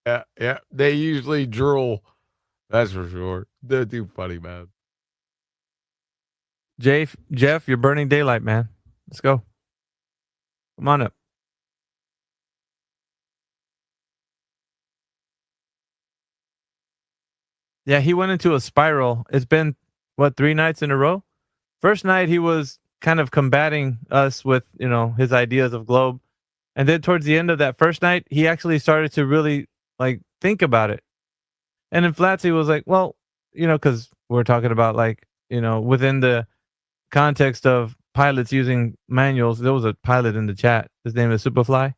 Yeah, yeah. They usually drool. That's for sure. They're too funny, man. Jeff, you're burning daylight, man. Let's go. Come on up. Yeah, he went into a spiral. It's been what 3 nights in a row. First night he was kind of combating us with his ideas of globe, and then towards the end of that first night, he actually started to really like think about it. And then Flatsy was like, "Well, because we're talking about like within the context of pilots using manuals." There was a pilot in the chat. His name is Superfly,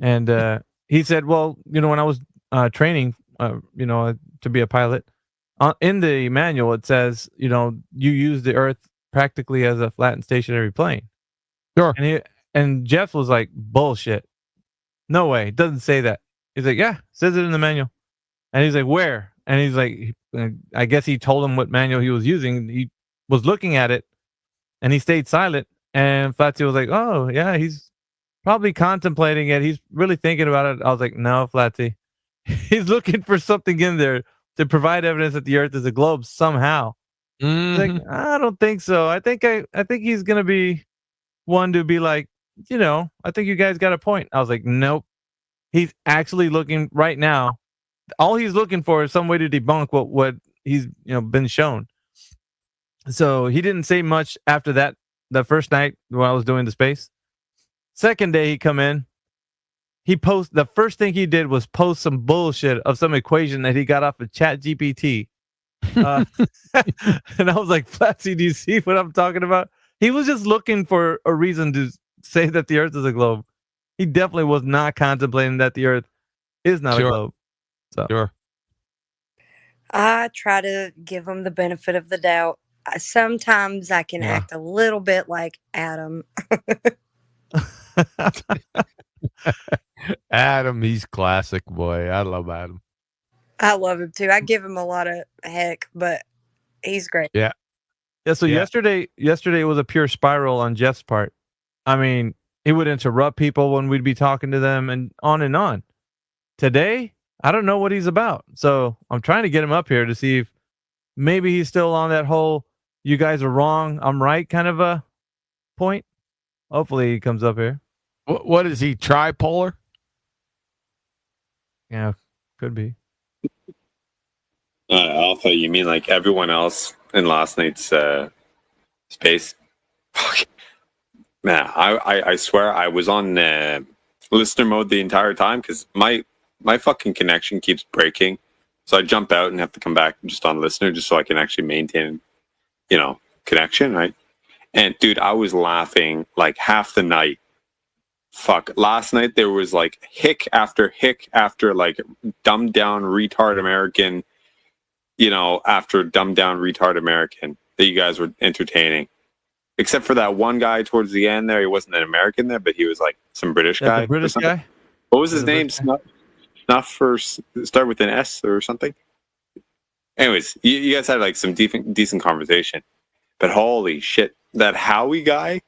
and he said, "Well, when I was training, to be a pilot, in the manual it says, you use the Earth practically as a flat and stationary plane." Sure. And Jeff was like, "Bullshit! No way! It doesn't say that." He's like, "Yeah, it says it in the manual." And he's like, "Where?" And he's like, I guess he told him what manual he was using. He was looking at it, and he stayed silent. And Flatsy was like, "Oh yeah, he's probably contemplating it. He's really thinking about it." I was like, "No, Flatsy, he's looking for something in there to provide evidence that the Earth is a globe somehow." He's like, Mhm. "I don't think so. I think he's gonna be one to be like, I think you guys got a point." I was like, "Nope." He's actually looking right now. All he's looking for is some way to debunk what he's been shown. So he didn't say much after that. The first night when I was doing the space. Second day he come in. The first thing he did was post some bullshit of some equation that he got off of Chat GPT. Uh, and I was like, Flatsy, do you see what I'm talking about? He was just looking for a reason to say that the Earth is a globe. He definitely was not contemplating that the Earth is not a Sure. globe. So Sure. I try to give him the benefit of the doubt. Sometimes I can yeah. act a little bit like Adam. Adam, he's classic boy. I love Adam. I love him too. I give him a lot of heck, but he's great. Yeah. Yeah, so Yeah. yesterday was a pure spiral on Jeff's part. I mean, he would interrupt people when we'd be talking to them and on and on. Today, I don't know what he's about. So I'm trying to get him up here to see if maybe he's still on that whole "you guys are wrong, I'm right" kind of a point. Hopefully he comes up here. What is he, tripolar? Yeah, could be. Alpha, you mean like everyone else in last night's space? Man, I swear I was on listener mode the entire time because my fucking connection keeps breaking. So I jump out and have to come back just on listener just so I can actually maintain, connection, right? And dude, I was laughing like half the night. Fuck. Last night there was like hick after like dumbed down retard American, after dumbed down retard American that you guys were entertaining. Except for that one guy towards the end there. He wasn't an American there, but he was like some British guy. The British guy? What was his name? Snuff start with an S or something? Anyways, you guys had like some decent conversation. But holy shit, that Howie guy?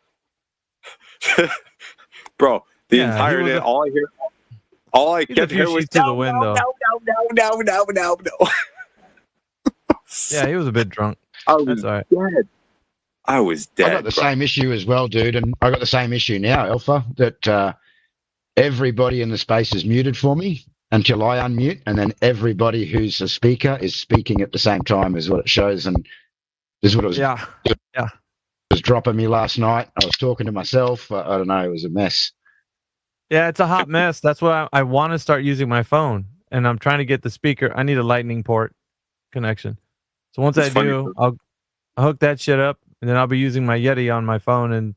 Bro, the entire day, all I kept hearing was to the window. No. Yeah, he was a bit drunk. That's all right. Dead. I was dead. I got the same issue as well, dude, and I got the same issue now, Alpha, that everybody in the space is muted for me until I unmute, and then everybody who's a speaker is speaking at the same time is what it shows, and this is what it was. Yeah. It was dropping me last night. I was talking to myself. I don't know. It was a mess. Yeah, it's a hot mess. That's why I want to start using my phone, and I'm trying to get the speaker. I need a lightning port connection. So once I do, I'll hook that shit up, and then I'll be using my Yeti on my phone, and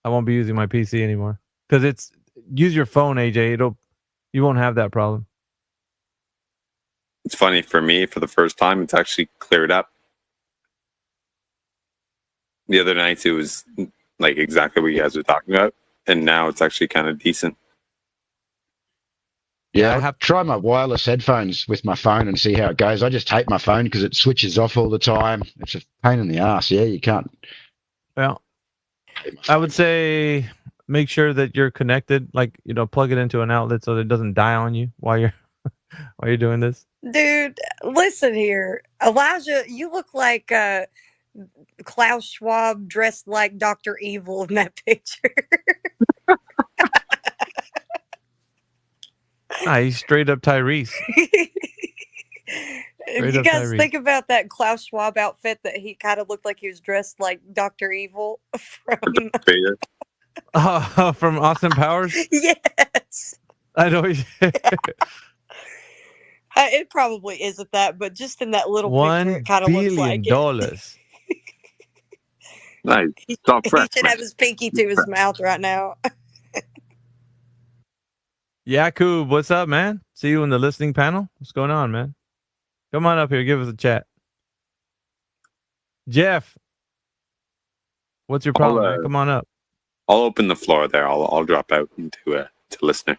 I won't be using my PC anymore. Because use your phone, AJ. You won't have that problem. It's funny for me. For the first time, it's actually cleared up. The other nights, it was like exactly what you guys were talking about, and now it's actually kind of decent. Yeah, I have to try my wireless headphones with my phone and see how it goes. I just hate my phone because it switches off all the time. It's a pain in the ass. Yeah, you can't. Well, I would say make sure that you're connected? Like, plug it into an outlet so that it doesn't die on you while you're doing this. Dude, listen here. Elijah, you look like Klaus Schwab dressed like Dr. Evil in that picture. He's straight up Tyrese. You guys think about that Klaus Schwab outfit that he kind of looked like he was dressed like Dr. Evil from From Austin Powers? Yes. I know. It probably isn't that, but just in that little picture, it kind of looks like $1 billion. Nice. He Fresh, should have his pinky to his mouth right now. Yakub, what's up, man? See you in the listening panel. What's going on, man? Come on up here. Give us a chat. Jeff, what's your problem, man? Come on up. I'll open the floor there. I'll drop out to listener.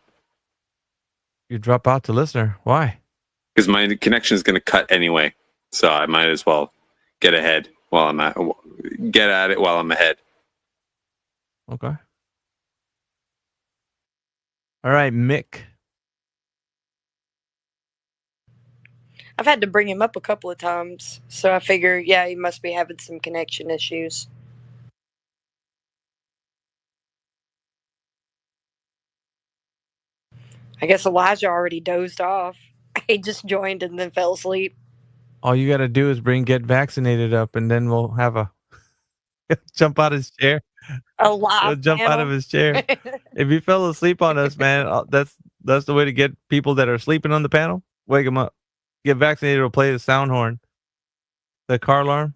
You drop out to listener. Why? Because my connection is going to cut anyway, so I might as well get at it while I'm ahead. Okay. All right, Mick. I've had to bring him up a couple of times, so I figure, yeah, he must be having some connection issues. I guess Elijah already dozed off. He just joined and then fell asleep. All you got to do is get vaccinated up, and then we'll have a jump out of his chair. A live jump panel. out of his chair. If you fell asleep on us, man, that's the way to get people that are sleeping on the panel. Wake them up. Get vaccinated or play the sound horn. The car alarm.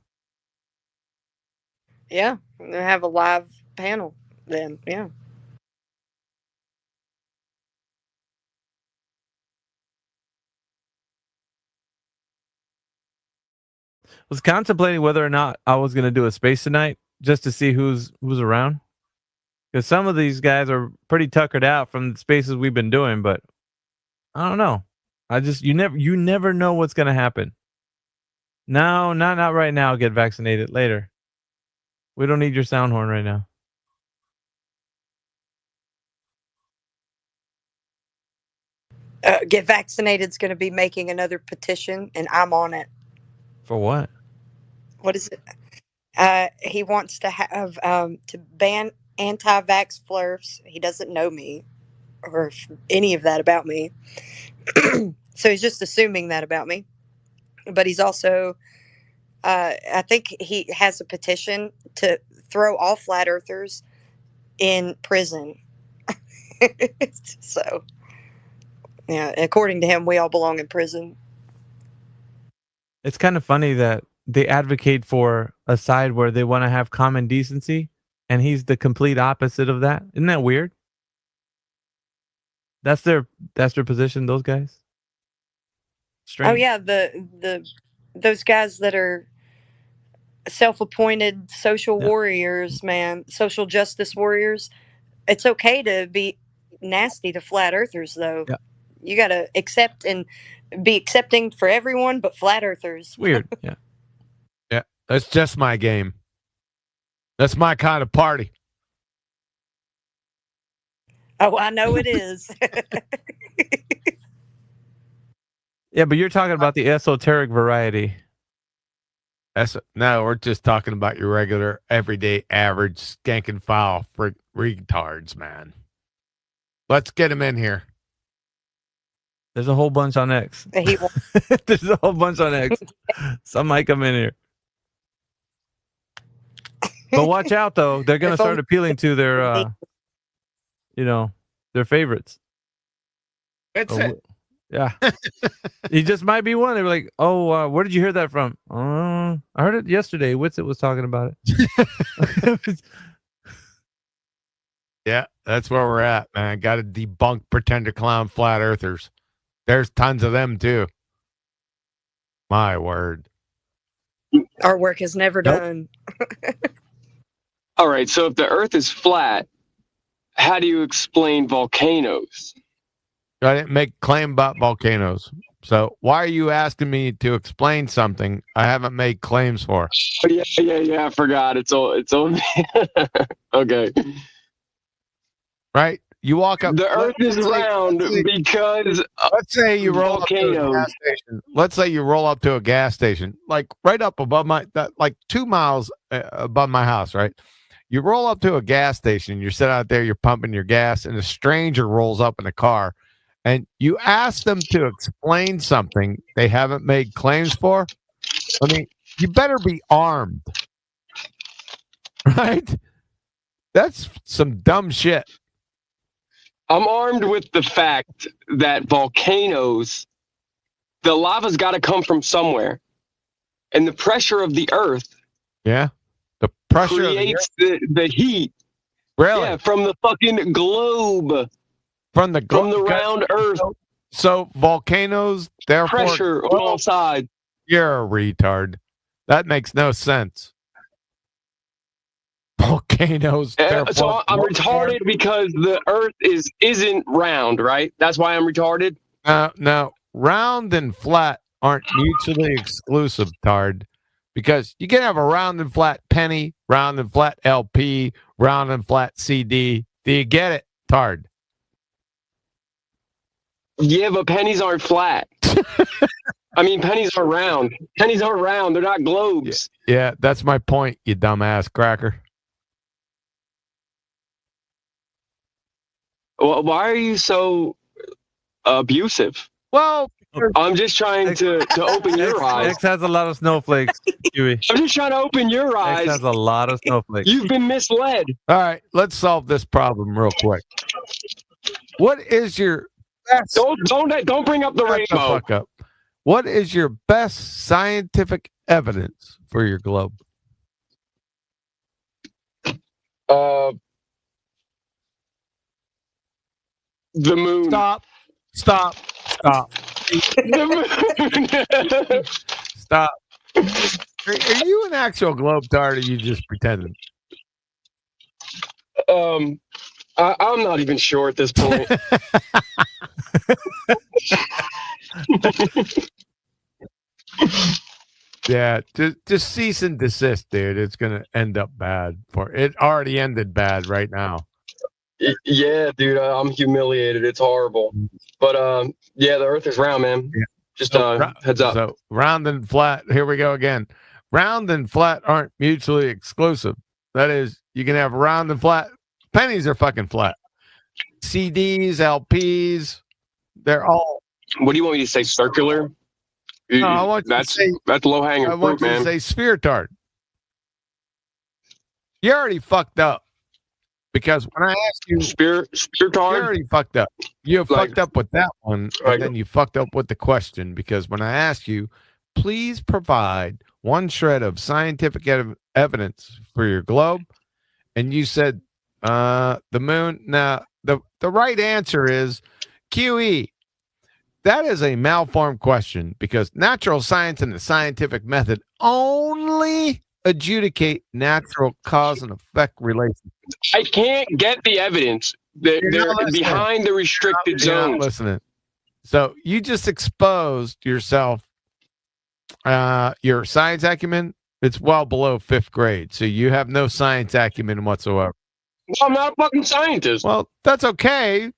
Yeah, have a live panel then. Yeah. Was contemplating whether or not I was going to do a space tonight just to see who's around. Because some of these guys are pretty tuckered out from the spaces we've been doing, but I don't know. You never know what's going to happen. No, not right now. Get vaccinated later. We don't need your sound horn right now. Get Vaccinated is going to be making another petition, and I'm on it. For what? What is it? He wants to have to ban anti-vax flirts. He doesn't know me or any of that about me. So he's just assuming that about me. But he's also, I think he has a petition to throw all flat earthers in prison. So, yeah, according to him, we all belong in prison. It's kind of funny that they advocate for a side where they want to have common decency, and he's the complete opposite of that. Isn't that weird? That's their position, those guys. Strange. Oh yeah, those guys that are self-appointed social warriors, man, social justice warriors. It's okay to be nasty to flat earthers, though. Yeah. You got to accept and be accepting for everyone, but flat earthers. Weird. Yeah. Yeah, that's just my game. That's my kind of party. Oh, I know it is. Yeah, but you're talking about the esoteric variety. No, we're just talking about your regular, everyday, average, skank and file for retards, man. Let's get him in here. There's a whole bunch on X. There's a whole bunch on X. Some might come in here. But watch out, though. They're going to start appealing to their, their favorites. That's it. Yeah. He just might be one. They were like, oh, where did you hear that from? I heard it yesterday. Witsit was talking about it. Yeah, that's where we're at, man. Got to debunk pretender clown flat earthers. There's tons of them, too. My word. Our work is never done. All right, so if the Earth is flat, how do you explain volcanoes? I didn't make a claim about volcanoes. So why are you asking me to explain something I haven't made claims for? Oh, yeah, I forgot. It's only okay. right? You walk up. The Earth is round because Let's say you roll up to a volcanoes. gas station. Let's say you roll up to a gas station, like right up above like 2 miles above my house, right? You roll up to a gas station, you're sitting out there, you're pumping your gas, and a stranger rolls up in a car, and you ask them to explain something they haven't made claims for. I mean, you better be armed, right? That's some dumb shit. I'm armed with the fact that volcanoes, the lava's got to come from somewhere. And the pressure of the Earth Yeah. The pressure creates the heat. Really? Yeah, from the fucking globe. From the round Earth. So volcanoes, therefore Pressure on all sides. You're a retard. That makes no sense. Volcanoes. So I'm retarded because the Earth isn't round, right? That's why I'm retarded. No, round and flat aren't mutually exclusive, tard. Because you can have a round and flat penny, round and flat LP, round and flat CD. Do you get it, tard? Yeah, but pennies aren't flat. I mean, pennies are round. Pennies aren't round. They're not globes. Yeah, that's my point, you dumbass cracker. Well, why are you so abusive? Well, I'm just trying to open your eyes. X has a lot of snowflakes, Huey. I'm just trying to open your eyes. X has a lot of snowflakes. You've been misled. all right, let's solve this problem real quick. What is your best? Don't bring up the Shut the rainbow. fuck up. What is your best scientific evidence for your globe? The moon. Stop. The moon. Stop. Are you an actual globe-tard, or are you just pretending? I'm not even sure at this point. Yeah, just cease and desist, dude. It's gonna end up bad. It already ended bad right now. Yeah, dude, I'm humiliated. It's horrible. But yeah, the Earth is round, man. Yeah. Just heads up. So round and flat. Here we go again. Round and flat aren't mutually exclusive. That is, you can have round and flat. Pennies are fucking flat. CDs, LPs, they're all. What do you want me to say? Circular? No, I want you to say, that's low hanging I want fruit, you man. to say sphere tart. You already fucked up. Because when I asked you, Spear you tard? already fucked up. You fucked up with that one, Like- and then you fucked up with the question. Because when I asked you, please provide one shred of scientific evidence for your globe, and you said the moon. Now, the right answer is QE. That is a malformed question because natural science and the scientific method only adjudicate natural cause and effect relations. I can't get the evidence. They're listening. behind the restricted You're not zone. listening. So you just exposed yourself. Your science acumen, it's well below 5th grade. So you have no science acumen whatsoever. I'm not a fucking scientist. Well, that's okay.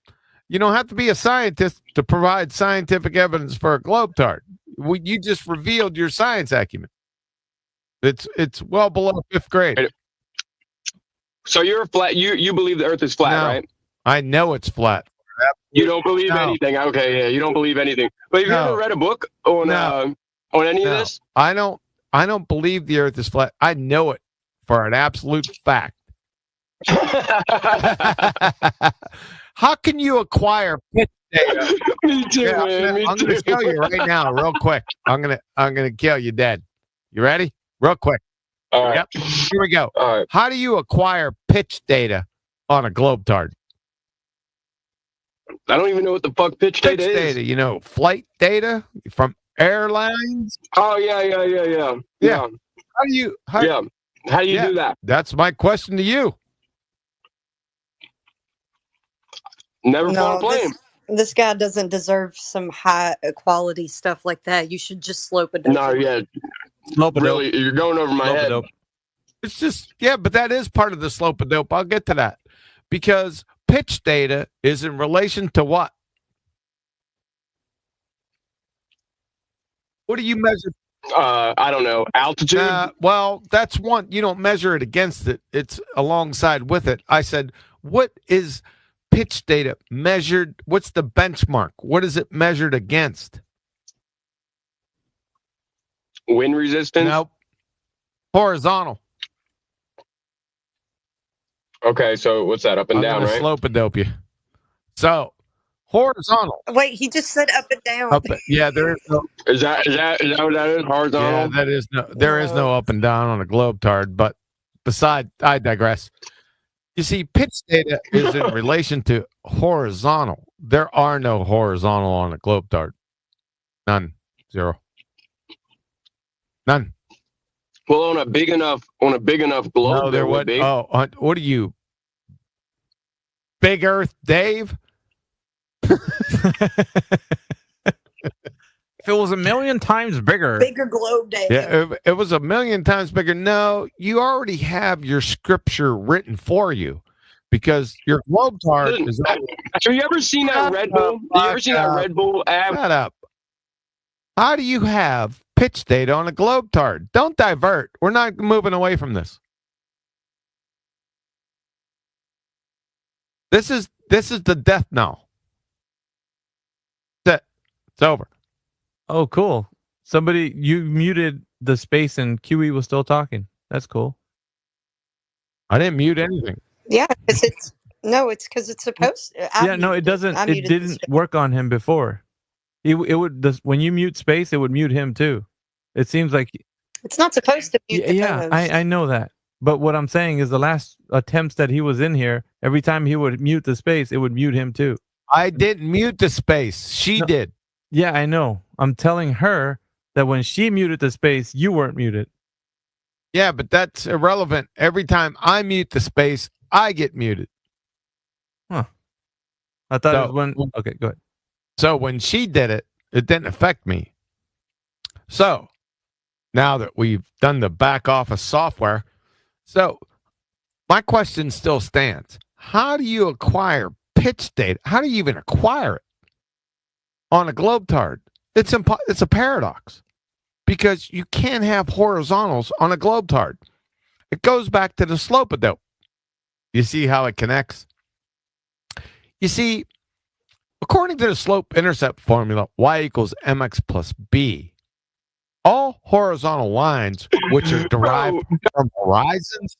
You don't have to be a scientist to provide scientific evidence for a globe-tard. You just revealed your science acumen. It's well below 5th grade. So you're flat. You believe the Earth is flat, No. right? I know it's flat. You don't believe No. anything. Okay, yeah, you don't believe anything. But have you No. ever read a book on any of No. this? I don't believe the Earth is flat. I know it for an absolute fact. How can you acquire pitch data? Me too, Yeah, man. Me I'm too. going to tell you right now, real quick. I'm gonna kill you dead. You ready? Real quick. All right. Yep. Here we go. All right. How do you acquire pitch data on a globe-tard? I don't even know what the fuck pitch Pitch data is. data, flight data from airlines. Oh yeah. Yeah. How do you? How do you do that? That's my question to you. Never fought a plane. This guy doesn't deserve some high quality stuff like that. You should just slope it down. No, yeah. Really, you're going over my head. It's just, yeah, but that is part of the slope of dope. I'll get to that because pitch data is in relation to what? What do you measure? I don't know, altitude. Well, that's one. You don't measure it against it. It's alongside with it. I said, what is pitch data measured? What's the benchmark? What is it measured against? Wind resistance. Nope. Horizontal. Okay, so what's that? Up and I'm down, gonna right? slope-a-dope you. So horizontal. Wait, he just said up and down. Yeah, there is no. Is that what that is? Horizontal. Yeah, that is no. There is no up and down on a globe tard. But I digress. You see, pitch data is in relation to horizontal. There are no horizontal on a globe tard. None. Zero. None. Well, on a big enough globe, No, there would would. be. Oh, what are you, Big Earth Dave? If it was a million times bigger, Bigger globe day. Yeah, it was a million times bigger. No, you already have your scripture written for you because your globe tard is. Have you ever seen that Red Bull? Have you ever seen that Red Bull app? Shut up. How do you have pitch data on a globe tard? Don't divert. We're not moving away from this. This is the death knell. That's it. It's over. oh, cool. Somebody, you muted the space and QE was still talking. That's cool. I didn't mute anything. Yeah, because it's supposed. Yeah, no, it doesn't. I It muted didn't the work on him before. It would when you mute space, it would mute him too. It seems like It's not supposed to mute the yeah, co-host. I know that. But what I'm saying is the last attempts that he was in here, every time he would mute the space, it would mute him too. I didn't mute the space. She No. did. Yeah, I know. I'm telling her that when she muted the space, you weren't muted. Yeah, but that's irrelevant. Every time I mute the space, I get muted. I thought it was when. Okay, go ahead. So when she did it, it didn't affect me. So now that we've done the back office software, so my question still stands. How do you acquire pitch data? How do you even acquire it on a globe tard? It's a paradox because you can't have horizontals on a globe tard. It goes back to the slope-a-dope. You see how it connects? You see, according to the slope-intercept formula, y equals mx plus b, all horizontal lines, which are derived from horizons.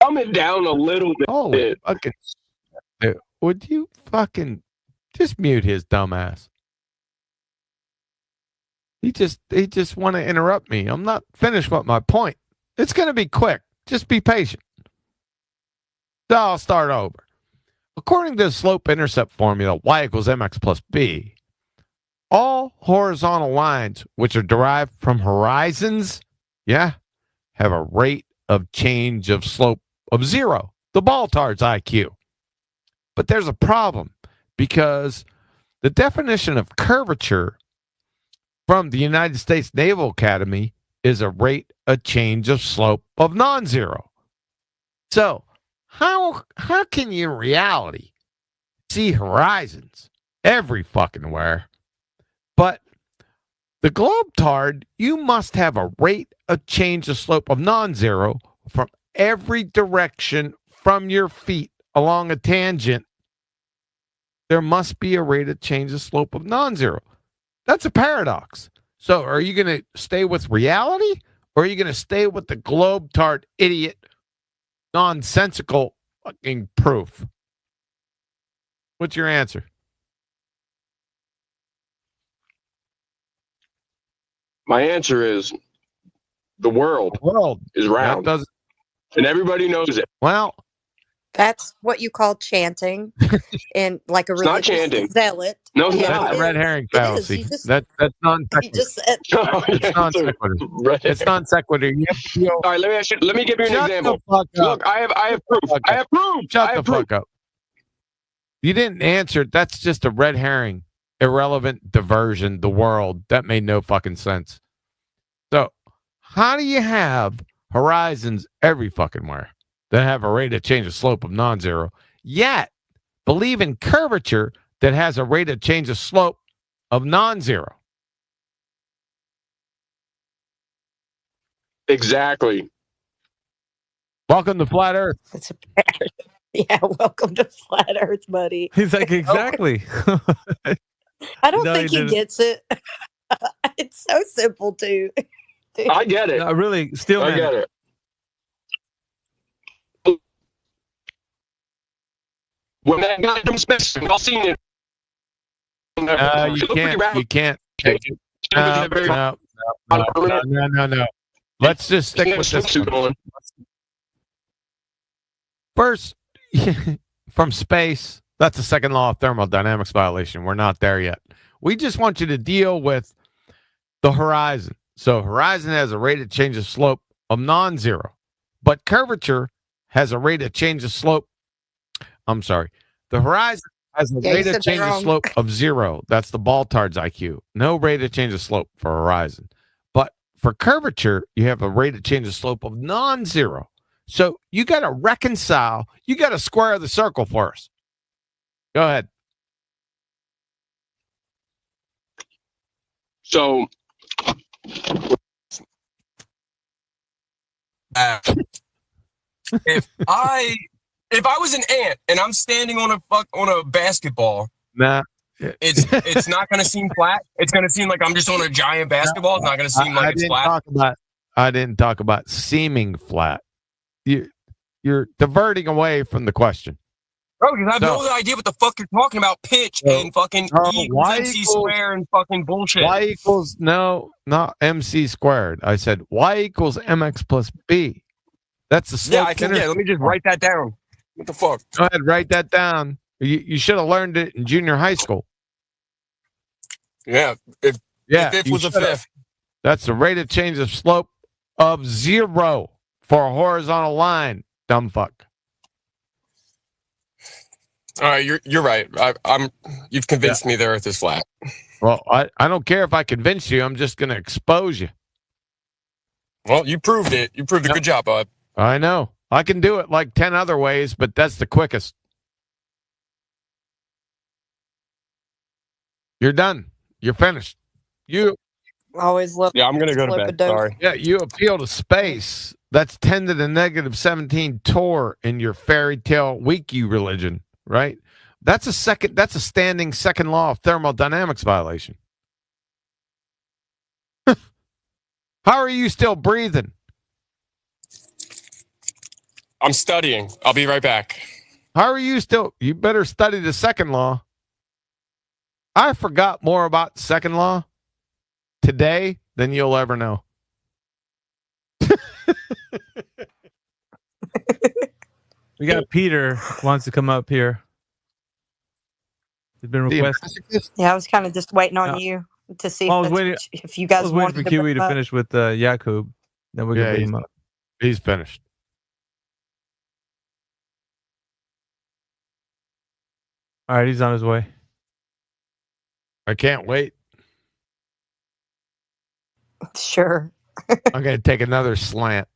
Calm it down a little bit. Holy fucking shit. Would you fucking just mute his dumb ass? He just want to interrupt me. I'm not finished with my point. It's going to be quick. Just be patient. So I'll start over. According to the slope-intercept formula, y equals mx plus b, all horizontal lines, which are derived from horizons, have a rate of change of slope of 0, the ball tard's IQ. But there's a problem because the definition of curvature from the United States Naval Academy is a rate of change of slope of non-zero. So how can you in reality see horizons every fucking where? But the globe tard, you must have a rate of change of slope of non-zero from every direction from your feet along a tangent. There must be a rate of change of slope of non-zero. That's a paradox. So are you going to stay with reality or are you going to stay with the globe tard idiot nonsensical fucking proof? What's your answer? My answer is the world is round, and everybody knows it. Well, That's what you call chanting, and like a It's not religious chanting. zealot. No, it's Yeah, that's not. a red herring fallacy. You just- That's non You sequitur. just said It's non sequitur. It's non sequitur. You have to feel. All right, let me give you an Shut example. the fuck up. Look, I have proof. I have proof. Shut I the have proof. fuck up. You didn't answer. That's just a red herring, irrelevant diversion. The world that made no fucking sense. So, how do you have horizons every fucking where that have a rate of change of slope of non-zero? yet believe in curvature that has a rate of change of slope of non-zero. Exactly. Welcome to Flat Earth. It's a yeah, welcome to Flat Earth, buddy. He's like, exactly. I don't No, think he he didn't. gets it. It's so simple, too. Dude. I get it. No, really, still, I man. get it. When that guy comes space, I'll see it. You can't. You can't. No. Let's just stick with this one. First, from space, that's a second law of thermodynamics violation. We're not there yet. We just want you to deal with the horizon. So horizon has a rate of change of slope of non-zero, but curvature has a rate of change of slope. I'm sorry. The horizon has a rate of change of slope of 0. That's the Baltard's IQ. No rate of change of slope for horizon. But for curvature, you have a rate of change of slope of non-zero. So you got to reconcile. You got to square the circle for us. Go ahead. So, if I was an ant and I'm standing on a basketball, Nah. it's not going to seem flat. It's going to seem like I'm just on a giant basketball. It's not going to seem like it's flat. I didn't talk about seeming flat. You're diverting away from the question. Bro, because I have no idea what the fuck you're talking about. Pitch and fucking E equals MC squared and fucking bullshit. Y equals, no, not MC squared. I said Y equals MX plus B. That's the slope. Yeah, I can. Yeah, let me just write that down. What the fuck? Go ahead, write that down. You should have learned it in junior high school. Yeah, if fifth was a fifth. That's the rate of change of slope of 0 for a horizontal line. Dumb fuck. All right, you're right. You've convinced me the Earth is flat. Well, I don't care if I convince you. I'm just going to expose you. Well, you proved it. You proved a good job, bud. I know. I can do it like 10 other ways, but that's the quickest. You're done. You're finished. You always love. Yeah, I'm gonna go to bed. Sorry. Yeah, you appeal to space. That's 10 to the negative 17 Tor in your fairy tale wiki religion, right? That's a standing second law of thermodynamics violation. How are you still breathing? I'm studying. I'll be right back. How are you still? You better study the second law. I forgot more about second law today than you'll ever know. We got Peter wants to come up here. He's been requested. Yeah, I was kind of just waiting on you to see if you guys I was waiting for Kiwi to finish with Yakub. Then we're gonna bring him up. He's finished. All right, he's on his way. I can't wait. Sure. I'm going to take another slant.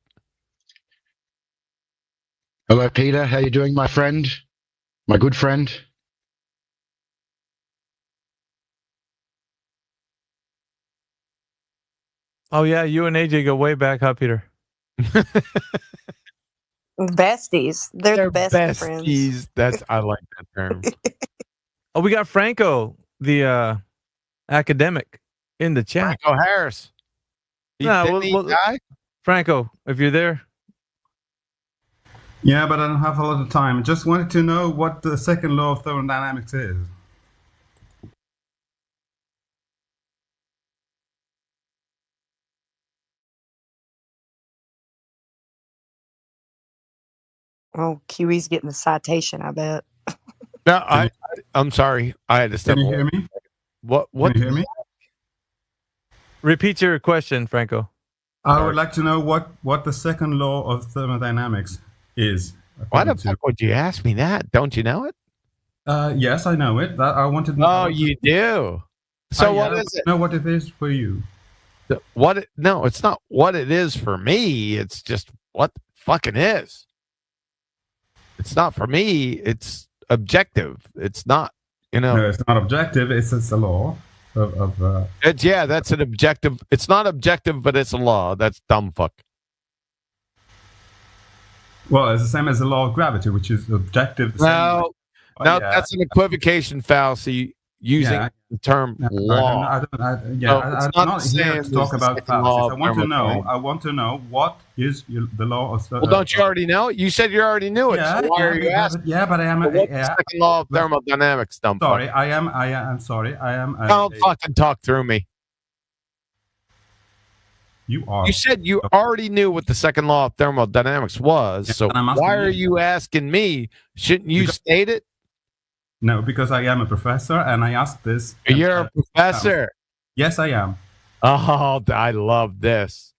Hello, Peter. How you doing, my friend? My good friend? Oh, yeah. You and AJ go way back, huh, Peter? Besties. They're the best besties. friends. I like that term. Oh, we got Franco, the academic, in the chat. Franco Harris. Franco, if you're there. Yeah, but I don't have a lot of time. Just wanted to know what the second law of thermodynamics is. Oh, Kiwi's getting the citation, I bet. No, I'm sorry. I had to step Can you away. hear me? What? Can you hear me? Repeat your question, Franco. I would like to know what the second law of thermodynamics is. Why the fuck would you ask me that? Don't you know it? Yes, I know it. I wanted to know. Oh, you do? So what is it? I know what it is for you. No, it's not what it is for me. It's just what the fucking is. It's not for me. It's objective. It's not, No, it's not objective. It's a law of that's an objective. It's not objective, but it's a law. That's dumb fuck. well, it's the same as the law of gravity, which is objective. The same way. No, Oh, no, yeah. that's an equivocation fallacy using Yeah. the term No, law. I'm No, it's not not the here same to talk as the about second law fallacies. of I want to know what is the law of. Well, don't you already know it? You said you already knew it. Yeah, so why are you asking? but I am. Well, what's the second law of thermodynamics, dumb fuck? Sorry, I'm sorry. I am. Don't fucking talk through me. You are. You said you already knew what the second law of thermodynamics was. Yeah, so and I'm asking why are you. you asking me? Shouldn't you state it? No, because I am a professor, and I asked this. You're a professor. Yes, I am. Oh, I love this.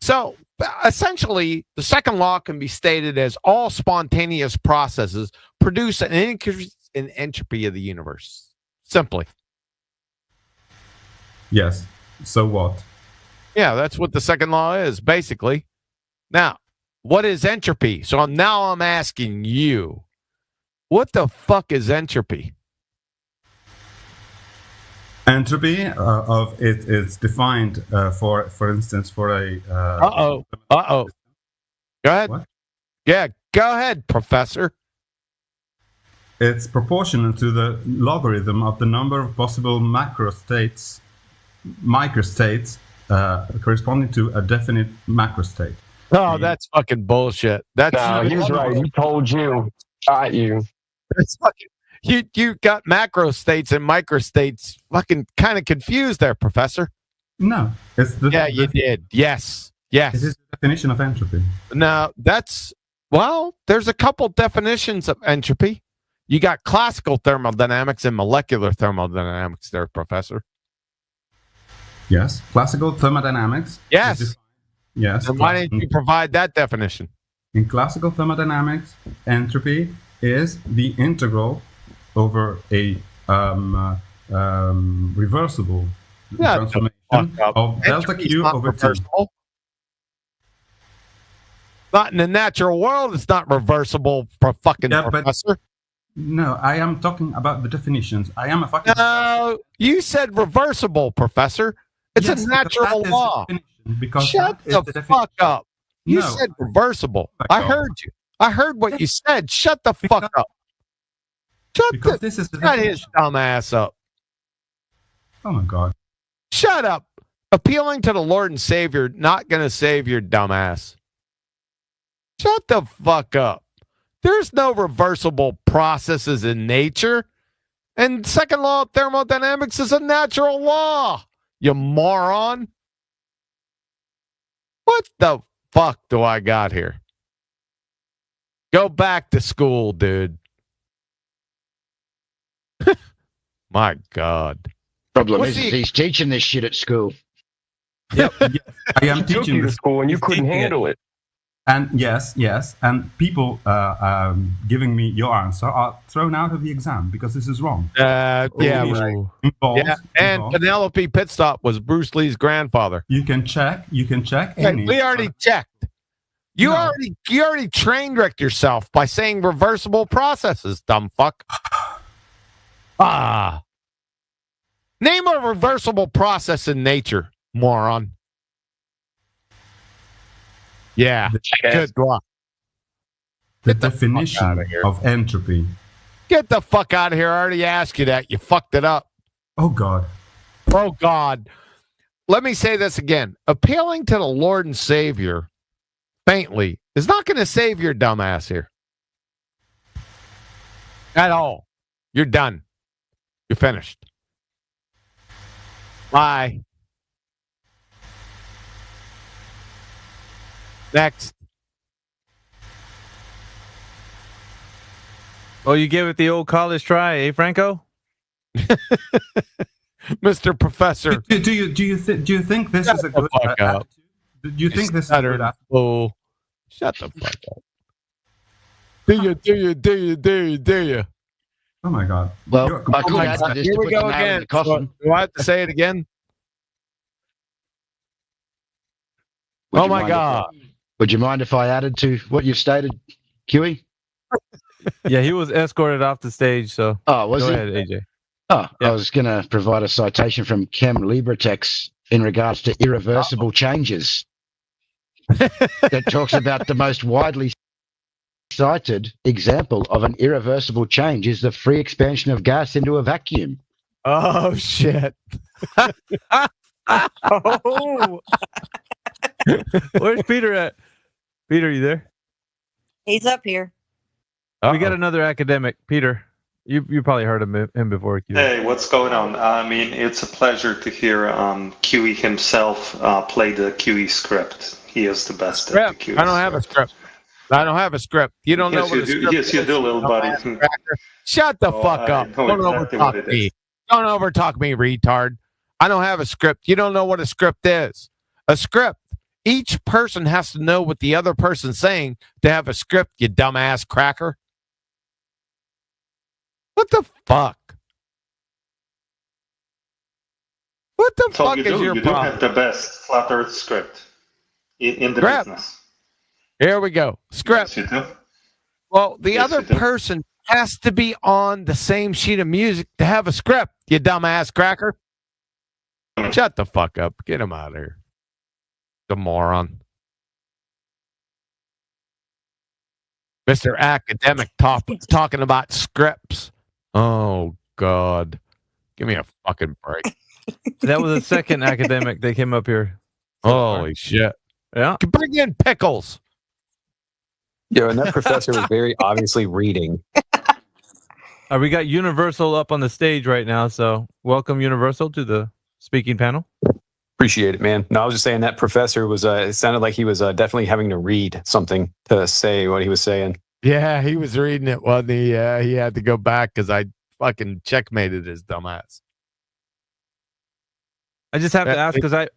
So essentially, the second law can be stated as all spontaneous processes produce an increase in entropy of the universe. Simply. Yes. So what? Yeah, that's what the second law is, basically. Now, what is entropy? So now I'm asking you, what the fuck is entropy? Entropy of it is defined for instance, for a. Go ahead. What? Yeah, go ahead, Professor. It's proportional to the logarithm of the number of possible microstates corresponding to a definite macrostate. Oh, that's fucking bullshit. That's No, he's right. He told you. Got you. That's fucking, you got macro states and microstates fucking kind of confused there, Professor. No, it's the. Yeah, you did. Yes. It is the definition of entropy. Now, there's a couple definitions of entropy. You got classical thermodynamics and molecular thermodynamics there, Professor. Yes, classical thermodynamics. Yes. Yes. And why didn't you provide that definition? In classical thermodynamics, entropy is the integral over a reversible transformation of delta Q over T. Not in the natural world. It's not reversible, Professor. No, I am talking about the definitions. I am a fucking. No, you said reversible, Professor. It's a natural law. Shut the fuck up. You said reversible. I heard you. I heard what you said. Shut the fuck up. Shut his dumb ass up. Oh my God. Shut up. Appealing to the Lord and Savior, not going to save your dumb ass. Shut the fuck up. There's no reversible processes in nature. And second law of thermodynamics is a natural law, you moron. What the fuck do I got here? Go back to school, dude. My God. Problem is he's teaching this shit at school. Yep. I am teaching you to school and you couldn't handle it. And yes, and people giving me your answer are thrown out of the exam because this is wrong. Right. And Penelope Pitstop was Bruce Lee's grandfather. You can check. Hey, we already checked. You already train wrecked yourself by saying reversible processes, dumb fuck. Name a reversible process in nature, moron. Yeah, good luck. The definition of entropy. Get the fuck out of here. I already asked you that. You fucked it up. Oh, God. Oh, God. Let me say this again. Appealing to the Lord and Savior faintly is not going to save your dumb ass here. At all. You're done. You're finished. Bye. Next. Oh, you give it the old college try, eh, Franco? Mr. Professor. Do you think this is a good attitude? Do you think this is a good attitude? Oh, shut the fuck up. Do you? Oh my God. Well, here we go again. Do I have to say it again? Oh my God. Would you mind if I added to what you've stated, Huey? Yeah, he was escorted off the stage. So Oh, was go he? ahead, AJ. Oh, Yeah. I was going to provide a citation from Chem Libretex in regards to irreversible changes that talks about the most widely cited example of an irreversible change is the free expansion of gas into a vacuum. Oh shit! Oh, Where's Peter at? Peter, you there? he's up here. We got another academic, Peter. You probably heard of him before. Q. Hey, what's going on? I mean, it's a pleasure to hear QE himself play the QE script. He is the best at the QE I don't have a script. I don't have a script. You don't know Yes, what you a do. script Yes, you is, do, little buddy. Shut the Oh, fuck I up. know Don't exactly what overtalk it me. is. Don't overtalk me, retard. I don't have a script. You don't know what a script is. A script. Each person has to know what the other person's saying to have a script, you dumbass cracker. What the fuck? What the So fuck you is do. your You do problem? have the best flat Earth script in the Script. business. Here we go. Script. Yes, you do. Well, the Yes, other you do. person has to be on the same sheet of music to have a script, you dumbass cracker. Shut the fuck up. Get him out of here. The moron. Mr. Academic talking about scripts. Oh, God. Give me a fucking break. That was the second academic that came up here. Holy shit. Yeah. Bring in pickles. Yo, and that professor was very obviously reading. We got Universal up on the stage right now, so welcome Universal to the speaking panel. Appreciate it, man. No, I was just saying that professor was, it sounded like he was definitely having to read something to say what he was saying. Yeah, he was reading it, wasn't he? Yeah, he had to go back because I fucking checkmated his dumbass. I just have to ask because I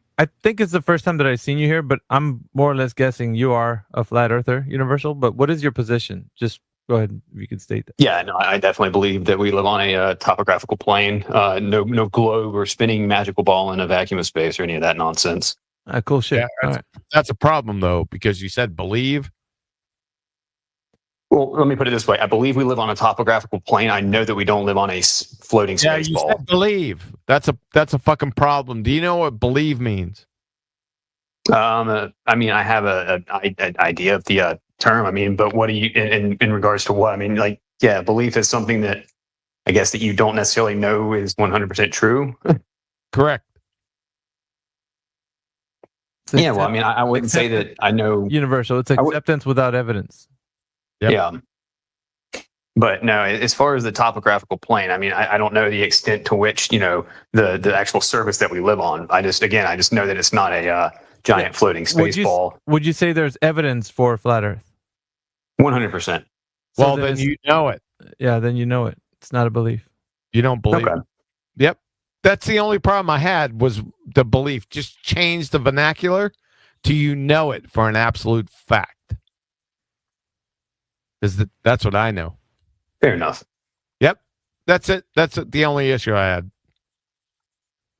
think it's the first time that I've seen you here, but I'm more or less guessing you are a flat earther, Universal. But what is your position? Just go ahead if you could state that. Yeah, no, I definitely believe that we live on a topographical plane. No globe or spinning magical ball in a vacuum of space or any of that nonsense. Cool shit. Yeah, that's a problem, though, because you said believe. Well, let me put it this way. I believe we live on a topographical plane. I know that we don't live on a floating space you ball. said believe. That's a fucking problem. Do you know what believe means? I mean, I have an idea of the term. I mean, but what do you in regards to what? I mean, like, yeah, belief is something that I guess that you don't necessarily know is 100% true. Correct. Yeah, well, I mean, I wouldn't say that I know. Universal. It's acceptance without evidence. Yep. Yeah. But no, as far as the topographical plane, I mean, I don't know the extent to which, the actual surface that we live on. I just know that it's not a giant floating space ball. Would you say there's evidence for flat Earth? 100%. Well, then you know it. Yeah, then you know it. It's not a belief. You don't believe Okay. it. Yep. That's the only problem I had was the belief. Just change the vernacular to you know it for an absolute fact. That's what I know. Fair enough. Yep. That's it. That's the only issue I had.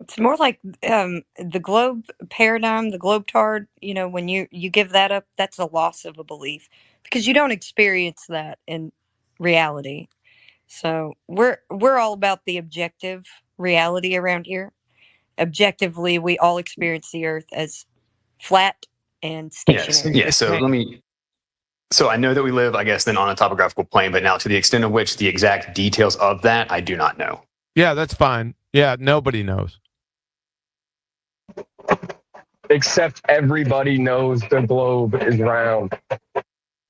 It's more like the globe paradigm, the globetard. When you give that up, that's a loss of a belief because you don't experience that in reality. So we're all about the objective reality around here. Objectively, we all experience the Earth as flat and stationary. Yes. So I know that we live, I guess, then on a topographical plane, but now to the extent of which the exact details of that, I do not know. Yeah, that's fine. Yeah, nobody knows. Except everybody knows the globe is round.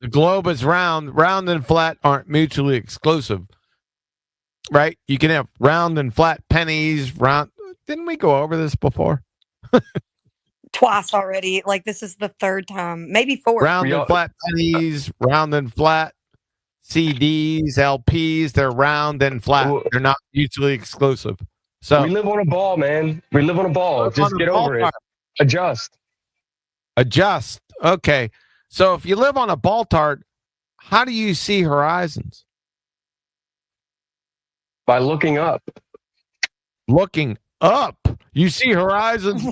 The globe is round. Round and flat aren't mutually exclusive. Right? You can have round and flat pennies. Round. Didn't we go over this before? Twice already. Like this is the third time, maybe fourth. Round and flat pennies, round and flat CDs, LPs. They're round and flat. They're not mutually exclusive. So we live on a ball, man. We live on a ball. Just get over it. Adjust. Okay. So if you live on a ball tart, how do you see horizons? By looking up. Looking up. You see horizons.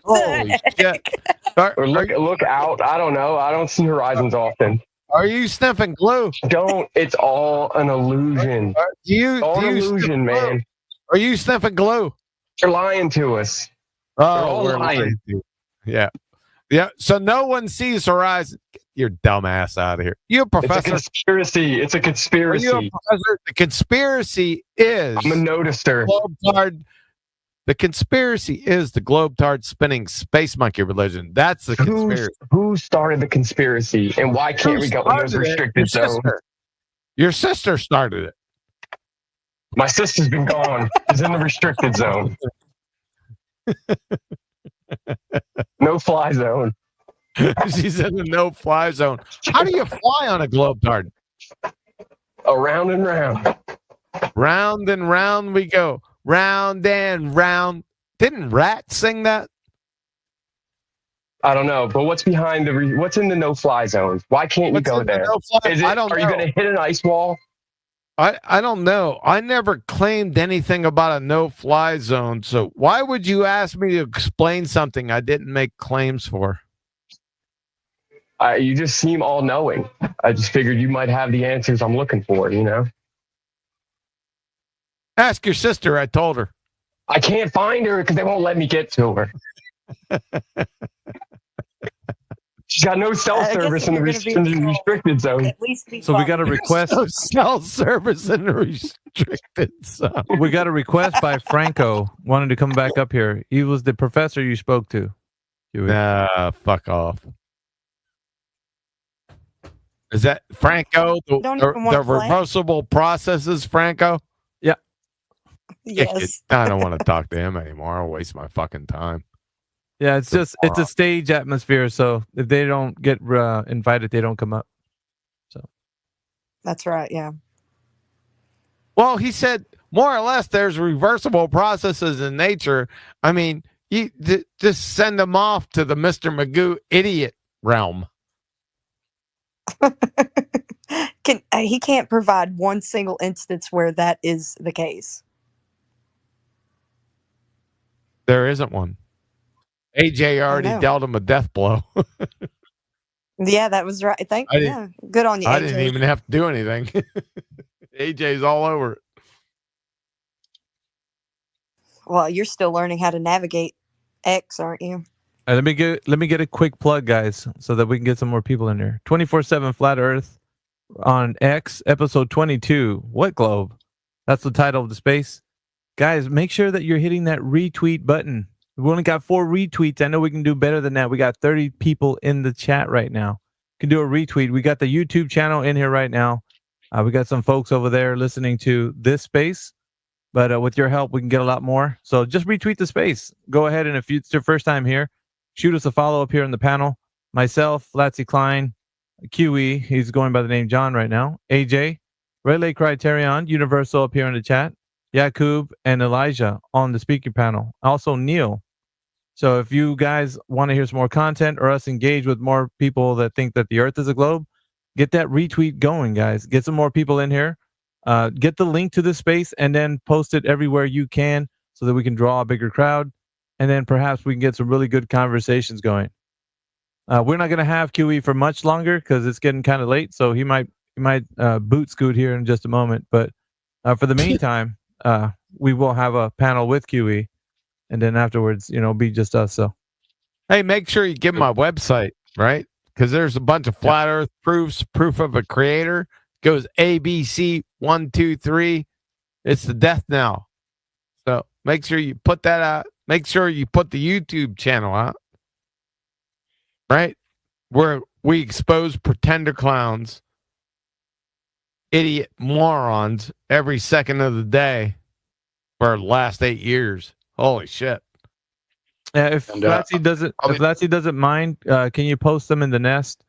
Holy shit. Or look out. I don't know. I don't see horizons often. Are you sniffing glue? Don't. It's all an illusion. All an illusion, man. Are you sniffing glue? You're lying to us. Oh, all we're lying. Yeah. Yeah. So no one sees horizon. Get your dumb ass out of here. You a professor? It's a conspiracy. It's a conspiracy. Are you a professor? The conspiracy is I'm a noticer. The conspiracy is the globe-tard spinning space monkey religion. That's the conspiracy. Who started the conspiracy, and why can't we go in those restricted zones? Your sister started it. My sister's been gone. She's in the restricted zone. No fly zone. She's in the no-fly zone. How do you fly on a globe-tard? Around and round. Round and round we go. Round and round. Didn't Rat sing that? I don't know, but what's behind what's in the no-fly zones? Why can't you go there? Are you going to hit an ice wall? I don't know. I never claimed anything about a no-fly zone. So why would you ask me to explain something I didn't make claims for? You just seem all-knowing. I just figured you might have the answers I'm looking for, you know? Ask your sister. I told her. I can't find her because they won't let me get to her. She's got no cell service in the restricted zone. At least So we got a request. No cell service in the restricted zone. We got a request by Franco wanted to come back up here. He was the professor you spoke to. Nah, fuck off. Is that Franco? The reversible processes, Franco? Yeah. Yes. I don't want to talk to him anymore. I'll waste my fucking time. Yeah, it's a stage atmosphere. So if they don't get invited, they don't come up. So that's right. Yeah. Well, he said more or less there's reversible processes in nature. I mean, you just send them off to the Mr. Magoo idiot realm. He can't provide one single instance where that is the case. There isn't one. AJ already dealt him a death blow. Yeah, that was right. Good on you, AJ. I didn't even have to do anything. AJ's all over it. Well, you're still learning how to navigate X, aren't you? Let me get a quick plug, guys, so that we can get some more people in here. 24/7 Flat Earth on X, episode 22. What globe? That's the title of the space. Guys, make sure that you're hitting that retweet button. We only got 4 retweets. I know we can do better than that. We got 30 people in the chat right now. Can do a retweet. We got the YouTube channel in here right now. We got some folks over there listening to this space. But with your help, we can get a lot more. So just retweet the space. Go ahead, and if it's your first time here, shoot us a follow up here in the panel. Myself, Flatsy Klein, QE, he's going by the name John right now. AJ, Red Lake Criterion, Universal up here in the chat. Yakub and Elijah on the speaker panel. Also Neil. So if you guys want to hear some more content or us engage with more people that think that the Earth is a globe, get that retweet going, guys. Get some more people in here. Get the link to the space and then post it everywhere you can so that we can draw a bigger crowd. And then perhaps we can get some really good conversations going. We're not going to have QE for much longer because it's getting kind of late. So he might boot scoot here in just a moment. But for the meantime, we will have a panel with QE. And then afterwards, be just us. So, hey, make sure you give my website, right? Because there's a bunch of flat Earth proofs, proof of a creator. Goes ABC 1, 2, 3. It's the death knell. So make sure you put that out. Make sure you put the YouTube channel out, right? Where we expose pretender clowns, idiot morons every second of the day for the last 8 years. Holy shit! Yeah, if Flatsy doesn't mind, can you post them in the nest,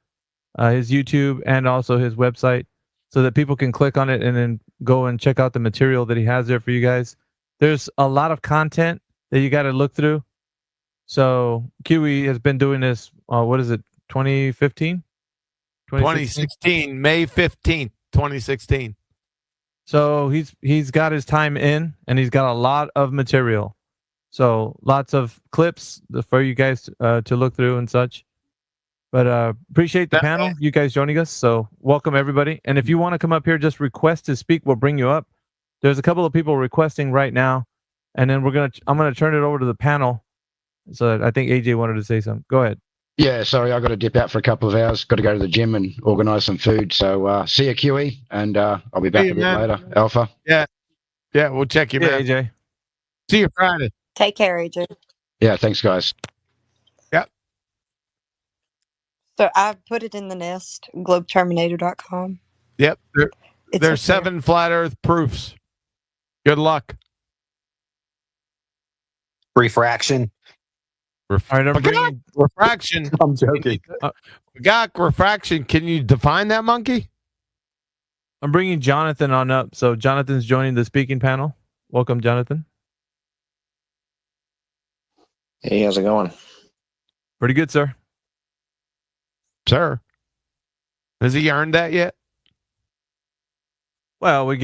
his YouTube and also his website, so that people can click on it and then go and check out the material that he has there for you guys. There's a lot of content that you got to look through. So QE has been doing this. What is it? 2015? 2016, May 15th, 2016. So he's got his time in, and he's got a lot of material. So lots of clips for you guys to look through and such. But appreciate the That- panel, you guys joining us. So welcome everybody. And if you want to come up here, just request to speak. We'll bring you up. There's a couple of people requesting right now, and then I'm gonna turn it over to the panel. So I think AJ wanted to say something. Go ahead. Yeah, sorry, I got to dip out for a couple of hours. Got to go to the gym and organise some food. So see you, QE, and I'll be back you, a bit man. later. Alpha. Yeah, we'll check you, Yeah, man. AJ. See you Friday. Take care, AJ. Yeah, thanks, guys. So I've put it in the nest, globeterminator.com. Yep, It's there's up there. 7 flat Earth proofs. Good luck. Refraction. All right, I'm bringing. Refraction. I'm joking. Got refraction. Can you define that, monkey? I'm bringing Jonathan on up. So Jonathan's joining the speaking panel. Welcome, Jonathan. Hey, how's it going? Pretty good, sir. Sir. Has he earned that yet? Well, we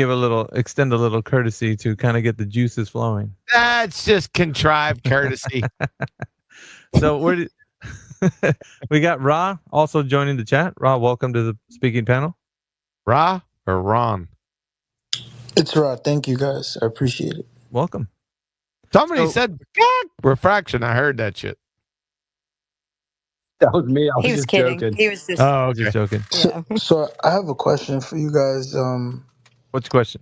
extend a little courtesy to kind of get the juices flowing. That's just contrived courtesy. So we got Ra also joining the chat. Ra, welcome to the speaking panel. Ra or Ron? It's Rod. Thank you, guys. I appreciate it. Welcome. Somebody said refraction. I heard that shit. That was me. I was He was just kidding. joking. He was just. Oh, okay. Just joking. Yeah. So I have a question for you guys. What's your question?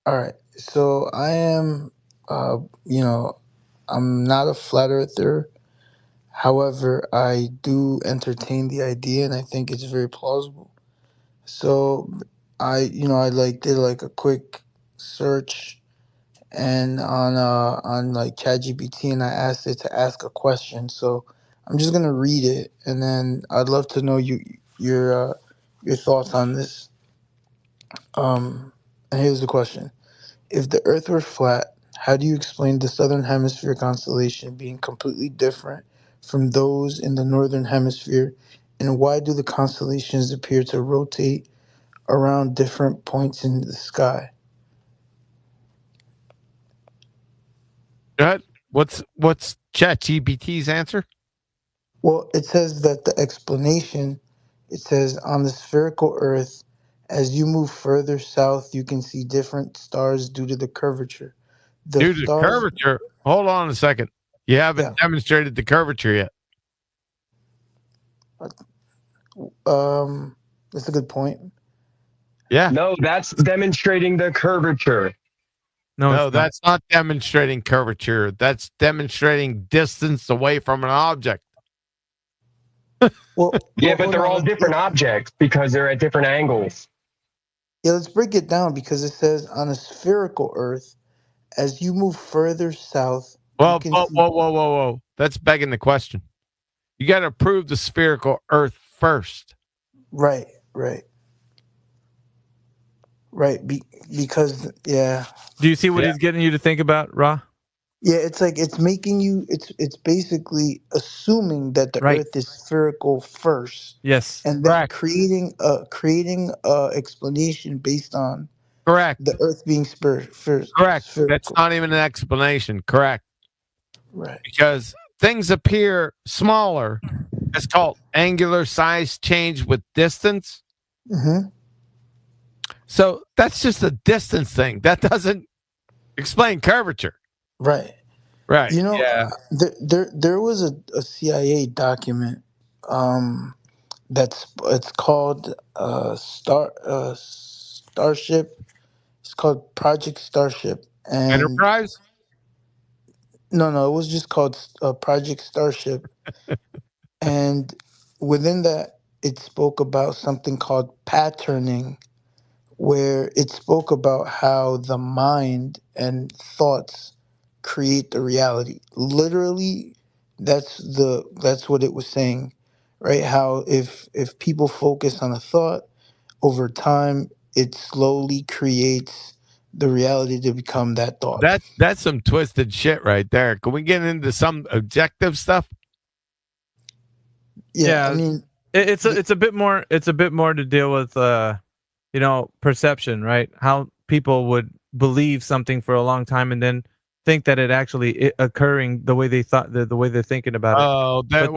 All right. So I am, I'm not a flat earther. However, I do entertain the idea, and I think it's very plausible. So I did like a quick search and on like ChatGPT, and I asked it to ask a question. So I'm just gonna read it, and then I'd love to know your thoughts on this. And here's the question: if the Earth were flat, how do you explain the southern hemisphere constellation being completely different from those in the northern hemisphere, and why do the constellations appear to rotate around different points in the sky? Go ahead. What's ChatGPT's answer? Well, it says that the explanation, it says on the spherical Earth, as you move further south, you can see different stars due to the curvature. Due to curvature. Hold on a second. You haven't demonstrated the curvature yet. That's a good point. Yeah. No, that's demonstrating the curvature. No, that's not demonstrating curvature. That's demonstrating distance away from an object. Well, Yeah, but they're all different objects because they're at different angles. Yeah, let's break it down because it says on a spherical Earth, as you move further south, Well, whoa. That's begging the question. You got to prove the spherical Earth first. Right. Because Do you see what he's getting you to think about, Ra? Yeah, it's like it's making you. It's basically assuming that the Earth is spherical first. Yes, and then creating a explanation based on Correct. the Earth being Correct. spherical. That's not even an explanation. Correct. Right. Because things appear smaller. It's called angular size change with distance. Mm-hmm. So that's just a distance thing. That doesn't explain curvature. Right. You know, there was a CIA document it's called Starship. It's called Project Starship. And Enterprise? No, it was just called Project Starship. And within that, it spoke about something called patterning, where it spoke about how the mind and thoughts create the reality. Literally, that's what it was saying, right? How if people focus on a thought over time, it slowly creates the reality to become that thought. That's some twisted shit right there. Can we get into some objective stuff? Yeah, I mean, it's a bit more to deal with perception, right? How people would believe something for a long time and then think that it actually occurring the way they thought, the way they're thinking about it. Oh, that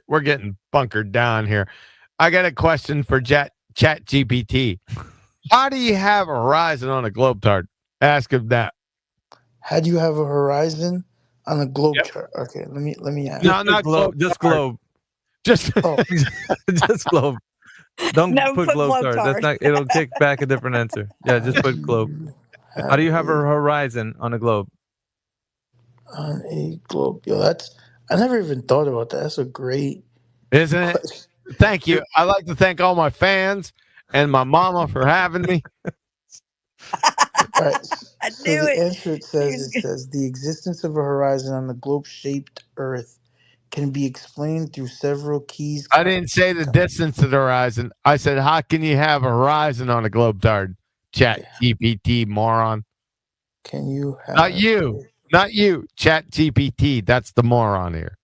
we're getting bunkered down here. I got a question for Chat GPT. How do you have a horizon on a globe-tard? Ask him that. How do you have a horizon on a globe Yep. chart? Okay, let me ask. No, not globe. Just globe. Just Oh, Just globe. Don't No, put put globe globe tard. That's tard. not. It'll kick back a different answer. Yeah, just put globe. How do you have a horizon on a globe? on a globe? Yo, I never even thought about that. That's a great isn't it? question. Thank you. I'd like to thank all my fans and my mama for having me. All right. I So knew the it. answer it says the existence of a horizon on the globe-shaped Earth can be explained through several keys. I didn't say the distance to the horizon. I said, how can you have a horizon on a globe-tard? Chat GPT, moron. Can you have Not you. Chat GPT. That's the moron here.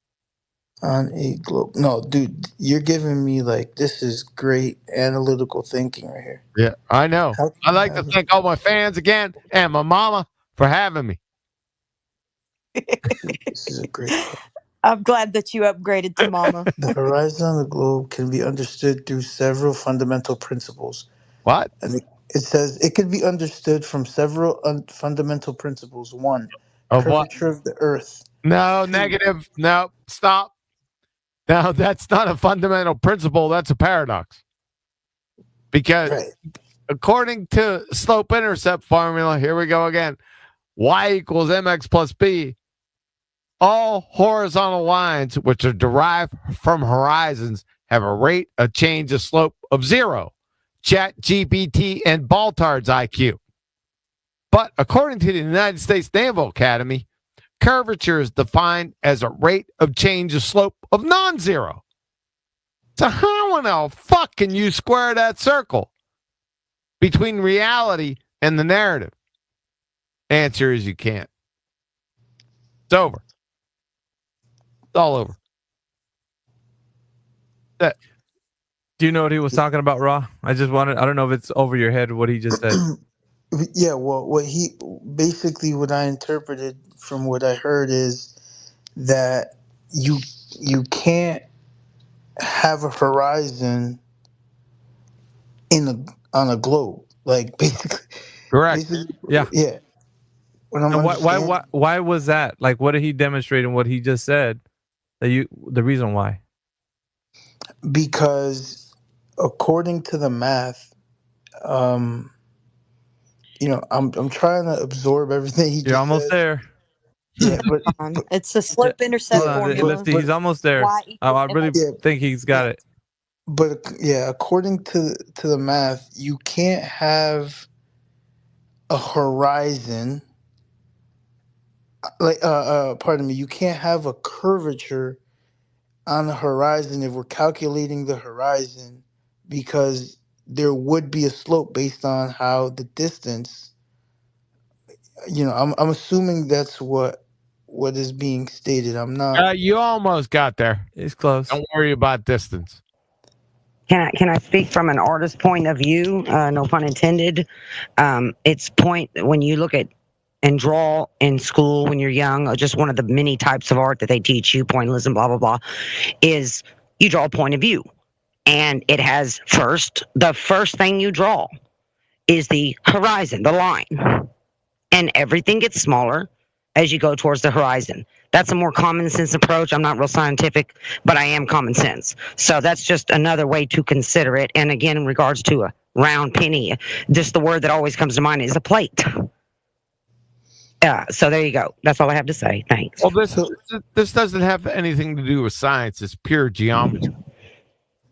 on a globe? No, dude, you're giving me like this is great analytical thinking right here. Yeah, I know. How can I'd you like to have thank all my fans again and my mama for having me. this is a great question. I'm glad that you upgraded to mama. The horizon on the globe can be understood through several fundamental principles. What? And it says it could be understood from several fundamental principles. One, Of what? curvature of the Earth. No, Two, negative. No, stop. No, that's not a fundamental principle. That's a paradox. Because right. according to slope-intercept formula, here we go again. Y equals mx plus b. All horizontal lines, which are derived from horizons, have a rate of change of slope of 0. Chat GPT and Baltard's IQ. But according to the United States Naval Academy, curvature is defined as a rate of change of slope of non-zero. So how in the fuck can you square that circle between reality and the narrative? Answer is you can't. It's over. It's all over. That. Do you know what he was talking about, Raw? I don't know if it's over your head what he just said. Yeah, well, what I interpreted from what I heard is that you can't have a horizon on a globe. Like Correct. Yeah. yeah. When I'm And understanding, why was that? Like, what did he demonstrate in what he just said? The reason why? because according to the math, I'm trying to absorb everything he You're just almost said. there. Yeah, but It's the slope-intercept Hold on, formula. he's almost there. Y I equals really mx. think he's got it. But according to the math, you can't have a horizon. Like, pardon me, you can't have a curvature on the horizon if we're calculating the horizon, because there would be a slope based on how the distance. I'm assuming that's what is being stated. I'm not. You almost got there. He's close. Don't worry about distance. Can I speak from an artist's point of view? No pun intended. It's point when you look at and draw in school when you're young, or just one of the many types of art that they teach you, pointillism, blah blah blah, is you draw a point of view, and it has the first thing you draw is the horizon, the line, and everything gets smaller as you go towards the horizon. That's a more common sense approach. I'm not real scientific, but I am common sense. So that's just another way to consider it. And again, in regards to a round penny, just the word that always comes to mind is a plate. So there you go. That's all I have to say. Thanks. Well, this doesn't have anything to do with science. It's pure geometry.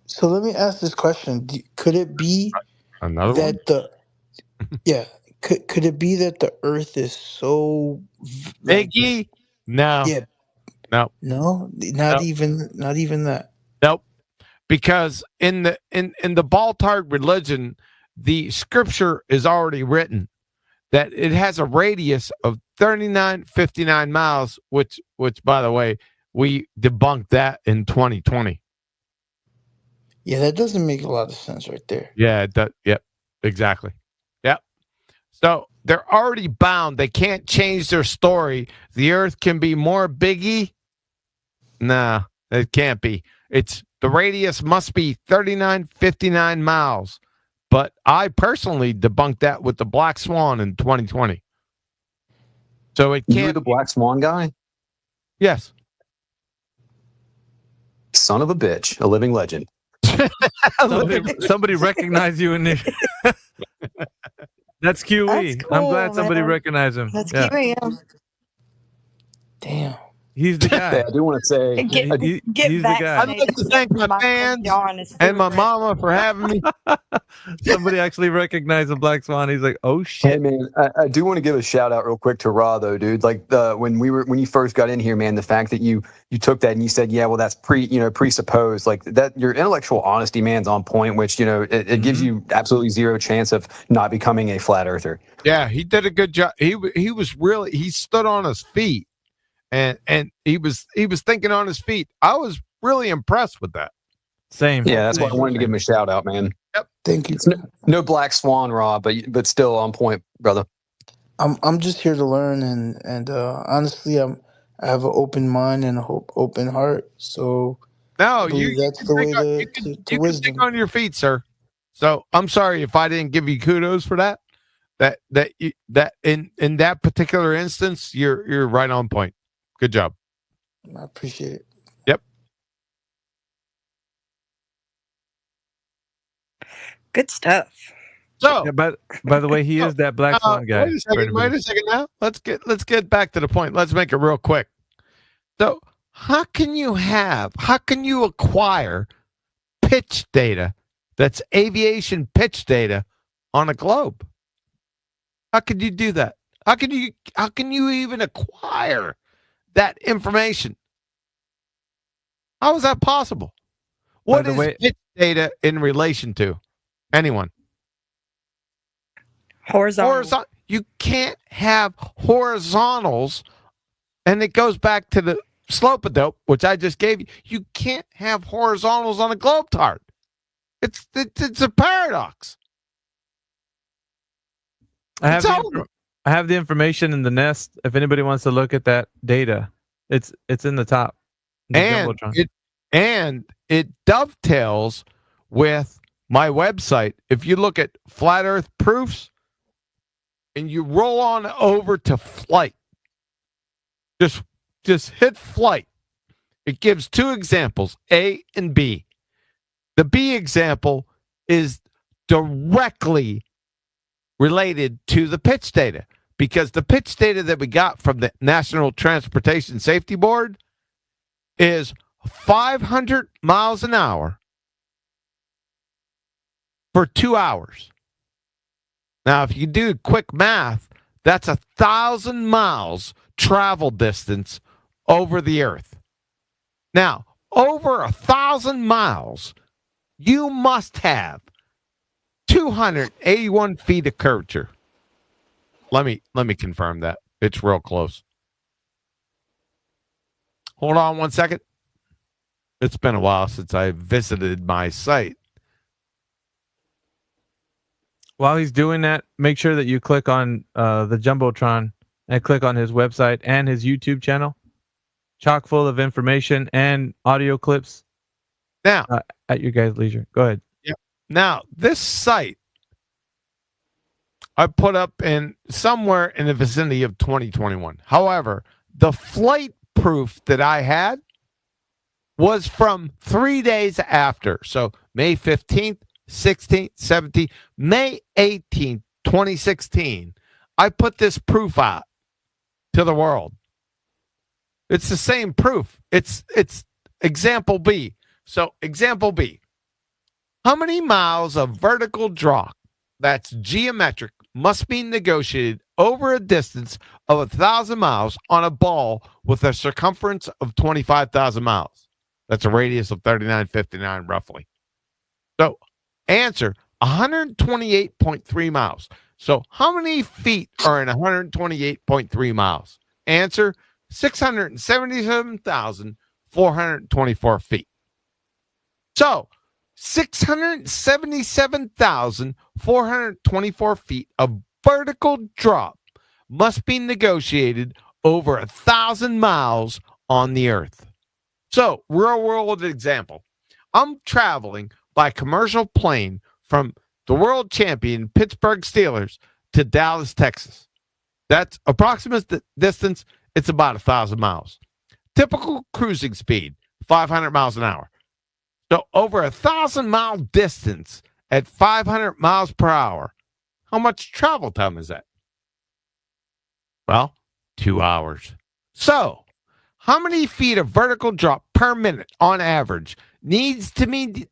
So let me ask this question: could it be Another one? Could it be that the Earth is so Biggie? No. Yeah. No. No, not even that. Nope. Because in the Baltard religion, the scripture is already written that it has a radius of 3959 miles, which by the way, we debunked that in 2020. Yeah, that doesn't make a lot of sense right there. Yeah, yep, exactly. Yep. So they're already bound. They can't change their story. The Earth can be more biggie. Nah, it can't be. The radius must be 3959 miles. But I personally debunked that with the Black Swan in 2020. So it You were can't. the Black Swan guy? Yes. Son of a bitch, a living legend. Somebody recognized you in there. That's QE. That's I'm cool, glad somebody man. recognized him. That's Yeah. QE. Damn. He's the guy. I do want to say, Get He- get he's the guy. I'd vaccinated. like to thank my Michael fans John is and my doing it. mama for having me. Somebody actually recognized the Black Swan. He's like, oh hey shit. man, I do want to give a shout out real quick to Raw though, dude. Like when you first got in here, man, the fact that you took that and you said, yeah, well, that's presupposed, like that. Your intellectual honesty, man's on point. Which it gives you absolutely zero chance of not becoming a flat earther. Yeah, he did a good job. He stood on his feet, and he was thinking on his feet. I was really impressed with that. Same. Yeah, that's why I Same. wanted to give him a shout out, man. Thank you. It's no Black Swan, Raw, but still on point, brother. I'm just here to learn, and honestly, I have an open mind and a open heart. So No, I believe that's the way to you wisdom. can think on your feet, sir. So I'm sorry if I didn't give you kudos for that. That in that particular instance, you're right on point. Good job. I appreciate it. Yep. Good stuff. So, Yeah, by the way, he is that Black Swan guy. wait a second now. Let's get back to the point. Let's make it real quick. So, how can you acquire pitch data that's aviation pitch data on a globe? How could you do that? How can you even acquire that information? How is that possible? What is pitch data in relation to? Anyone? Horizontal. You can't have horizontals, and it goes back to the slope-a-dope, which I just gave you. You can't have horizontals on a globe chart. It's a paradox. I have the information in the nest. If anybody wants to look at that data, it's in the top. And it dovetails with my website. If you look at Flat Earth Proofs and you roll on over to Flight, just hit Flight. It gives two examples, A and B. The B example is directly related to the pitch data, because the pitch data that we got from the National Transportation Safety Board is 500 miles an hour for 2 hours. Now, if you do quick math, that's 1,000 miles travel distance over the Earth. Now, over 1,000 miles, you must have 281 feet of curvature. Let me confirm that. It's real close. Hold on one second. It's been a while since I visited my site. While he's doing that, make sure that you click on the Jumbotron and click on his website and his YouTube channel. Chock full of information and audio clips. Now, at your guys' leisure. Go ahead. Now, this site I put up in somewhere in the vicinity of 2021. However, the flight proof that I had was from 3 days after. So May 15th, 16th, 17th, May 18th, 2016. I put this proof out to the world. It's the same proof. It's example B. So example B. How many miles of vertical drop that's geometric must be negotiated over a distance of 1,000 miles on a ball with a circumference of 25,000 miles? That's a radius of 3959 roughly. So answer 128.3 miles. So how many feet are in 128.3 miles? Answer 677,424 feet. So 677,424 feet of vertical drop must be negotiated over 1,000 miles on the Earth. So, real world example. I'm traveling by commercial plane from the world champion Pittsburgh Steelers to Dallas, Texas. That's approximate distance. It's about 1,000 miles. Typical cruising speed, 500 miles an hour. So over 1,000-mile distance at 500 miles per hour, how much travel time is that? Well, 2 hours. So how many feet of vertical drop per minute on average needs to be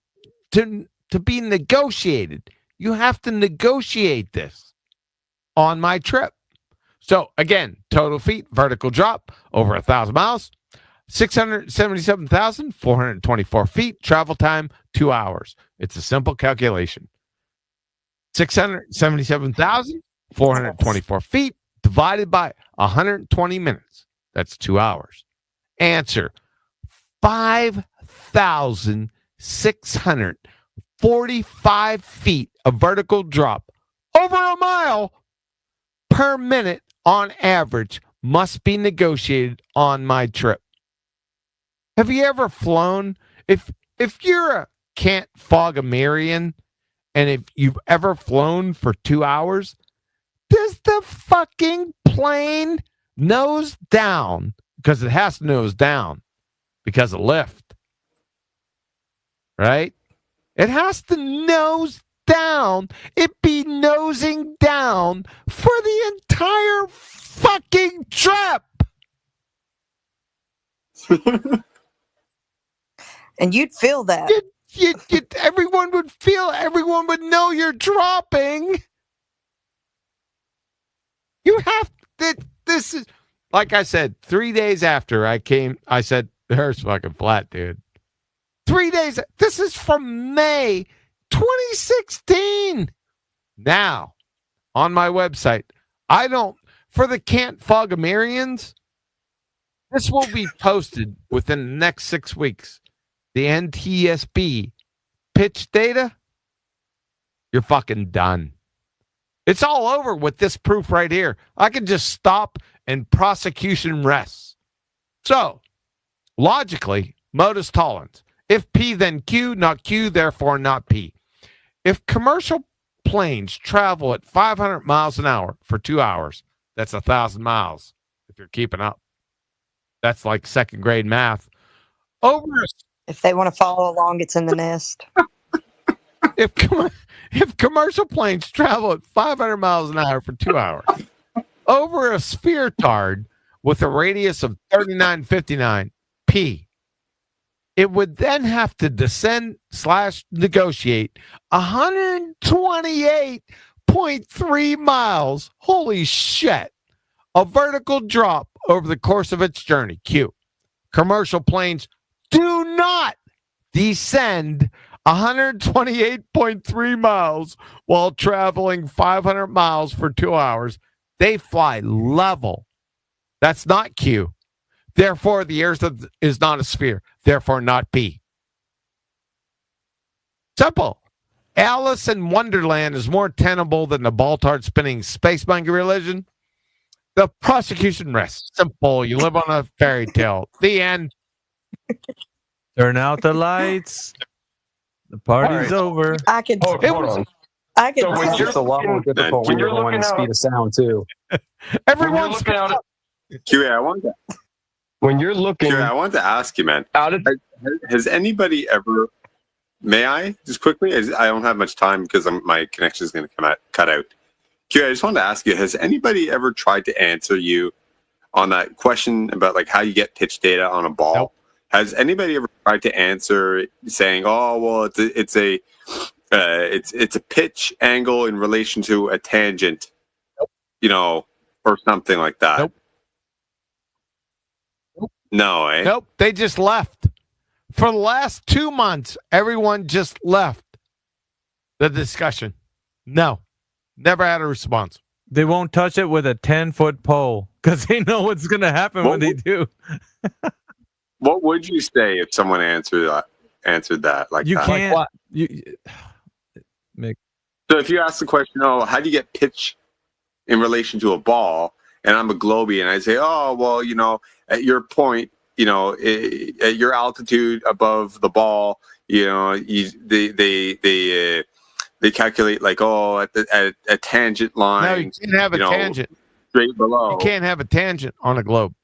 negotiated? You have to negotiate this on my trip. So again, total feet, vertical drop over 1,000 miles, 677,424 feet, travel time 2 hours. It's a simple calculation. 677,424 feet divided by 120 minutes. That's 2 hours. Answer: 5,645 feet of vertical drop over a mile per minute on average must be negotiated on my trip. Have you ever flown? If you're a can't fog a Marion, and if you've ever flown for 2 hours, does the fucking plane nose down? Because it has to nose down because of lift. Right? It has to nose down. It be nosing down for the entire fucking trip. And you'd feel that. Everyone would feel, everyone would know you're dropping. You have to, this is, like I said, 3 days after I came, I said, there's fucking flat, dude. 3 days, this is from May 2016. Now, on my website, for the Can't Fogamarians, this will be posted within the next 6 weeks. The NTSB pitch data, you're fucking done. It's all over with this proof right here. I can just stop and prosecution rests. So, logically, modus tollens. If P, then Q, not Q, therefore not P. If commercial planes travel at 500 miles an hour for 2 hours, that's 1,000 miles, if you're keeping up. That's like second grade math. If they want to follow along, it's in the nest. If commercial planes travel at 500 miles an hour for 2 hours over a sphere tard with a radius of 3959 P, it would then have to descend / negotiate 128.3 miles. Holy shit. A vertical drop over the course of its journey. Q. Commercial planes do not descend 128.3 miles while traveling 500 miles for 2 hours. They fly level. That's not Q. Therefore, the Earth is not a sphere. Therefore, not P. Simple. Alice in Wonderland is more tenable than the Baltard spinning space monkey religion. The prosecution rests. Simple. You live on a fairy tale. The end. Turn out the lights. The party's over. I could. Hold on. I could. So when It's you're just a lot more difficult when you're looking going speed of sound too. Everyone's looking out. QA, I wanted to ask you, man. Has anybody ever? May I just quickly? I don't have much time because my connection is going to cut out. QA, I just wanted to ask you: has anybody ever tried to answer you on that question about like how you get pitch data on a ball? Nope. Has anybody ever tried to answer saying, "Oh, well, it's a pitch angle in relation to a tangent," you know, or something like that? Nope. No, eh? Nope. They just left. For the last 2 months, everyone just left the discussion. No. Never had a response. They won't touch it with a 10-foot pole because they know what's going to happen when they do. What would you say if someone answered that like You that? can't. Like you, Mick. so if you ask the question, "Oh, how do you get pitch in relation to a ball, and I'm a Globie, and I say, oh, well, at your point, at your altitude above the ball, they calculate like, at a tangent line. No, you can't have a tangent straight below. You can't have a tangent on a globe.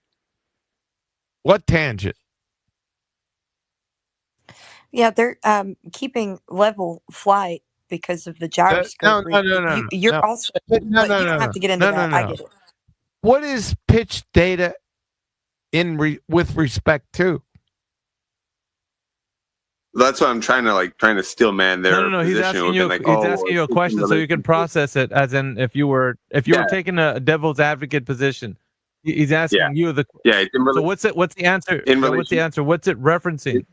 What tangent? Yeah, they're keeping level flight because of the gyroscope. No. You're no. also, But you don't have to get into that. I get it. What is pitch data with respect to? That's what I'm trying to steel man their No. He's asking you. He's asking you a question so you can process it. As in, if you were taking a devil's advocate position, he's asking you the. Yeah. So what's it? What's the answer? What's the answer? What's it referencing?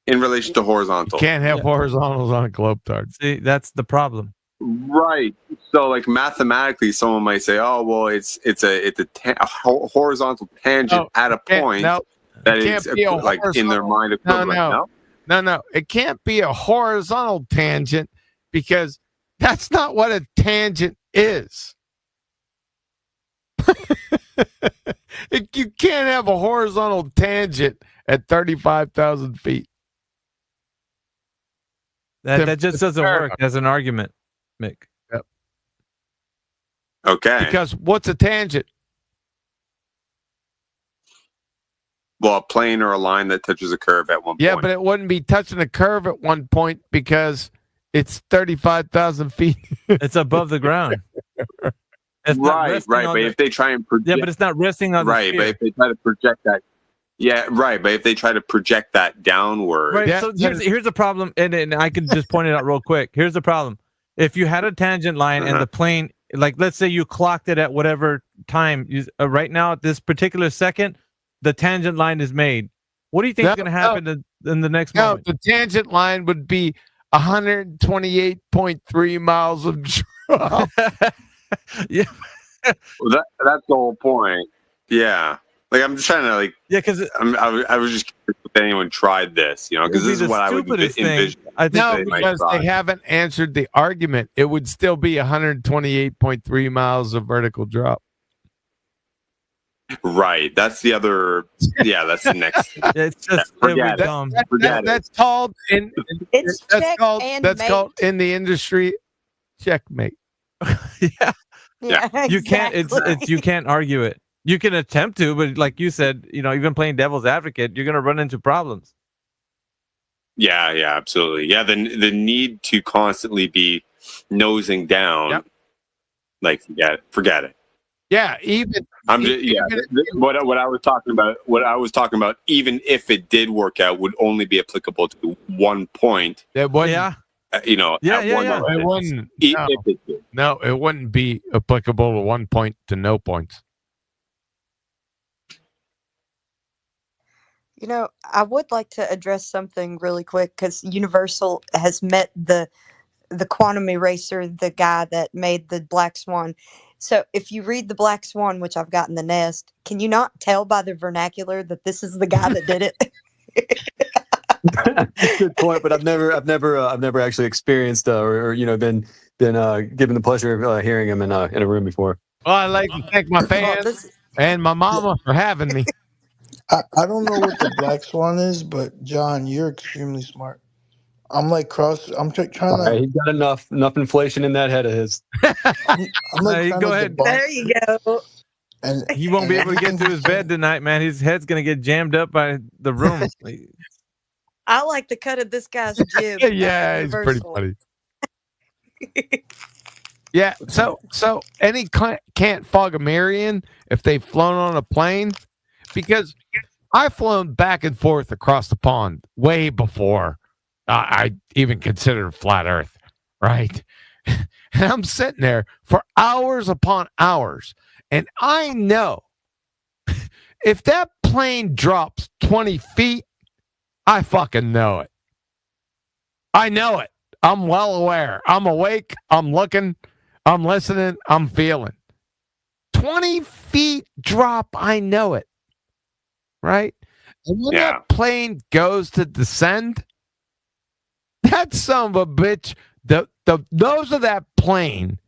In relation to horizontal. You can't have horizontals on a globe tard. See, that's the problem. Right. So, like mathematically, someone might say, "Oh, well, it's a horizontal tangent at a point that is like in their mind equivalent." No. It can't be a horizontal tangent because that's not what a tangent is. You can't have a horizontal tangent at 35,000 feet. That just doesn't work as an argument, Mick. Yep. Okay. Because what's a tangent? Well, a plane or a line that touches a curve at one point. Yeah, but it wouldn't be touching a curve at one point because it's 35,000 feet. It's above the ground. It's right. But if they try and project, but it's not resting on the sphere. But if they try to project that. Yeah, right. But if they try to project that downward, right. So here's the problem, and I can just point it out real quick. Here's the problem: if you had a tangent line and the plane, like let's say you clocked it at whatever time, right now at this particular second, the tangent line is made. What do you think is going to happen in the next moment? The tangent line would be 128.3 miles of drop. Yeah, well, that's the whole point. Yeah. Like I'm just trying to because I was just curious if anyone tried this, because this is what I would envision. Because they haven't answered the argument. It would still be 128.3 miles of vertical drop. Right. That's the other. Yeah, that's the next thing. It's just forget it. That's called in. It's that's called in the industry checkmate. Yeah. You exactly. can't. You can't argue it. You can attempt to, but like you said, even playing devil's advocate, you're going to run into problems. Yeah, absolutely. Yeah, the need to constantly be nosing down, forget it. Yeah, even what I was talking about, even if it did work out, would only be applicable to one point. It wouldn't. At one It wouldn't. No, it wouldn't be applicable to 1 point to no points. I would like to address something really quick because Universal has met the quantum eraser, the guy that made the Black Swan. So if you read the Black Swan, which I've got in the nest, can you not tell by the vernacular that this is the guy that did it? Good point, but I've never actually experienced or been given the pleasure of hearing him in a room before. Well, I'd like to thank my fans and my mama for having me. I don't know what the Black Swan is, but John, you're extremely smart. I'm like trying to. He's got enough inflation in that head of his. I'm like go ahead. There you go. And he won't be able to get to his bed tonight, man. His head's gonna get jammed up by the room. I like the cut of this guy's jib. Yeah, he's pretty funny. Yeah, so any can't fog a Marion if they've flown on a plane, because I've flown back and forth across the pond way before I even considered flat Earth, right? And I'm sitting there for hours upon hours, and I know if that plane drops 20 feet, I fucking know it. I know it. I'm well aware. I'm awake. I'm looking. I'm listening. I'm feeling. 20 feet drop. I know it. Right? And when that plane goes to descend, that son of a bitch, the nose of that plane,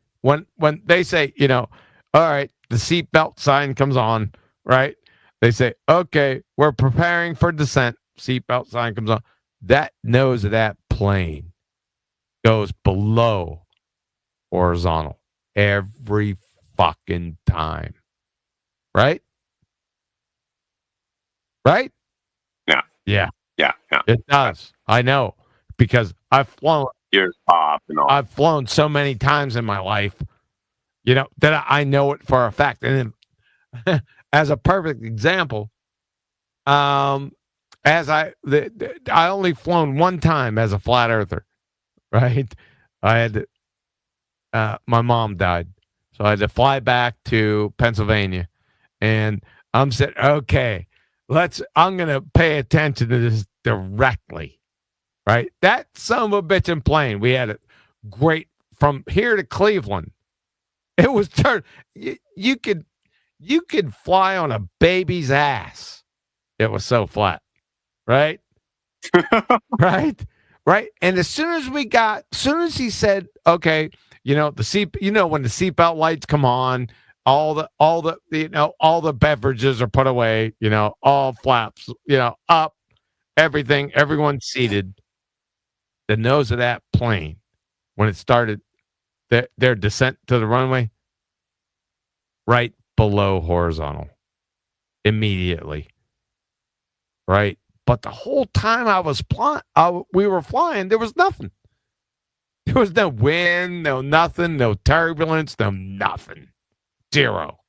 when they say, all right, the seatbelt sign comes on, right? They say, okay, we're preparing for descent. Seatbelt sign comes on. That nose of that plane goes below horizontal every fucking time. Right? Right? Yeah. Yeah. Yeah. Yeah. It does. I know. Because I've flown Ears pop and all. I've flown so many times in my life, that I know it for a fact. And then, as a perfect example, as I only flown one time as a flat earther, right? I had my mom died, so I had to fly back to Pennsylvania, and I'm saying, okay, I'm gonna pay attention to this directly, right? That son of a bitchin' plane, we had it great from here to Cleveland. It was you could fly on a baby's ass. It was so flat, right? Right? Right? And as soon as he said, okay, the seat, when the seatbelt lights come on, all the beverages are put away, all flaps, up, everything, everyone's seated. The nose of that plane, when it started their descent to the runway, right below horizontal, immediately. Right? But the whole time we were flying, there was nothing. There was no wind, no nothing, no turbulence, no nothing. Zero.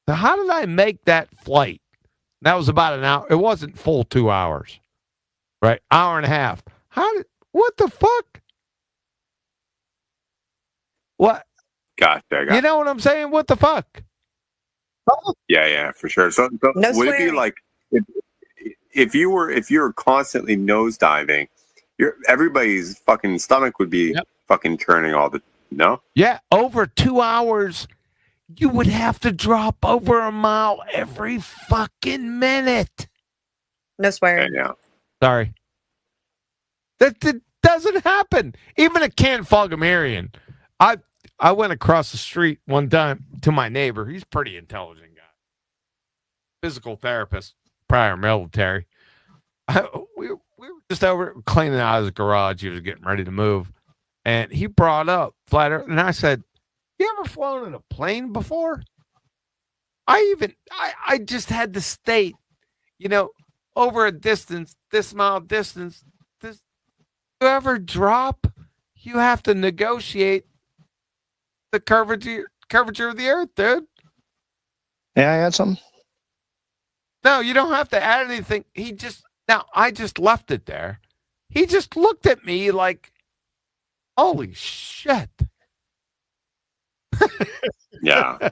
So how did I make that flight? That was about an hour. It wasn't full 2 hours. Right? Hour and a half. What the fuck? What? Gotcha. You know what I'm saying? What the fuck? Yeah, for sure. So No would it be swearing. like if you were constantly nosediving, everybody's fucking stomach would be fucking churning all the no? Yeah, over 2 hours, you would have to drop over a mile every fucking minute. No swearing. Yeah. Sorry. That doesn't happen. Even a Kent Fogamarian. I went across the street one time to my neighbor. He's a pretty intelligent guy. Physical therapist, prior military. We were just over cleaning out his garage. He was getting ready to move. And he brought up flat earth. And I said, you ever flown in a plane before? I just had to state, over a distance, this mile distance, you ever drop, you have to negotiate the curvature of the earth, dude. Yeah, I had some. No, you don't have to add anything. I just left it there. He just looked at me like, holy shit. Yeah.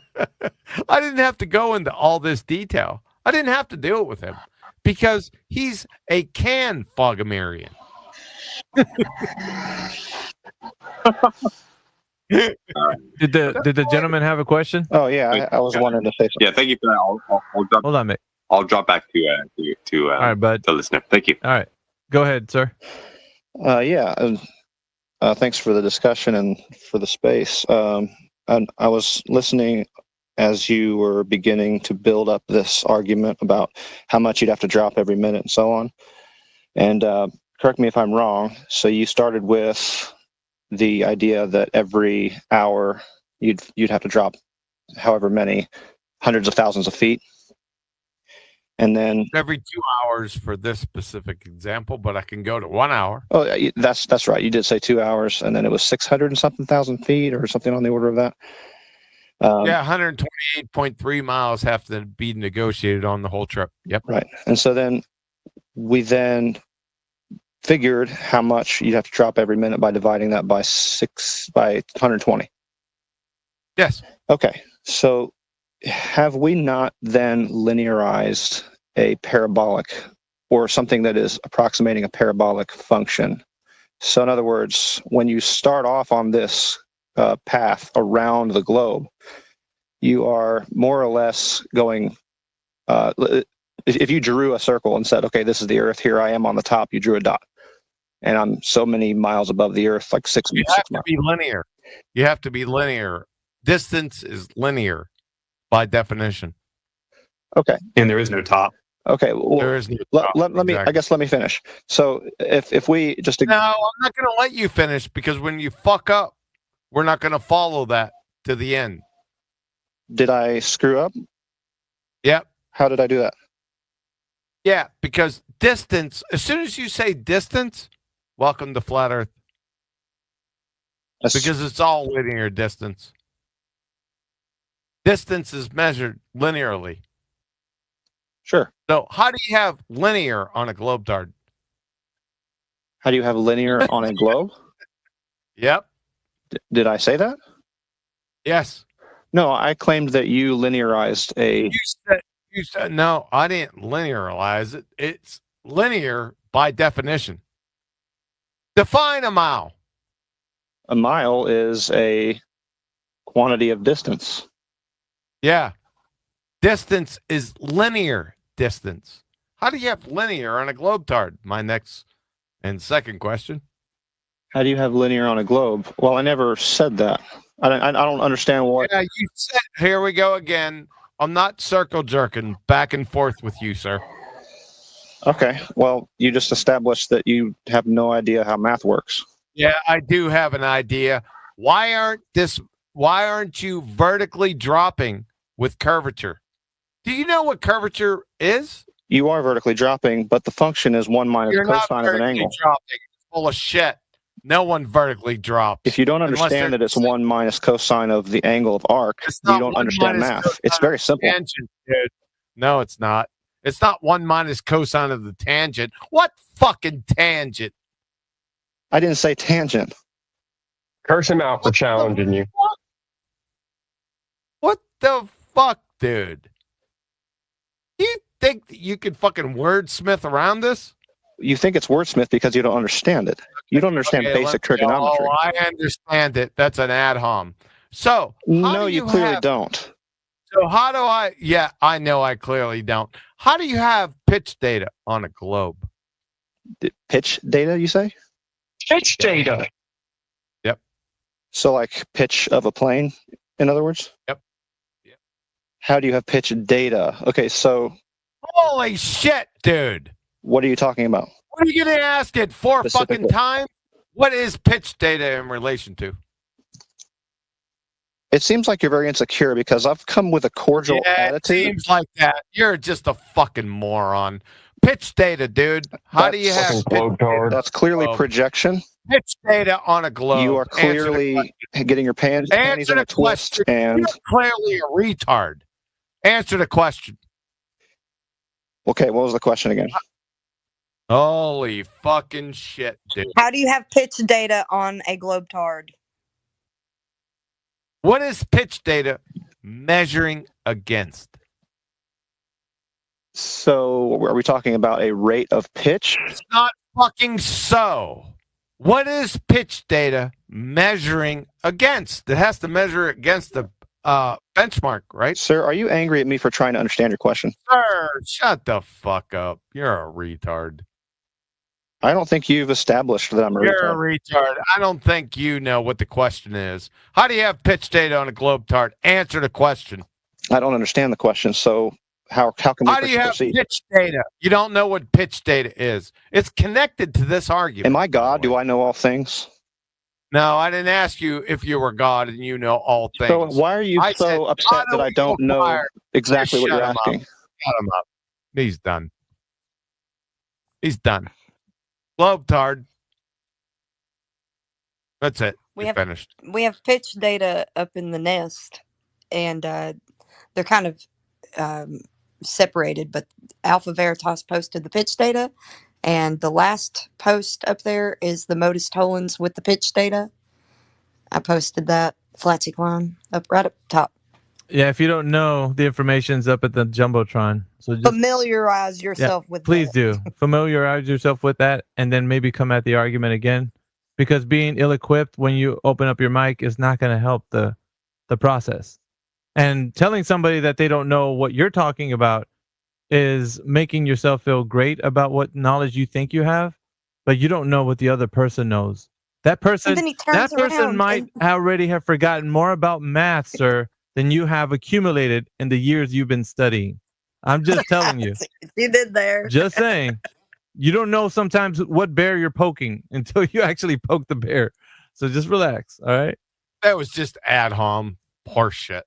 I didn't have to go into all this detail. I didn't have to do it with him because he's a Can Fogamarian. Did the gentleman have a question? Oh yeah, I was wanting to say something. Yeah, thank you for that. I'll drop. Hold on, mate. I'll drop back to all right, bud. the listener. Thank you. All right, go ahead, sir. Thanks for the discussion and for the space. And I was listening as you were beginning to build up this argument about how much you'd have to drop every minute and so on. And correct me if I'm wrong. So you started with the idea that every hour you'd have to drop however many hundreds of thousands of feet. And then every 2 hours for this specific example, but I can go to 1 hour. Oh, that's right. You did say 2 hours, and then it was 600 and something thousand feet, or something on the order of that. 128.3 miles have to be negotiated on the whole trip. Yep. Right. And so then we figured how much you'd have to drop every minute by dividing that by 120. Yes. Okay. So have we not then linearized a parabolic or something that is approximating a parabolic function? So in other words, when you start off on this path around the globe, you are more or less going, if you drew a circle and said, okay, this is the Earth, here I am on the top, you drew a dot. and I'm so many miles above the Earth, like six You have miles. to be linear. You have to be linear. Distance is linear by definition. Okay. And there is no top. Okay. Well, There is no let me. I exactly. guess let me finish. So if we just No, I'm not going to let you finish because when you fuck up, we're not going to follow that to the end. did I screw up? Yep. How did I do that? Yeah, because distance, as soon as you say distance, welcome to Flat Earth. Because it's all linear distance. Distance is measured linearly. Sure. So how do you have linear on a globetard? How do you have linear on a globe? Yep. Did I say that? Yes. No, I claimed that you linearized a. You said no, I didn't linearize it. It's linear by definition. Define a mile. A mile is a quantity of distance. Yeah. Distance is linear distance. How do you have linear on a globetard? My next and second question. How do you have linear on a globe? Well, I never said that. I don't understand what. Yeah, you said. Here we go again. I'm not circle jerking back and forth with you, sir. Okay. Well, you just established that you have no idea how math works. Yeah, I do have an idea. Why aren't you vertically dropping with curvature? Do you know what curvature is? You are vertically dropping, but the function is 1 minus You're not cosine of an vertically angle. dropping. It's full of shit. No one vertically drops. If you don't understand that it's 1 minus cosine of the angle of arc, you don't understand math. It's very simple. Tangent, dude. No, it's not. It's not 1 minus cosine of the tangent. What fucking tangent? I didn't say tangent. Curse him out for challenging you. What the fuck, dude? You think that you could fucking wordsmith around this? You think it's wordsmith because you don't understand it. You don't understand basic trigonometry. Oh, I understand it. That's an ad hom. So, no, you clearly don't. So how do I? Yeah, I know I clearly don't. How do you have pitch data on a globe? Pitch data, you say? Pitch data. Yep. So like pitch of a plane, in other words? Yep. How do you have pitch data? Okay, so. Holy shit, dude. What are you talking about? What are you going to ask it 4 fucking times? What is pitch data in relation to? It seems like you're very insecure because I've come with a cordial attitude. It seems like that. You're just a fucking moron. Pitch data, dude. How do you have That's clearly projection. Pitch data on a globe? You are clearly getting your panties in a twist. And you're clearly a retard. Answer the question. Okay, what was the question again? Holy fucking shit, dude. How do you have pitch data on a globetard? What is pitch data measuring against? So, are we talking about a rate of pitch? It's not fucking so. What is pitch data measuring against? It has to measure against the benchmark, right? Sir, are you angry at me for trying to understand your question? Sir, shut the fuck up. You're a retard. I don't think you've established that I'm a You're retard. a retard. I don't think you know what the question is. How do you have pitch data on a globetard? Answer the question. I don't understand the question, so how can we How do you have proceed? pitch data? You don't know what pitch data is. It's connected to this argument. Am I God? Do I know all things? No, I didn't ask you if you were God and you know all things. So why are you so upset that I don't know exactly what you're asking? Shut him up. He's done. He's done. Globetard. That's it. We're finished. We have pitch data up in the nest, and they're kind of separated. But Alpha Veritas posted the pitch data, and the last post up there is the Modus Tollens with the pitch data. I posted that Flatsy Clown up right up top. Yeah, if you don't know, the information's up at the Jumbotron. So just familiarize yourself with please that. do. Familiarize yourself with that, and then maybe come at the argument again. Because being ill-equipped when you open up your mic is not going to help the process. And telling somebody that they don't know what you're talking about is making yourself feel great about what knowledge you think you have, but you don't know what the other person knows. That person, And then he turns around might already have forgotten more about math, sir, than you have accumulated in the years you've been studying. I'm just telling you. You did there. Just saying. You don't know sometimes what bear you're poking until you actually poke the bear. So just relax, all right? That was just ad hom horseshit.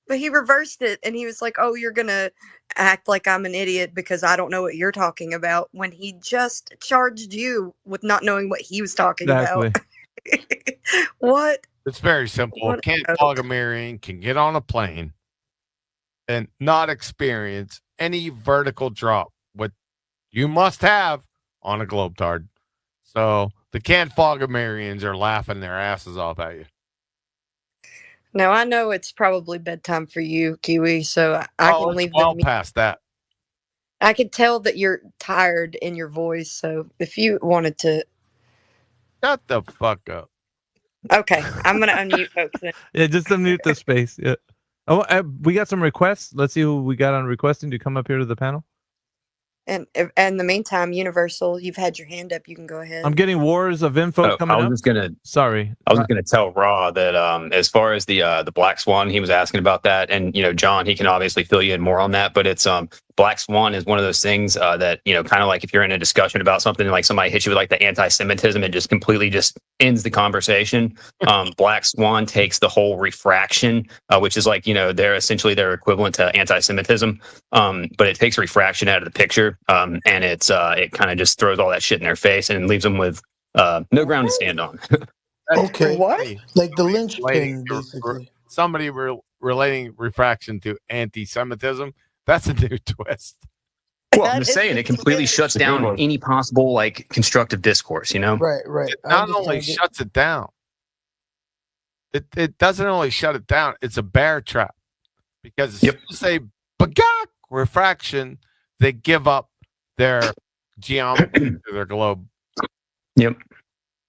But he reversed it and he was like, "Oh, you're going to act like I'm an idiot because I don't know what you're talking about," when he just charged you with not knowing what he was talking about. What? It's very simple. A Kent Fogamarian can get on a plane and not experience any vertical drop, what you must have on a Globetard. So the Kent Fogamarians are laughing their asses off at you. Now, I know it's probably bedtime for you, Kiwi, so I can it's leave well the past that. I could tell that you're tired in your voice, so if you wanted to. Shut the fuck up. Okay, I'm going to unmute folks then. Yeah, just unmute the space. Yeah. Oh, we got some requests. Let's see who we got on requesting to come up here to the panel. And in the meantime, Universal, you've had your hand up. You can go ahead. I'm getting wars of info coming up. I was just gonna tell Raw that as far as the Black Swan, he was asking about that, and John, he can obviously fill you in more on that. But it's Black Swan is one of those things that kind of like if you're in a discussion about something, like somebody hits you with like the anti-Semitism, it just completely just ends the conversation. Black Swan takes the whole refraction, which is like they're essentially their equivalent to anti-Semitism, but it takes refraction out of the picture, and it kind of just throws all that shit in their face and leaves them with no ground to stand on. Okay, what? Like the linchpin, basically. Somebody relating refraction to anti-Semitism. That's a new twist. Well, I'm just saying it completely shuts down any possible like constructive discourse. Right. It not only shuts it down. It doesn't only shut it down. It's a bear trap because as soon as they bagak refraction, they give up their geometry to their globe. Yep.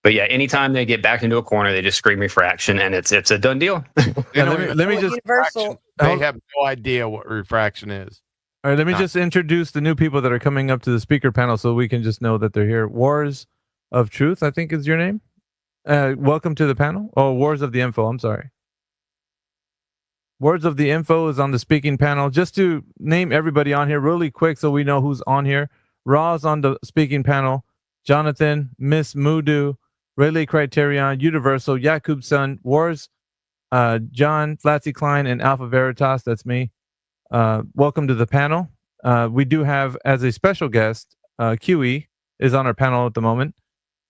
But yeah, anytime they get backed into a corner, they just scream refraction, and it's a done deal. Let me just. Universal. They have no idea what refraction is. All right, let me just introduce the new people that are coming up to the speaker panel, so we can just know that they're here. Wars of Truth, I think is your name. Welcome to the panel. Oh, Wars of the Info. I'm sorry. Words of the Info is on the speaking panel. Just to name everybody on here really quick, so we know who's on here. Raw's on the speaking panel. Jonathan, Miss Mudu, Rayleigh Criterion, Universal, Yakub Sun, Wars, John, Flatsy Klein, and Alpha Veritas. That's me. Welcome to the panel. We do have as a special guest, QE is on our panel at the moment.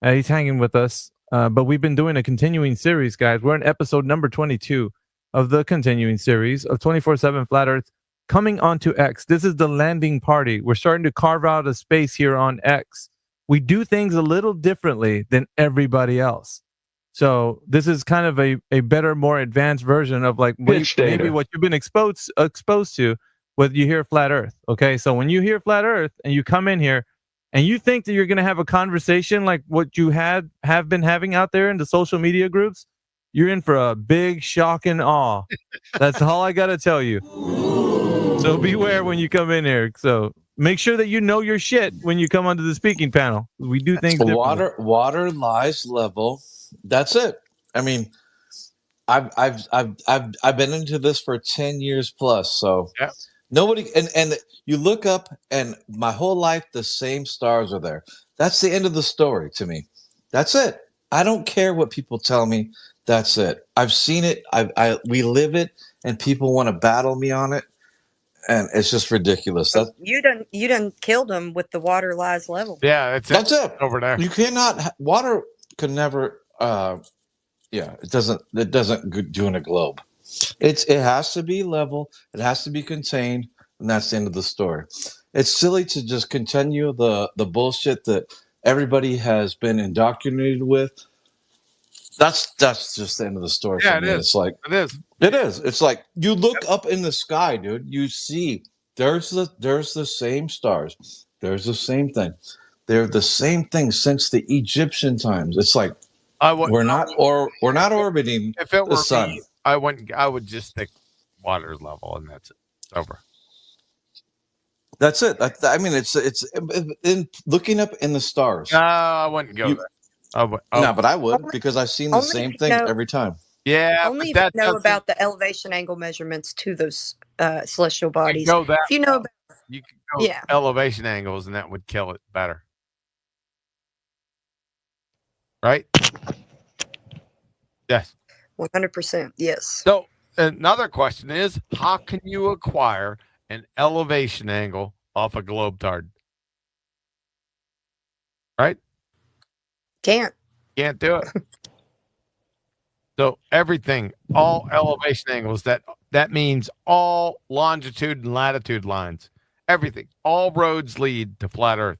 He's hanging with us, but we've been doing a continuing series, guys. We're in episode number 22 of the continuing series of 24/7 Flat Earth coming onto X. This is the landing party. We're starting to carve out a space here on X. We do things a little differently than everybody else. So this is kind of a better, more advanced version of like maybe what you've been exposed to when you hear Flat Earth. Okay, so when you hear Flat Earth and you come in here and you think that you're going to have a conversation like what you have been having out there in the social media groups, you're in for a big shock and awe. That's all I got to tell you. So beware when you come in here. So make sure that you know your shit when you come onto the speaking panel. We do things differently. Water lies level. That's it. I mean, I've been into this for 10 years plus. So nobody and you look up and my whole life the same stars are there. That's the end of the story to me. That's it. I don't care what people tell me. That's it. I've seen it. We live it, and people want to battle me on it. And it's just ridiculous. You done killed him with the water lies level. Yeah, that's it over there. You cannot. Water can never. It doesn't do in a globe. It has to be level. It has to be contained, and that's the end of the story. It's silly to just continue the bullshit that everybody has been indoctrinated with. That's just the end of the story for me. It's like it is. It's like you look up in the sky, dude. You see there's the same stars. There's the same thing. They're the same thing since the Egyptian times. It's like we're not orbiting if it were the sun. Me, I would just stick water level, and that's it. It's over. That's it. I mean, it's in looking up in the stars. No, I wouldn't go You- there. No, but I would Only- because I've seen the only same if you thing know- every time. Yeah, Only but if that you know doesn't about the elevation angle measurements to those celestial bodies. go that. If you know about, You could go yeah, elevation angles, and that would kill it better. Right? Yes. 100%. Yes. So another question is, how can you acquire an elevation angle off a globetard? Right? Can't. Can't do it. So everything, all elevation angles, that means all longitude and latitude lines. Everything, all roads lead to flat Earth.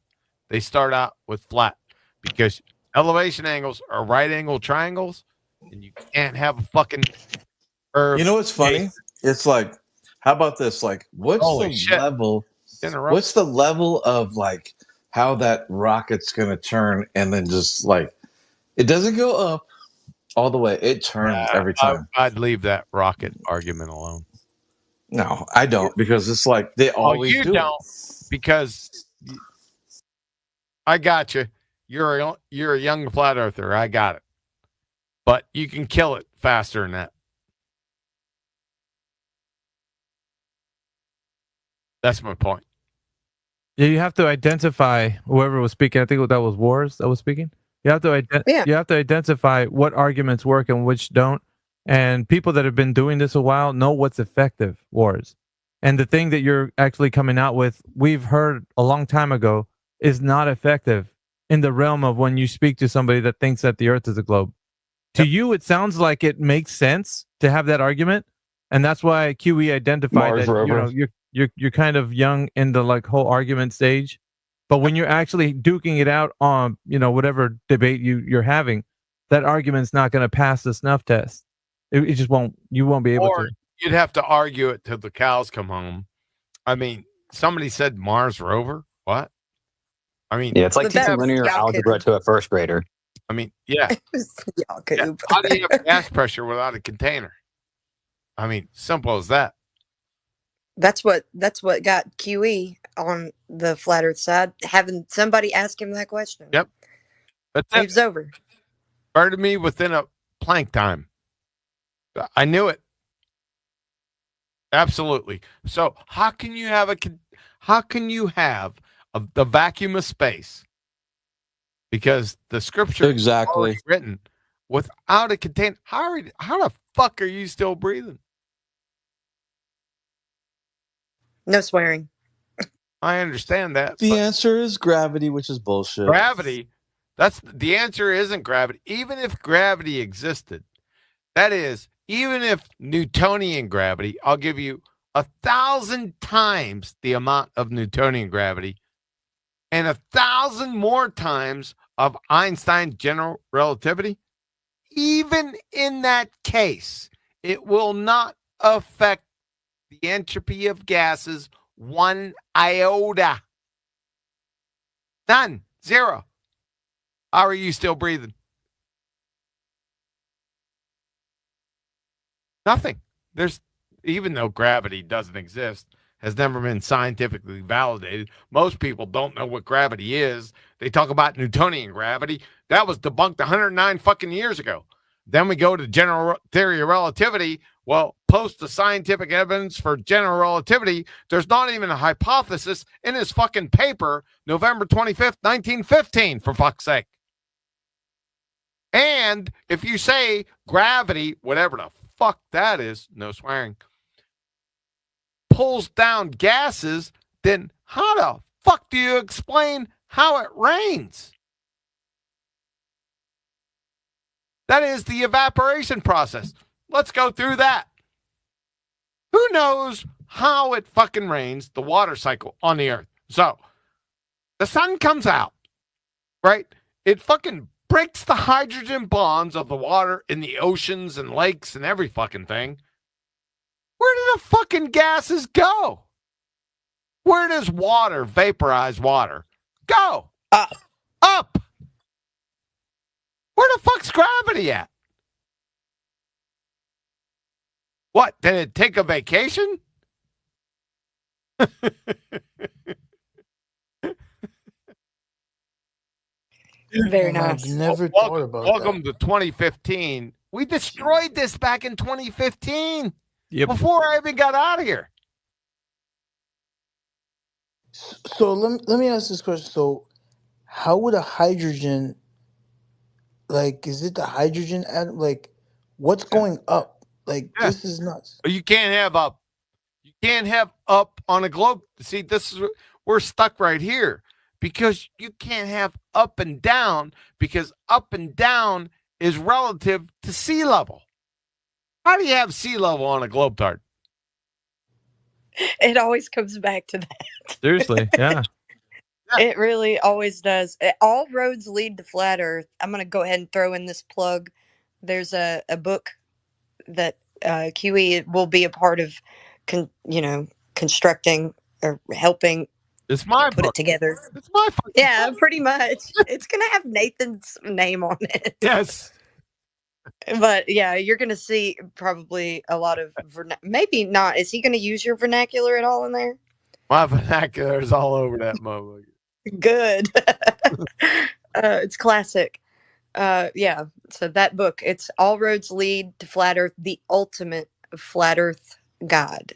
They start out with flat because elevation angles are right angle triangles, and you can't have a fucking Earth. You know what's funny? It's like, how about this? Like, what's Holy the shit. level? Interrupt. What's the level of like how that rocket's gonna turn and then just like it doesn't go up all the way; it turns every time. I'd leave that rocket argument alone. No, I don't because it's like they always you do. don't because I got you. You're a young flat earther. I got it, but you can kill it faster than that. That's my point. Yeah, you have to identify whoever was speaking. I think that was Wars that was speaking. You have to you have to identify what arguments work and which don't. And people that have been doing this a while know what's effective, Wars. And the thing that you're actually coming out with, we've heard a long time ago, is not effective in the realm of when you speak to somebody that thinks that the Earth is a globe. To you, it sounds like it makes sense to have that argument, and that's why QE identified Mars that rover. you're kind of young in the like whole argument stage. But when you're actually duking it out on whatever debate you're having, that argument's not going to pass the snuff test. It just won't. You won't be able Or to. you'd have to argue it till the cows come home. I mean, somebody said Mars rover. What? I mean, Yeah, it's like But that teaching was linear algebra to a first grader. I mean, yeah. Yeah. How do you have gas pressure without a container? I mean, simple as that. That's what got QE on the flat Earth side. Having somebody ask him that question. Yep. That's it. Waves over. Murdered me within a plank time. I knew it. Absolutely. So how can you have the vacuum of space? Because the scripture Exactly. is written without a container. How the fuck are you still breathing? No swearing. I understand that. The answer is gravity, which is bullshit. Gravity. That's the answer. Isn't gravity? Even if gravity existed, that is, even if Newtonian gravity, I'll give you 1,000 times the amount of Newtonian gravity, and 1,000 more times of Einstein's general relativity. Even in that case, it will not affect the entropy of gases one iota. None. Zero. How are you still breathing? Nothing. Even though gravity doesn't exist, has never been scientifically validated. Most people don't know what gravity is. They talk about Newtonian gravity. That was debunked 109 fucking years ago. Then we go to general theory of relativity. Well, post the scientific evidence for general relativity. There's not even a hypothesis in his fucking paper, November 25th, 1915, for fuck's sake. And if you say gravity, whatever the fuck that is, no swearing, pulls down gases, then how the fuck do you explain how it rains? That is the evaporation process. Let's go through that. Who knows how it fucking rains, the water cycle on the earth? So the sun comes out, right? It fucking breaks the hydrogen bonds of the water in the oceans and lakes and every fucking thing. Where do the fucking gases go? Where does water, vaporized water, go? Up. Where the fuck's gravity at? What, did it take a vacation? Very And I've nice. never thought welcome, about welcome that. to 2015. We destroyed this back in 2015 Yep. before I even got out of here. So let me ask this question. So how would a hydrogen, like, is it the hydrogen atom? Like, what's going up? Like, Yeah. this is nuts. You can't have up. You can't have up on a globe. See, this is we're stuck right here because you can't have up and down because up and down is relative to sea level. How do you have sea level on a globe tart? It always comes back to that. Seriously, yeah. It really always does. All roads lead to flat Earth. I'm going to go ahead and throw in this plug. There's a book that QE will be a part of, constructing or helping It's my put book. it together. It's my fucking Yeah, book. pretty much. It's going to have Nathan's name on it. Yes. But yeah, you're going to see probably a lot of maybe not. Is he going to use your vernacular at all in there? My vernacular is all over that motherfucker. Good. It's classic. Yeah. So that book, it's All Roads Lead to Flat Earth, the ultimate flat Earth guide.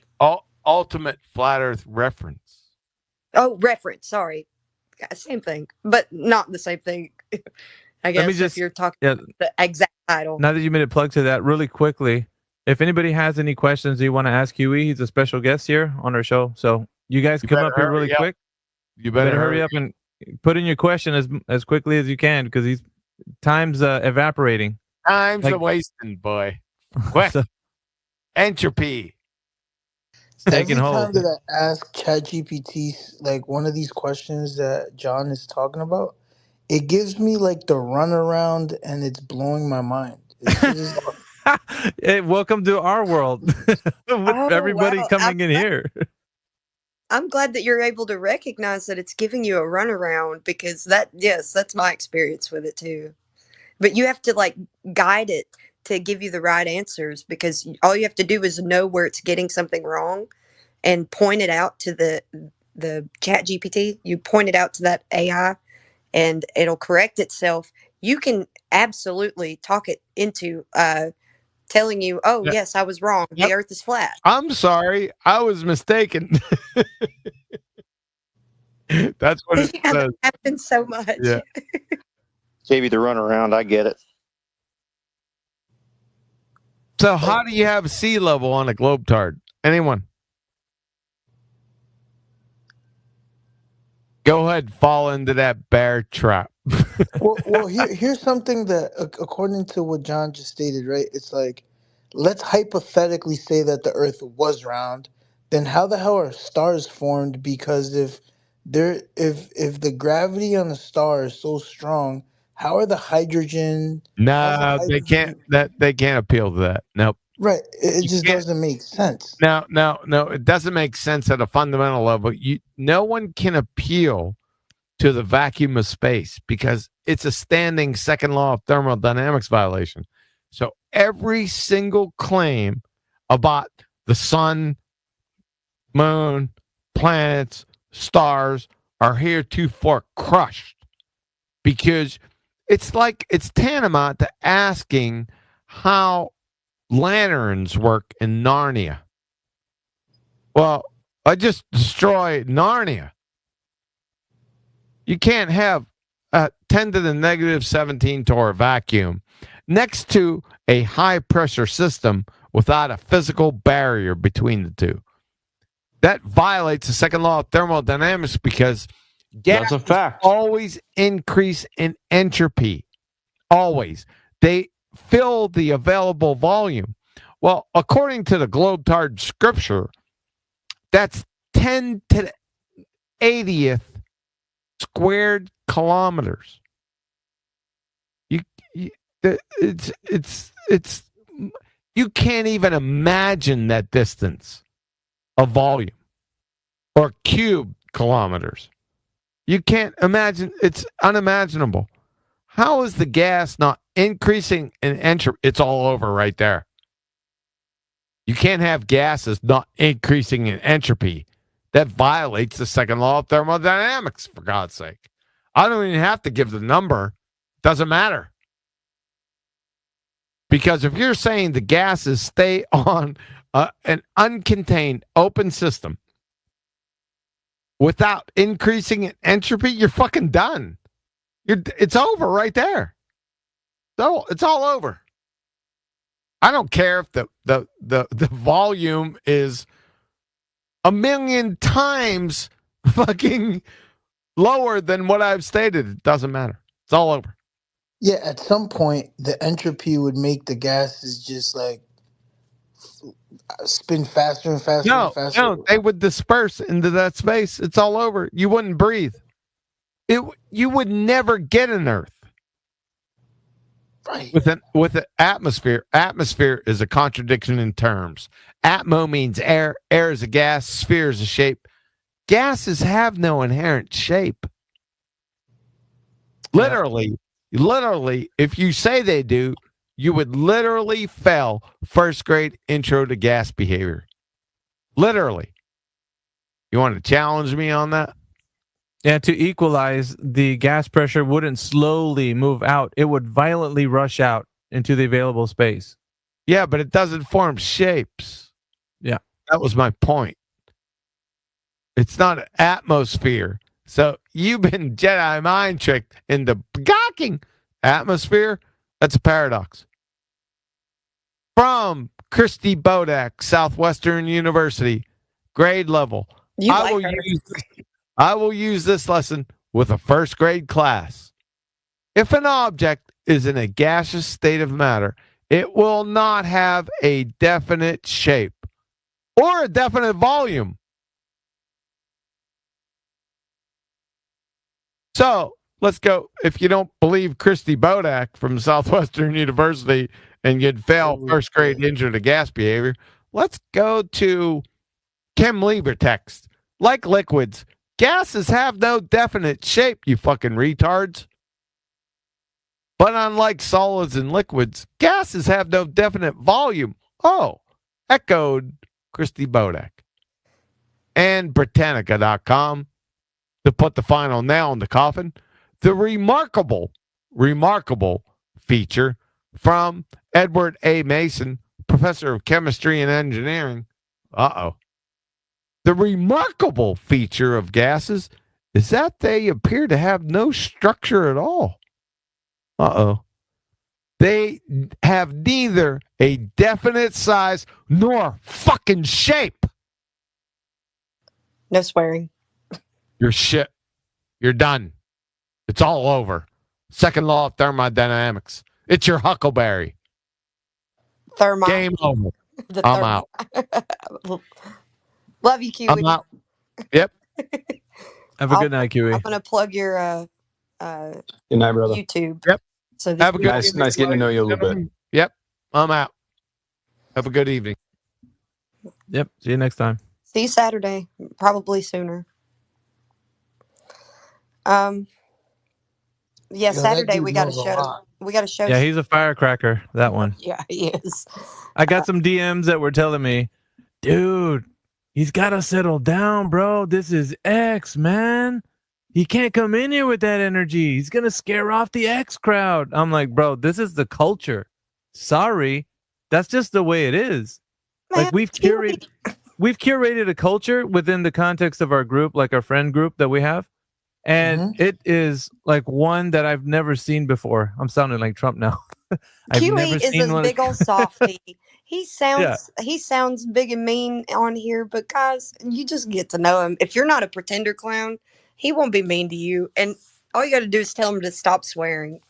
Ultimate flat Earth reference. Oh, reference. Sorry. Same thing, but not the same thing. I guess if you're talking the exact title. Now that you made a plug to that, really quickly, if anybody has any questions you want to ask QE, he's a special guest here on our show. So you guys come up here really quick. You better hurry up and put in your question as quickly as you can because time's evaporating. Time's a wasting, boy. Entropy. Taking Every hold. time that I ask ChatGPT like one of these questions that John is talking about, it gives me like the runaround and it's blowing my mind. It's just Hey, welcome to our world with everybody wow. coming in here. I'm glad that you're able to recognize that it's giving you a runaround because that's my experience with it too. But you have to like guide it to give you the right answers because all you have to do is know where it's getting something wrong and point it out to the chat GPT. You point it out to that AI and it'll correct itself. You can absolutely talk it into telling you, oh, yes, I was wrong. The Earth is flat. I'm sorry. I was mistaken. That's what it Yeah, says. that happens so much. Yeah. Gave you the runaround. I get it. So how do you have sea level on a globe tart? Anyone? Go ahead, fall into that bear trap. well here's something that according to what John just stated, right? It's like, let's hypothetically say that the Earth was round. Then how the hell are stars formed? Because if the gravity on the star is so strong, how are the hydrogen? No, they can't. They can't appeal to that. Nope. Right. It just doesn't make sense. No. It doesn't make sense at a fundamental level. No one can appeal to the vacuum of space because it's a standing second law of thermodynamics violation. So every single claim about the sun, moon, planets, stars are heretofore crushed because it's tantamount to asking how lanterns work in Narnia. Well, I just destroyed Narnia. You can't have a 10 to the negative 17 torr vacuum next to a high pressure system without a physical barrier between the two. That violates the second law of thermodynamics because That's a fact. Always increase in entropy. Always. They fill the available volume. Well, according to the Globetard scripture, that's 10 to the 80th squared kilometers. You can't even imagine that distance of volume or cube kilometers. You can't imagine. It's unimaginable. How is the gas not increasing in entropy? It's all over right there. You can't have gases not increasing in entropy That violates the second law of thermodynamics, for God's sake. I don't even have to give the number. Doesn't matter. Because if you're saying the gases stay on an uncontained open system without increasing in entropy, you're fucking done. It's over right there. So it's all over. I don't care if the volume is 1,000,000 times fucking lower than what I've stated. It doesn't matter. It's all over. Yeah, at some point, the entropy would make the gases just like spin faster and faster and faster. No, they would disperse into that space. It's all over. You wouldn't breathe. You would never get an Earth. Right. With an atmosphere. Atmosphere is a contradiction in terms. Atmo means air. Air is a gas. Sphere is a shape. Gases have no inherent shape. Literally, if you say they do, you would literally fail first grade intro to gas behavior. Literally. You want to challenge me on that? Yeah, to equalize, the gas pressure wouldn't slowly move out. It would violently rush out into the available space. Yeah, but it doesn't form shapes. Yeah. That was my point. It's not an atmosphere. So you've been Jedi mind tricked into gawking atmosphere. That's a paradox. From Christy Bodak, Southwestern University, grade level. I will use this lesson with a first grade class. If an object is in a gaseous state of matter, it will not have a definite shape or a definite volume. So let's go. If you don't believe Christy Bodak from Southwestern University and you'd fail first grade intro to gas behavior, let's go to Kim Lieber text. Like liquids, gases have no definite shape, you fucking retards. But unlike solids and liquids, gases have no definite volume. Oh, echoed Christy Bodak. And Britannica.com to put the final nail in the coffin. The remarkable feature from Edward A. Mason, professor of chemistry and engineering. The remarkable feature of gases is that they appear to have no structure at all. They have neither a definite size nor fucking shape. No swearing. You're shit. You're done. It's all over. Second law of thermodynamics. It's your huckleberry. Game over. I'm out. Love you, Kiwi. I'm out. Yep. Have a good night, Kiwi. I'm gonna plug your good night, brother. YouTube. Yep. So have a good nice getting to know you a little bit. Yep. I'm out. Have a good evening. Yep. See you next time. See you Saturday. Probably sooner. Yeah, Saturday we got a show. We got a show. Yeah, he's a firecracker, that one. Yeah, he is. I got some DMs that were telling me, dude, he's got to settle down, bro. This is X, man. He can't come in here with that energy. He's going to scare off the X crowd. I'm like, bro, this is the culture. Sorry. That's just the way it is. Man, like we've curated a culture within the context of our group, like our friend group that we have. And it is like one that I've never seen before. I'm sounding like Trump now. Kiwi is this big old softy. He sounds big and mean on here, but guys, you just get to know him. If you're not a pretender clown, he won't be mean to you. And all you got to do is tell him to stop swearing.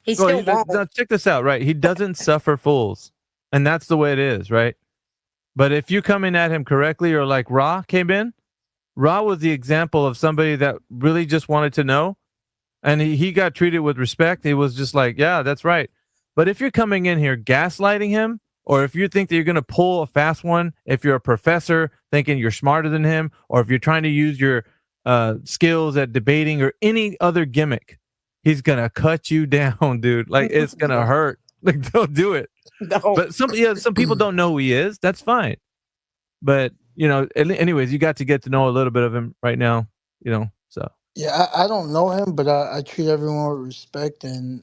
He still won't. No, check this out, right? He doesn't suffer fools. And that's the way it is, right? But if you come in at him correctly, or like Ra came in, Ra was the example of somebody that really just wanted to know. And he got treated with respect. He was just like, yeah, that's right. But if you're coming in here gaslighting him, or if you think that you're going to pull a fast one, if you're a professor thinking you're smarter than him, or if you're trying to use your skills at debating or any other gimmick, he's going to cut you down, dude. Like, it's going to hurt. Like, don't do it. No. But some people don't know who he is. That's fine. But anyways, you got to get to know a little bit of him right now. So Yeah, I don't know him, but I treat everyone with respect, and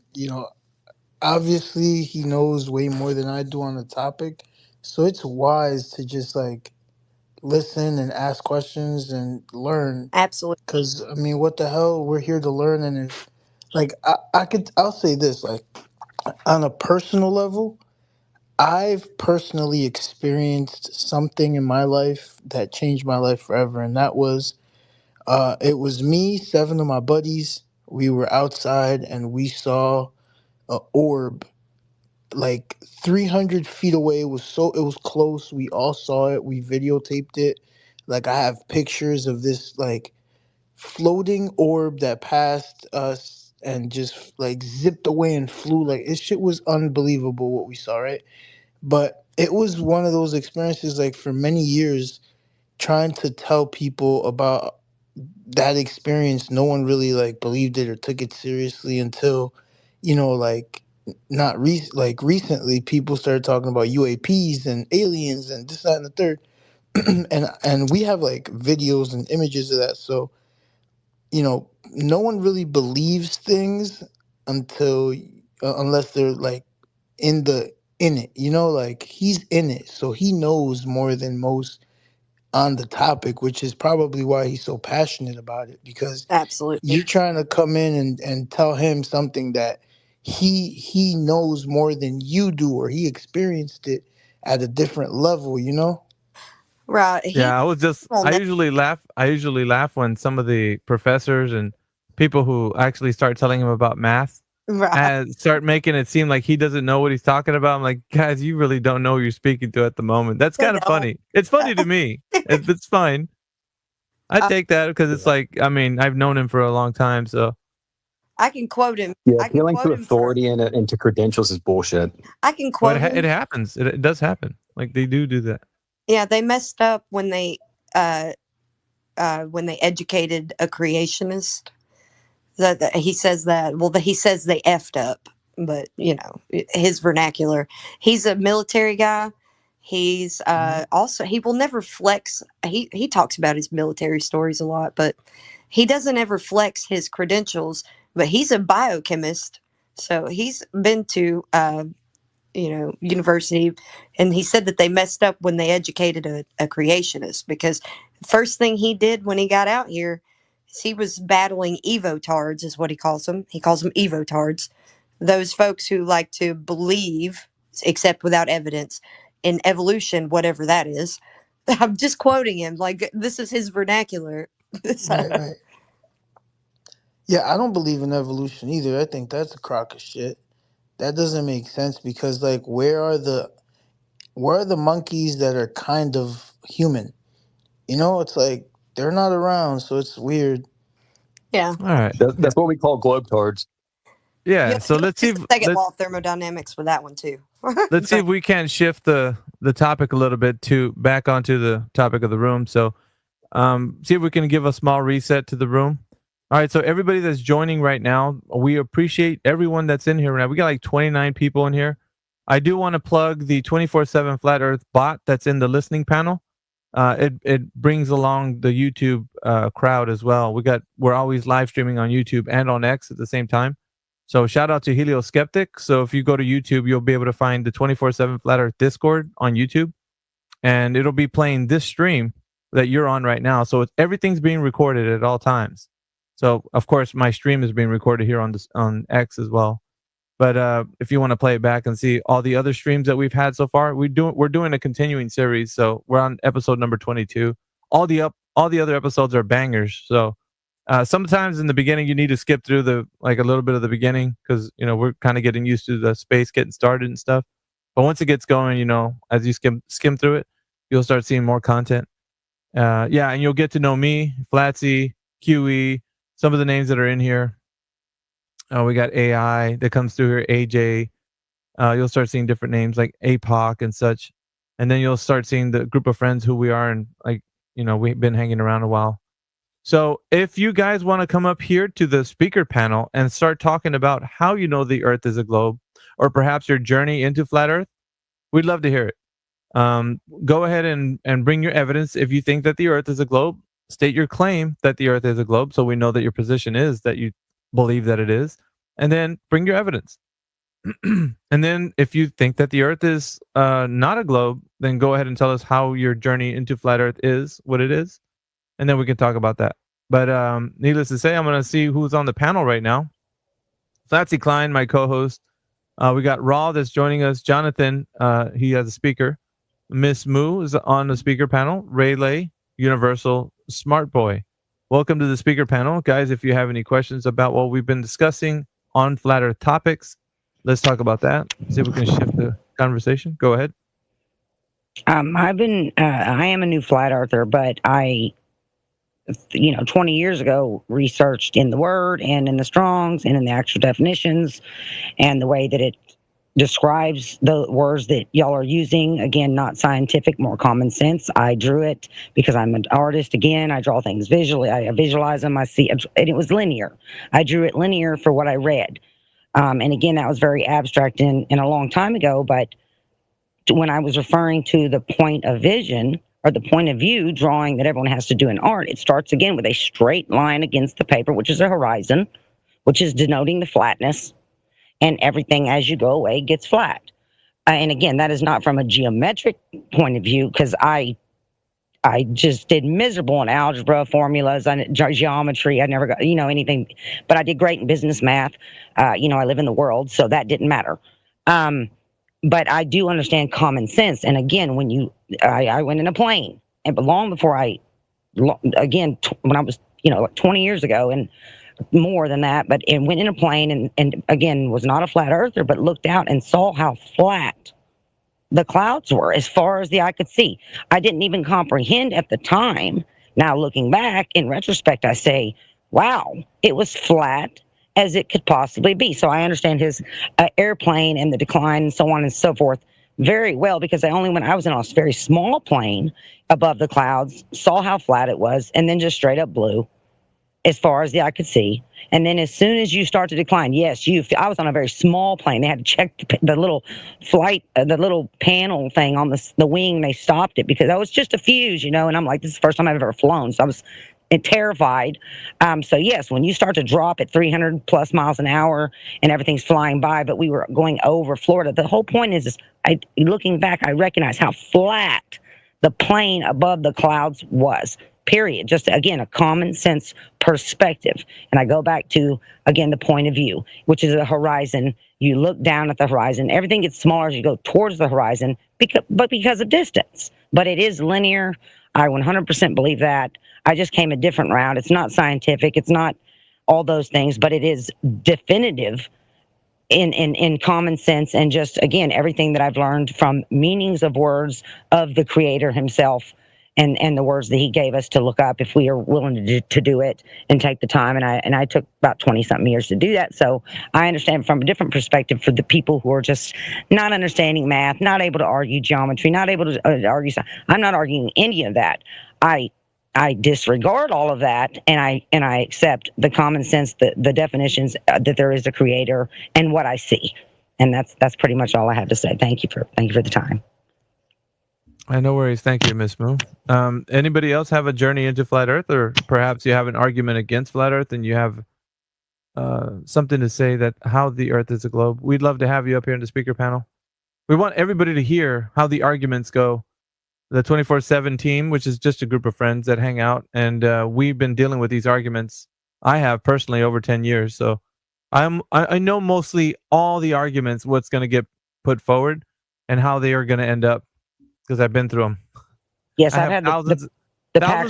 obviously he knows way more than I do on the topic, so it's wise to just like listen and ask questions and learn. Absolutely. Because I mean, what the hell? We're here to learn, and if like I'll say this, like on a personal level, I've personally experienced something in my life that changed my life forever, and that was it was me, seven of my buddies. We were outside and we saw a orb like 300 feet away. It was close. We all saw it. We videotaped it. Like I have pictures of this like floating orb that passed us and just like zipped away and flew. Like this shit was unbelievable what we saw, right? But it was one of those experiences like for many years trying to tell people about that experience. No one really like believed it or took it seriously until like not like recently people started talking about UAPs and aliens and this, that, and the third. And we have like videos and images of that. So no one really believes things until unless they're like in it, like he's in it, so he knows more than most on the topic, which is probably why he's so passionate about it, because Absolutely. you're trying to come in and tell him something that he knows more than you do, or he experienced it at a different level. Right. He yeah, will I never. usually laugh when some of the professors and people who actually start telling him about math Right. and start making it seem like he doesn't know what he's talking about. I'm like, guys, you really don't know who you're speaking to at the moment. That's They kind of don't. funny. It's funny to me. It's fine. I I, take that because it's like, I mean, I've known him for a long time, so I can quote him. Yeah, I can appealing quote to him for. authority and to credentials is bullshit. I can but quote it him. happens. It does happen. Like they do that. Yeah, they messed up uh when they educated a creationist. That he says that. Well, he says they effed up, but his vernacular. He's a military guy. He's also he will never flex. He talks about his military stories a lot, but he doesn't ever flex his credentials. But he's a biochemist, so he's been to university, and he said that they messed up when they educated a creationist, because the first thing he did when he got out here is he was battling evotards, is what he calls them. He calls them evotards, those folks who like to believe, except without evidence, in evolution, whatever that is. I'm just quoting him, like this is his vernacular. So, Right, right. Yeah, I don't believe in evolution either. I think that's a crock of shit. That doesn't make sense, because like where are the monkeys that are kind of human? It's like they're not around, so it's weird. yeah, All right. That's what we call globetards. Yeah. So you'll let's see use if the second law of thermodynamics with that one too. let's see But if we can shift the topic a little bit to back onto the topic of the room. So see if we can give a small reset to the room. All right, so everybody that's joining right now, we appreciate everyone that's in here right now. We got like 29 people in here. I do want to plug the 24/7 Flat Earth bot that's in the listening panel. It brings along the YouTube crowd as well. We're always live streaming on YouTube and on X at the same time. So shout out to Helio Skeptic. So if you go to YouTube, you'll be able to find the 24/7 Flat Earth Discord on YouTube, and it'll be playing this stream that you're on right now. So everything's being recorded at all times. So of course my stream is being recorded here on X as well. But if you want to play it back and see all the other streams that we've had so far, we're doing a continuing series. So we're on episode number 22. All the other episodes are bangers. So sometimes in the beginning you need to skip through a little bit of the beginning, because we're kind of getting used to the space getting started and stuff. But once it gets going, as you skim through it, you'll start seeing more content. Yeah, and you'll get to know me, Flatsy, QE, some of the names that are in here. We got AI that comes through here, AJ. You'll start seeing different names like APOC and such. And then you'll start seeing the group of friends who we are, and we've been hanging around a while. So if you guys want to come up here to the speaker panel and start talking about how you know the Earth is a globe, or perhaps your journey into flat Earth, we'd love to hear it. Go ahead and bring your evidence. If you think that the Earth is a globe, state your claim that the Earth is a globe, so we know that your position is that you believe that it is, and then bring your evidence. And then if you think that the Earth is not a globe, then go ahead and tell us how your journey into flat Earth is, what it is, and then we can talk about that. But needless to say, I'm going to see who's on the panel right now. Flatsy Klein, my co-host. We got Raw that's joining us. Jonathan, he has a speaker. Miss Moo is on the speaker panel. Raylay, Universal, Smart Boy. Welcome to the speaker panel. Guys, if you have any questions about what we've been discussing on flat Earth topics, let's talk about that. See if we can shift the conversation. Go ahead. I am a new flat earther, but I 20 years ago researched in the Word and in the Strongs and in the actual definitions and the way that it describes the words that y'all are using. Again, not scientific, more common sense. I drew it because I'm an artist. Again, I draw things visually. I visualize them. I see, and it was linear. I drew it linear for what I read. And again, that was very abstract in a long time ago. But when I was referring to the point of vision or the point of view drawing that everyone has to do in art, it starts again with a straight line against the paper, which is a horizon, which is denoting the flatness. And everything as you go away gets flat. And again, that is not from a geometric point of view, because I just did miserable in algebra, formulas, geometry. I never got, anything, but I did great in business math. I live in the world, so that didn't matter. But I do understand common sense. And again, I went in a plane, and long before when I was, 20 years ago, and more than that, but it went in a plane and again was not a flat earther, but looked out and saw how flat the clouds were as far as the eye could see. I didn't even comprehend at the time. Now looking back in retrospect, I say, wow, it was flat as it could possibly be. So I understand his airplane and the decline and so on and so forth very well, because I was in a very small plane above the clouds, saw how flat it was, and then just straight up blew as far as the eye could see. And then as soon as you start to decline, I was on a very small plane. They had to check the little flight, the little panel thing on the wing. They stopped it because that was just a fuse, and I'm like, this is the first time I've ever flown. So I was terrified. So yes, when you start to drop at 300 plus miles an hour and everything's flying by, but we were going over Florida. The whole point is looking back, I recognize how flat the plane above the clouds was. Period. Just again, a common sense perspective. And I go back to, again, the point of view, which is a horizon. You look down at the horizon. Everything gets smaller as you go towards the horizon, because of distance. But it is linear. I 100% believe that. I just came a different route. It's not scientific. It's not all those things, but it is definitive in common sense, and just, again, everything that I've learned from meanings of words of the Creator himself, and the words that he gave us to look up if we are willing to do it and take the time. And I took about 20 something years to do that. So I understand from a different perspective for the people who are just not understanding math, not able to argue geometry, not able to argue. I'm not arguing any of that. I disregard all of that, and I accept the common sense, the definitions that there is a Creator and what I see. And that's pretty much all I have to say. Thank you for the time. No worries. Thank you, Miss Moo. Anybody else have a journey into flat Earth, or perhaps you have an argument against flat Earth and you have something to say that how the Earth is a globe? We'd love to have you up here in the speaker panel. We want everybody to hear how the arguments go. The 24/7 team, which is just a group of friends that hang out, and we've been dealing with these arguments. I have personally over 10 years, so I know mostly all the arguments, what's going to get put forward, and how they are going to end up, because I've been through them. Yes, I've had thousands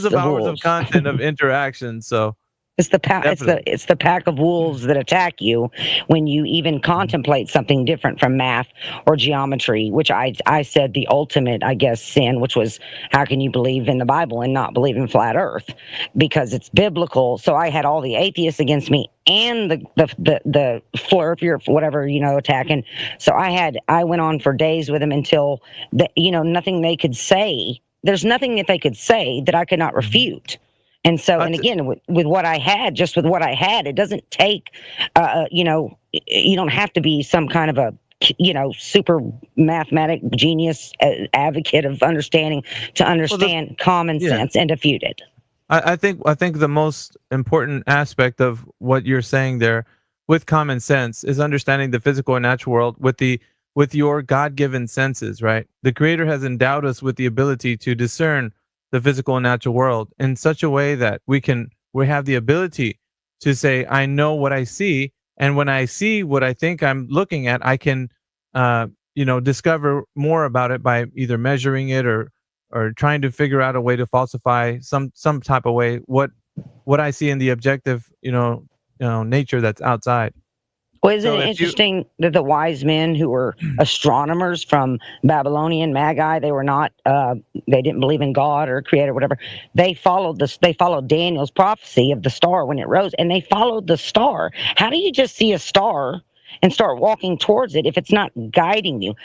of hours of content of interaction. So it's the pack of wolves that attack you when you even contemplate something different from math or geometry, which I said the ultimate, I guess, sin, which was, how can you believe in the Bible and not believe in flat Earth? Because it's biblical. So I had all the atheists against me and the FLIRF, whatever, attacking. So I went on for days with them until nothing they could say. There's nothing that they could say that I could not refute. And so, and again, with what I had, it doesn't take, you don't have to be some kind of super mathematic genius advocate of understanding to understand common sense and defute it. I think the most important aspect of what you're saying there with common sense is understanding the physical and natural world with your God-given senses, right? The Creator has endowed us with the ability to discern the physical and natural world in such a way that we have the ability to say, I know what I see, and when I see what I think I'm looking at, I can discover more about it by either measuring it or trying to figure out a way to falsify some type of way what I see in the objective nature that's outside. Well, isn't it interesting that the wise men who were astronomers from Babylonian Magi, they were not, they didn't believe in God or Creator, whatever. They followed Daniel's prophecy of the star when it rose, and they followed the star. How do you just see a star and start walking towards it if it's not guiding you?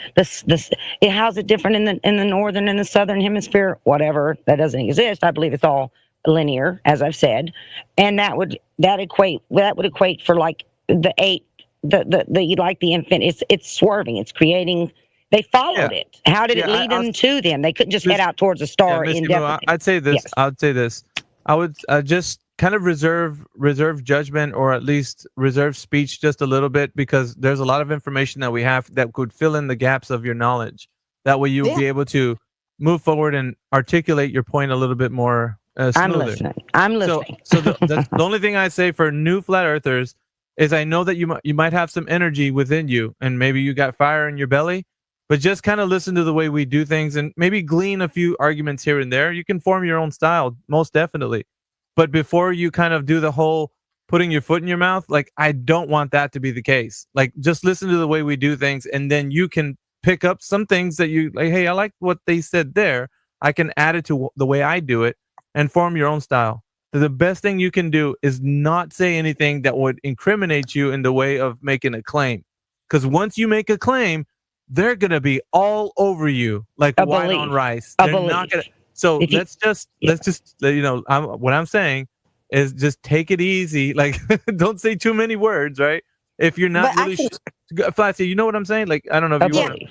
How's it different in the northern and the southern hemisphere? Whatever, that doesn't exist. I believe it's all linear, as I've said, and that would equate for like the eight. The infant, it's swerving, it's creating. They followed it. How did it lead them to them? They couldn't just head out towards a star indefinitely. I'd say this. Yes. I'd say this. I would just kind of reserve judgment, or at least reserve speech just a little bit, because there's a lot of information that we have that could fill in the gaps of your knowledge. That way you'll be able to move forward and articulate your point a little bit more smoother. I'm listening. So the only thing I say for new flat earthers is I know that you might have some energy within you, and maybe you got fire in your belly, but just kind of listen to the way we do things and maybe glean a few arguments here and there. You can form your own style, most definitely. But before you kind of do the whole putting your foot in your mouth, like, I don't want that to be the case. Like, just listen to the way we do things, and then you can pick up some things that you like, hey, I like what they said there. I can add it to the way I do it and form your own style. The best thing you can do is not say anything that would incriminate you in the way of making a claim. Because once you make a claim, they're going to be all over you like white on rice. They're not going to. So let's just, what I'm saying is just take it easy. Like, don't say too many words, right? If you're not really Flatsy, you know what I'm saying? Like, I don't know if you want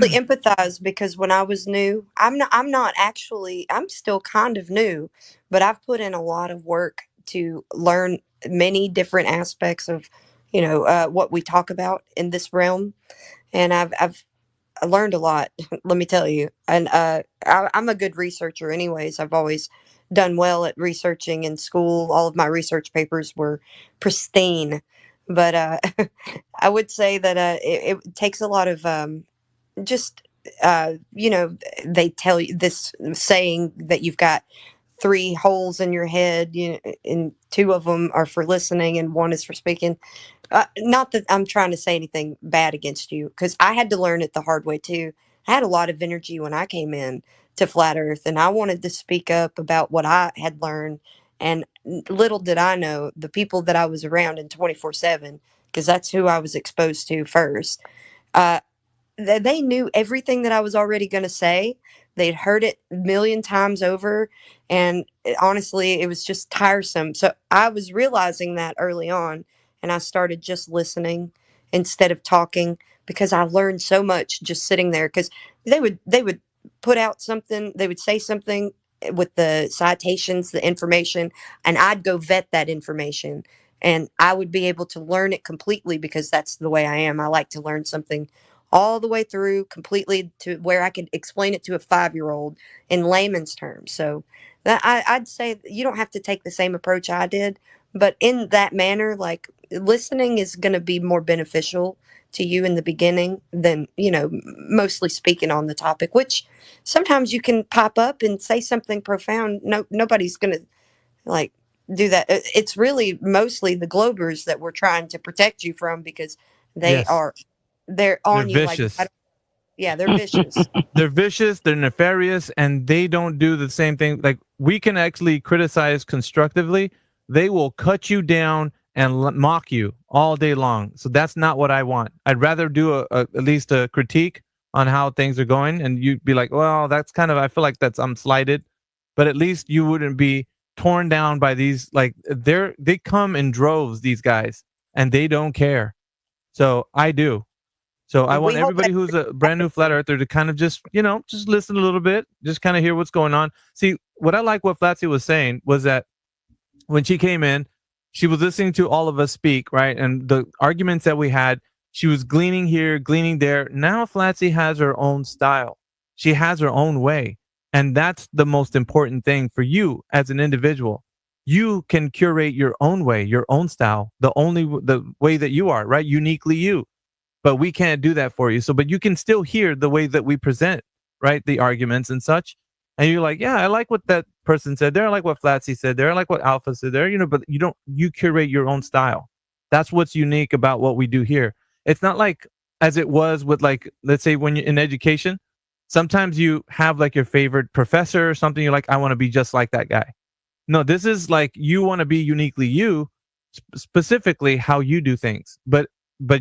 to empathize, because when I was new, I'm still kind of new, but I've put in a lot of work to learn many different aspects of, what we talk about in this realm. And I've learned a lot, let me tell you. And I'm a good researcher anyways. I've always done well at researching in school. All of my research papers were pristine. But I would say that it takes a lot of they tell you this saying that you've got 3 holes in your head, and 2 of them are for listening and 1 is for speaking. Not that I'm trying to say anything bad against you, because I had to learn it the hard way too. I had a lot of energy when I came in to Flat Earth, and I wanted to speak up about what I had learned. And little did I know the people that I was around in 24/7, because that's who I was exposed to first. They knew everything that I was already going to say. They'd heard it a million times over, and honestly, it was just tiresome. So I was realizing that early on, and I started just listening instead of talking, because I learned so much just sitting there. Because they would put out something, they would say something with the citations, the information, and I'd go vet that information, and I would be able to learn it completely, because that's the way I am. I like to learn something all the way through completely to where I could explain it to a 5-year-old in layman's terms. So I'd say you don't have to take the same approach I did, but in that manner, like, listening is going to be more beneficial to you in the beginning than, mostly speaking on the topic, which sometimes you can pop up and say something profound. Nobody's going to like do that. It's really mostly the Globers that we're trying to protect you from, because they're on you vicious. Like, they're vicious. They're vicious, they're nefarious, and they don't do the same thing. Like, we can actually criticize constructively. They will cut you down and mock you all day long. So that's not what I want. I'd rather do at least a critique on how things are going, and you'd be like, well, that's kind of, I feel like I'm slighted, but at least you wouldn't be torn down by these. Like, they come in droves, these guys, and they don't care. So I do. So I And want we hope everybody that who's a brand new flat earther to kind of just, just listen a little bit, just kind of hear what's going on. See, what I like what Flatsy was saying was that when she came in, she was listening to all of us speak, right? And the arguments that we had, she was gleaning here, gleaning there. Now Flatsy has her own style. She has her own way. And that's the most important thing for you as an individual. You can curate your own way, your own style, the way that you are, right? Uniquely you. But we can't do that for you. So, but you can still hear the way that we present, right? The arguments and such. And you're like, yeah, I like what that person said there. I like what Flatsy said there. I like what Alpha said there. But you curate your own style. That's what's unique about what we do here. It's not like as it was with, like, let's say when you're in education, sometimes you have like your favorite professor or something. You're like, I want to be just like that guy. No, this is like you want to be uniquely you, specifically how you do things. But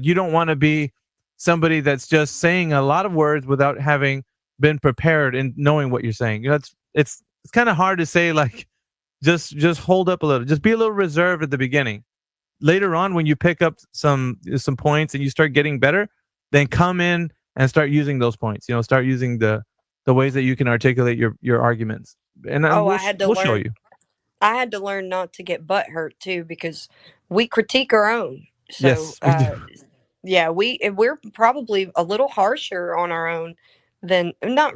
you don't want to be somebody that's just saying a lot of words without having been prepared and knowing what you're saying. It's kind of hard to say, like, just hold up a little, just be a little reserved at the beginning. Later on, when you pick up some points and you start getting better, then come in and start using those points. Start using the ways that you can articulate your arguments, and oh, we'll show you. I had to learn not to get butt hurt too, because we critique our own. So Yes, we do. yeah, we're probably a little harsher on our own than not.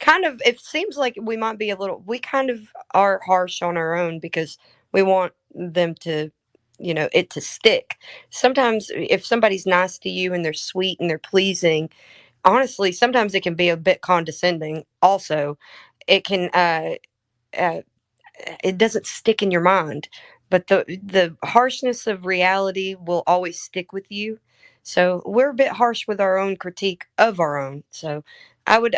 Kind of, it seems like we might be a little. We kind of are harsh on our own because we want them to, it to stick. Sometimes, if somebody's nice to you and they're sweet and they're pleasing, honestly, sometimes it can be a bit condescending. Also, it can. Uh, it doesn't stick in your mind, but the harshness of reality will always stick with you. So we're a bit harsh with our own critique of our own. So I would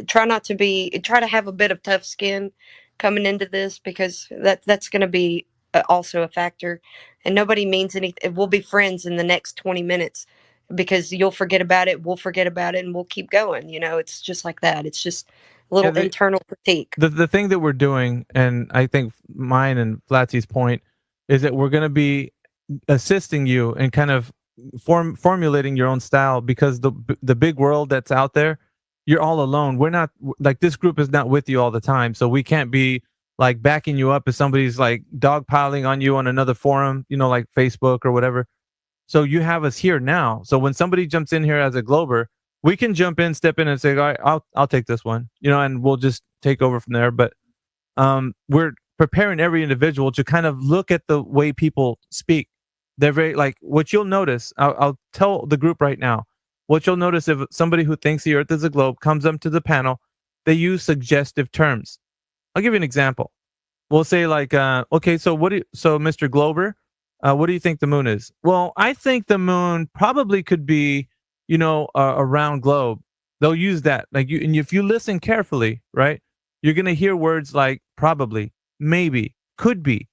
try to have a bit of tough skin coming into this, because that's going to be also a factor. And nobody means anything. We'll be friends in the next 20 minutes, because you'll forget about it, we'll forget about it, and we'll keep going. It's just like that. It's just a Yeah, little internal critique. the thing that we're doing, and I think mine and Flatsy's point, is that we're going to be assisting you and kind of formulating your own style, because the big world that's out there, you're all alone. We're not, like, this group is not with you all the time, so we can't be like backing you up if somebody's like dogpiling on you on another forum, like Facebook or whatever. So you have us here now. So when somebody jumps in here as a Glober, we can jump in, step in, and say, all right, I'll take this one, and we'll just take over from there. But we're preparing every individual to kind of look at the way people speak. They're very, like, what you'll notice. I'll tell the group right now. What you'll notice, if somebody who thinks the Earth is a globe comes up to the panel, they use suggestive terms. I'll give you an example. We'll say, like, okay, so Mr. Glober, what do you think the moon is? Well, I think the moon probably could be, a round globe. They'll use that. Like, and if you listen carefully, right, you're going to hear words like probably, maybe, could be.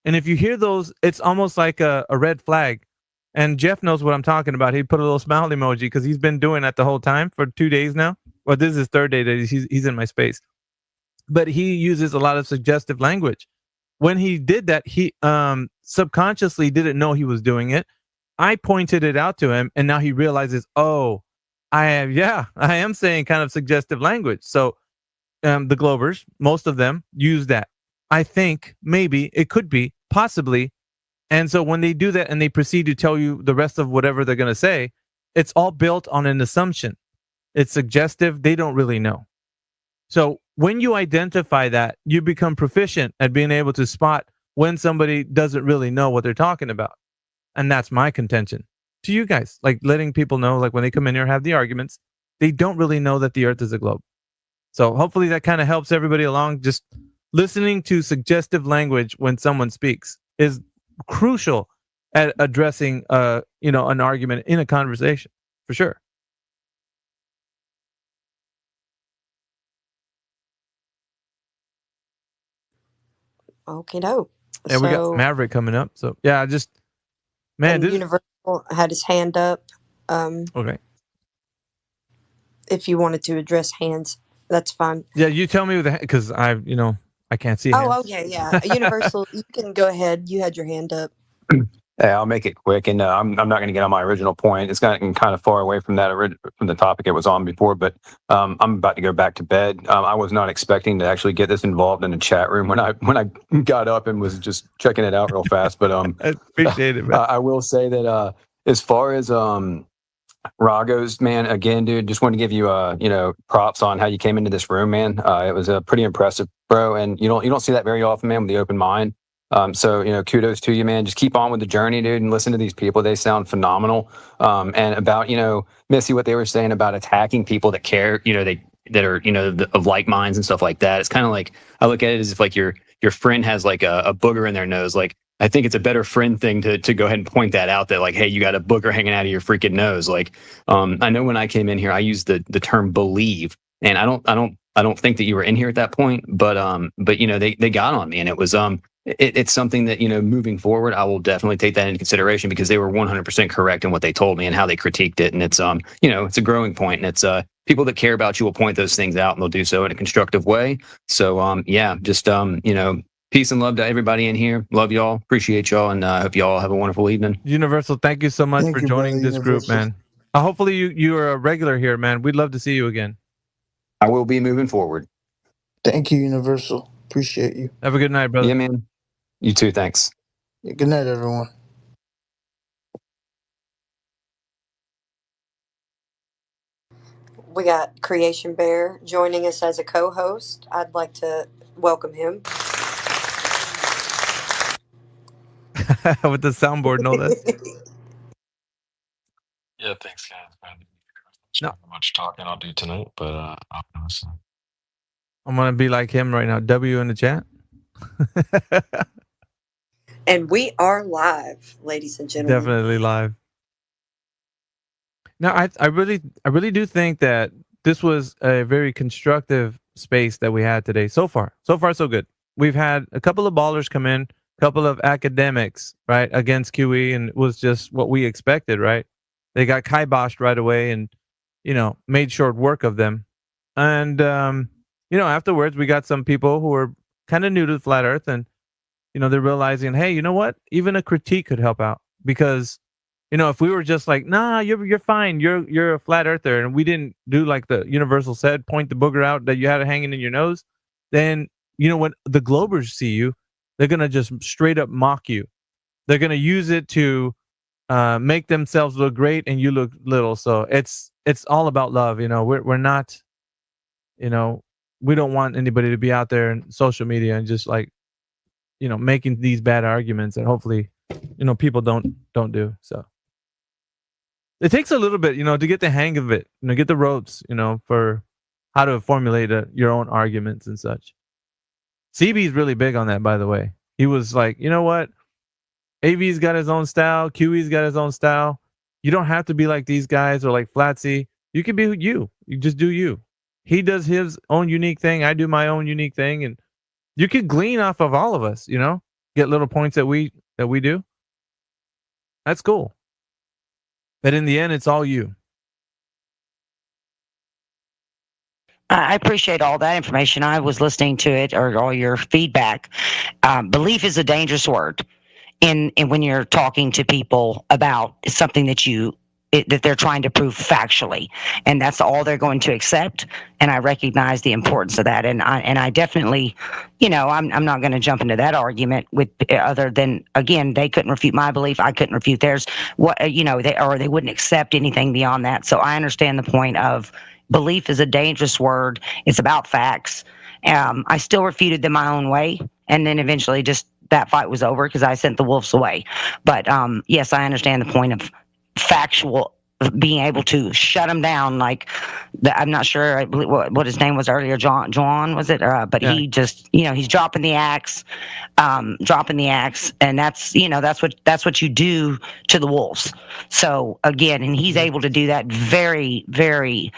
And if you hear those, it's almost like a red flag. And Jeff knows what I'm talking about. He put a little smile emoji because he's been doing that the whole time for 2 days now. Well, this is his third day that he's in my space. But he uses a lot of suggestive language. When he did that, he subconsciously didn't know he was doing it. I pointed it out to him, and now he realizes, oh, I am saying kind of suggestive language. So the Globers, most of them use that. I think, maybe, it could be, possibly. And so when they do that and they proceed to tell you the rest of whatever they're going to say, it's all built on an assumption. It's suggestive. They don't really know. So when you identify that, you become proficient at being able to spot when somebody doesn't really know what they're talking about. And that's my contention to you guys, like letting people know, like when they come in here and have the arguments, they don't really know that the Earth is a globe. So hopefully that kind of helps everybody along. Just listening to suggestive language when someone speaks is crucial at addressing, an argument in a conversation, for sure. Okay, no. And we got Maverick coming up. So yeah, and Universal had his hand up. Okay. If you wanted to address hands, that's fine. Yeah, you tell me because I can't see. Oh, hands. okay, yeah. Universal, you can go ahead. You had your hand up. Hey, I'll make it quick, and I'm not going to get on my original point. It's gotten kind of far away from that from the topic it was on before, but I'm about to go back to bed. I was not expecting to actually get this involved in the chat room when I got up and was just checking it out real fast. But I appreciate it, man. I will say that as far as Ragos, man, again, dude, just want to give you props on how you came into this room, man. It was pretty impressive, bro, and you don't see that very often, man, with the open mind. So kudos to you, man. Just keep on with the journey, dude, and listen to these people. They sound phenomenal. And about Missy, what they were saying about attacking people that care, that are of like minds and stuff like that. It's kind of like, I look at it as if like your friend has like a booger in their nose. Like, I think it's a better friend thing to go ahead and point that out, that like, hey, you got a booger hanging out of your freaking nose. Like, I know when I came in here, I used the term believe, and I don't think that you were in here at that point, but they got on me, and it was it's something that moving forward, I will definitely take that into consideration, because they were 100% correct in what they told me and how they critiqued it, and it's it's a growing point, and it's people that care about you will point those things out, and they'll do so in a constructive way. So just peace and love to everybody in here. Love y'all. Appreciate y'all. And I hope y'all have a wonderful evening. Universal, thank you so much Thank for you, joining brother, this group, Universal. man. Hopefully you are a regular here, man. We'd love to see you again. I will be moving forward. Thank you, Universal. Appreciate you. Have a good night, brother. Yeah, man. You too. Thanks. Yeah, good night, everyone. We got Creation Bear joining us as a co-host. I'd like to welcome him. With the soundboard, no less. Yeah, thanks, guys. No. Not much talking I'll do tonight, but I'll listen. I'm gonna be like him right now. W in the chat. And we are live, ladies and gentlemen. Definitely live. Now, I really do think that this was a very constructive space that we had today. So far, so good. We've had a couple of ballers come in, a couple of academics, right, against QE, and it was just what we expected, right? They got kiboshed right away, and made short work of them. And afterwards, we got some people who are kind of new to Flat Earth, and they're realizing, hey, you know what? Even a critique could help out, because if we were just like, nah, you're fine, you're a flat earther, and we didn't do like the Universal said, point the booger out that you had it hanging in your nose, then when the Globers see you, they're gonna just straight up mock you. They're gonna use it to make themselves look great and you look little. So it's all about love. We're not, we don't want anybody to be out there in social media and just like, making these bad arguments that hopefully, people don't do. So it takes a little bit, to get the hang of it, get the ropes, for how to formulate your own arguments and such. CB's really big on that, by the way. He was like, you know what? AV's got his own style. QE's got his own style. You don't have to be like these guys or like Flatsy. You can be you. You just do you. He does his own unique thing. I do my own unique thing. And you could glean off of all of us, get little points that we do. That's cool. But in the end, it's all you. I appreciate all that information. I was listening to it, or all your feedback. Belief is a dangerous word in when you're talking to people about something that they're trying to prove factually, and that's all they're going to accept. And I recognize the importance of that. And I definitely, I'm not going to jump into that argument with other than, again, they couldn't refute my belief. I couldn't refute theirs. They wouldn't accept anything beyond that. So I understand the point of belief is a dangerous word. It's about facts. I still refuted them my own way. And then eventually just that fight was over because I sent the wolves away. But yes, I understand the point of factual, being able to shut them down. Like I'm not sure what his name was earlier, John was it? But yeah. He just, he's dropping the axe, and that's what you do to the wolves. So again, and he's able to do that very, very,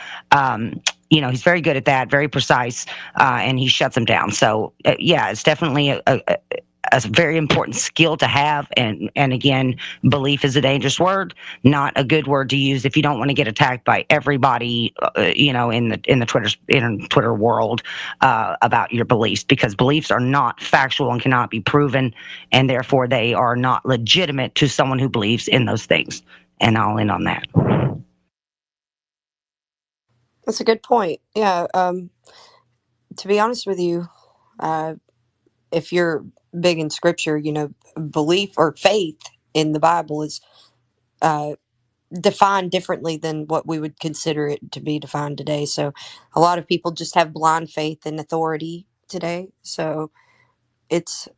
he's very good at that, very precise, and he shuts them down. So yeah, it's definitely a very important skill to have. And again, belief is a dangerous word, not a good word to use if you don't want to get attacked by everybody, in the Twitter world about your beliefs, because beliefs are not factual and cannot be proven, and therefore they are not legitimate to someone who believes in those things. And I'll end on that. That's a good point. Yeah. To be honest with you, if you're big in scripture, belief or faith in the Bible is defined differently than what we would consider it to be defined today. So a lot of people just have blind faith in authority today. So it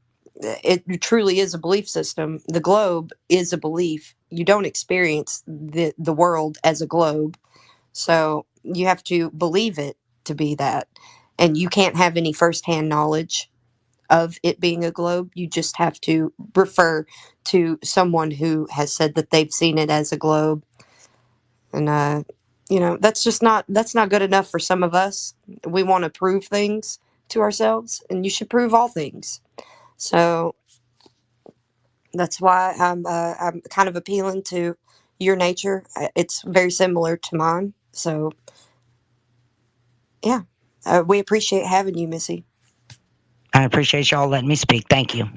truly is a belief system. The globe is a belief. You don't experience the world as a globe. So you have to believe it to be that. And you can't have any firsthand knowledge of it being a globe. You just have to refer to someone who has said that they've seen it as a globe. And that's not good enough for some of us. We want to prove things to ourselves, and you should prove all things. So that's why I'm kind of appealing to your nature. It's very similar to mine. So yeah, we appreciate having you, Missy. I appreciate y'all letting me speak. Thank you.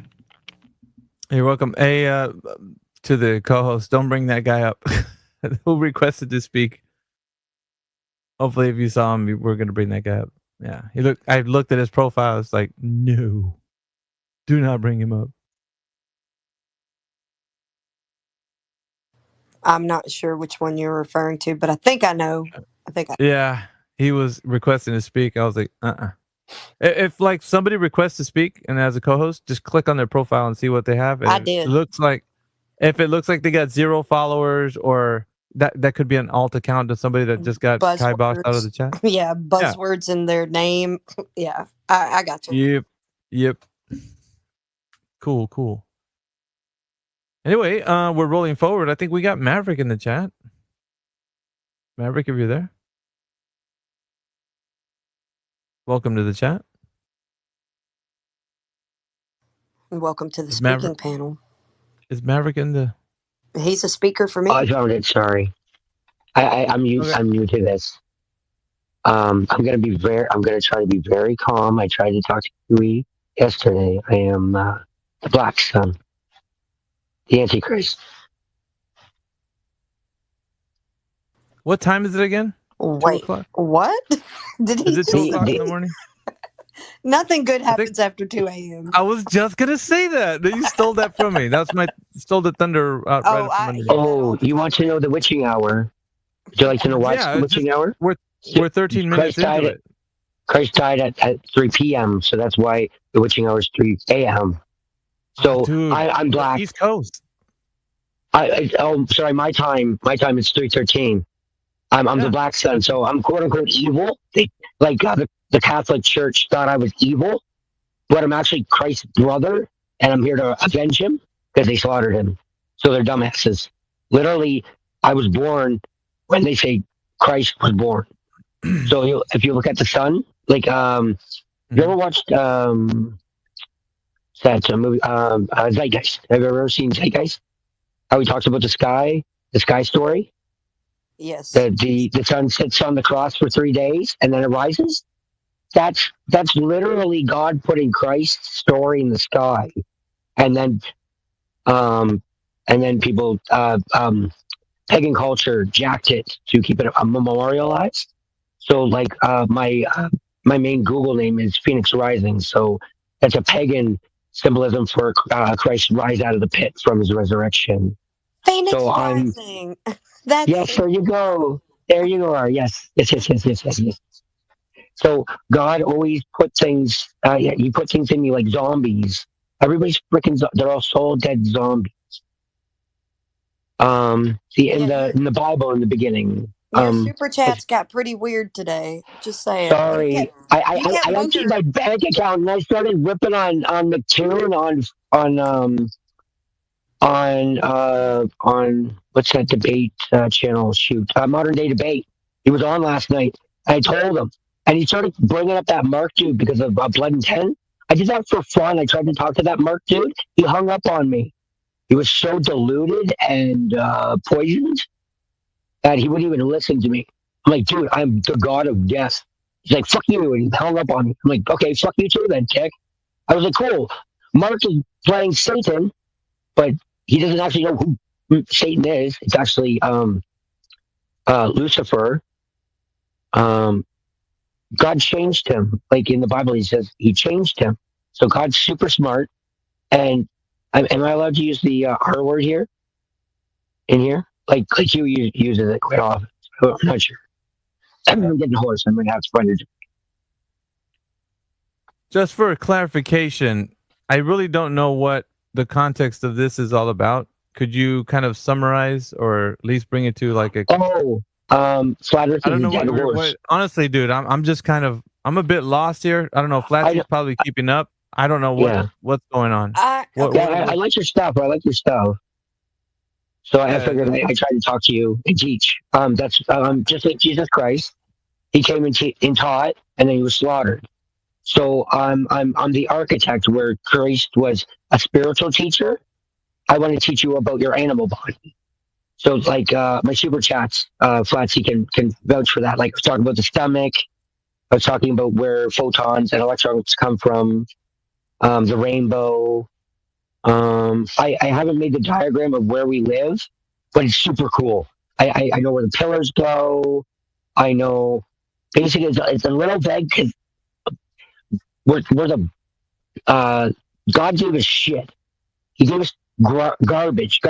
You're welcome. Hey, to the co-host, don't bring that guy up who requested to speak. Hopefully, if you saw him, we're going to bring that guy up. Yeah, I looked at his profile. It's like, no, do not bring him up. I'm not sure which one you're referring to, but I think I know. Yeah, he was requesting to speak. I was like, If like somebody requests to speak and as a co-host, just click on their profile and see what they have. And I did. If it looks like they got 0 followers, or that could be an alt account of somebody that just got kiboshed out of the chat. Yeah, buzzwords in their name. Yeah, I got you. Yep. Cool. Anyway, we're rolling forward. I think we got Maverick in the chat. Maverick, if you're there. Welcome to the chat. And welcome to the speaking panel. Is Maverick in the... He's a speaker for me. I found it, sorry. I'm new to this. I'm gonna try to be very calm. I tried to talk to Huey yesterday. I am the Black Sun, the Antichrist. What time is it again? Wait, 2 o'clock? What? Did he Is it 2 o'clock in the morning? Nothing good happens after 2 a.m. I was just gonna say that. You stole that from me. Stole the thunder out right from under me. Oh, you want to know the witching hour? Would you like to know what's the witching hour? We're 13 minutes into it. Christ died at 3 p.m., so that's why the witching hour is 3 a.m. So I'm black. East Coast. Sorry, my time is 3:13. I'm the Black Sun, so I'm quote unquote evil. The Catholic Church thought I was evil, but I'm actually Christ's brother, and I'm here to avenge him because they slaughtered him. So they're dumbasses. Literally, I was born when they say Christ was born. So if you look at the sun, you ever watched that movie Zeitgeist? Have you ever seen Zeitgeist? How he talks about the sky story. Yes. The sun sits on the cross for 3 days and then it rises. That's literally God putting Christ's story in the sky, and then people pagan culture jacked it to keep it memorialized. So my main Google name is Phoenix Rising. So that's a pagan symbolism for Christ rise out of the pit from his resurrection. Phoenix Rising. Yes, there you go. There you are. Yes. So God always put things. He put things in me like zombies. Everybody's freaking. They're all soul dead zombies. In the Bible in the beginning. Your super chats got pretty weird today. Just saying. Sorry, I emptied my bank account and I started ripping on McToon on what's that debate channel? Shoot, Modern Day Debate. He was on last night. I told him, and he started bringing up that Mark dude because of Blood and 10. I did that for fun. I tried to talk to that Mark dude. He hung up on me. He was so deluded and poisoned that he wouldn't even listen to me. I'm like, dude, I'm the god of death. He's like, fuck you. And he hung up on me. I'm like, okay, fuck you too then, Dick. I was like, cool. Mark is playing Satan, but he doesn't actually know who Satan is. It's actually Lucifer. God changed him. Like in the Bible, he says he changed him. So God's super smart. And am I allowed to use the R word here? In here? Like you uses it quite often. So I'm not sure. I'm getting hoarse. I'm going to have to find it. Just for clarification, I really don't know what the context of this is all about. Could you kind of summarize or at least bring it to like a... Flat Earth I don't is a know dead horse. what honestly, dude, I'm just kind of, I'm a bit lost here. I don't know. Flatsy's probably keeping up. I don't know what's going on. I like your stuff. I like your stuff. So I figured I tried to talk to you and teach. That's just like Jesus Christ. He came and taught, and then he was slaughtered. So I'm the architect where Christ was a spiritual teacher. I want to teach you about your animal body. So like my super chats, Flatsy can vouch for that. Like I was talking about the stomach. I was talking about where photons and electrons come from, the rainbow. I haven't made the diagram of where we live, but it's super cool. I know where the pillars go. I know basically it's a little vague because we're the God gave us shit. He gave us garbage.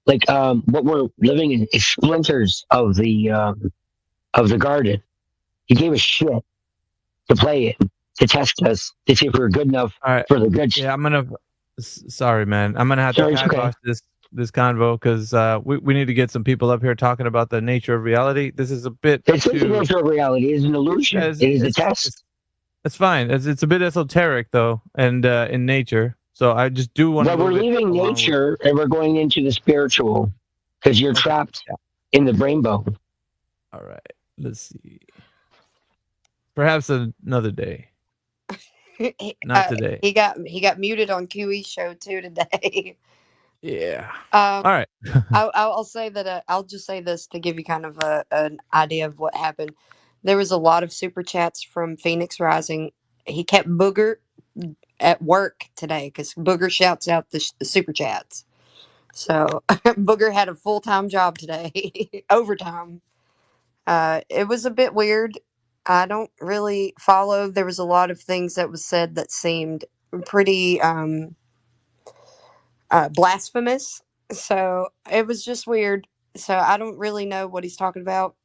Like what we're living in is splinters of the garden. He gave us shit to play in, to test us, to see if we were good enough for the good shit. Yeah, I'm gonna. Sorry, man. I'm gonna have to kibosh this convo because we need to get some people up here talking about the nature of reality. This is a bit. It's the nature of reality. It is an illusion. It is a test. It's fine. It's a bit esoteric though, and in nature. So I just do want to. Well, we're leaving nature and we're going into the spiritual because you're trapped in the rainbow. All right. Let's see. Perhaps another day. Not today. He got muted on QE's show too today. Yeah. All right. I'll say that. I'll just say this to give you kind of an idea of what happened. There was a lot of super chats from Phoenix Rising. He kept Booger at work today because Booger shouts out the super chats. So Booger had a full-time job today, overtime. It was a bit weird. I don't really follow. There was a lot of things that was said that seemed pretty blasphemous. So it was just weird. So I don't really know what he's talking about.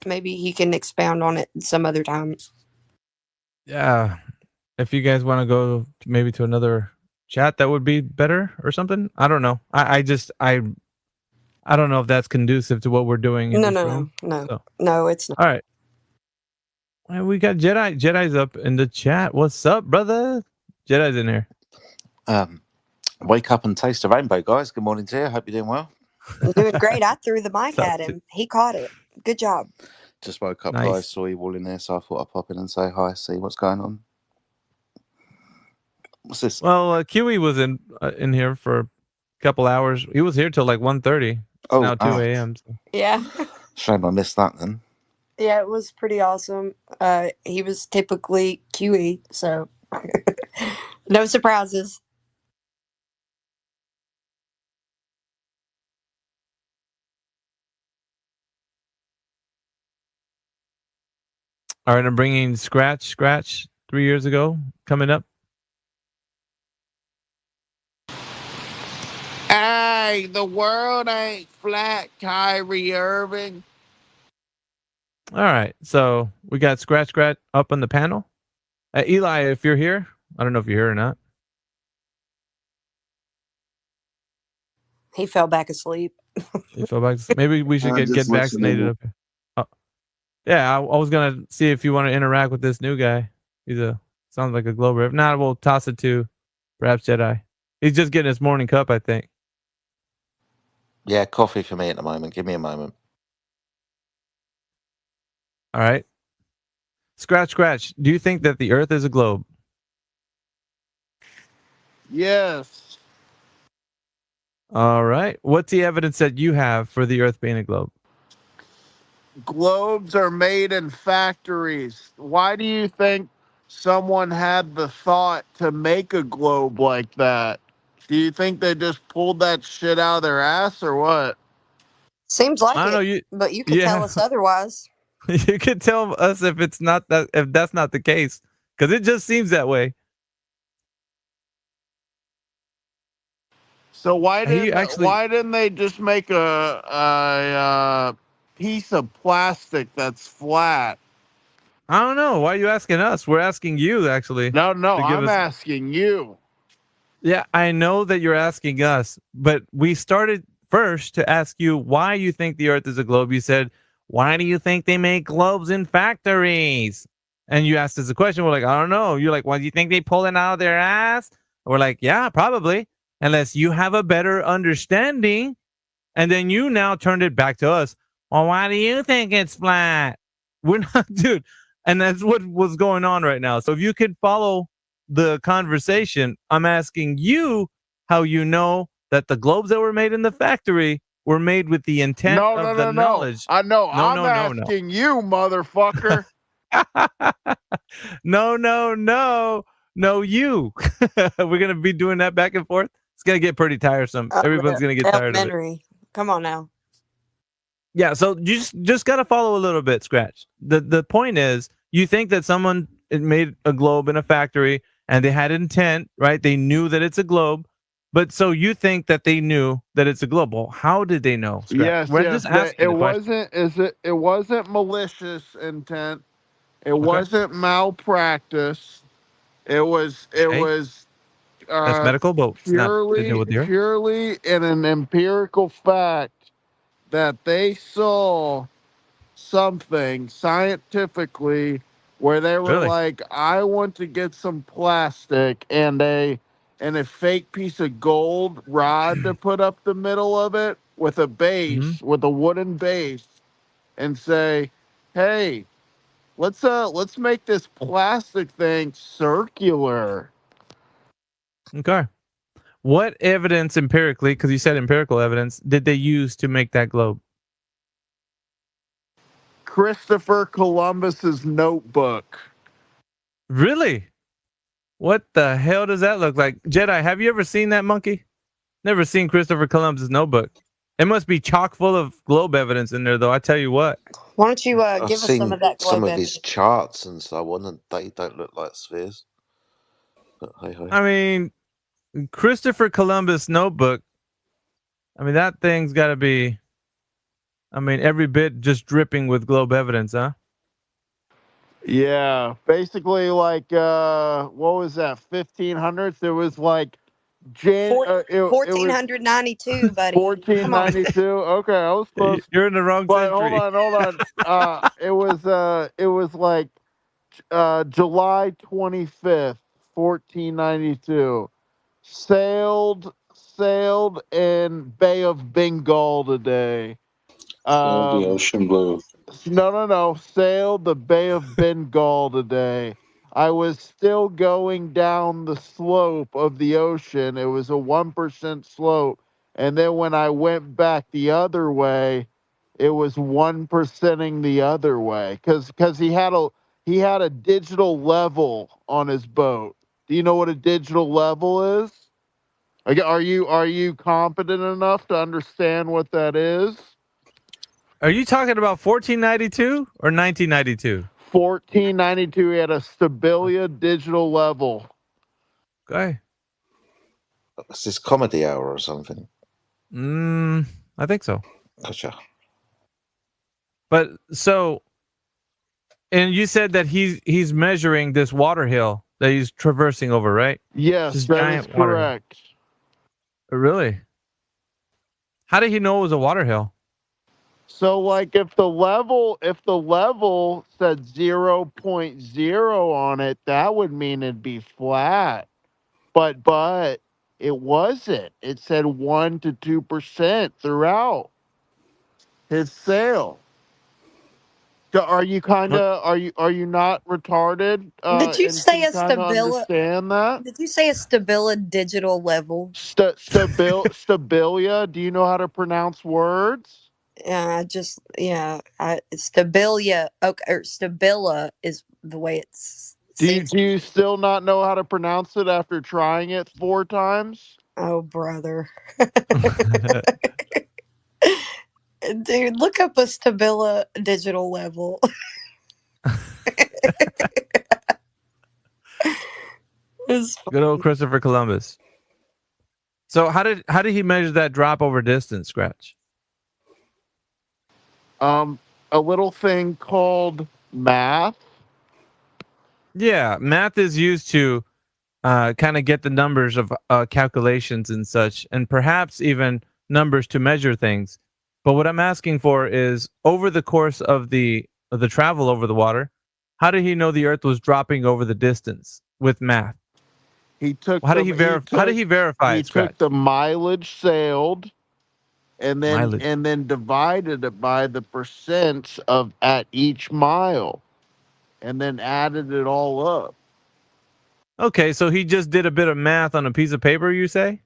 Maybe he can expound on it some other time. Yeah. If you guys want to go maybe to another chat, that would be better or something. I don't know. I don't know if that's conducive to what we're doing. In this room. No, it's not. All right. Well, we got Jedi. Jedi's up in the chat. What's up, brother? Jedi's in here. Wake up and taste the rainbow, guys. Good morning to you. Hope you're doing well. I'm doing great. I threw the mic at him. He caught it. Good job. Just woke up, Nice. guys. Saw you all in there, so I thought I'd pop in and say hi, see what's going on. What's this? Well, QE was in here for a couple hours. He was here till like 1:30. It's now 2 a.m. So. Yeah. Shame I missed that then. Yeah, it was pretty awesome. He was typically QE, so no surprises. All right, I'm bringing Scratch 3 years ago coming up. Hey, the world ain't flat, Kyrie Irving. All right, so we got Scratch up on the panel. Eli, if you're here, I don't know if you're here or not. He fell back asleep. He fell back. Maybe we should get vaccinated up here. Yeah, I was gonna see if you want to interact with this new guy. Sounds like a Glober. If not, we'll toss it to perhaps Jedi. He's just getting his morning cup, I think. Yeah, coffee for me at the moment. Give me a moment. All right. Scratch. Do you think that the Earth is a globe? Yes. All right. What's the evidence that you have for the Earth being a globe? Globes are made in factories. Why do you think someone had the thought to make a globe like that? Do you think they just pulled that shit out of their ass or what? Seems I like don't know. it, but you could tell us otherwise. You could tell us if it's not that, if that's not the case, because it just seems that way. So why He didn't actually, they just make a piece of plastic that's flat? I don't know. Why are you asking us? We're asking you actually No, to give I'm us. asking you. Yeah, I know that you're asking us, but we started first to ask you why you think the Earth is a globe. You said, "Why do you think they make globes in factories?" And you asked us a question. We're like, "I don't know." You're like, "Well, do you think they pull it out of their ass?" We're like, "Yeah, probably." Unless you have a better understanding, and then you now turned it back to us. Well, why do you think it's flat? We're not, dude. And that's what was going on right now. So if you could follow the conversation, I'm asking you how you know that the globes that were made in the factory were made with the intent No, no, of the no, no. knowledge. I know. No, I'm no, no, no. asking you, motherfucker. No, no, no, no, you. We're going to be doing that back and forth. It's going to get pretty tiresome. Everyone's going to get tired of it. Elementary. Come on now. Yeah, so you just got to follow a little bit, Scratch. The point is, you think that someone made a globe in a factory and they had intent, right? They knew that it's a globe, but so you think that they knew that it's a globe. Well, how did they know, Scratch? Yes, We're yes. just asking It the question. wasn't. It wasn't malicious intent. It Okay, wasn't malpractice. It was. It hey, was that's medical, but it's not to deal purely with the Earth. purely in an empirical fact that they saw something scientifically where they were Really? like, I want to get some plastic and a fake piece of gold rod to put up the middle of it with a Hmm. base, with a wooden base, and say, hey, let's make this plastic thing circular. Okay. What evidence empirically, because you said empirical evidence, did they use to make that globe? Christopher Columbus's notebook. Really? What the hell does that look like? Jedi, have you ever seen that monkey? Never seen Christopher Columbus' notebook. It must be chock full of globe evidence in there, though. I tell you what. Why don't you I've give us some seen of that some globe of his evidence? charts and so on, and they don't look like spheres. But hey ho. I mean, Christopher Columbus' notebook. I mean, that thing's got to be. I mean, every bit just dripping with globe evidence, huh? Yeah, basically like what was that? 1500s. There was like it was 1492, buddy. Come on. 1492. Okay, I was close. You're in the wrong But hold century. on, hold on. It was like July 25th, 1492. Sailed in Bay of Bengal today. Oh, the Um ocean blue. no. Sailed the Bay of Bengal today. I was still going down the slope of the ocean. It was a 1% slope. And then when I went back the other way, it was 1%ing the other way. Cause he had a digital level on his boat. Do you know what a digital level is? Like, are you competent enough to understand what that is? Are you talking about 1492 or 1992? 1492, he had a Stabilia digital level. Okay. Is this comedy hour or something? I think so. Gotcha. But so, and you said that he's measuring this water hill that he's traversing over, right? Yes, This that is giant water hill. correct. Really? How did he know it was a water hill? So like if the level said 0.0 on it, that would mean it'd be flat. But it wasn't. It said 1 to 2% throughout his sail. So are you are you not retarded? Did you And say can a kind of stabila? understand that? Did you say a stabila digital level? Stabilia. Do you know how to pronounce words? Stabilia. Okay, or stabila is the way it seems. Do you still not know how to pronounce it after trying it 4 times? Oh, brother. Dude, look up a stabila digital level. Good old Christopher Columbus. So how did he measure that drop over distance, Scratch? A little thing called math. Yeah, math is used to kind of get the numbers of calculations and such, and perhaps even numbers to measure things. But what I'm asking for is, over the course of the travel over the water, how did he know the Earth was dropping over the distance with math? He took How did he verify? How did he verify He it, Scratch? took the mileage sailed, and Mileage. then divided it by the percents of at each mile, and then added it all up. Okay, so he just did a bit of math on a piece of paper, you say?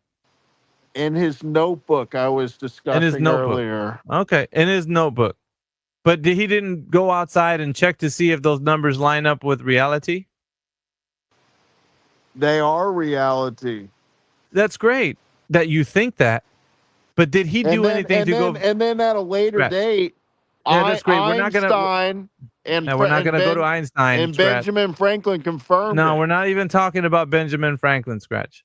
In his notebook, I was discussing In his notebook. earlier. Okay, in his notebook. But he didn't go outside and check to see if those numbers line up with reality? They are reality. That's great that you think that. But did he do anything to go? And then at a later Scratch. date, Yeah, that's great. We're not gonna. We're not gonna go to Einstein. and Scratch. Benjamin Franklin confirmed No, it. we're not even talking about Benjamin Franklin, Scratch.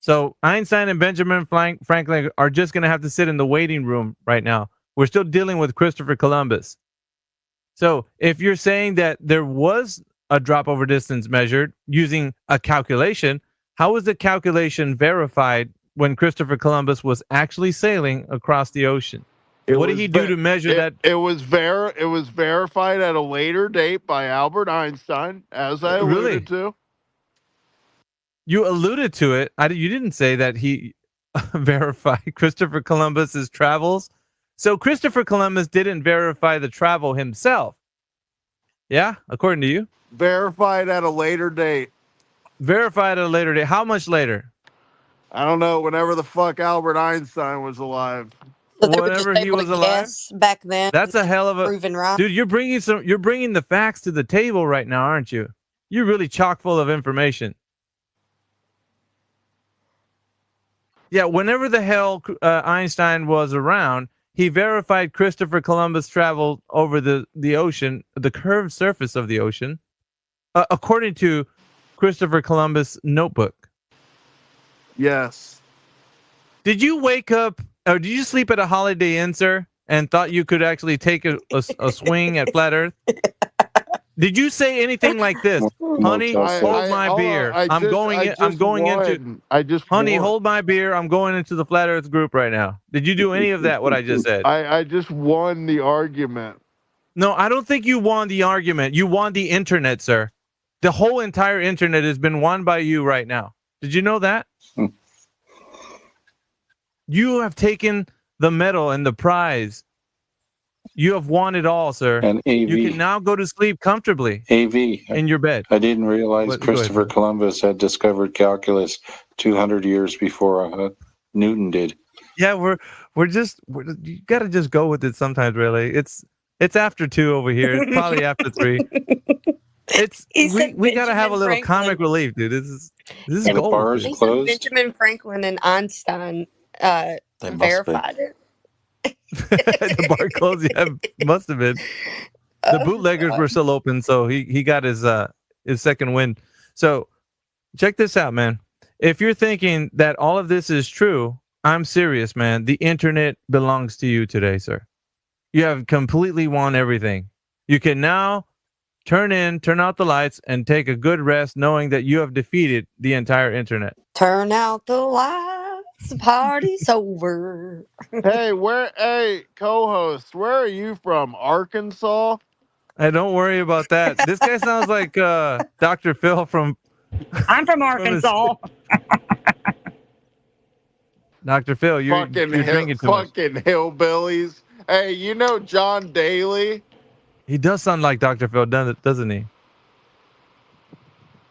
So Einstein and Benjamin Franklin are just going to have to sit in the waiting room right now. We're still dealing with Christopher Columbus. So if you're saying that there was a drop over distance measured using a calculation, how was the calculation verified when Christopher Columbus was actually sailing across the ocean? What did he do to measure that? It was verified at a later date by Albert Einstein, as I alluded to. You alluded to it. You didn't say that he verified Christopher Columbus's travels. So Christopher Columbus didn't verify the travel himself. Yeah, according to you. Verified at a later date. Verified at a later date. How much later? I don't know. Whenever the fuck Albert Einstein was alive. So they were Whenever just he able was to alive. guess back then. That's a hell of a proven right. dude. You're bringing the facts to the table right now, aren't you? You're really chock full of information. Yeah, whenever the hell Einstein was around, he verified Christopher Columbus traveled over the ocean, the curved surface of the ocean, according to Christopher Columbus' notebook. Yes. Did you wake up, or did you sleep at a Holiday Inn, sir, and thought you could actually take a swing at FlatEarth? Did you say anything like this? Honey, hold my beer. I'm going into. Honey, hold my beer. I'm going into the FlatEarth group right now. Did you do any of that? What I just said. I just won the argument. No, I don't think you won the argument. You won the internet, sir. The whole entire internet has been won by you right now. Did you know that? You have taken the medal and the prize. You have won it all, sir. And AV. You can now go to sleep comfortably in your bed. I didn't realize Christopher Columbus had discovered calculus 200 years before Newton did. Yeah, you got to just go with it sometimes, really. It's after 2 over here. It's probably after 3. We got to have a little comic relief, dude. This is the gold. bar is closed. Benjamin Franklin and Einstein verified it. The bar closed. Yeah, must have been. The bootleggers were still open, so he got his second win. So check this out, man. If you're thinking that all of this is true, I'm serious, man. The internet belongs to you today, sir. You have completely won everything. You can now turn out the lights, and take a good rest, knowing that you have defeated the entire internet. Turn out the lights. The party's over. Hey, co-host, where are you from? Arkansas? Hey, don't worry about that. This guy sounds like Dr. Phil from. I'm from Arkansas. Dr. Phil, you're drinking too much. Fucking hillbillies. Hey, you know John Daly? He does sound like Dr. Phil, doesn't he?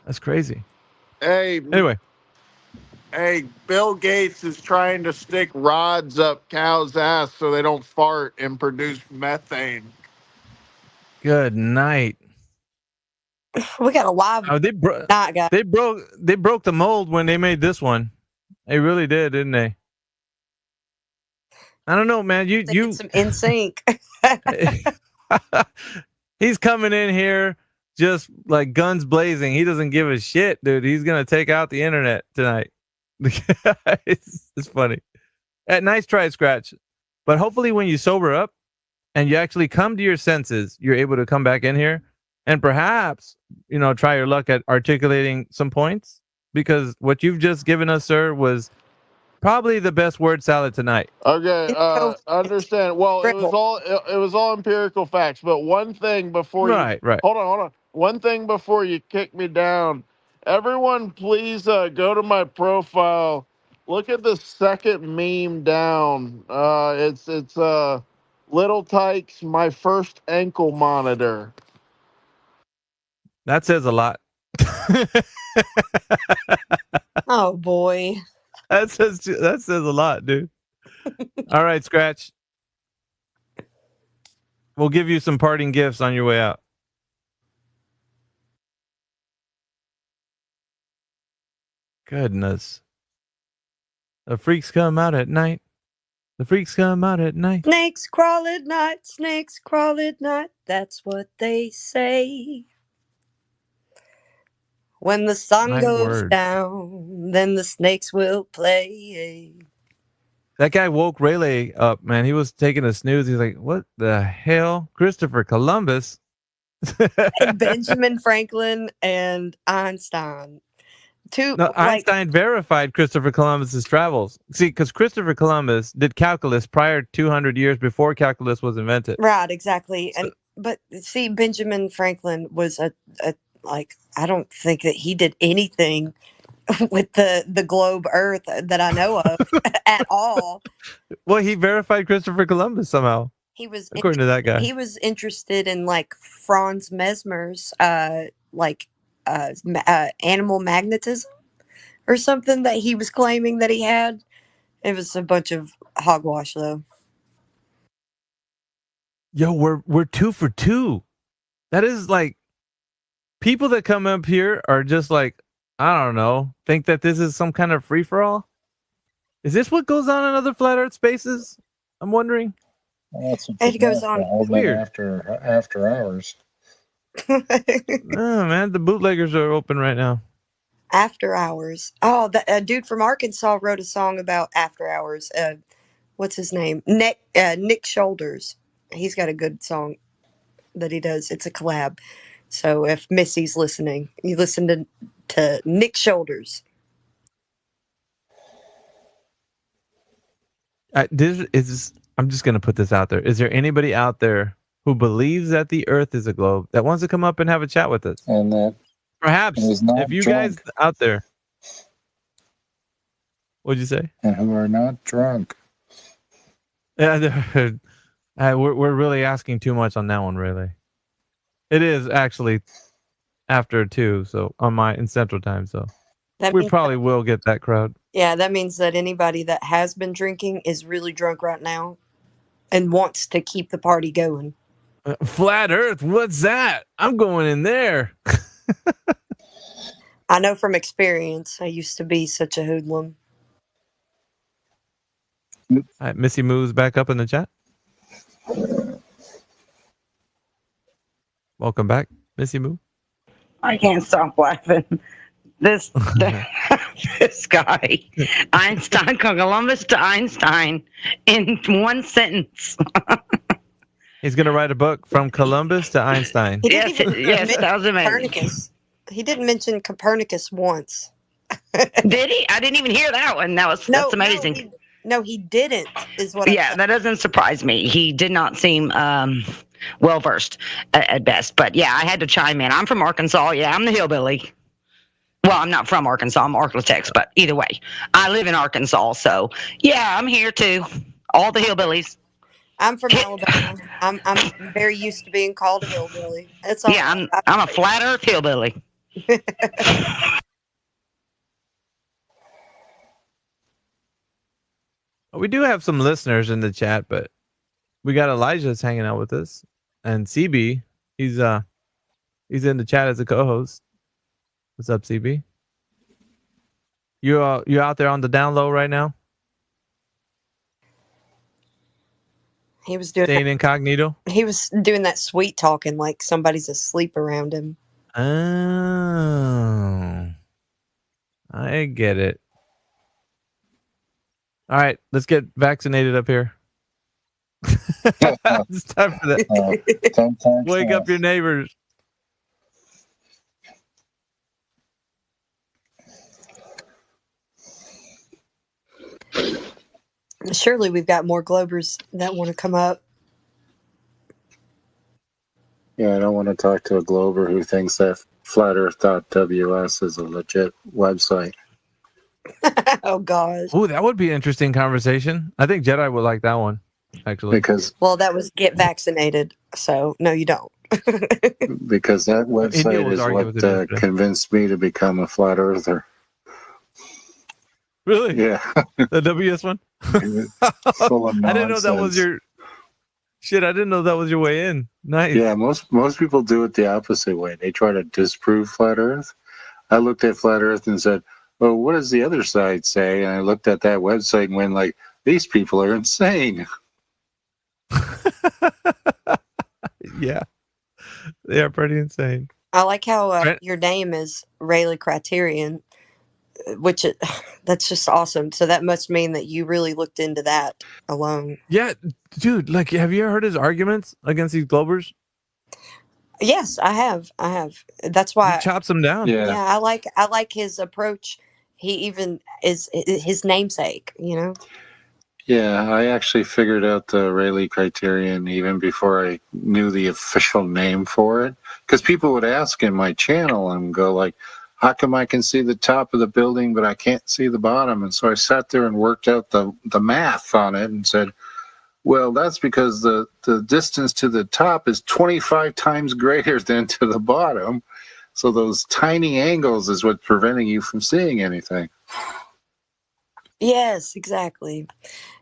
That's crazy. Hey, Anyway, hey, Bill Gates is trying to stick rods up cows' ass so they don't fart and produce methane. good night. We got a live Oh, night, guys. they broke the mold when they made this one. They really did, didn't they? I don't know, man. You some in sync. He's coming in here just like guns blazing. He doesn't give a shit, dude. He's gonna take out the internet tonight. It's funny. Nice try, Scratch. But hopefully, when you sober up and you actually come to your senses, you're able to come back in here and perhaps, try your luck at articulating some points, because what you've just given us, sir, was probably the best word salad tonight. Okay, understand. Well, it was all empirical facts. But one thing before Right. hold on. One thing before you kick me down, everyone, please go to my profile. Look at the second meme down. It's Little Tykes, my first ankle monitor. That says a lot. Oh boy. That says a lot, dude. All right, Scratch. We'll give you some parting gifts on your way out. Goodness. The freaks come out at night. The freaks come out at night. Snakes crawl at night. Snakes crawl at night. That's what they say. When the sun My goes word. down, then the snakes will play. That guy woke Rayleigh up, man. He was taking a snooze. He's like, what the hell? Christopher Columbus? And Benjamin Franklin and Einstein. Einstein verified Christopher Columbus's travels. See, because Christopher Columbus did calculus prior 200 years before calculus was invented. Right, exactly. But see, Benjamin Franklin was a I don't think that he did anything with the globe Earth that I know of at all. Well, he verified Christopher Columbus somehow. He was according to that guy. He was interested in like Franz Mesmer's animal magnetism or something that he was claiming that he had. It was a bunch of hogwash, though. Yo, we're 2 for 2. That is like, people that come up here are just like, I don't know, think that this is some kind of free for all. Is this what goes on in other flat Earth spaces? I'm wondering. Well, that's what It goes on. Weird. After hours. Oh man, the bootleggers are open right now. After Hours. Oh, a dude from Arkansas wrote a song about After Hours. What's his name? Nick Shoulders. He's got a good song that he does. It's a collab. So if Missy's listening, you listen to Nick Shoulders. I'm just going to put this out there. Is there anybody out there who believes that the Earth is a globe that wants to come up and have a chat with us? And that perhaps if you drunk. guys out there, what'd you say? And who are not drunk. Yeah, we're really asking too much on that one. Really, it is actually after 2, so in Central Time. So we probably will get that crowd. Yeah, that means that anybody that has been drinking is really drunk right now and wants to keep the party going. Flat Earth, what's that? I'm going in there. I know from experience. I used to be such a hoodlum. All right, Missy Moo's back up in the chat. Welcome back, Missy Moo. I can't stop laughing. This guy, Einstein, Columbus to Einstein, in one sentence. He's going to write a book from Columbus to Einstein. Yes, that was amazing. Copernicus. He didn't mention Copernicus once. Did he? I didn't even hear that one. That's amazing. No, he didn't. Is what? Yeah, that doesn't surprise me. He did not seem well versed at best. But yeah, I had to chime in. I'm from Arkansas. Yeah, I'm the hillbilly. Well, I'm not from Arkansas. I'm Arklatex, but either way, I live in Arkansas. So yeah, I'm here too. All the hillbillies. I'm from Alabama. I'm very used to being called a hillbilly. It's all Yeah, right. I'm a flat Earth hillbilly. We do have some listeners in the chat, but we got Elijah's hanging out with us, and CB. He's in the chat as a co-host. What's up, CB? You out there on the down low right now? He was doing Staying incognito. He was doing that sweet talking like somebody's asleep around him. Oh, I get it. All right, let's get vaccinated up here. It's time for that. Wake up your neighbors. Surely we've got more Globers that want to come up. Yeah, I don't want to talk to a Glober who thinks that FlatEarth.ws is a legit website. Oh gosh. Oh, that would be an interesting conversation. I think Jedi would like that one, actually. Well, that was get vaccinated. So no, you don't. Because that website is what convinced me to become a flat earther. Really? Yeah. The WS one? Full of nonsense. I didn't know that was your shit. I didn't know that was your way in. Nice. Yeah, most people do it the opposite way. They try to disprove flat Earth. I looked at flat Earth and said, "Well, what does the other side say?" And I looked at that website and went, "Like, these people are insane." Yeah, they are pretty insane. I like how your name is Rayleigh Criterion, which that's just awesome. So that must mean that you really looked into that alone. Yeah, dude. Like, have you ever heard his arguments against these Globers? Yes, I have. That's why he chops them down. Yeah, I like his approach. He even is his namesake. You know. Yeah, I actually figured out the Rayleigh criterion even before I knew the official name for it. Because people would ask in my channel and go like, "How come I can see the top of the building but I can't see the bottom?" And so I sat there and worked out the math on it and said, well, that's because the distance to the top is 25 times greater than to the bottom. So those tiny angles is what's preventing you from seeing anything. Yes, exactly.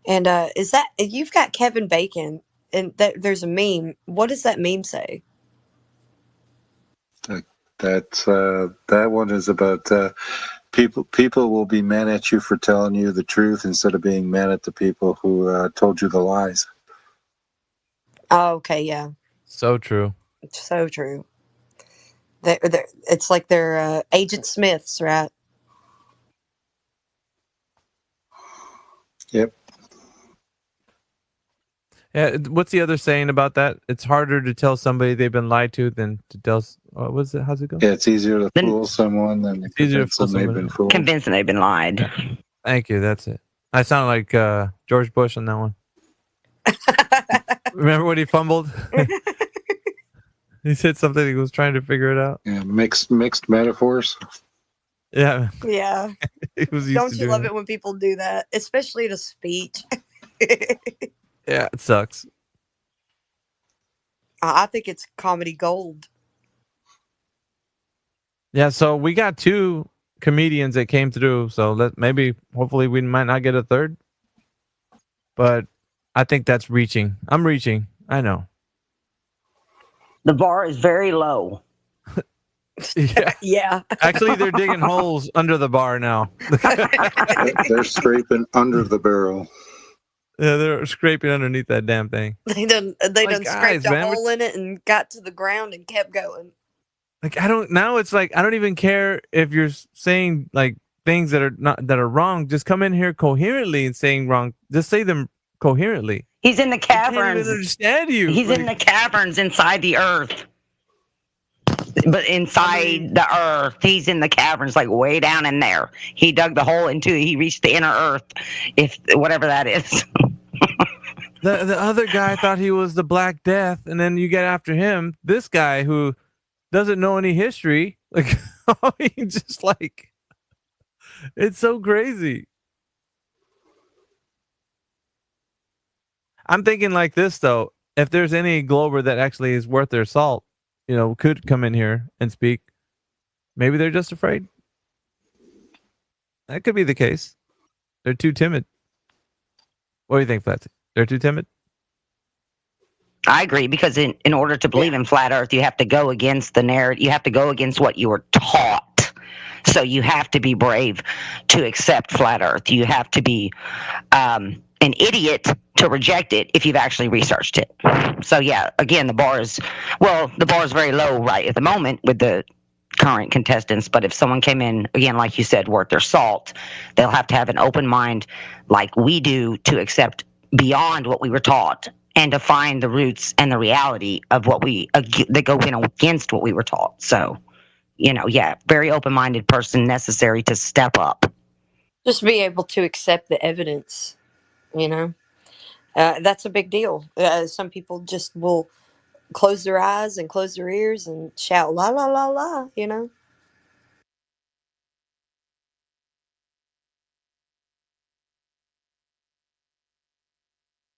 And is that you've got Kevin Bacon, and there's a meme. What does that meme say? That one is about people will be mad at you for telling you the truth instead of being mad at the people who told you the lies. Oh, okay, yeah. So true. So true. It's like they're Agent Smiths, right? Yep. Yeah. What's the other saying about that? It's harder to tell somebody they've been lied to than to tell. What was it? How's it go? Yeah, it's easier to fool someone than to convince them they've been fooled. Convince them they've been lied. Yeah. Thank you. That's it. I sound like George Bush on that one. Remember when he fumbled? He said something. He was trying to figure it out. Yeah, mixed metaphors. Yeah. Yeah. He was used Don't to you doing love it. it when people do that, especially at a speech? Yeah, it sucks. I think it's comedy gold. Yeah, so we got 2 comedians that came through. So hopefully we might not get a third. But I think that's reaching. I'm reaching. I know. The bar is very low. Yeah. Yeah. Actually, they're digging holes under the bar now. They're scraping under the barrel. Yeah, they're scraping underneath that damn thing. They done scraped a hole in it and got to the ground and kept going. Like it's like I don't even care if you're saying like things that are wrong. Just come in here coherently and saying wrong. Just say them coherently. He's in the caverns. I can't even understand you. He's in the caverns inside the earth. But inside the earth, he's in the caverns, like way down in there. He dug the hole he reached the inner earth, if whatever that is. The other guy thought he was the Black Death, and then you get after him. This guy who doesn't know any history, like he just like it's so crazy. I'm thinking like this though. If there's any glober that actually is worth their salt, could come in here and speak. Maybe they're just afraid. That could be the case. They're too timid. What do you think, Flat? They're too timid? I agree, because in order to believe in flat Earth, you have to go against the narrative. You have to go against what you were taught. So you have to be brave to accept flat Earth. You have to be an idiot to reject it if you've actually researched it. So yeah, again, the bar is very low right at the moment with the current contestants. But if someone came in, again, like you said, worth their salt, they'll have to have an open mind like we do to accept beyond what we were taught and to find the roots and the reality of what that go in against what we were taught. So, very open-minded person necessary to step up. Just be able to accept the evidence, that's a big deal. Some people just will close their eyes and close their ears and shout la la la la.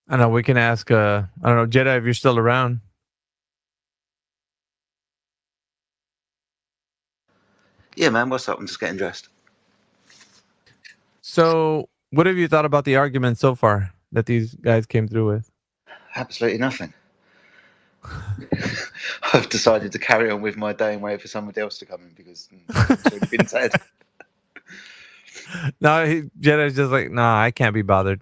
I know we can ask. I don't know, Jedi, if you're still around. Yeah, man. What's up? I'm just getting dressed. So, what have you thought about the argument so far that these guys came through with? Absolutely nothing. I've decided to carry on with my day and wait for somebody else to come in because it's already been said. No, Jedi's just like, nah, I can't be bothered.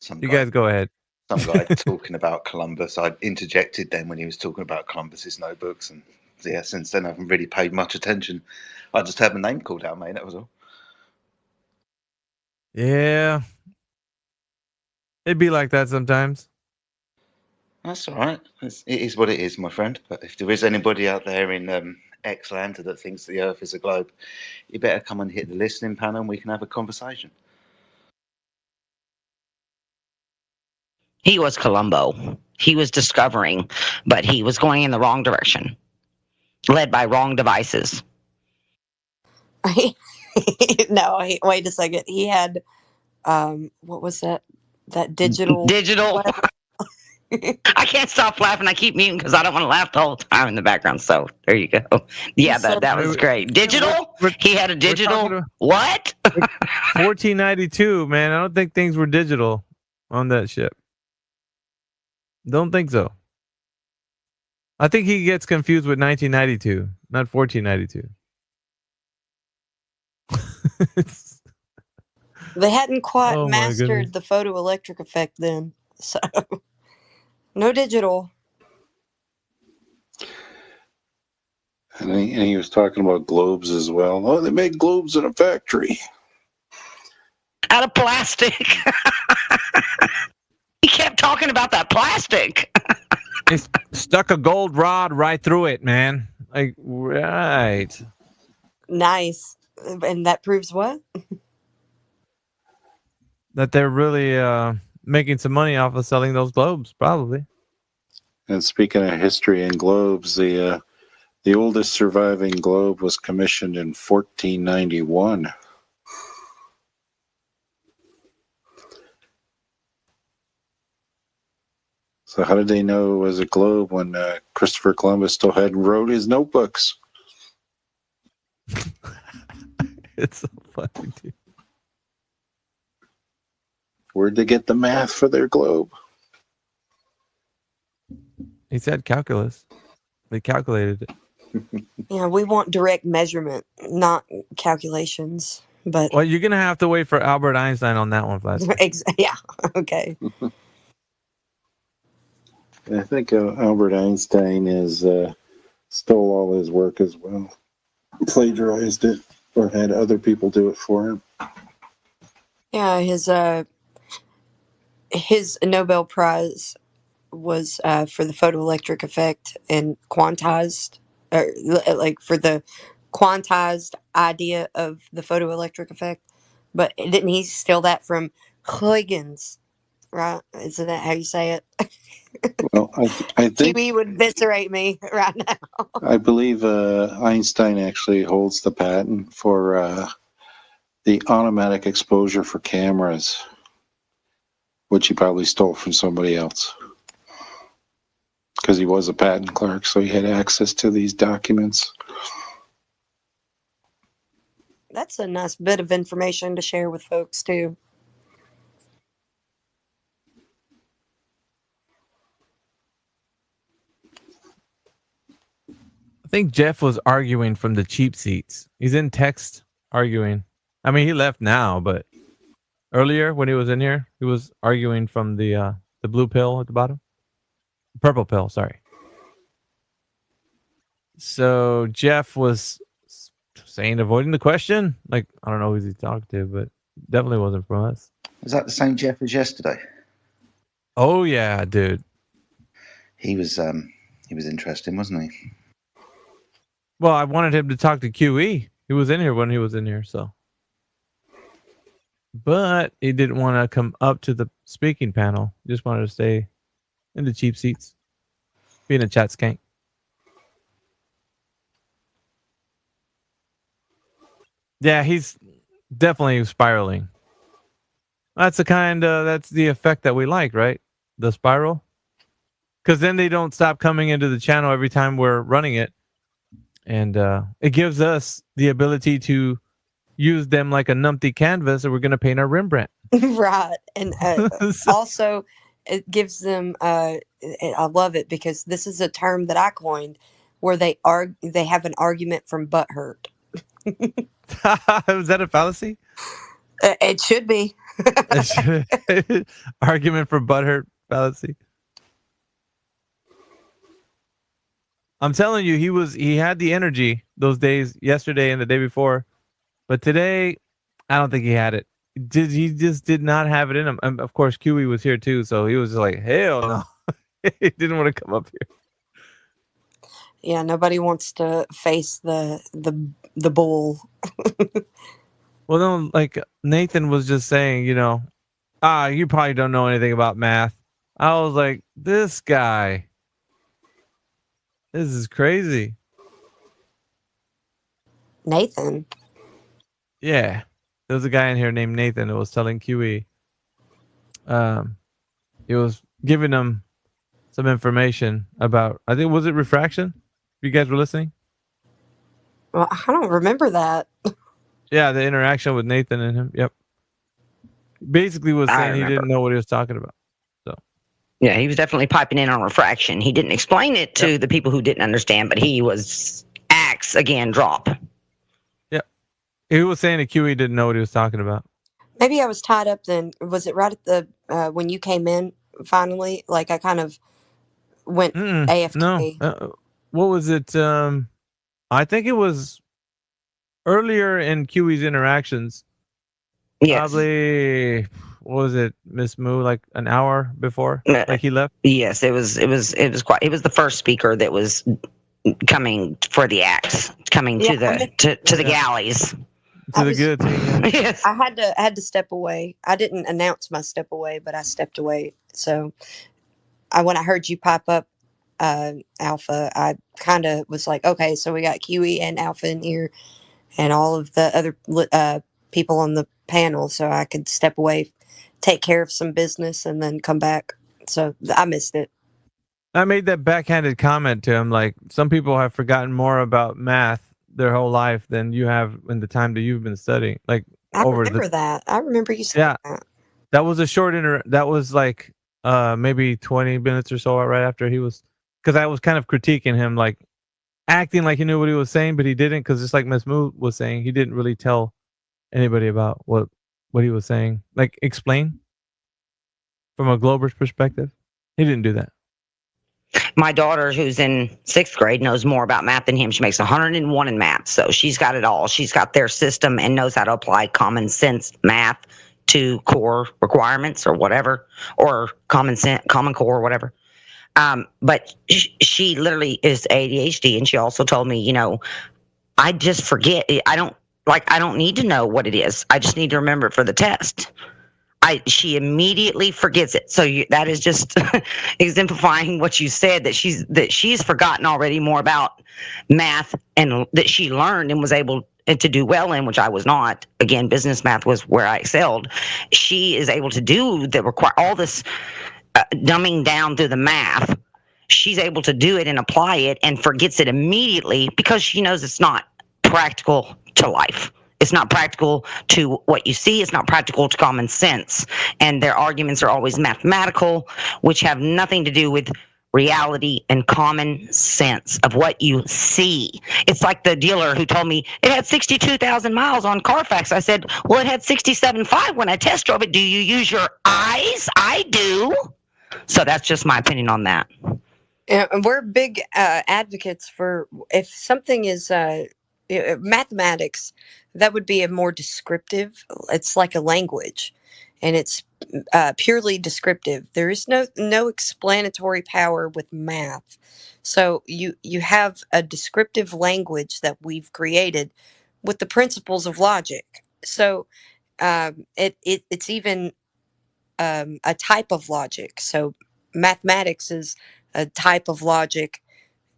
You guys go ahead. Some guy talking about Columbus. I interjected then when he was talking about Columbus's notebooks, and yeah, since then I haven't really paid much attention. I just heard my name called out, mate. That was all. Yeah, it'd be like that sometimes. That's all right. It is what it is, my friend. But if there is anybody out there in X-Land that thinks the Earth is a globe, you better come and hit the listening panel and we can have a conversation. He was Columbo. He was discovering, but he was going in the wrong direction, led by wrong devices. No, wait a second. He had, what was that? That digital. I can't stop laughing. I keep muting because I don't want to laugh the whole time in the background. So there you go. Yeah, that was great. Digital? He had a digital. What? 1492, man. I don't think things were digital on that ship. Don't think so. I think he gets confused with 1992, not 1492. They hadn't quite Oh, my goodness. mastered the photoelectric effect then. So, no digital. And he was talking about globes as well. Oh, they make globes in a factory. Out of plastic. He kept talking about that plastic. They stuck a gold rod right through it, man. Like, right. Nice. And that proves what? That they're really making some money off of selling those globes, probably. And speaking of history and globes, the oldest surviving globe was commissioned in 1491. So how did they know it was a globe when Christopher Columbus still hadn't wrote his notebooks? It's so funny, dude. Where'd they get the math for their globe? He said calculus. They calculated it. Yeah, we want direct measurement, not calculations. But Well, you're gonna have to wait for Albert Einstein on that one, Flash. yeah, okay. I think Albert Einstein is stole all his work as well, plagiarized it, or had other people do it for him. Yeah, his Nobel Prize was for the photoelectric effect and quantized, or like for the quantized idea of the photoelectric effect. But didn't he steal that from Huygens? Right? Isn't that how you say it? Well, I think Kiwi would eviscerate me right now. I believe Einstein actually holds the patent for the automatic exposure for cameras. which he probably stole from somebody else. Because he was a patent clerk, so he had access to these documents. That's a nice bit of information to share with folks too. I think Jeff was arguing from the cheap seats. He's in text arguing. I mean, he left now, but earlier when he was in here, he was arguing from the blue pill at the bottom. Purple pill, sorry. So Jeff was saying avoiding the question. Like, I don't know who he talked to, but definitely wasn't from us. Was that the same Jeff as yesterday? Oh yeah, dude. He was interesting, wasn't he? Well, I wanted him to talk to QE. He was in here when he was in here, so. But he didn't want to come up to the speaking panel. He just wanted to stay in the cheap seats, being a chat skank. Yeah, he's definitely spiraling. That's that's the effect that we like, right? The spiral. Because then they don't stop coming into the channel every time we're running it. And it gives us the ability to use them like a numpty canvas, or we're going to paint our Rembrandt. Right. And also, it gives them, I love it because this is a term that I coined where they have an argument from butthurt. Was that a fallacy? It should be. Argument for butthurt fallacy. I'm telling you, he had the energy those days, yesterday and the day before, but today, I don't think he had it. He just did not have it in him. And of course, QE was here too, so he was just like, hell no. He didn't want to come up here. Yeah, nobody wants to face the bull. Well, no, like Nathan was just saying, you probably don't know anything about math. I was like, this guy. This is crazy. Nathan. Yeah. There was a guy in here named Nathan that was telling QE. He was giving him some information about, I think, was it refraction? You guys were listening? Well, I don't remember that. Yeah, the interaction with Nathan and him. Yep. Basically was saying he didn't know what he was talking about. Yeah, he was definitely piping in on refraction. He didn't explain it to the people who didn't understand, but he was axe again drop. Yep. He was saying that QE didn't know what he was talking about. Maybe I was tied up then. Was it right at the when you came in finally? Like I kind of went AFK. No. What was it? I think it was earlier in QE's interactions. Yes. Probably, what was it, Miss Moo, like an hour before like he left? Yes, it was the first speaker that was coming for the axe, coming to the galleys. To the guillotine. Yes. I had to step away. I didn't announce my step away, but I stepped away. So when I heard you pop up, Alpha, I kind of was like, okay, so we got QE and Alpha in here and all of the other people on the panel, so I could step away, take care of some business, and then come back. So I missed it. I made that backhanded comment to him, like, some people have forgotten more about math their whole life than you have in the time that you've been studying. Like, I remember that. I remember you saying that. That was a short that was like maybe 20 minutes or so right after he was, because I was kind of critiquing him, like acting like he knew what he was saying, but he didn't, because just like Miss Moo was saying, he didn't really tell anybody about what he was saying. Like, explain from a Glober's perspective. He didn't do that. My daughter, who's in 6th grade, knows more about math than him. She makes 101 in math, so she's got it all. She's got their system and knows how to apply common sense math to core requirements or whatever, or common core or whatever. But she literally is ADHD, and she also told me, I just forget. I don't need to know what it is. I just need to remember it for the test. She immediately forgets it. So that is just exemplifying what you said, that she's forgotten already more about math and that she learned and was able to do well in, which I was not. Again, business math was where I excelled. She is able to do all this dumbing down through the math. She's able to do it and apply it and forgets it immediately because she knows it's not practical to life. It's not practical to what you see. It's not practical to common sense. And their arguments are always mathematical, which have nothing to do with reality and common sense of what you see. It's like the dealer who told me it had 62,000 miles on Carfax. I said, well, it had 67.5 when I test drove it. Do you use your eyes? I do. So that's just my opinion on that. And we're big advocates for if something is mathematics, that would be a more descriptive. It's like a language, and it's purely descriptive. There is no explanatory power with math. So you have a descriptive language that we've created with the principles of logic. So it's even a type of logic. So mathematics is a type of logic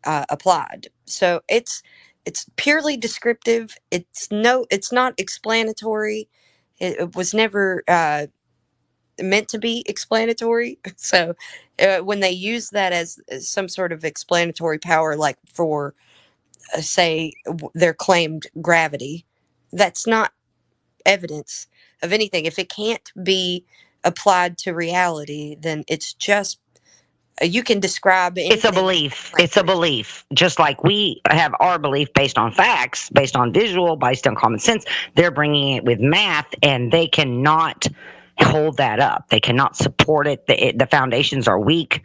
applied. So it's purely descriptive. It's not explanatory. It was never meant to be explanatory. So when they use that as some sort of explanatory power, like for say their claimed gravity, that's not evidence of anything. If it can't be applied to reality, then it's just you can describe anything. It's a belief. It's a belief. Just like we have our belief based on facts, based on visual, based on common sense. They're bringing it with math, and they cannot hold that up. They cannot support it. The foundations are weak.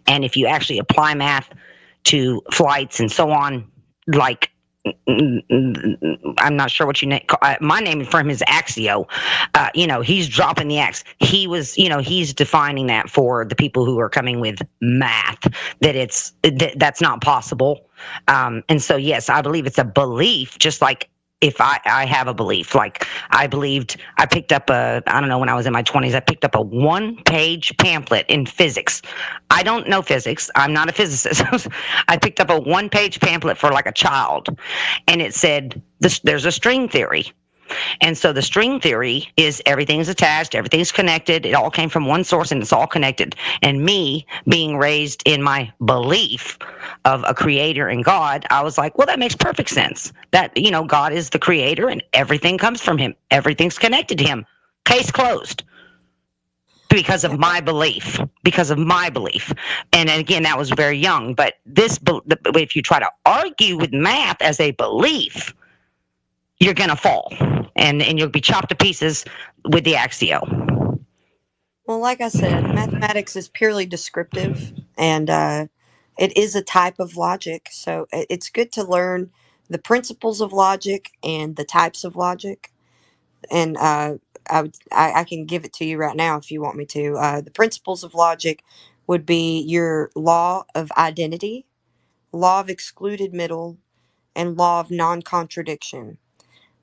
And if you actually apply math to flights and so on, like I'm not sure what you name. My name for him is Axio. He's dropping the X. He was, he's defining that for the people who are coming with math that that's not possible. And so, yes, I believe it's a belief, just like if I have a belief, like I picked up I don't know, when I was in my 20s, I picked up a 1-page pamphlet in physics. I don't know physics. I'm not a physicist. I picked up a 1-page pamphlet for like a child, and it said, there's a string theory. And so the string theory is everything's attached, everything's connected. It all came from one source and it's all connected. And me being raised in my belief of a creator and God, I was like, well, that makes perfect sense. That, God is the creator and everything comes from him. Everything's connected to him. Case closed. Because of my belief. And again, that was very young. But if you try to argue with math as a belief, you're going to fall and you'll be chopped to pieces with the Axio. Well, like I said, mathematics is purely descriptive, and it is a type of logic. So it's good to learn the principles of logic and the types of logic. And I can give it to you right now if you want me to. The principles of logic would be your law of identity, law of excluded middle, and law of non-contradiction.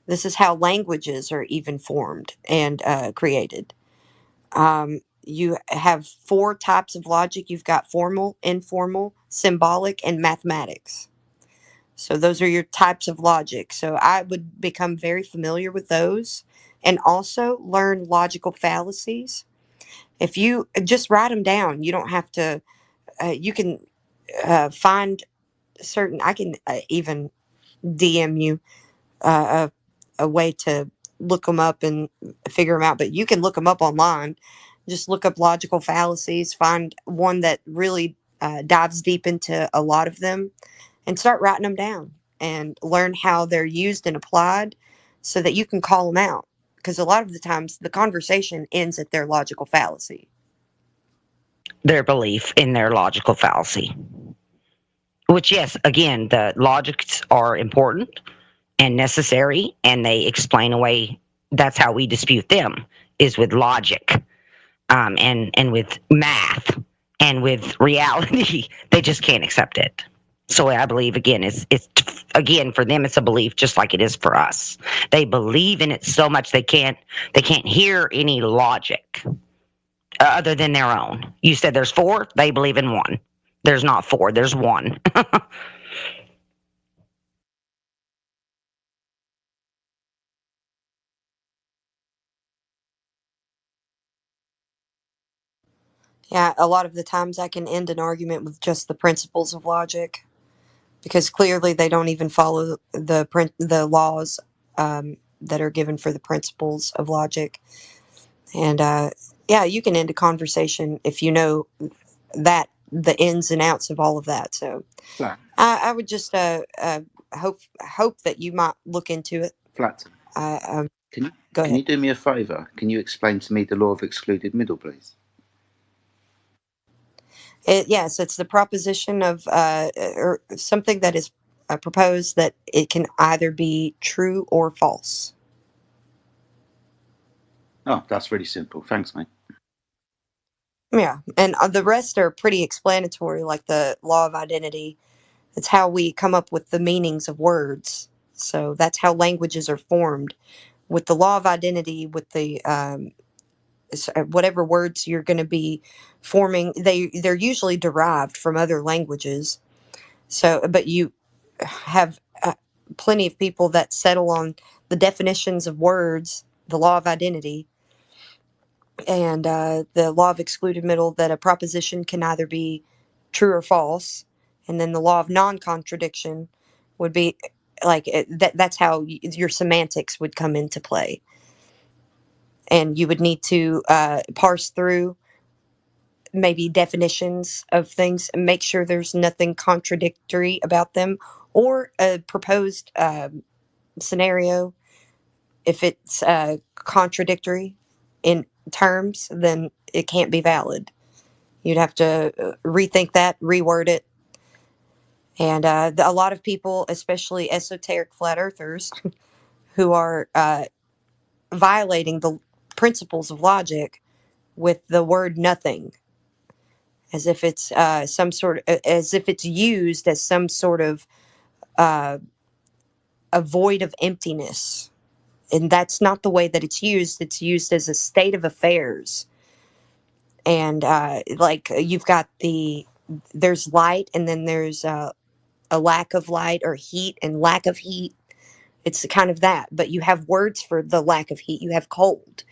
This is how languages are even formed and created. You have 4 types of logic. You've got formal, informal, symbolic, and mathematics. So those are your types of logic. So I would become very familiar with those and also learn logical fallacies. If you just write them down, you don't have to, you can find certain, I can even DM you a way to look them up and figure them out. But you can look them up online. Just look up logical fallacies, find one that really dives deep into a lot of them, and start writing them down and learn how they're used and applied so that you can call them out. Because a lot of the times the conversation ends at their logical fallacy. Their belief in their logical fallacy. Which, yes, again, the logics are important and necessary, and they explain away. That's how we dispute them, is with logic, and with math, and with reality. They just can't accept it. So I believe, again, it's again, for them, it's a belief just like it is for us. They believe in it so much they can't hear any logic other than their own. You said there's 4. They believe in 1. There's not 4. There's 1. Yeah, a lot of the times I can end an argument with just the principles of logic because clearly they don't even follow the laws that are given for the principles of logic. And yeah, you can end a conversation if you know that the ins and outs of all of that. So Flat. I would just hope that you might look into it. Flat. Can you Go can ahead. you do me a favour? Can you explain to me the law of excluded middle, please? Yes, it's the proposition of or something that is proposed that it can either be true or false. Oh, that's really simple. Thanks, mate. Yeah, and the rest are pretty explanatory, like the law of identity. It's how we come up with the meanings of words. So that's how languages are formed. With the law of identity, with the whatever words you're going to be forming, they're usually derived from other languages. So, but you have plenty of people that settle on the definitions of words, the law of identity, and the law of excluded middle, that a proposition can either be true or false, and then the law of non-contradiction would be like that's how your semantics would come into play, and you would need to parse through maybe definitions of things and make sure there's nothing contradictory about them, or a proposed scenario, if it's contradictory in terms, then it can't be valid. You'd have to rethink that, reword it. And a lot of people, especially esoteric flat earthers, who are violating the principles of logic with the word nothing, as if it's as if it's used as some sort of uh, a void of emptiness. And that's not the way that it's used. It's used as a state of affairs. And like you've got there's light, and then there's a lack of light, or heat and lack of heat. It's kind of that, but you have words for the lack of heat. You have cold.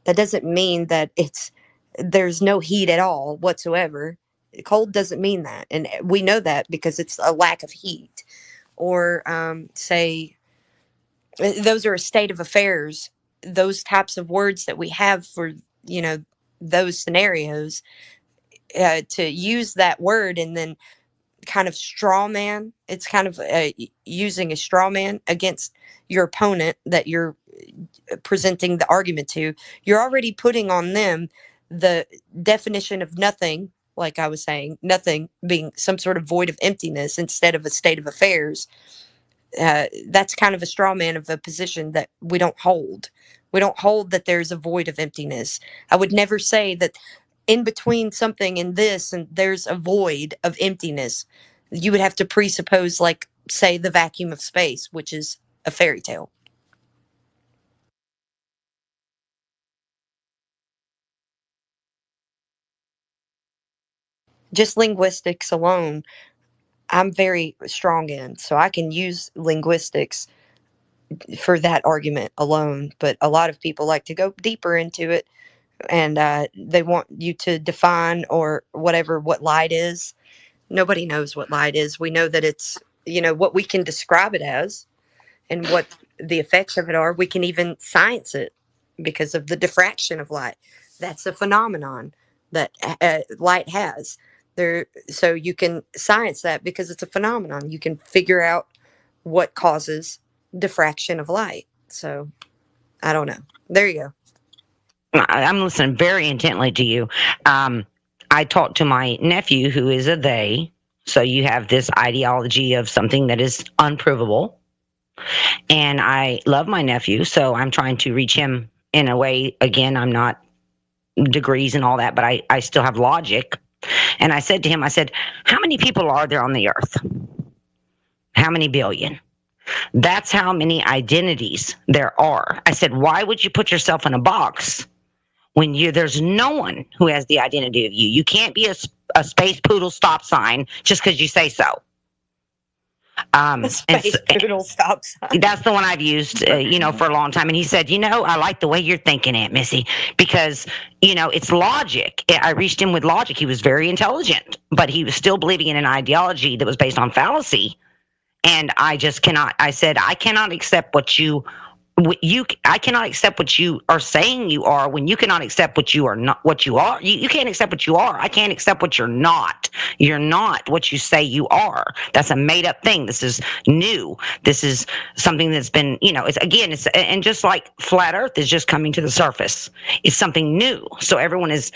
That doesn't mean that there's no heat at all whatsoever. Cold doesn't mean that, and we know that because it's a lack of heat. Or say those are a state of affairs. Those types of words that we have for you know those scenarios, to use that word and then kind of straw man. It's kind of using a straw man against your opponent that you're presenting the argument to. You're already putting on them the definition of nothing, like I was saying, nothing being some sort of void of emptiness instead of a state of affairs. That's kind of a straw man of a position that we don't hold. We don't hold that there's a void of emptiness. I would never say that in between something and this and there's a void of emptiness. You would have to presuppose, like, say, the vacuum of space, which is a fairy tale. Just linguistics alone, I'm very strong in, so I can use linguistics for that argument alone. But a lot of people like to go deeper into it, and they want you to define or whatever what light is. Nobody knows what light is. We know that it's what we can describe it as, and what the effects of it are. We can even science it because of the diffraction of light. That's a phenomenon that light has. So you can science that because it's a phenomenon. You can figure out what causes diffraction of light. So I don't know. There you go. I'm listening very intently to you. I talked to my nephew, who is a they. So you have this ideology of something that is unprovable. And I love my nephew, so I'm trying to reach him in a way. Again, I'm not degrees and all that, but I still have logic. And I said to him, I said, how many people are there on the earth? How many billion? That's how many identities there are. I said, why would you put yourself in a box when there's no one who has the identity of you? You can't be a space poodle stop sign just because you say so. The space poodle stop sign. That's the one I've used, for a long time. And he said, I like the way you're thinking, Aunt Missy, because, it's logic. I reached him with logic. He was very intelligent, but he was still believing in an ideology that was based on fallacy. And I just cannot, I said, I cannot accept I cannot accept what you are saying you are when you cannot accept what you are not, what you are. You can't accept what you are. I can't accept what you're not. You're not what you say you are. That's a made up thing. This is new. This is something that's been, and just like flat earth is just coming to the surface. It's something new. So everyone is,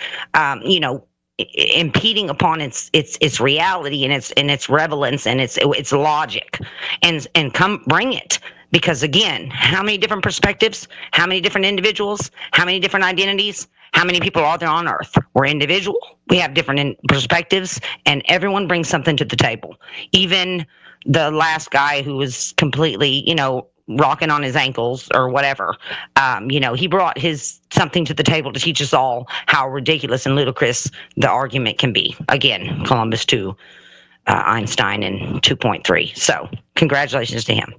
impeding upon its reality and its relevance and its logic, and come bring it. Because again, how many different perspectives, how many different individuals, how many different identities, how many people are there on earth? We're individual. We have different perspectives, and everyone brings something to the table. Even the last guy who was completely, rocking on his ankles or whatever, he brought his something to the table to teach us all how ridiculous and ludicrous the argument can be. Again, Columbus to Einstein in 2.3. So congratulations to him.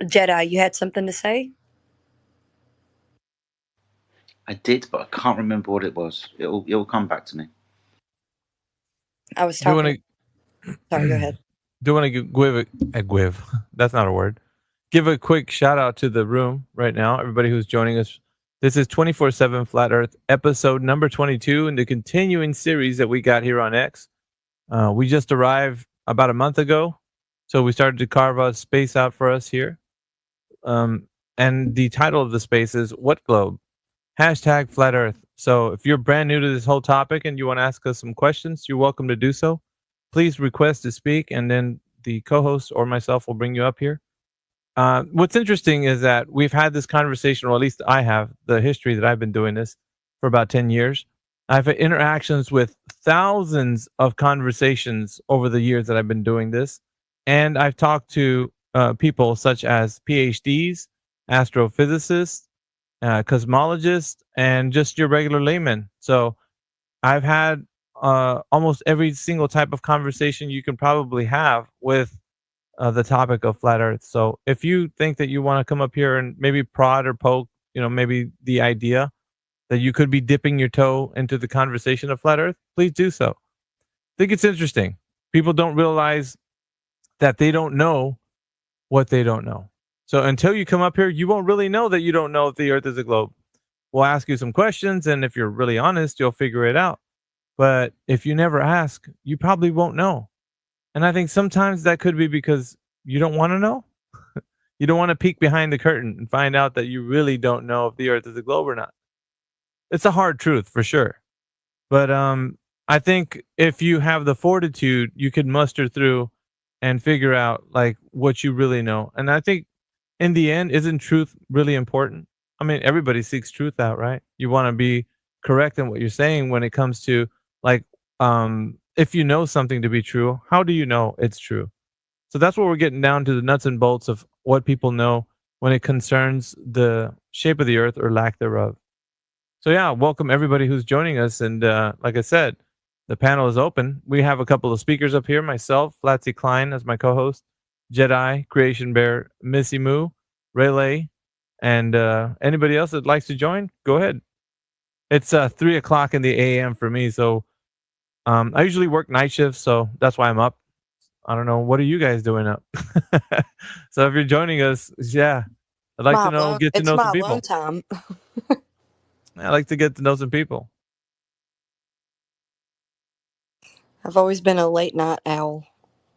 Jedi, you had something to say? I did, but I can't remember what it was. It'll come back to me. I was talking. Sorry, go ahead. Do want to give that's not a word. Give a quick shout out to the room right now, everybody who's joining us. This is 24/7 Flat Earth, episode number 22 in the continuing series that we got here on X. We just arrived about a month ago, so we started to carve a space out for us here. And the title of the space is What Globe? # Flat Earth. So if you're brand new to this whole topic and you want to ask us some questions, you're welcome to do so. Please request to speak, and then the co-host or myself will bring you up here. What's interesting is that we've had this conversation, or at least I have, the history that I've been doing this for about 10 years. I've had interactions with thousands of conversations over the years that I've been doing this. And I've talked to people such as PhDs, astrophysicists, cosmologists, and just your regular layman. So I've had almost every single type of conversation you can probably have with the topic of flat Earth. So if you think that you want to come up here and maybe prod or poke, maybe the idea that you could be dipping your toe into the conversation of flat Earth, please do so. I think it's interesting. People don't realize that they don't know what they don't know. So until you come up here, you won't really know that you don't know if the Earth is a globe. We'll ask you some questions, and if you're really honest, you'll figure it out. But if you never ask, you probably won't know. And I think sometimes that could be because you don't want to know. You don't want to peek behind the curtain and find out that you really don't know if the Earth is a globe or not. It's a hard truth for sure. But I think if you have the fortitude, you could muster through and figure out like what you really know. And I think in the end, isn't truth really important? I mean, everybody seeks truth out, right? You want to be correct in what you're saying when it comes to like, if you know something to be true, how do you know it's true? So that's what we're getting down to, the nuts and bolts of what people know when it concerns the shape of the Earth or lack thereof. So yeah, welcome everybody who's joining us. And like I said, the panel is open. We have a couple of speakers up here, myself, Flatsy Klein as my co-host, Jedi, Creation Bear, Missy Moo, Rayleigh, and anybody else that likes to join, go ahead. It's 3 o'clock in the a.m. for me, so I usually work night shifts, so that's why I'm up. I don't know. What are you guys doing up? So if you're joining us, yeah, I'd like to know, get to know some people. It's my alone time. I like to get to know some people. I've always been a late night owl,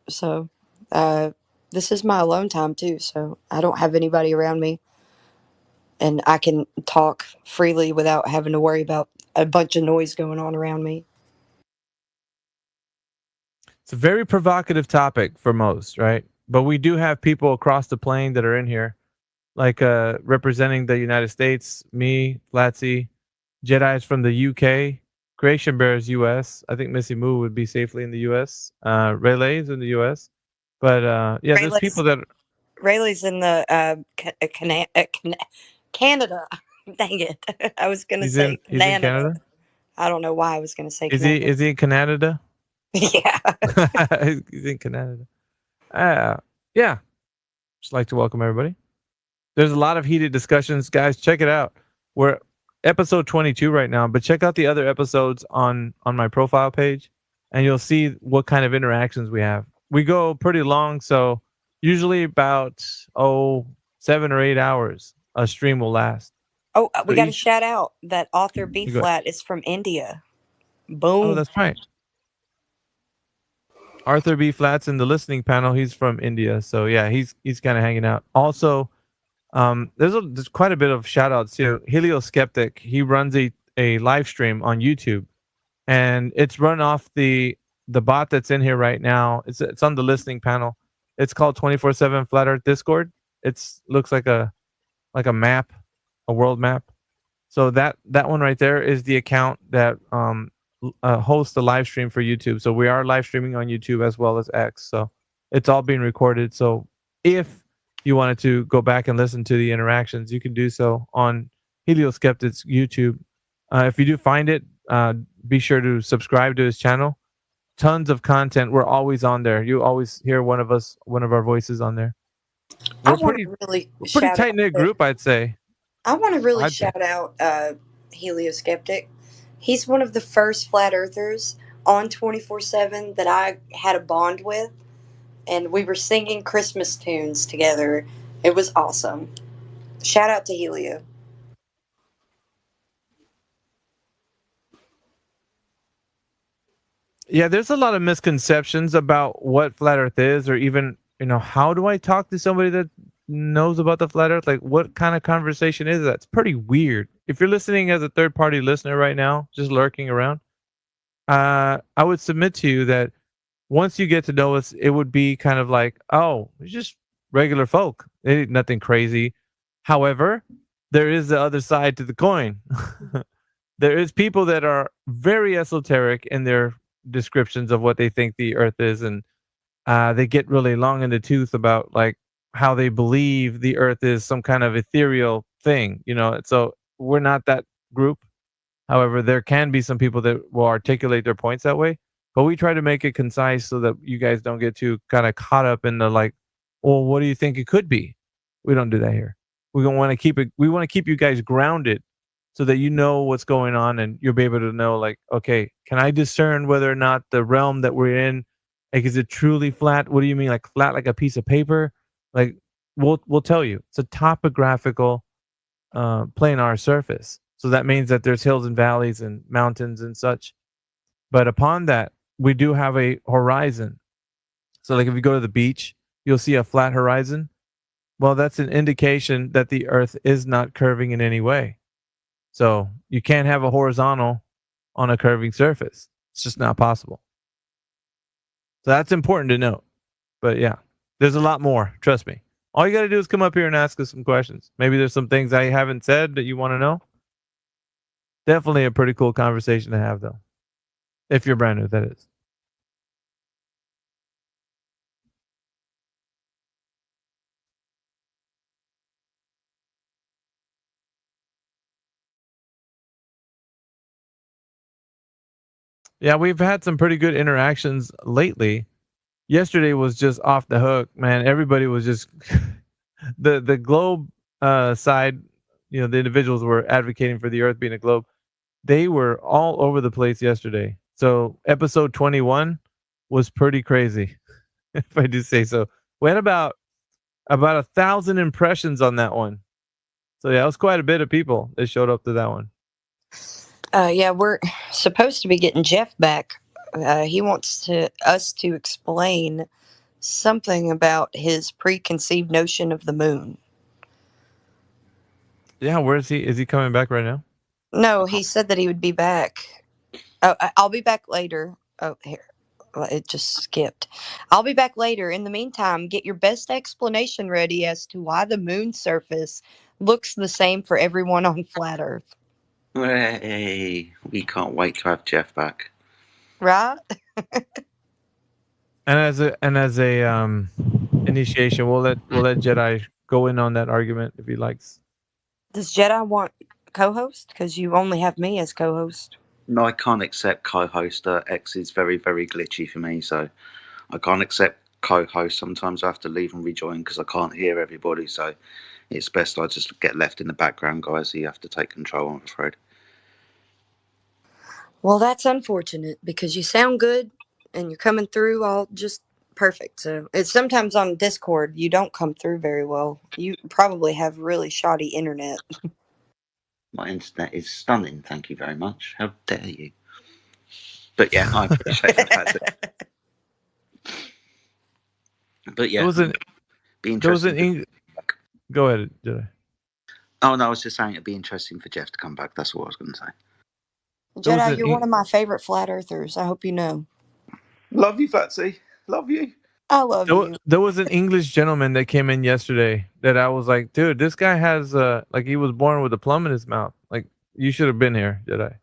so this is my alone time too. So I don't have anybody around me, and I can talk freely without having to worry about a bunch of noise going on around me. It's a very provocative topic for most, right? But we do have people across the plane that are in here, like representing the United States, me, Flatsy, Jedi's from the UK, Creation Bears US. I think Missy Moo would be safely in the US. Rayleigh's in the US. But yeah, there's people that... Rayleigh's in the Canada. Dang it. I was going to say Canada. I don't know why I was going to say Is he Canada. in Canada? Yeah. He's in Canada. Yeah. Just like to welcome everybody. There's a lot of heated discussions, guys. Check it out. We're episode 22 right now, but check out the other episodes on my profile page, and you'll see what kind of interactions we have. We go pretty long, so usually about 7 or 8 hours a stream will last. Oh, we So got to each shout out that author B you go. Flat is from India. Oh, Boom. that's right. Arthur B. Flats in the listening panel. He's from India, so yeah, he's kind of hanging out. Also, there's quite a bit of shout outs here. Helio Skeptic, he runs a live stream on YouTube, and it's run off the bot that's in here right now. It's on the listening panel. It's called 24/7 Flat Earth Discord. It's looks like a map, a world map. So that one right there is the account that hosts the live stream for YouTube. So we are live streaming on YouTube as well as X. So it's all being recorded. So if you wanted to go back and listen to the interactions, you can do so on Helioskeptic's YouTube. If you do find it, be sure to subscribe to his channel. Tons of content. We're always on there. You always hear one of our voices on there. I want to really pretty shout tight knit out group, I'd say. I want to really I'd say. shout out Helioskeptic. He's one of the first flat earthers on 24/7 that I had a bond with, and we were singing Christmas tunes together. It was awesome. Shout out to Helio. Yeah, there's a lot of misconceptions about what flat earth is, or even, how do I talk to somebody that knows about the flat earth? Like, what kind of conversation is that? It's pretty weird. If you're listening as a third party listener right now, just lurking around, I would submit to you that once you get to know us, it would be kind of like, oh, it's just regular folk. It ain't nothing crazy. However, there is the other side to the coin. There is people that are very esoteric in their descriptions of what they think the earth is, and they get really long in the tooth about like how they believe the earth is some kind of ethereal thing, so we're not that group. However, there can be some people that will articulate their points that way, but we try to make it concise so that you guys don't get too kind of caught up in the like, well, what do you think it could be? We don't do that here. We want to keep you guys grounded so that you know what's going on, and you'll be able to know, like, okay, can I discern whether or not the realm that we're in, like, is it truly flat? What do you mean, like flat like a piece of paper? Like, we'll tell you. It's a topographical planar surface. So that means that there's hills and valleys and mountains and such. But upon that, we do have a horizon. So like if you go to the beach, you'll see a flat horizon. Well, that's an indication that the earth is not curving in any way. So you can't have a horizontal on a curving surface. It's just not possible. So that's important to note. But yeah, there's a lot more. Trust me. All you got to do is come up here and ask us some questions. Maybe there's some things I haven't said that you want to know. Definitely a pretty cool conversation to have, though. If you're brand new, that is. Yeah, we've had some pretty good interactions lately. Yesterday was just off the hook, man. Everybody was just the globe side. The individuals were advocating for the Earth being a globe. They were all over the place yesterday. So episode 21 was pretty crazy, if I do say so. We had about 1,000 impressions on that one. So yeah, it was quite a bit of people that showed up to that one. Yeah, we're supposed to be getting Jeff back. He wants us to explain something about his preconceived notion of the moon. Yeah, where is he? Is he coming back right now? No, he said that he would be back. Oh, I'll be back later. Oh, here. It just skipped. I'll be back later. In the meantime, get your best explanation ready as to why the moon's surface looks the same for everyone on Flat Earth. Hey, we can't wait to have Jeff back. Right? And as a initiation, we'll let Jedi go in on that argument if he likes. Does Jedi want co-host? Because you only have me as co-host. No, I can't accept co-host. X is very, very glitchy for me, so I can't accept co-host. Sometimes I have to leave and rejoin because I can't hear everybody. So it's best I just get left in the background, guys. So you have to take control, I'm afraid. Well, that's unfortunate because you sound good and you're coming through all just perfect. So it's sometimes on Discord you don't come through very well. You probably have really shoddy internet. My internet is stunning. Thank you very much. How dare you? But yeah, I appreciate that. But yeah, There was an be there was an interesting. Go ahead. Did I? Oh no, I was just saying it'd be interesting for Jeff to come back. That's what I was going to say. There was Jedi, an you're one of my favorite flat earthers. I hope you know. Love you, Fatsy. Love you. I love you. There was an English gentleman that came in yesterday that I was like, dude, this guy has like he was born with a plum in his mouth. Like you should have been here, did I?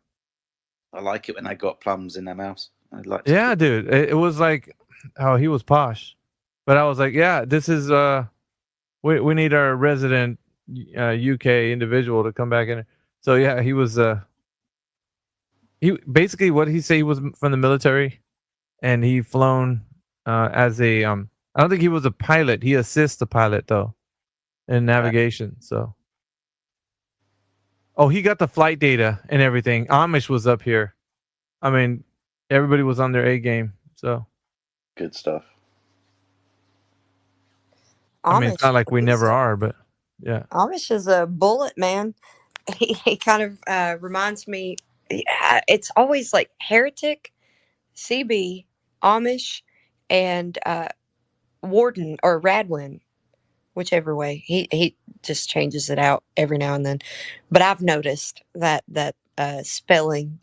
I like it when they got plums in their mouths. I like. Yeah, dude. It was like, oh, he was posh, but I was like, yeah, this is we need our resident UK individual to come back in. So yeah, he was he basically what he said he was from the military, and he . As a I don't think he was a pilot. He assists the pilot though in navigation. So he got the flight data and everything. Amish was up here. I mean, everybody was on their A game. So good stuff. I mean, it's not like we never is- are, but yeah. Amish is a bullet, man. He kind of reminds me. It's always like heretic, CB, Amish, and Warden or Radwin, whichever way. He just changes it out every now and then. But I've noticed that spelling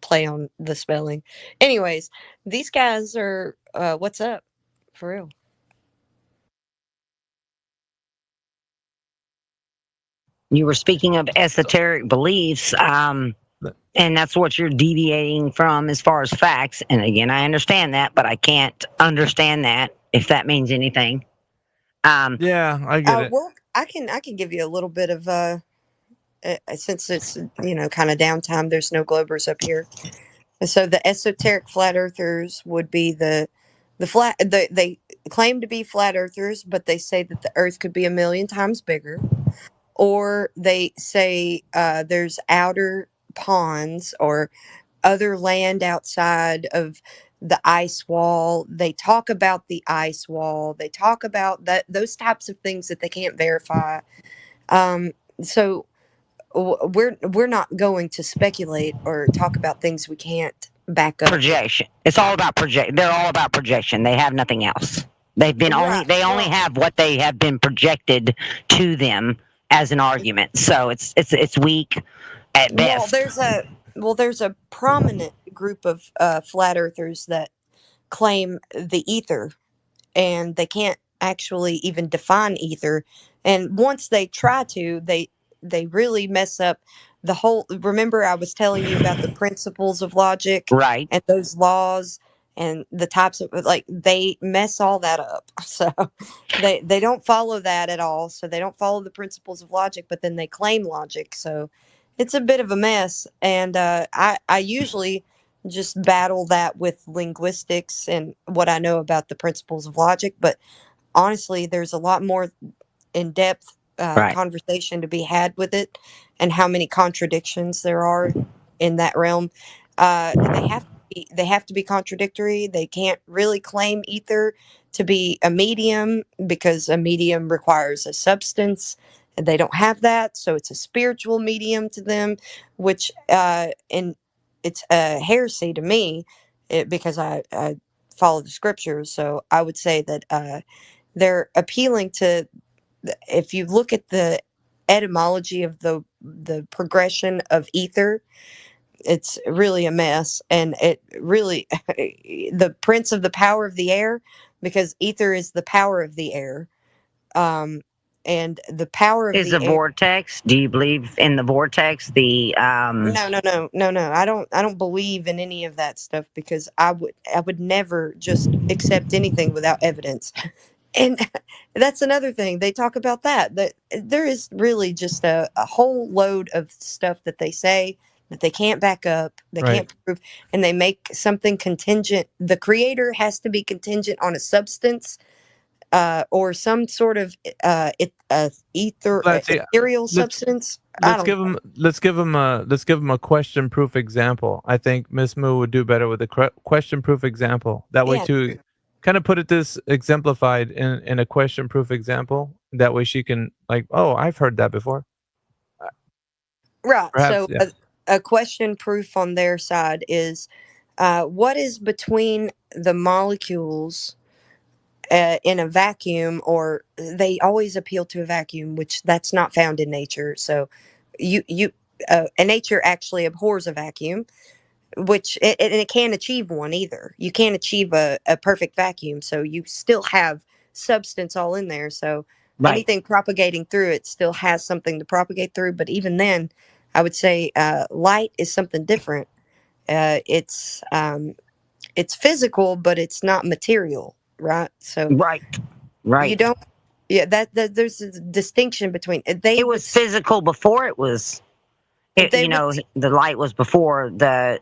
play on the spelling. Anyways, these guys are what's up for real. You were speaking of esoteric beliefs, and that's what you're deviating from as far as facts. And again, I understand that, but I can't understand that if that means anything. Yeah, I get it. Well, I can give you a little bit of since it's kind of downtime. There's no Globers up here, so the esoteric flat earthers would be the flat. They claim to be flat earthers, but they say that the Earth could be a million times bigger. Or they say there's outer ponds or other land outside of the ice wall. They talk about the ice wall. They talk about those types of things that they can't verify. So we're not going to speculate or talk about things we can't back up. Projection. It's all about project. They're all about projection. They have nothing else. They've been They only have what they have been projected to them as an argument. So it's weak at best. There's a prominent group of flat earthers that claim the ether, and they can't actually even define ether. And once they try to, they really mess up the whole. Remember, I was telling you about the principles of logic, right? And those laws and the types of they mess all that up. So they don't follow that at all. So they don't follow the principles of logic, but then they claim logic. So it's a bit of a mess. And I usually just battle that with linguistics and what I know about the principles of logic. But honestly, there's a lot more in depth conversation to be had with it, and how many contradictions there are in that realm. They have to be contradictory. They can't really claim ether to be a medium because a medium requires a substance, and they don't have that. So it's a spiritual medium to them, which and it's a heresy to me, because I follow the scriptures. So I would say that they're appealing to. If you look at the etymology of the progression of ether, it's really a mess, and it really the prince of the power of the air, because ether is the power of the air, and the power of Is the a air. vortex? Do you believe in the vortex? The No. I don't believe in any of that stuff, because I would never just accept anything without evidence. And that's another thing. They talk about that there is really just a whole load of stuff that they say that they can't back up, they Right. can't prove, and they make something contingent. The creator has to be contingent on a substance or some sort of Let's see. ethereal Let's substance. I let's don't give know. him a question proof example. I think Miss Moo would do better with a question proof example. That way Yeah, to kind of put it this exemplified in a question proof example. That way she can like, oh, I've heard that before. right. Perhaps, So yeah. a question proof on their side is what is between the molecules in a vacuum, or they always appeal to a vacuum, which that's not found in nature. So you and nature actually abhors a vacuum, which and it can't achieve one either. You can't achieve a perfect vacuum, so you still have substance all in there. So Right. anything propagating through it still has something to propagate through. But even then, I would say light is something different. It's physical, but it's not material, right? So Right. you Right. don't. Yeah, that there's a distinction between they It would was physical before it was. they would The light was before the.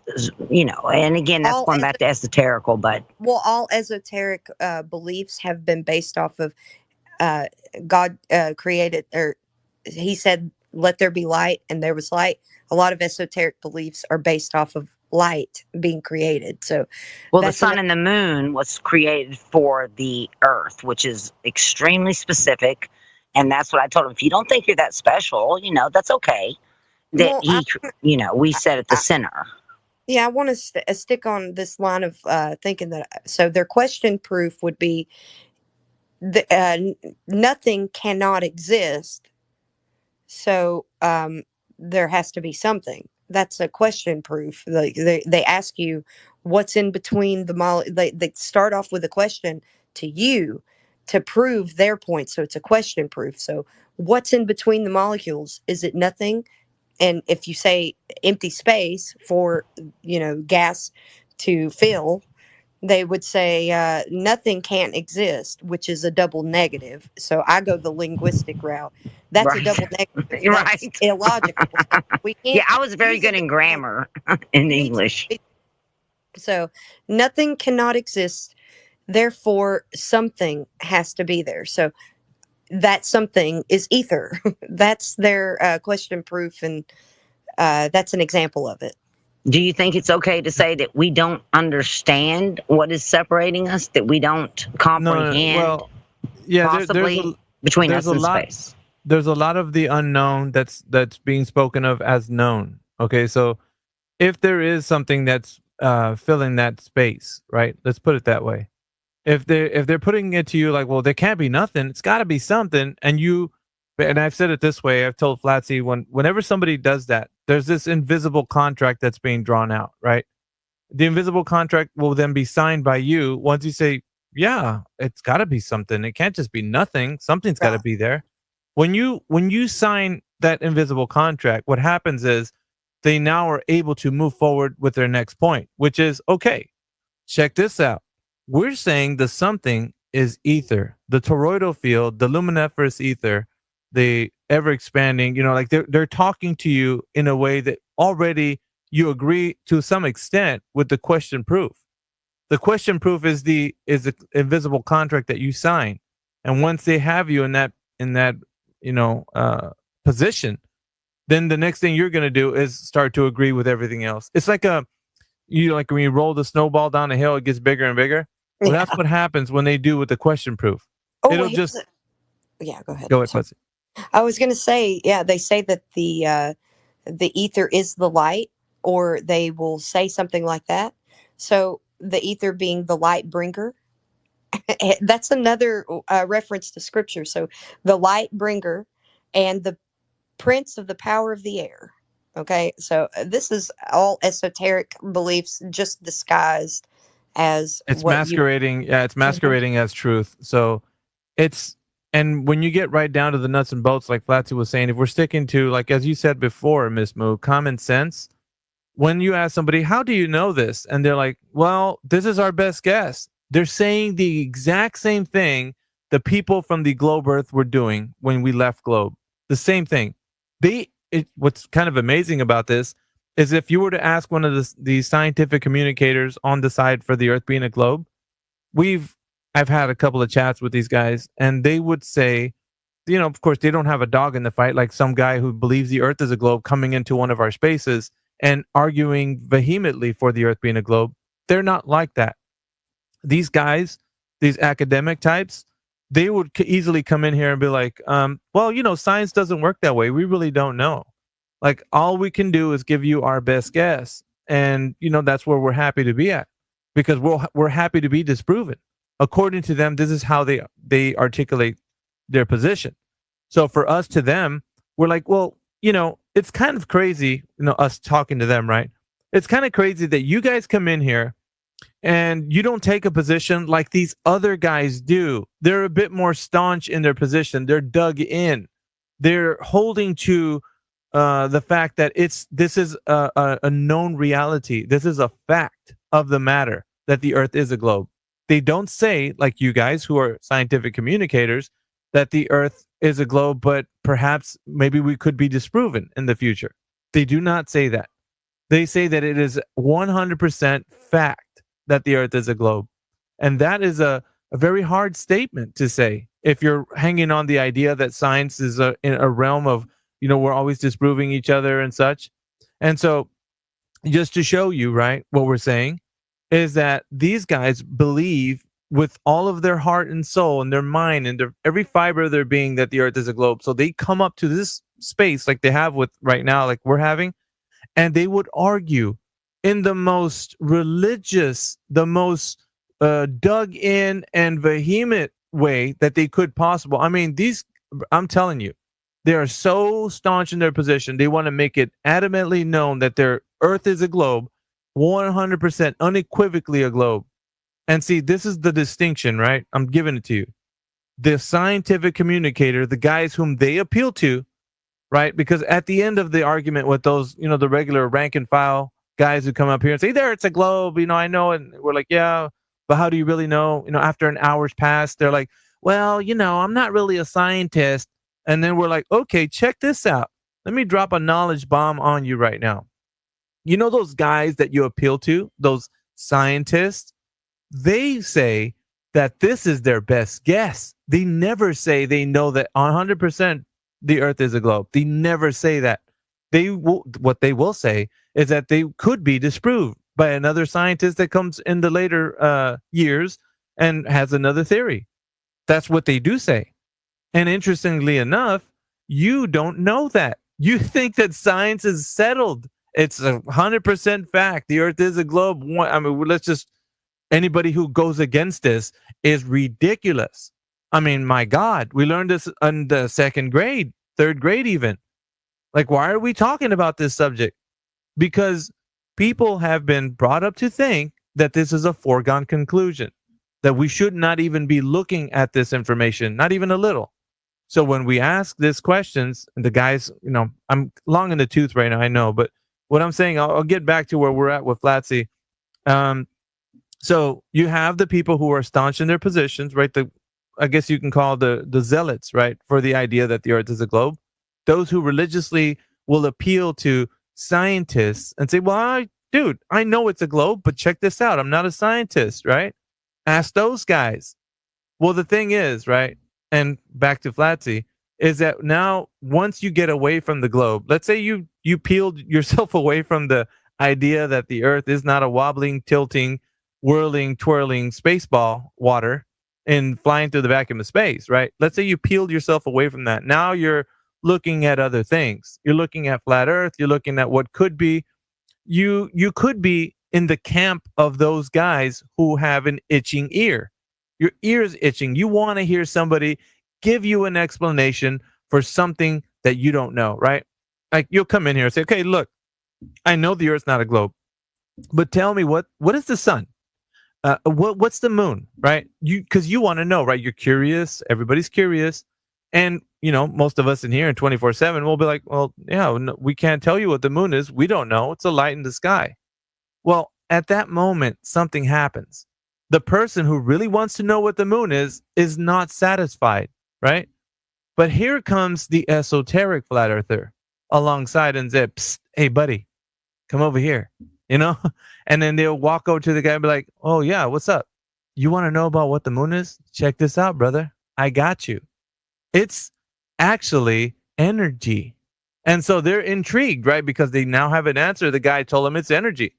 And again, that's all going back to esoterical, but all esoteric beliefs have been based off of uh, God created, or He said, "Let there be light," and there was light. A lot of esoteric beliefs are based off of light being created. So well, the that's sun another. and the moon was created for the earth, which is extremely specific. And that's what I told him. If you don't think you're that special, that's okay. That Well, we set at the center. yeah, I want to stick on this line of thinking that. So their question proof would be nothing cannot exist. So there has to be something. That's a question proof. Like they ask you what's in between the they start off with a question to you to prove their point. So it's a question proof. So what's in between the molecules? Is it nothing? And if you say empty space for gas to fill, they would say nothing can't exist, which is a double negative. So I go the linguistic route. That's a Right. double negative. That's Right. illogical. So we Yeah, can't I was very use good it. in grammar in Me too. English. So nothing cannot exist. Therefore, something has to be there. So that something is ether. That's their question proof, and that's an example of it. Do you think it's okay to say that we don't understand what is separating us, that we don't No, comprehend well, yeah, possibly between there's us a and lot space? there's a lot of the unknown that's being spoken of as known. Okay, so if there is something that's filling that space, right? Let's put it that way. If they're putting it to you like, well, there can't be nothing. It's got to be something, and I've said it this way. I've told Flatsy whenever somebody does that, there's this invisible contract that's being drawn out, right? The invisible contract will then be signed by you once you say, yeah, it's got to be something. It can't just be nothing. Something's got to Right. be there. When you sign that invisible contract, what happens is they now are able to move forward with their next point, which is, okay, check this out. We're saying the something is ether, the toroidal field, the luminiferous ether, the ever expanding, like they're talking to you in a way that already you agree to some extent with the question proof. The question proof is the invisible contract that you sign. And once they have you in that position, then the next thing you're going to do is start to agree with everything else. It's like like when you roll the snowball down a hill, it gets bigger and bigger. Well, Yeah. that's what happens when they do with the question proof. Oh, well, It'll just yeah. Go ahead. go ahead, Sorry. Fuzzy. I was going to say, yeah. They say that the ether is the light, or they will say something like that. So the ether being the light bringer. That's another reference to scripture. So the light bringer and the prince of the power of the air. Okay, so this is all esoteric beliefs, just disguised as It's what you. masquerading. Yeah, it's Mhm. masquerading as truth. So it's and when you get right down to the nuts and bolts, like Flatsy was saying, if we're sticking to, like as you said before, Miss Moo, common sense. When you ask somebody, how do you know this? And they're like, well, this is our best guess. They're saying the exact same thing the people from the globe Earth were doing when we left globe. The same thing. What's kind of amazing about this is if you were to ask one of the scientific communicators on the side for the Earth being a globe, I've had a couple of chats with these guys, and they would say, of course, they don't have a dog in the fight like some guy who believes the Earth is a globe coming into one of our spaces and arguing vehemently for the Earth being a globe. They're not like that. These guys, these academic types, they would easily come in here and be like, well, science doesn't work that way. We really don't know. Like, all we can do is give you our best guess. And, that's where we're happy to be at, because we're happy to be disproven. According to them, this is how they articulate their position. So for us to them, we're like, well, it's kind of crazy, us talking to them, right? It's kind of crazy that you guys come in here and you don't take a position like these other guys do. They're a bit more staunch in their position. They're dug in. They're holding to the fact that this is a known reality. This is a fact of the matter that the Earth is a globe. They don't say, like you guys who are scientific communicators, that the Earth is a globe, but perhaps maybe we could be disproven in the future. They do not say that. They say that it is 100% fact that the Earth is a globe. And that is a very hard statement to say if you're hanging on the idea that science is in a realm of, we're always disproving each other and such. And so just to show you, right, what we're saying is that these guys believe with all of their heart and soul and their mind and every fiber of their being that the Earth is a globe. So they come up to this space like they have with right now, like we're having, and they would argue in the most religious, the most dug in and vehement way that they could possible. I mean, I'm telling you, they are so staunch in their position. They want to make it adamantly known that their Earth is a globe, 100% unequivocally a globe. And see, this is the distinction, right? I'm giving it to you. The scientific communicator, the guys whom they appeal to, right? Because at the end of the argument with those, the regular rank and file guys who come up here and say, there, it's a globe, I know. And we're like, yeah, but how do you really know? After an hour's passed, they're like, well, I'm not really a scientist. And then we're like, okay, check this out. Let me drop a knowledge bomb on you right now. Those guys that you appeal to, those scientists, they say that this is their best guess. They never say they know that 100% the Earth is a globe. They never say that. What they will say is that they could be disproved by another scientist that comes in the later years and has another theory. That's what they do say. And interestingly enough, you don't know that. You think that science is settled. It's 100% fact. The Earth is a globe. I mean, anybody who goes against this is ridiculous. I mean, my God, we learned this in the second grade, third grade even. Like, why are we talking about this subject? Because people have been brought up to think that this is a foregone conclusion, that we should not even be looking at this information, not even a little. So when we ask these questions, the guys, I'm long in the tooth right now, I know, but what I'm saying, I'll get back to where we're at with Flatsy. So you have the people who are staunch in their positions, right? I guess you can call the zealots, right, for the idea that the Earth is a globe. Those who religiously will appeal to scientists and say, well, dude, I know it's a globe, but check this out. I'm not a scientist, right? Ask those guys. Well, the thing is, right, and back to Flatsy, is that now once you get away from the globe, let's say you peeled yourself away from the idea that the Earth is not a wobbling, tilting, whirling, twirling space ball water and flying through the vacuum of space, right? Let's say you peeled yourself away from that. Now you're looking at other things. You're looking at flat Earth. You're looking at what could be. You could be in the camp of those guys who have an itching ear. Your ear's itching. You want to hear somebody give you an explanation for something that you don't know, right? Like, you'll come in here and say, okay, look, I know the Earth's not a globe, but tell me what is the sun? What's the moon, right? Because you want to know, right? You're curious. Everybody's curious. And, most of us in here in 24/7 will be like, well, yeah, no, we can't tell you what the moon is. We don't know. It's a light in the sky. Well, at that moment, something happens. The person who really wants to know what the moon is not satisfied, right? But here comes the esoteric flat earther alongside and says, hey, buddy, come over here, you know? And then they'll walk over to the guy and be like, oh, yeah, what's up? You want to know about what the moon is? Check this out, brother. I got you. It's actually energy. And so they're intrigued, right? Because they now have an answer. The guy told them it's energy.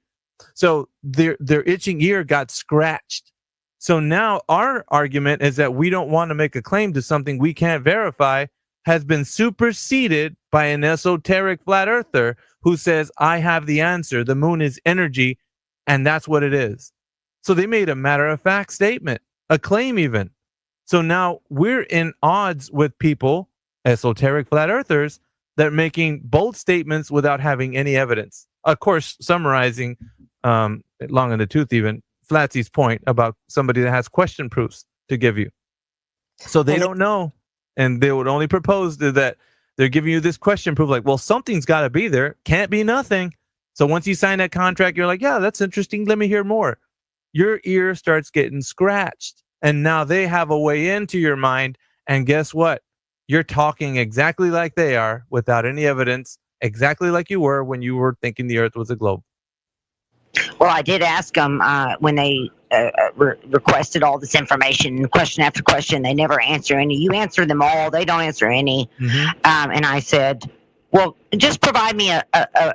So their itching ear got scratched. So now our argument is that we don't want to make a claim to something we can't verify has been superseded by an esoteric flat earther who says, I have the answer. The moon is energy, and that's what it is. So they made a matter of fact statement, a claim even. So now we're in odds with people, esoteric flat earthers, that are making bold statements without having any evidence. Of course, summarizing long in the tooth even, Flatsy's point about somebody that has question proofs to give you. So they don't know, and they would only propose that they're giving you this question proof, like, well, something's got to be there. Can't be nothing. So once you sign that contract, you're like, yeah, that's interesting. Let me hear more. Your ear starts getting scratched. And now they have a way into your mind. And guess what? You're talking exactly like they are without any evidence, exactly like you were when you were thinking the earth was a globe. Well, I did ask them when they requested all this information, question after question. They never answer any. You answer them all. They don't answer any. And I said, well, just provide me I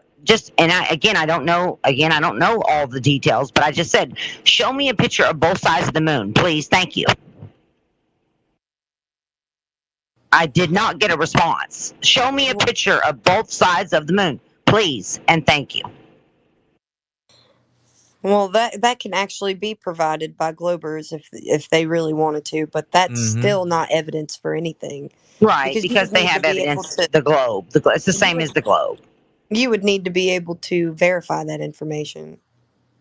don't know all the details, but I just said, show me a picture of both sides of the moon, please. Thank you. I did not get a response. Show me a picture of both sides of the moon, please, and thank you. Well, that can actually be provided by Globers if they really wanted to, but that's still not evidence for anything. Right, you because would they need have to be able evidence. to- The globe. It's the same as the globe. You would need to be able to verify that information.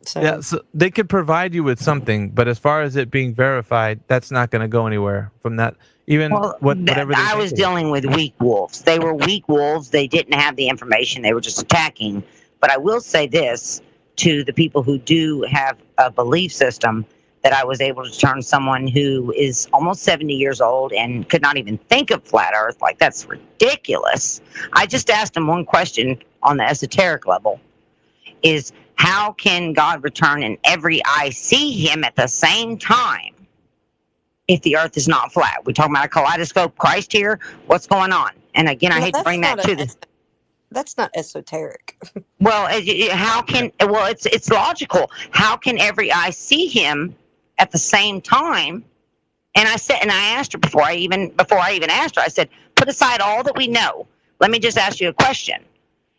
So Yeah, so they could provide you with something, but as far as it being verified, that's not going to go anywhere from that. Even whatever they I think was it is. dealing with weak wolves. They were weak wolves. They didn't have the information. They were just attacking. But I will say this to the people who do have a belief system, that I was able to turn someone who is almost 70 years old and could not even think of flat earth. Like, that's ridiculous. I just asked him one question on the esoteric level, is how can God return and every eye see him at the same time if the earth is not flat? We talking about a kaleidoscope Christ here? What's going on? And again, I hate to bring that to the... That's not esoteric. Well, how can... Well, it's logical. How can every eye see him at the same time? And I asked her before I even asked her, I said, put aside all that we know. Let me just ask you a question.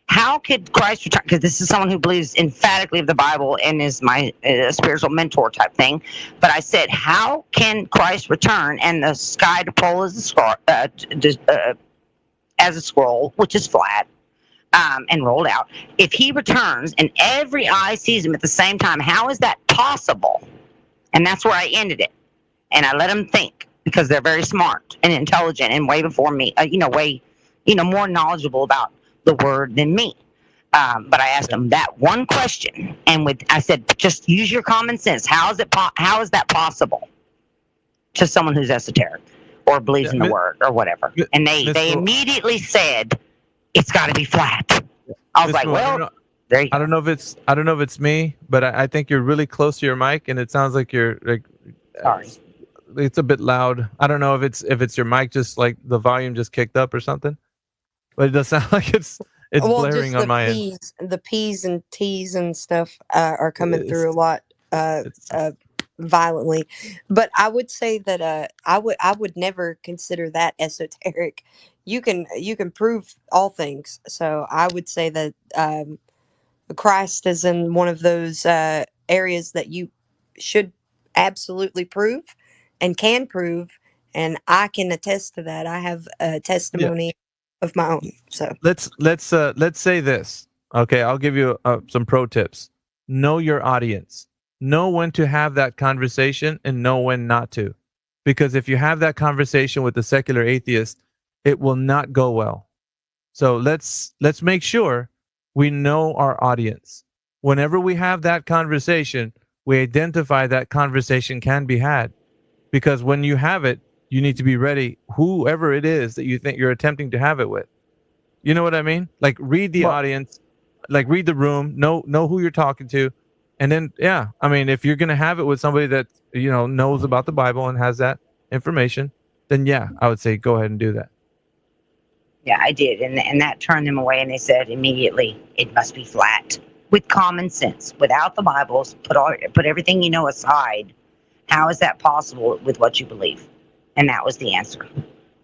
How could Christ return? Because this is someone who believes emphatically of the Bible and is my spiritual mentor type thing. But I said, how can Christ return and the sky to pull as a scroll, which is flat and rolled out? If he returns and every eye sees him at the same time, how is that possible? And that's where I ended it. And I let them think, because they're very smart and intelligent and way before me, more knowledgeable about the word than me. But I asked them that one question, and I said, just use your common sense. How is that possible to someone who's esoteric or believes in the word or whatever? And they immediately said, it's got to be flat. I was like, well, there you go. I don't know if it's me, but I think you're really close to your mic, and it sounds like you're like. Sorry. It's a bit loud. I don't know if it's your mic, just like the volume just kicked up or something, but it does sound like it's blaring on my end. The P's and T's and stuff are coming through a lot violently. But I would say that I would never consider that esoteric. You can prove all things. So I would say that Christ is in one of those areas that you should absolutely prove and can prove, and I can attest to that. I have a testimony of my own. So let's say this. Okay, I'll give you some pro tips. Know your audience. Know when to have that conversation and know when not to. Because if you have that conversation with the secular atheist, it will not go well. So let's make sure we know our audience. Whenever we have that conversation, we identify that conversation can be had. Because when you have it, you need to be ready, whoever it is that you think you're attempting to have it with. You know what I mean? Like, read the audience, like read the room, know who you're talking to, and then yeah, I mean, if you're gonna have it with somebody that knows about the Bible and has that information, then yeah, I would say go ahead and do that. Yeah, I did, and that turned them away, and they said immediately it must be flat with common sense, without the Bibles. Put everything aside. How is that possible with what you believe? And that was the answer.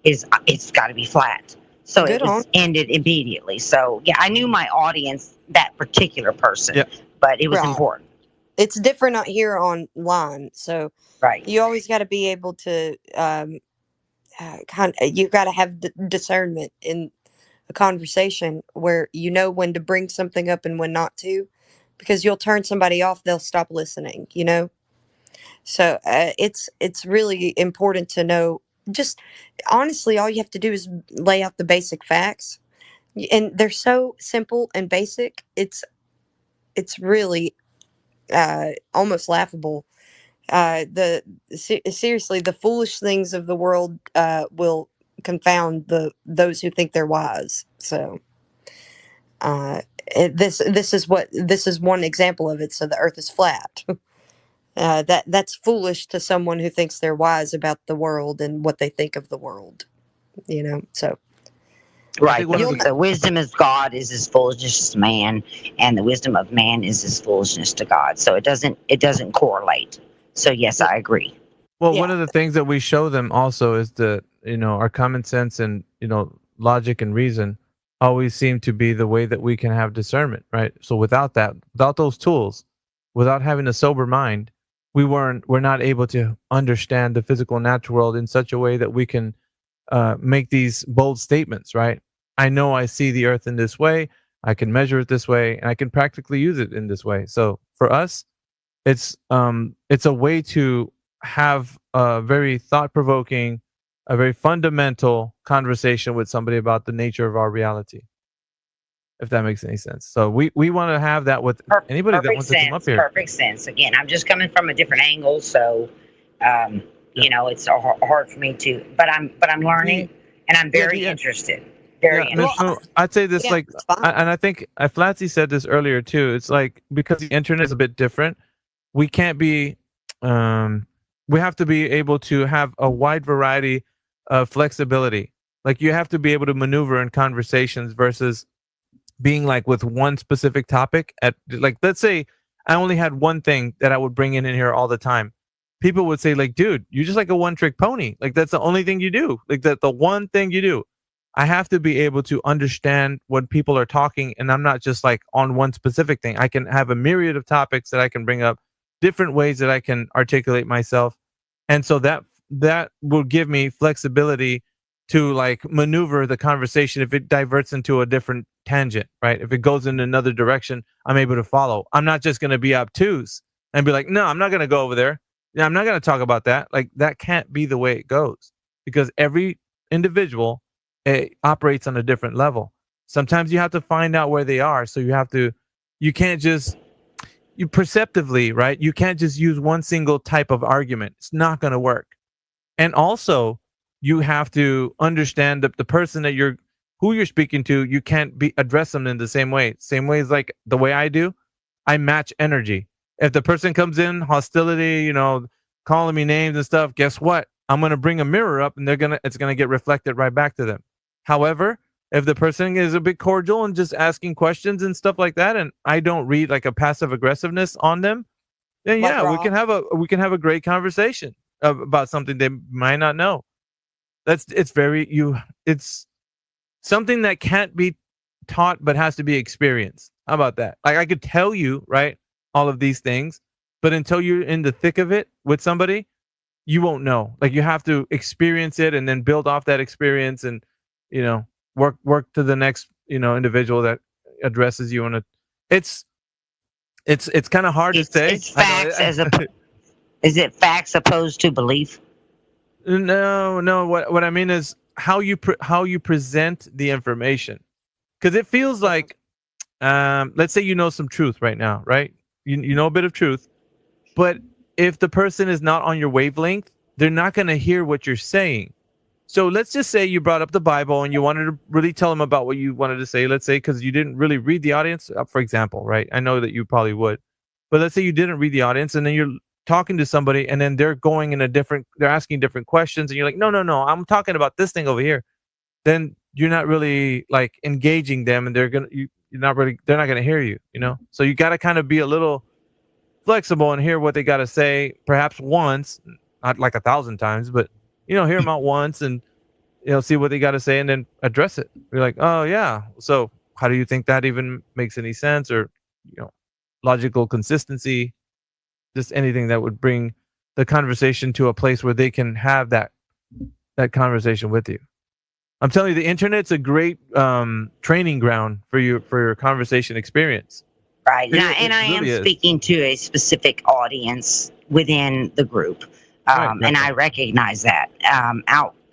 It's got to be flat. So it Good on. was ended immediately. So yeah, I knew my audience, that particular person, Yeah. but it was Right. important. It's different out here online, so Right. you always got to be able to you got to have discernment in a conversation where you know when to bring something up and when not to, because you'll turn somebody off, they'll stop listening. So it's really important to know. Just honestly, all you have to do is lay out the basic facts, and they're so simple and basic. It's really almost laughable. Seriously, the foolish things of the world will confound those who think they're wise. So this is one example of it. So the Earth is flat. That's foolish to someone who thinks they're wise about the world and what they think of the world. So Right. one of The wisdom of God is as foolishness to man, and the wisdom of man is as foolishness to God. So it doesn't correlate. So yes, I agree. Well, Yeah. one of the things that we show them also is that our common sense and logic and reason always seem to be the way that we can have discernment, right? So without those tools, without having a sober mind, we're not able to understand the physical natural world in such a way that we can make these bold statements, right? I know I see the earth in this way, I can measure it this way, and I can practically use it in this way. So for us, it's a way to have a very thought provoking, a very fundamental conversation with somebody about the nature of our reality. If that makes any sense. So we want to have that with anybody that wants to come up here. Perfect sense. Again, I'm just coming from a different angle, so it's hard for me to. But I'm learning, and I'm very interested. Very interested. No, I'd say this, Yeah, like, it's fine. and I think Flatsy said this earlier too. It's like, because the internet is a bit different, we can't be, we have to be able to have a wide variety of flexibility. Like, you have to be able to maneuver in conversations versus being like with one specific topic. At, like, let's say I only had one thing that I would bring in here all the time. People would say, like, dude, you're just like a one-trick pony. Like, that's the only thing you do. Like, that the one thing you do. I have to be able to understand when people are talking, and I'm not just like on one specific thing. I can have a myriad of topics that I can bring up, different ways that I can articulate myself. And so that will give me flexibility to like maneuver the conversation if it diverts into a different tangent, right? If it goes in another direction, I'm able to follow. I'm not just going to be obtuse and be like, no, I'm not going to go over there. Yeah, I'm not going to talk about that. Like, that can't be the way it goes, because every individual operates on a different level. Sometimes you have to find out where they are. So you can't just, you perceptively, right? You can't just use one single type of argument. It's not going to work. And also, you have to understand that the person who you're speaking to, you can't address them in the same way. Same way as like the way I do. I match energy. If the person comes in hostility, calling me names and stuff, guess what? I'm going to bring a mirror up, and it's going to get reflected right back to them. However, if the person is a bit cordial and just asking questions and stuff like that, and I don't read like a passive aggressiveness on them, then Like yeah, we can have a great conversation about something they might not know. It's something that can't be taught but has to be experienced. How about that? Like, I could tell you, right, all of these things, but until you're in the thick of it with somebody, you won't know. Like, you have to experience it and then build off that experience, and work to the next individual that addresses you on a. It's kind of hard to say. It's facts is it facts opposed to belief? No. What I mean is how you present the information, because it feels like, let's say you know some truth right now, right? You know a bit of truth, but if the person is not on your wavelength, they're not going to hear what you're saying. So let's just say you brought up the Bible and you wanted to really tell them about what you wanted to say. Let's say because you didn't really read the audience, for example, right? I know that you probably would, but let's say you didn't read the audience and then you're talking to somebody and then they're going in they're asking different questions and you're like, no, no, no, I'm talking about this thing over here. Then you're not really like engaging them and you're not really, they're not going to hear you, So you got to kind of be a little flexible and hear what they got to say, perhaps once, not like 1,000 times, but hear them out once and see what they got to say and then address it. You're like, oh yeah, so how do you think that even makes any sense, or logical consistency, just anything that would bring the conversation to a place where they can have that conversation with you. I'm telling you, the internet's a great training ground for your conversation experience. Right. And I am speaking to a specific audience within the group. And I recognize that.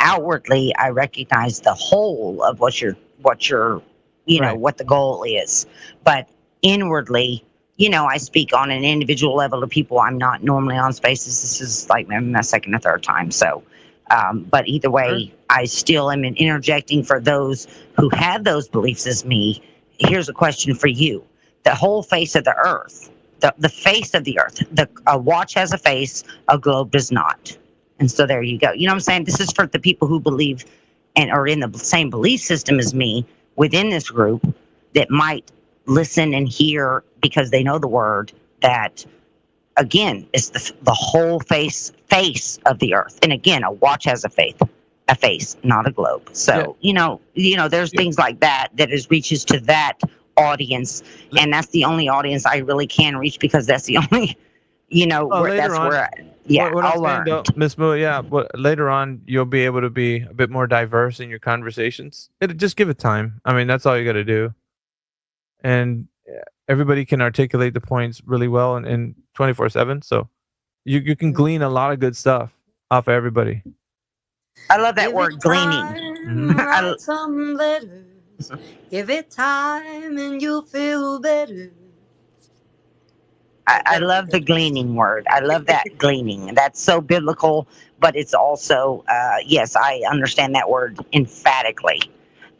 Outwardly, I recognize the whole of what your what the goal is. But inwardly, I speak on an individual level to people I'm not normally on spaces. This is like my second or third time. So, but either way, I still am interjecting for those who have those beliefs as me. Here's a question for you. The whole face of the earth, the face of the earth, a watch has a face, a globe does not. And so there you go. You know what I'm saying? This is for the people who believe and are in the same belief system as me within this group that might listen and hear because they know the word that, again, it's the whole face of the earth. And again, a watch has a face, not a globe. So, there's things like that reaches to that audience, and that's the only audience I really can reach because that's the only, I'll learn. Miss Moo, but later on you'll be able to be a bit more diverse in your conversations. Just give it time. I mean, that's all you got to do, and everybody can articulate the points really well and 24/7. So you can glean a lot of good stuff off of everybody. I love that word, gleaning. Write some letters. Give it time and you'll feel better. I love the gleaning word. I love that gleaning. That's so biblical, but it's also, yes, I understand that word emphatically.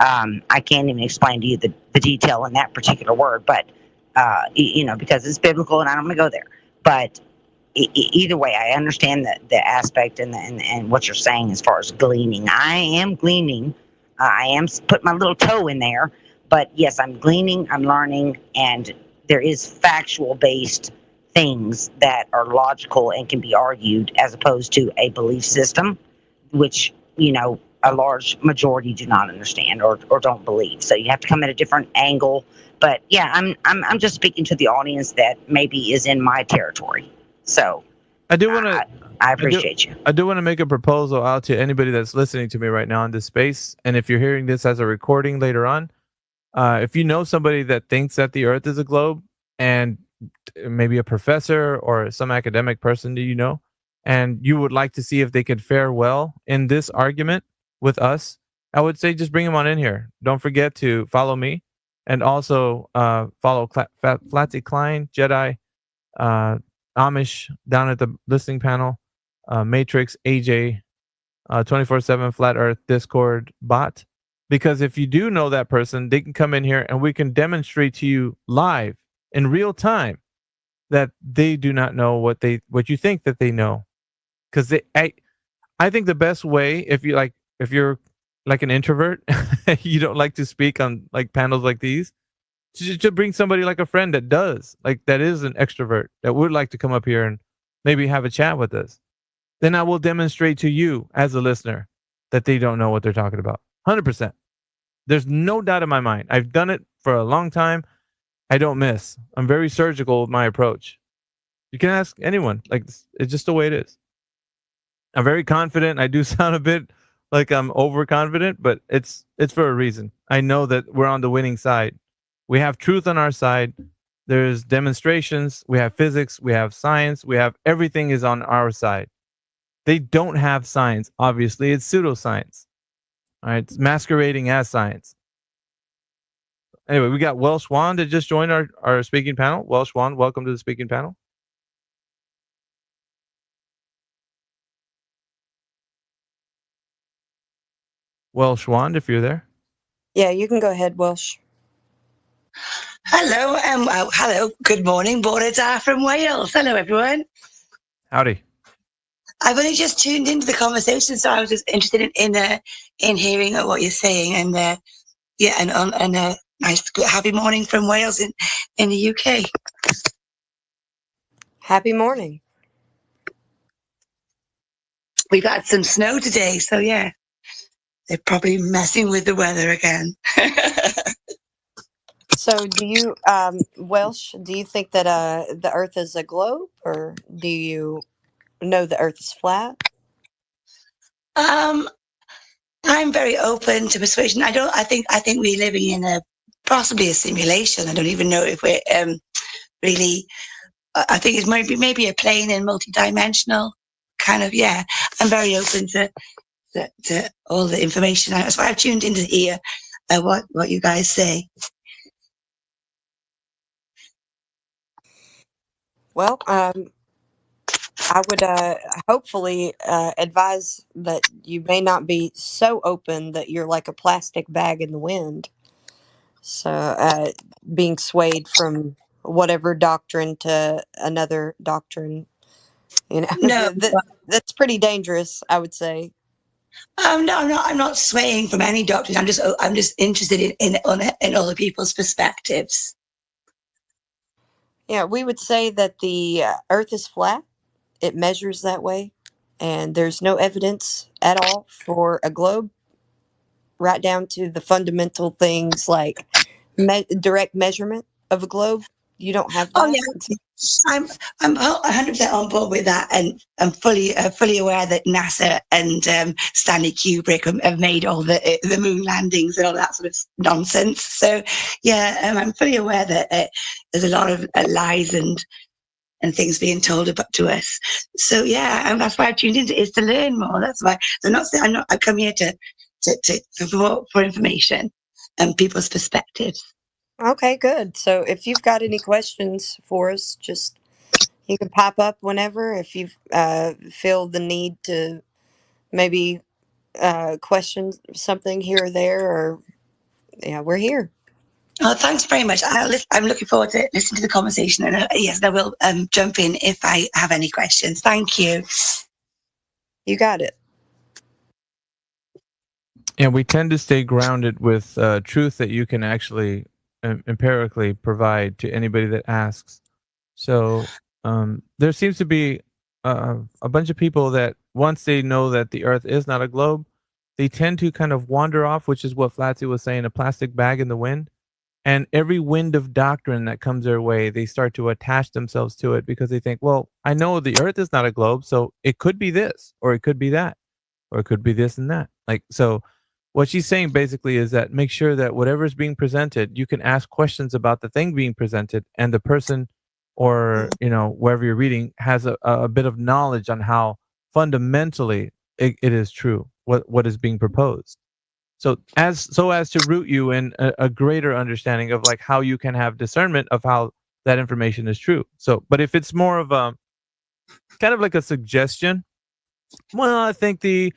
I can't even explain to you the detail in that particular word, but, because it's biblical and I don't want to go there. But either way, I understand the aspect and what you're saying as far as gleaning. I am gleaning. I am putting my little toe in there. But yes, I'm gleaning, I'm learning, and there is factual based things that are logical and can be argued as opposed to a belief system, which, a large majority do not understand or don't believe. So you have to come at a different angle. But yeah, I'm just speaking to the audience that maybe is in my territory. So I do want to. I appreciate you. I do want to make a proposal out to anybody that's listening to me right now in this space, and if you're hearing this as a recording later on, if you know somebody that thinks that the Earth is a globe, and maybe a professor or some academic person that and you would like to see if they could fare well in this argument with us, I would say just bring them on in here. Don't forget to follow me, and also follow Flatzy Klein, Jedi, Amish down at the listening panel, Matrix, AJ, 24/7 Flat Earth Discord bot. Because if you do know that person, they can come in here and we can demonstrate to you live in real time that they do not know what you think that they know. Because I think the best way, if you're like an introvert, you don't like to speak on like panels like these, to bring somebody like a friend that does, like that is an extrovert that would like to come up here and maybe have a chat with us. Then I will demonstrate to you as a listener that they don't know what they're talking about. 100%. There's no doubt in my mind. I've done it for a long time. I don't miss. I'm very surgical with my approach. You can ask anyone. Like, it's just the way it is. I'm very confident. I do sound a bit like I'm overconfident, but it's for a reason. I know that we're on the winning side. We have truth on our side. There's demonstrations. We have physics. We have science. We have everything is on our side. They don't have science. Obviously, it's pseudoscience. All right, it's masquerading as science. Anyway, we got Welsh Juan that just joined our speaking panel. Welsh Juan, welcome to the speaking panel. Welsh Wand, if you're there. Yeah, you can go ahead, Welsh. Hello, hello. Good morning, Bore from Wales. Hello, everyone. Howdy. I've only just tuned into the conversation, so I was just interested in hearing what you're saying, and nice, happy morning from Wales in the UK. Happy morning. We've had some snow today, so yeah, they're probably messing with the weather again. So, do you, Welsh? Do you think that the Earth is a globe, or do you know the Earth is flat? I'm very open to persuasion. I think we're living in possibly a simulation. I don't even know if we're really. I think it's maybe a plane and multidimensional kind of. Yeah, I'm very open to all the information. That's why I've tuned in to hear what you guys say. Well, I would hopefully advise that you may not be so open that you're like a plastic bag in the wind. So, being swayed from whatever doctrine to another doctrine, No, that's pretty dangerous, I would say. no, I'm not swaying from any doctrine. I'm just interested in other people's perspectives. Yeah, we would say that the Earth is flat. It measures that way, and there's no evidence at all for a globe, right down to the fundamental things like direct measurement of a globe. You don't have Oh that. yeah, I'm 100% on board with that, and I'm fully aware that NASA and Stanley Kubrick have made all the moon landings and all that sort of nonsense. So yeah, I'm fully aware that there's a lot of lies and things being told about to us. So yeah, and that's why I've tuned into is to learn more. That's why I'm not saying I come here for information and people's perspectives. Okay, good. So if you've got any questions for us, just you can pop up whenever. If you feel the need to maybe question something here or there, or yeah, we're here. Oh, thanks very much. I'm looking forward to listening to the conversation, and yes, I will jump in if I have any questions. Thank you. You got it. And we tend to stay grounded with truth that you can actually empirically provide to anybody that asks. So there seems to be a bunch of people that once they know that the Earth is not a globe, they tend to kind of wander off, which is what Flatsy was saying, a plastic bag in the wind. And every wind of doctrine that comes their way, they start to attach themselves to it because they think, well, I know the Earth is not a globe, so it could be this, or it could be that, or it could be this and that. Like, so what she's saying basically is that make sure that whatever is being presented, you can ask questions about the thing being presented, and the person or, wherever you're reading has a bit of knowledge on how fundamentally it is true, what is being proposed. So as to root you in a greater understanding of like how you can have discernment of how that information is true. So, but if it's more of a kind of like a suggestion, well, I think we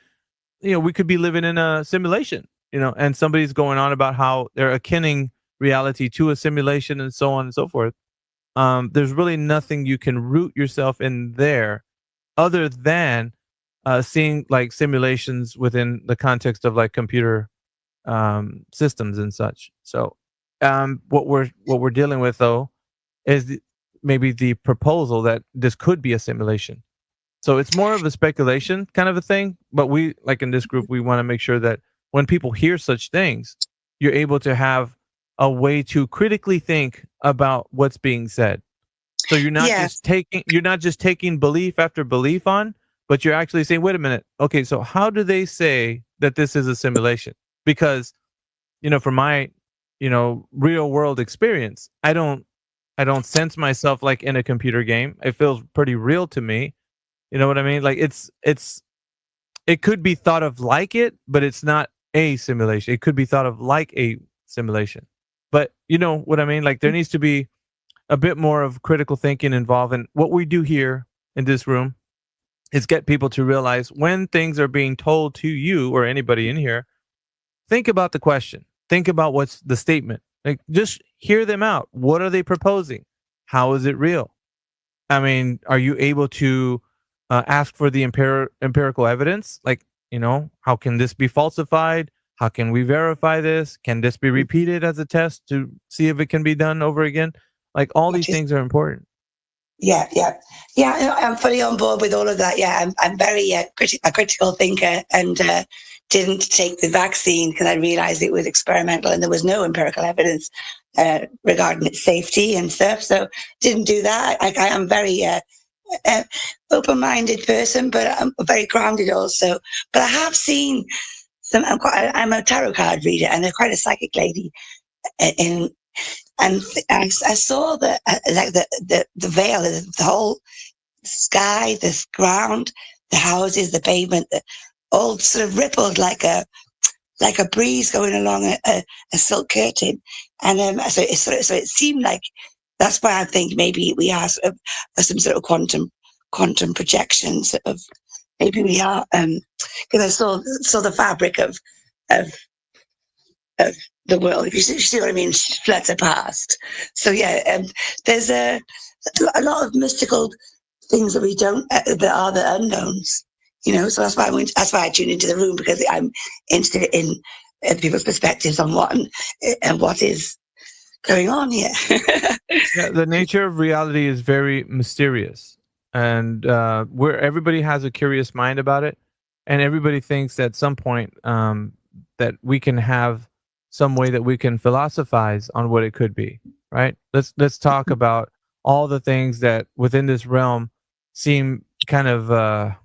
could be living in a simulation, and somebody's going on about how they're akinning reality to a simulation and so on and so forth. There's really nothing you can root yourself in there other than seeing like simulations within the context of like computer systems and such. So what we're dealing with though is maybe the proposal that this could be a simulation. So it's more of a speculation kind of a thing. But we, like in this group, we want to make sure that when people hear such things, you're able to have a way to critically think about what's being said. So you're not just taking belief after belief on, but you're actually saying, wait a minute, okay, so how do they say that this is a simulation? Because, from my, real world experience, I don't sense myself like in a computer game. It feels pretty real to me. You know what I mean? Like it could be thought of like it, but it's not a simulation. It could be thought of like a simulation. But you know what I mean? Like there needs to be a bit more of critical thinking involved. And what we do here in this room is get people to realize when things are being told to you or anybody in here think about the question. Think about what's the statement. Like, just hear them out. What are they proposing? How is it real? I mean, are you able to ask for the empirical evidence? Like, how can this be falsified? How can we verify this? Can this be repeated as a test to see if it can be done over again? Like, all these things are important. Yeah. I'm fully on board with all of that. Yeah, I'm very a critical thinker, and didn't take the vaccine because I realized it was experimental and there was no empirical evidence regarding its safety and stuff. So didn't do that. I am very open-minded person, but I'm very grounded also. But I have seen some. I'm a tarot card reader, and I'm quite a psychic lady. And I saw the veil, the whole sky, the ground, the houses, the pavement, all sort of rippled like a breeze going along a silk curtain. And so it seemed like, that's why I think maybe we are sort of some sort of quantum projections of, maybe we are, because I saw the fabric of the world, if you see what I mean, flutter past. So yeah, there's a lot of mystical things that we don't, that are the unknowns. So that's why I tune into the room, because I'm interested in people's perspectives on what is going on here. Yeah, the nature of reality is very mysterious, and where everybody has a curious mind about it, and everybody thinks at some point that we can have some way that we can philosophize on what it could be. Right? Let's talk about all the things that within this realm seem kind of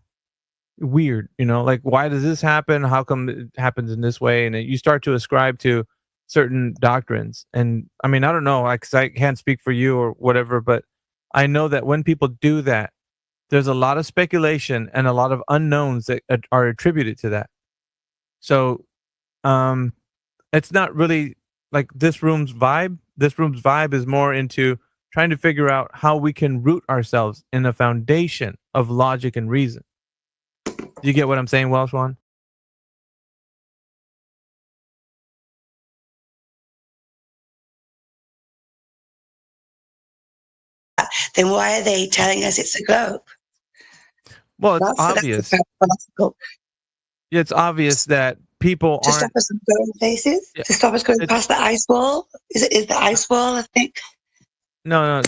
weird. Like, why does this happen? How come it happens in this way? And you start to ascribe to certain doctrines. And I mean, I don't know, because I can't speak for you or whatever, but I know that when people do that, there's a lot of speculation and a lot of unknowns that are attributed to that. So it's not really like this room's vibe. This room's vibe is more into trying to figure out how we can root ourselves in a foundation of logic and reason. Do you get what I'm saying, Welsh One? Then why are they telling us it's a globe? Well, it's obvious. Yeah, it's obvious that people to stop us from going places, to stop us going past the ice wall. Is the ice wall a thing? No.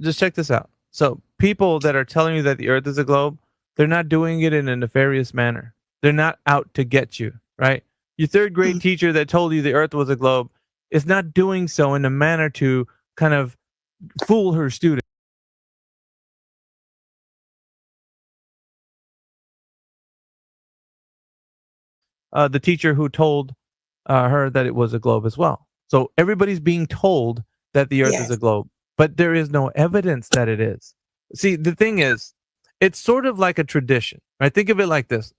Just check this out. So people that are telling you that the Earth is a globe, they're not doing it in a nefarious manner. They're not out to get you, right? Your third grade teacher that told you the Earth was a globe is not doing so in a manner to kind of fool her student. The teacher who told her that it was a globe as well. So everybody's being told that the Earth is a globe, but there is no evidence that it is. See, the thing is, it's sort of like a tradition, right? Think of it like this.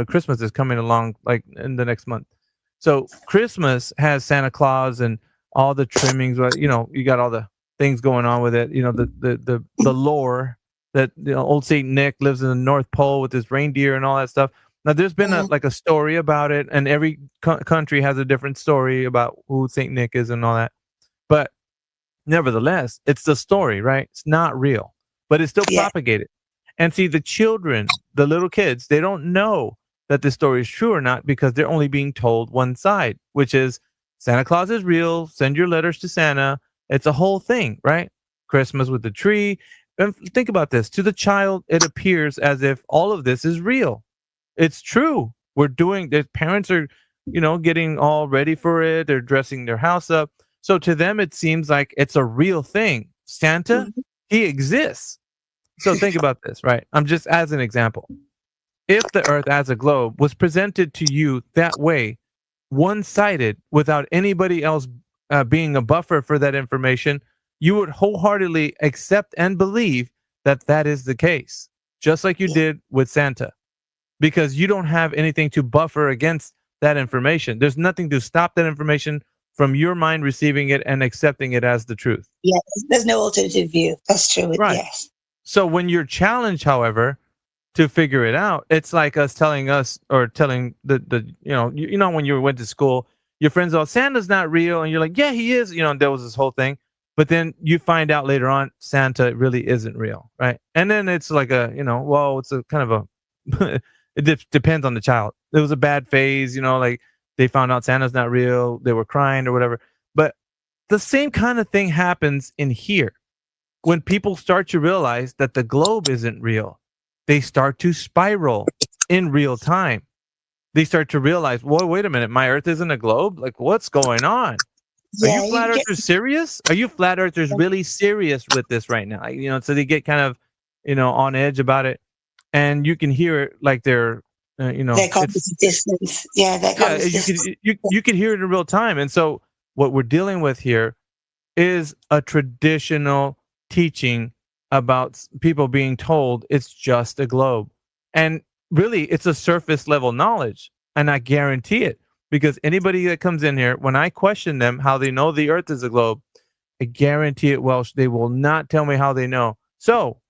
Christmas is coming along like in the next month. So Christmas has Santa Claus and all the trimmings, you got all the things going on with it. The lore that old Saint Nick lives in the North Pole with his reindeer and all that stuff. Now, there's been a story about it, and every country has a different story about who Saint Nick is and all that. But nevertheless, it's the story, right? It's not real, but it's still propagated. And see, the children, the little kids, they don't know that this story is true or not, because they're only being told one side, which is Santa Claus is real. Send your letters to Santa. It's a whole thing, right? Christmas with the tree. And think about this. To the child, it appears as if all of this is real. It's true. Their parents are, getting all ready for it. They're dressing their house up. So to them, it seems like it's a real thing. Santa, he exists. So think about this, right? I'm just as an example. If the Earth as a globe was presented to you that way, one-sided, without anybody else being a buffer for that information, you would wholeheartedly accept and believe that that is the case, just like you did with Santa. Because you don't have anything to buffer against that information. There's nothing to stop that information from your mind receiving it and accepting it as the truth. Yes, there's no alternative view. That's true. Right. Yes. So when you're challenged, however, to figure it out. It's like us telling the you know when you went to school, your friends all Santa's not real, and you're like, yeah, he is. You know, there was this whole thing, but then you find out later on Santa really isn't real, right? And then it's like well, it's a kind of a it depends on the child. It was a bad phase, like they found out Santa's not real, they were crying or whatever. But the same kind of thing happens in here when people start to realize that the globe isn't real. They start to spiral in real time. They start to realize, well, wait a minute, my Earth isn't a globe? Like, what's going on? Are you Yeah, flat you get earthers serious? Are you flat earthers really serious with this right now? So they get kind of, on edge about it, and you can hear it like they're, their it's cognitive distance. Yeah, their yeah, cognitive distance. you could hear it in real time. And so what we're dealing with here is a traditional teaching about people being told it's just a globe. And really, it's a surface level knowledge. And I guarantee it, because anybody that comes in here, when I question them how they know the earth is a globe, I guarantee it, Welsh, they will not tell me how they know. So,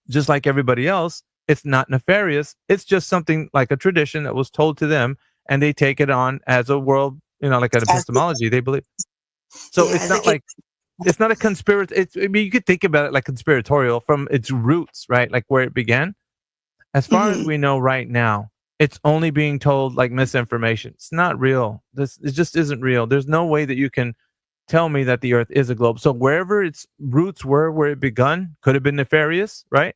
just like everybody else, it's not nefarious. It's just something like a tradition that was told to them, and they take it on as a world, like an epistemology. They believe. So Yeah, it's not like it's not a conspiracy. I mean, you could think about it like conspiratorial from its roots, right? Like where it began. As far as we know right now, it's only being told like misinformation. It's not real. It just isn't real. There's no way that you can tell me that the Earth is a globe. So wherever its roots were, where it begun, could have been nefarious, right?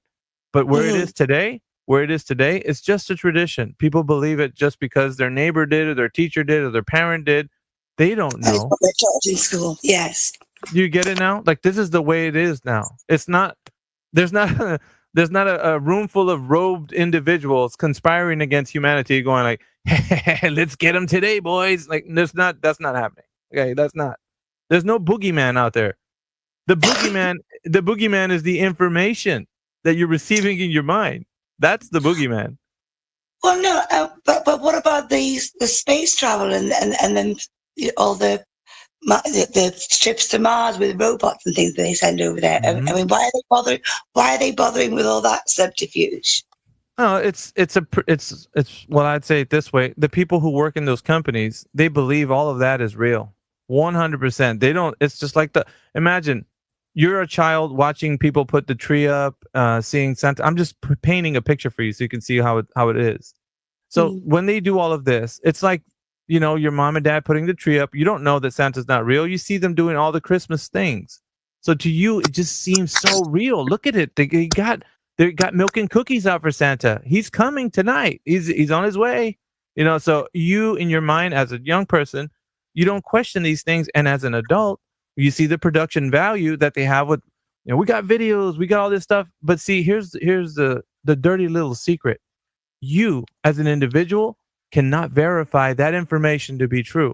But where it is today, it's just a tradition. People believe it just because their neighbor did, or their teacher did, or their parent did. They don't That is know. what they're taught in school. Yes. Do you get it now? Like this is the way it is now. It's not. There's not. There's not a room full of robed individuals conspiring against humanity, going like, hey, "Let's get them today, boys." Like there's not. That's not happening. Okay, that's not. There's no boogeyman out there. The boogeyman is the information that you're receiving in your mind. That's the boogeyman. Well, no, but what about the space travel and then all the trips to Mars with robots and things that they send over there? I mean, why are they bothering? Why are they bothering with all that subterfuge? Oh, it's well, I'd say it this way: the people who work in those companies, they believe all of that is real, 100%. They don't. It's just like imagine you're a child watching people put the tree up, seeing Santa. I'm just painting a picture for you so you can see how it is. So when they do all of this, it's like, your mom and dad putting the tree up. You don't know that Santa's not real. You see them doing all the Christmas things. So to you, it just seems so real. Look at it. They got milk and cookies out for Santa. He's coming tonight. He's on his way. So you, in your mind as a young person, you don't question these things. And as an adult, you see the production value that they have with, we got videos, we got all this stuff. But see, here's the dirty little secret. You, as an individual, cannot verify that information to be true,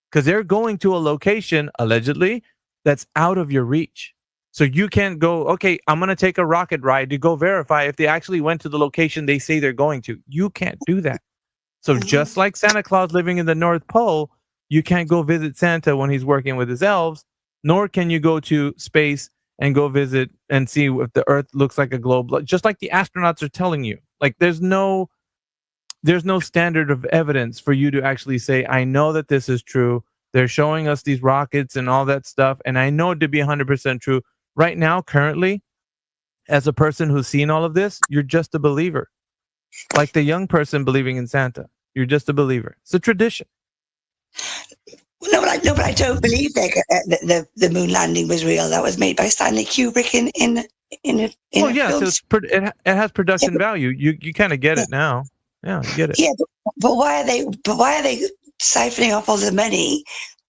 because they're going to a location, allegedly, that's out of your reach. So you can't go, okay, I'm going to take a rocket ride to go verify if they actually went to the location they say they're going to. You can't do that. So just like Santa Claus living in the North Pole, you can't go visit Santa when he's working with his elves, nor can you go to space and go visit and see if the Earth looks like a globe, just like the astronauts are telling you. Like there's no standard of evidence for you to actually say, I know that this is true. They're showing us these rockets and all that stuff, and I know it to be 100% true. Right now, currently, as a person who's seen all of this, you're just a believer. Like the young person believing in Santa. You're just a believer. It's a tradition. No, but I don't believe that the moon landing was real. That was made by Stanley Kubrick in a film. So it has production value. You kind of get it now. Yeah, you get it. Yeah, but why are they siphoning off all the money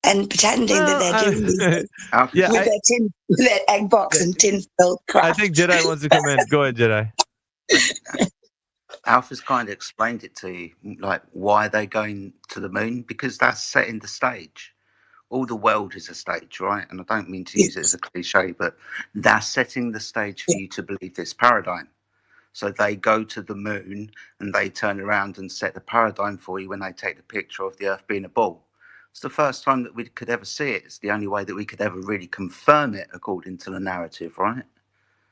and pretending that they're doing these things with their egg box and tin filled crap? I think Jedi wants to come in. Go ahead, Jedi. Alpha's kind of explained it to you, like why they're going to the moon, because that's setting the stage. All the world is a stage, right? And I don't mean to use it as a cliche, but that's setting the stage for you to believe this paradigm. So they go to the moon and they turn around and set the paradigm for you when they take the picture of the Earth being a ball. It's the first time that we could ever see it. It's the only way that we could ever really confirm it according to the narrative, right?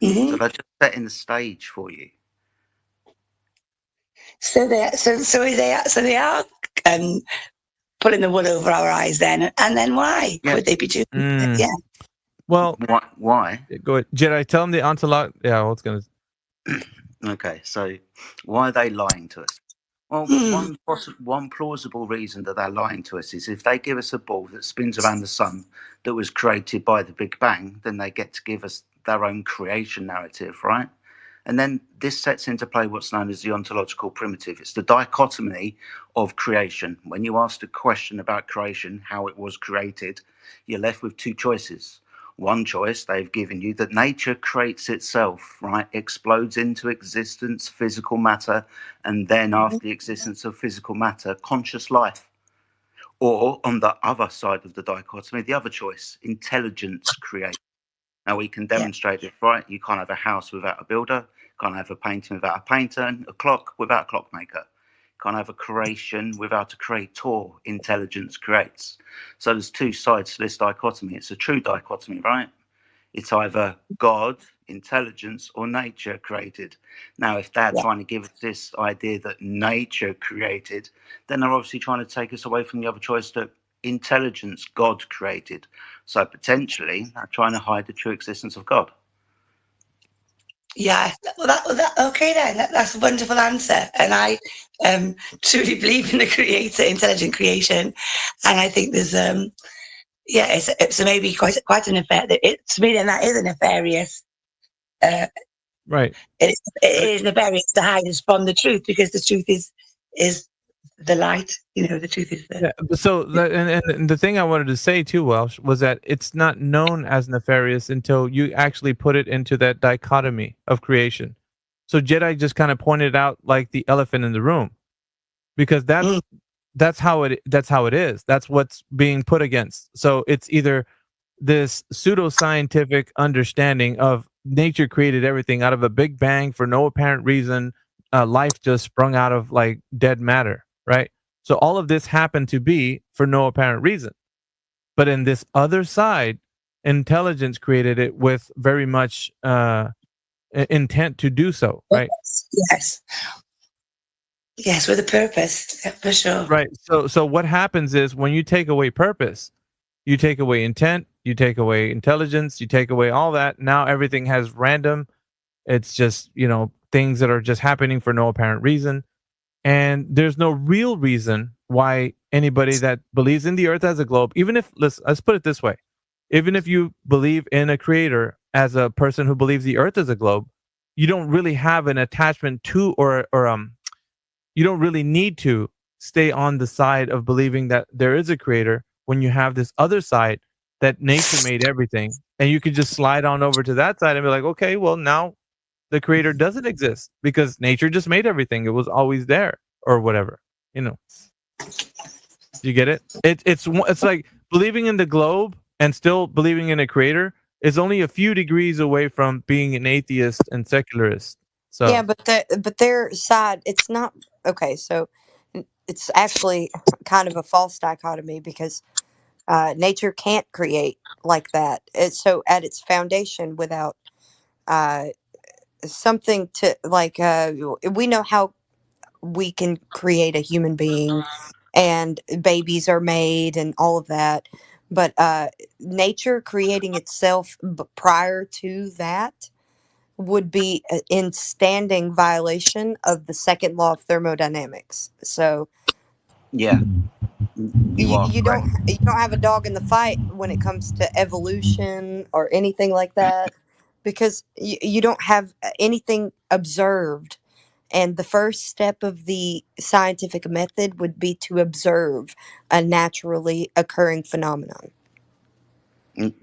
So they're just setting the stage for you. So they are um, pulling the wool over our eyes then, and then why Yeah. would they be doing? Mm. Yeah. Well, Why? go ahead. Jedi, tell them the ontolog. Yeah, I was gonna. Okay, so why are they lying to us? Well, Hmm. one plausible reason that they're lying to us is if they give us a ball that spins around the sun that was created by the Big Bang, then they get to give us their own creation narrative, right? And then this sets into play what's known as the ontological primitive. It's the dichotomy of creation. When you ask a question about creation, how it was created, you're left with two choices. One choice they've given you, that nature creates itself, right? Explodes into existence, physical matter, and then after the existence of physical matter, conscious life. Or on the other side of the dichotomy, the other choice, intelligence creates. Now we can demonstrate it, right? You can't have a house without a builder, can't have a painting without a painter, and a clock without a clockmaker. Can't have a creation without a creator. Intelligence creates. So there's two sides to this dichotomy. It's a true dichotomy, right? It's either God, intelligence, or nature created. Now, if they're trying to give us this idea that nature created, then they're obviously trying to take us away from the other choice that intelligence, God created. So potentially, they're trying to hide the true existence of God. Yeah, okay then. That's a wonderful answer, and I truly believe in the creator, intelligent creation, and I think there's it's maybe quite an affair. To me, then that is a nefarious. Right. It is nefarious to hide us from the truth because the truth is the light. You know, the truth is the. Yeah. So, and the thing I wanted to say too, Welsh, was that it's not known as nefarious until you actually put it into that dichotomy of creation. So Jedi just kind of pointed out like the elephant in the room, because that's how it is. That's what's being put against. So it's either this pseudoscientific understanding of nature created everything out of a big bang for no apparent reason. Life just sprung out of like dead matter, right? So all of this happened to be for no apparent reason. But in this other side, intelligence created it with very much intent to do so, right? Yes, with a purpose, for sure. Right. So what happens is when you take away purpose, you take away intent, you take away intelligence, you take away all that. Now everything has random. It's just, things that are just happening for no apparent reason. And there's no real reason why anybody that believes in the earth as a globe, even if, let's put it this way, even if you believe in a creator as a person who believes the earth is a globe, you don't really have an attachment to, or you don't really need to stay on the side of believing that there is a creator when you have this other side that nature made everything. And you could just slide on over to that side and be like, okay, well, now the creator doesn't exist because nature just made everything. It was always there or whatever, Do you get it? It's like believing in the globe and still believing in a creator is only a few degrees away from being an atheist and secularist. So Yeah, but their side, it's not okay. So it's actually kind of a false dichotomy because nature can't create like that. So at its foundation, without uh, something to like, we know how we can create a human being, and babies are made, and all of that. But nature creating itself prior to that would be in standing violation of the second law of thermodynamics. So Yeah, you are correct. you don't have a dog in the fight when it comes to evolution or anything like that, because you don't have anything observed. And the first step of the scientific method would be to observe a naturally occurring phenomenon.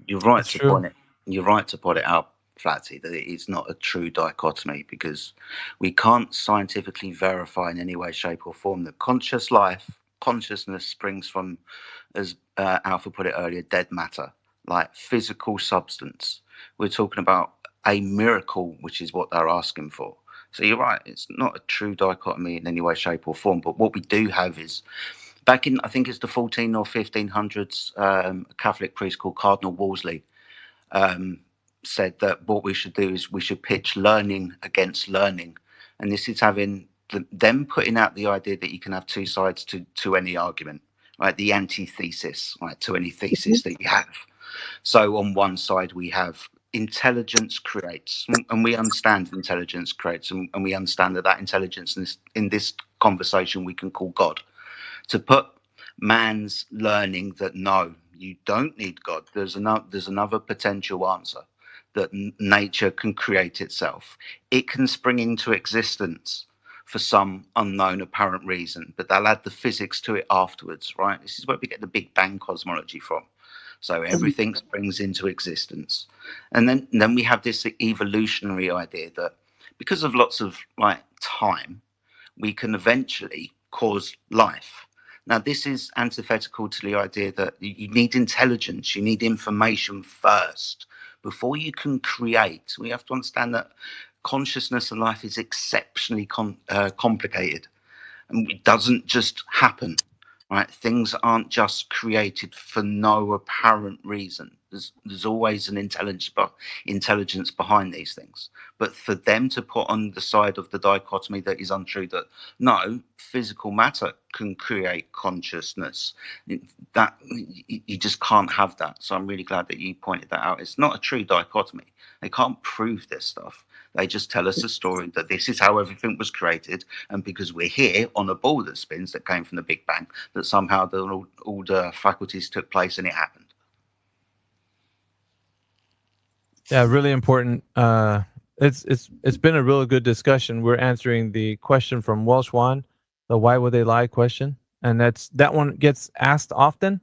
You're right that's to true. point it. You're right to point it out, Flatty, that it is not a true dichotomy because we can't scientifically verify in any way, shape, or form that consciousness springs from, as Alpha put it earlier, dead matter, like physical substance. We're talking about a miracle, which is what they're asking for. So you're right, it's not a true dichotomy in any way, shape, or form. But what we do have is back in, I think it's the 14 or 1500s, a Catholic priest called Cardinal Wolsey said that what we should do is we should pitch learning against learning. And this is having them putting out the idea that you can have two sides to any argument, right? The antithesis, right, to any thesis that you have. So on one side we have intelligence creates, and we understand intelligence creates, and we understand that intelligence in this conversation we can call God. To put man's learning that no, you don't need God. There's another potential answer, that nature can create itself. It can spring into existence for some unknown apparent reason, but they'll add the physics to it afterwards, right? This is where we get the Big Bang cosmology from. So everything springs into existence. And then we have this evolutionary idea that because of lots of time, we can eventually cause life. Now, this is antithetical to the idea that you need intelligence, you need information first before you can create. We have to understand that consciousness and life is exceptionally complicated, and it doesn't just happen. Right? Things aren't just created for no apparent reason. There's always an intelligence behind these things. But for them to put on the side of the dichotomy that is untrue, that no, physical matter can create consciousness, that you just can't have that. So I'm really glad that you pointed that out. It's not a true dichotomy. They can't prove this stuff. They just tell us a story that this is how everything was created, and because we're here on a ball that spins that came from the Big Bang, that somehow all the faculties took place and it happened. Yeah, really important. It's been a really good discussion. We're answering the question from Welsh One, the why would they lie question, and that one gets asked often,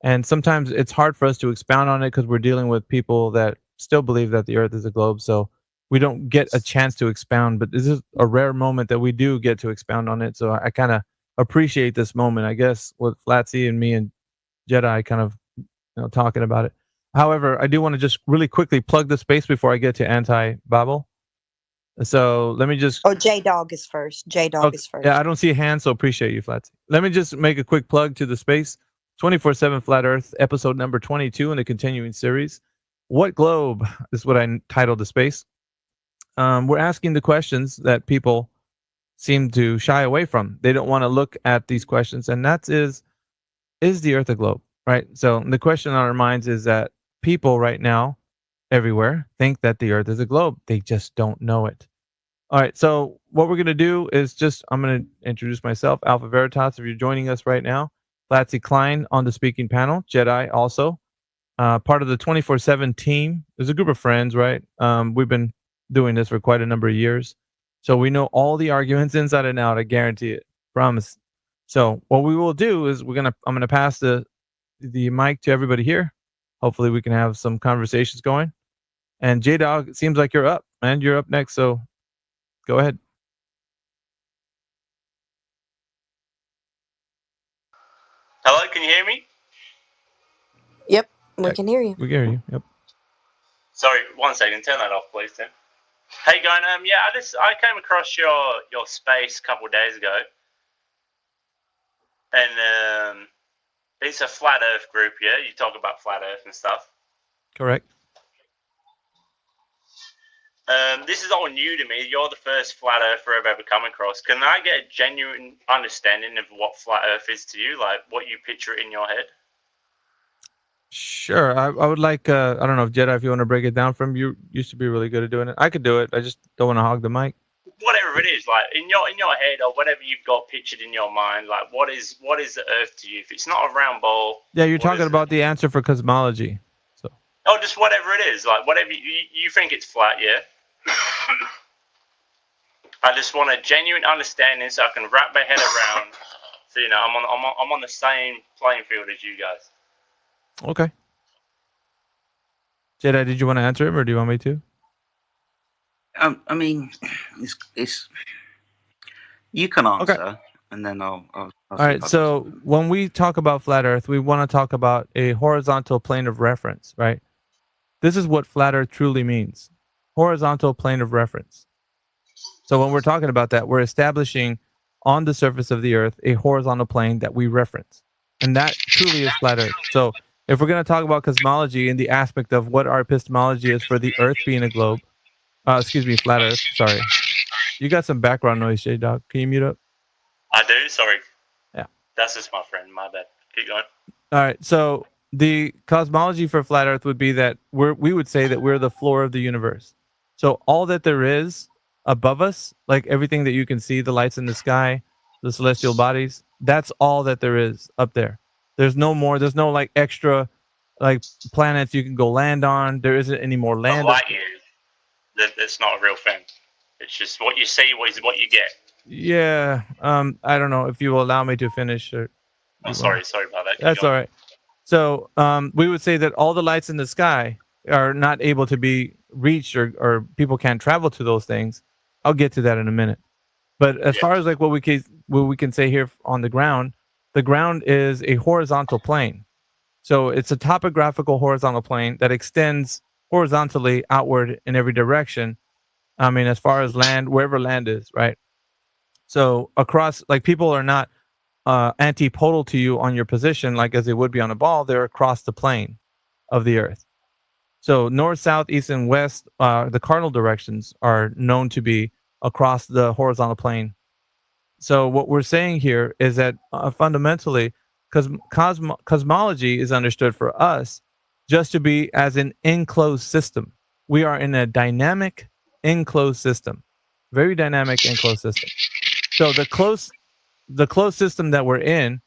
and sometimes it's hard for us to expound on it because we're dealing with people that still believe that the Earth is a globe. So we don't get a chance to expound, but this is a rare moment that we do get to expound on it. So I kind of appreciate this moment, I guess, with Flatsy and me and Jedi kind of talking about it. However, I do want to just really quickly plug the space before I get to anti-Babel. So let me just... Oh, J-Dog is first. J-Dog is first. Yeah, I don't see a hand, so appreciate you, Flatsy. Let me just make a quick plug to the space. 24/7 Flat Earth, episode number 22 in the continuing series. What globe is what I titled the space. We're asking the questions that people seem to shy away from. They don't want to look at these questions, and that is the Earth a globe, right? So the question on our minds is that people right now, everywhere, think that the Earth is a globe. They just don't know it. All right, so what we're going to do is I'm going to introduce myself, Alpha Veritas, if you're joining us right now. Flatsy Klein on the speaking panel, Jedi also. Part of the 24/7 team. There's a group of friends, right? We've been doing this for quite a number of years. So we know all the arguments inside and out, I guarantee it. Promise. So what we will do is I'm gonna pass the mic to everybody here. Hopefully we can have some conversations going. And J-Dog, it seems like you're up, man. You're up next, so go ahead. Hello, can you hear me? Yep, we can hear you. We can hear you. Yep. Sorry, 1 second. Turn that off, please, Tim. Hey, going. Yeah, I came across your space a couple of days ago, and it's a flat Earth group. Yeah, you talk about flat Earth and stuff. Correct. This is all new to me. You're the first flat earther I've ever come across. Can I get a genuine understanding of what flat Earth is to you, like what you picture in your head? Sure. I would like, I don't know if Jedi, if you want to break it down from you, used to be really good at doing it. I could do it. I just don't want to hog the mic. Whatever it is, like in your head or whatever you've got pictured in your mind, like what is the Earth to you? If it's not a round ball, yeah, you're talking about the answer for cosmology. So. Oh, just whatever it is, like whatever you think it's flat, yeah. I just want a genuine understanding so I can wrap my head around. So I'm on the same playing field as you guys. Okay. Jedi, did you want to answer him, or do you want me to? I mean, it's you can answer, and then I'll all right. So when we talk about flat Earth, we want to talk about a horizontal plane of reference, right? This is what flat Earth truly means: horizontal plane of reference. So when we're talking about that, we're establishing on the surface of the Earth a horizontal plane that we reference, and that truly is flat Earth. So if we're going to talk about cosmology in the aspect of what our epistemology is for the Earth being a globe, flat Earth, sorry. You got some background noise, J Dog. Can you mute up? I do. Sorry. Yeah. That's just my friend. My bad. Keep going. All right. So the cosmology for flat Earth would be that we would say that we're the floor of the universe. So all that there is above us, like everything that you can see, the lights in the sky, the celestial bodies, that's all that there is up there. There's no more. There's no like extra like planets you can go land on. There isn't any more But land. light years, that's not a real thing. It's just what you see is what you get. Yeah. I don't know if you will allow me to finish. Or Oh, sorry about that. Keep That's all going. right. So we would say that all the lights in the sky are not able to be reached, or people can't travel to those things. I'll get to that in a minute. But as far as like what we can say here on the ground is a horizontal plane. So it's a topographical horizontal plane that extends horizontally outward in every direction. I mean, as far as land, wherever land is, right? So across, like people are not antipodal to you on your position, like as they would be on a ball. They're across the plane of the Earth. So north, south, east, and west, the cardinal directions are known to be across the horizontal plane. So what we're saying here is that fundamentally, because cosmology is understood for us just to be as an enclosed system. We are in a dynamic enclosed system, very dynamic enclosed system. So the closed system that we're in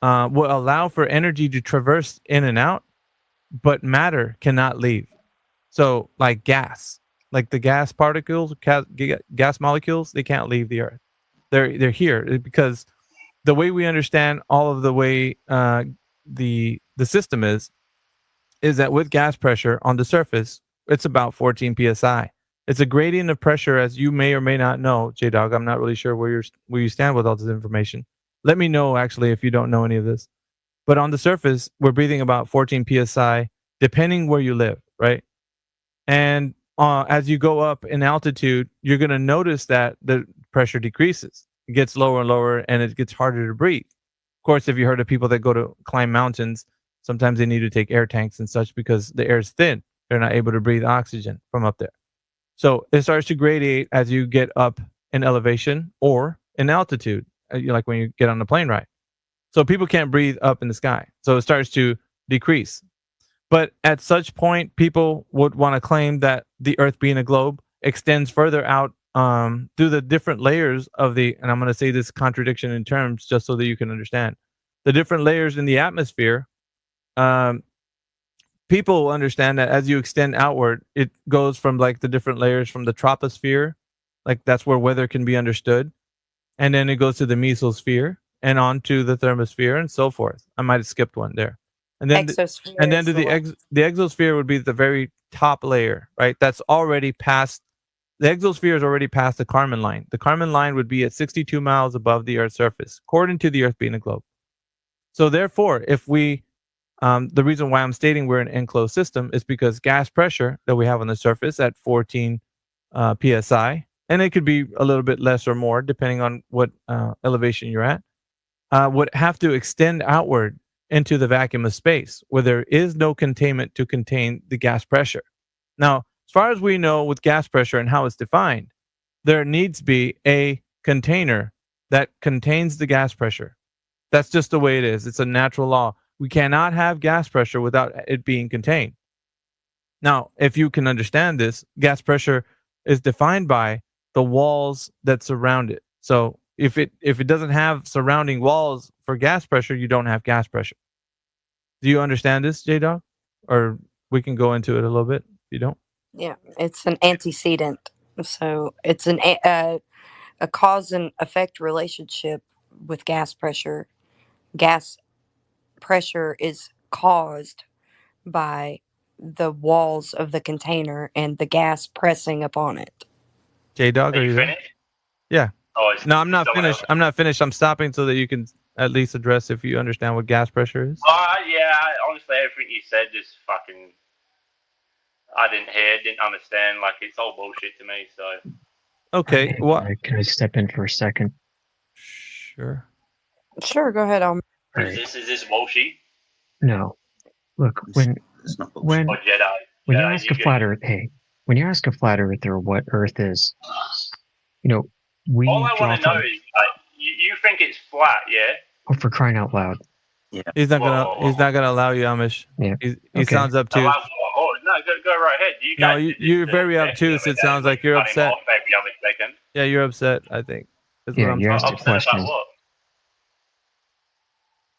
will allow for energy to traverse in and out, but matter cannot leave. So, like gas, like the gas particles, gas molecules, they can't leave the Earth. They're here because the way we understand all of the way the system is that with gas pressure on the surface, it's about 14 psi. It's a gradient of pressure, as you may or may not know, J Dog. I'm not really sure where you stand with all this information. Let me know actually if you don't know any of this. But on the surface, we're breathing about 14 psi, depending where you live, right? And as you go up in altitude, you're going to notice that the pressure decreases. It gets lower and lower, and it gets harder to breathe. Of course, if you heard of people that go to climb mountains, sometimes they need to take air tanks and such because the air is thin. They're not able to breathe oxygen from up there. So it starts to gradiate as you get up in elevation or in altitude, like when you get on the plane ride. So people can't breathe up in the sky. So it starts to decrease. But at such point, people would want to claim that the Earth being a globe extends further out through the different layers of and I'm going to say this contradiction in terms just so that you can understand. The different layers in the atmosphere, people understand that as you extend outward, it goes from like the different layers from the troposphere, like that's where weather can be understood. And then it goes to the mesosphere and on to the thermosphere and so forth. I might have skipped one there. And then Exosphere and then is to the the exosphere would be the very top layer, right? That's already past the exosphere is already past the Kármán line. The Kármán line would be at 62 miles above the Earth's surface, according to the Earth being a globe. So therefore, if we the reason why I'm stating we're an enclosed system is because gas pressure that we have on the surface at 14 psi, and it could be a little bit less or more depending on what elevation you're at, would have to extend outward into the vacuum of space where there is no containment to contain the gas pressure. Now, as far as we know with gas pressure and how it's defined, there needs to be a container that contains the gas pressure. That's just the way it is. It's a natural law. We cannot have gas pressure without it being contained. Now, if you can understand this, gas pressure is defined by the walls that surround it. So if it doesn't have surrounding walls for gas pressure, you don't have gas pressure. Do you understand this, J-Dog? Or we can go into it a little bit if you don't. Yeah, it's an antecedent. So it's a cause and effect relationship with gas pressure. Gas pressure is caused by the walls of the container and the gas pressing upon it. J-Dog, are you there? Finished? Yeah. Oh, No, I'm not someone finished. else? I'm not finished. I'm stopping so that you can at least address if you understand what gas pressure is. Yeah, honestly, everything you said just fucking. I didn't hear, didn't understand. Like, it's all bullshit to me, so. Okay. What? Can I step in for a second? Sure. Sure, go ahead. Is this Walshy? No. Look, when Or Jedi? when you Jedi, ask a flat Earth, hey, when you ask a flat earther what Earth is, You know, we All I draw want to know from. is, you think it's flat, yeah? Oh, for crying out loud! Yeah. He's not Whoa, gonna. whoa, He's whoa. not gonna allow you, Amish. Yeah. He Okay. sounds up too. Allow, oh, no, go right ahead. You No, guys did you're the very sexy obtuse. of It sounds like you're cut him upset. off every other second. Yeah, you're upset. I think is what Yeah, I'm. you asked a Upset about question. what?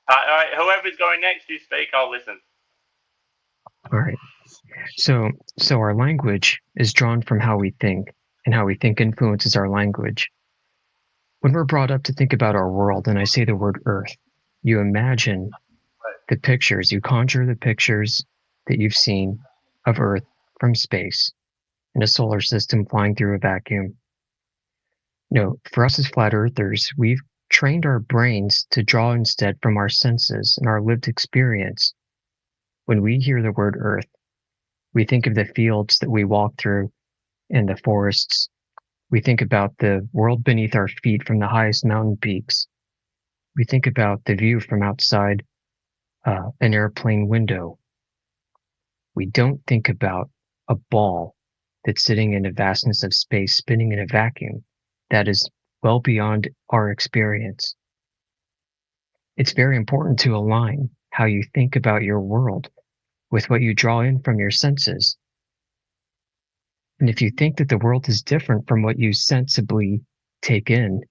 All right, whoever's going next, you speak. I'll listen. All right. So our language is drawn from how we think, and how we think influences our language. When we're brought up to think about our world, and I say the word Earth, you imagine the pictures, you conjure the pictures that you've seen of Earth from space in a solar system flying through a vacuum. No, for us as flat earthers, we've trained our brains to draw instead from our senses and our lived experience. When we hear the word Earth, we think of the fields that we walk through and the forests. We think about the world beneath our feet from the highest mountain peaks. We think about the view from outside an airplane window. We don't think about a ball that's sitting in a vastness of space, spinning in a vacuum that is well beyond our experience. It's very important to align how you think about your world with what you draw in from your senses. And if you think that the world is different from what you sensibly take in,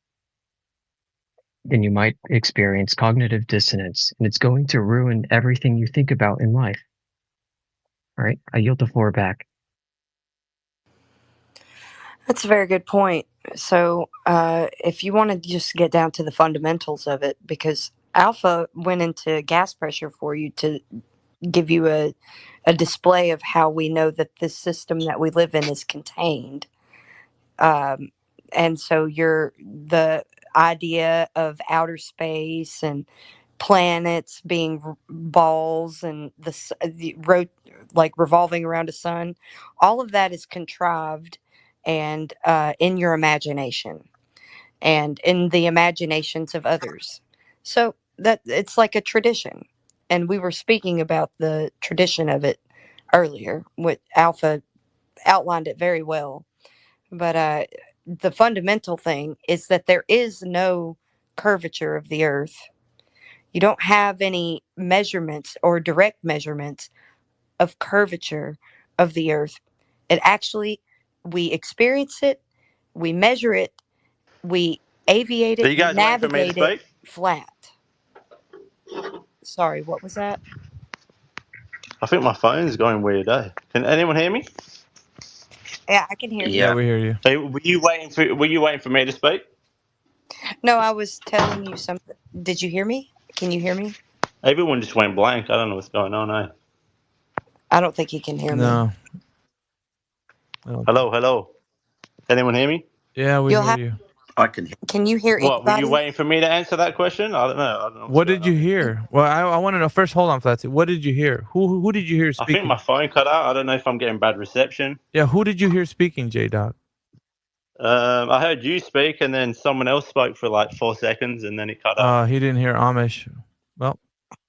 then you might experience cognitive dissonance, and it's going to ruin everything you think about in life. All right, I yield the floor back. That's a very good point. So, if you want to just get down to the fundamentals of it, because Alpha went into gas pressure for you to give you a display of how we know that this system that we live in is contained. And so the idea of outer space and planets being balls and like revolving around a sun, all of that is contrived and in your imagination and in the imaginations of others. So that it's like a tradition. And we were speaking about the tradition of it earlier. What Alpha outlined it very well. But the fundamental thing is that there is no curvature of the earth. You don't have any measurements or direct measurements of curvature of the earth. It actually, we experience it, we measure it, we aviate Are it, you we guys waiting for me to navigate it speak? flat. Sorry, what was that? I think my phone's going weird, eh? Can anyone hear me? Yeah, I can hear you. Yeah, we hear you. Hey, were you waiting for me to speak? No, I was telling you something. Did you hear me? Can you hear me? Everyone just went blank. I don't know what's going on, eh? I don't think he can hear me. No. Hello. Can anyone hear me? Yeah, we You'll hear have. you. I can hear. Can you hear What, were you anybody? waiting for me to answer that question? I don't know. What did you hear? Well, I want to know first. Hold on, Flatsy. What did you hear? Who did you hear I think speaking? my phone cut out. I don't know if I'm getting bad reception. Yeah, who did you hear speaking, J Dog? I heard you speak, and then someone else spoke for like 4 seconds, and then it cut out. He didn't hear Amish. Well,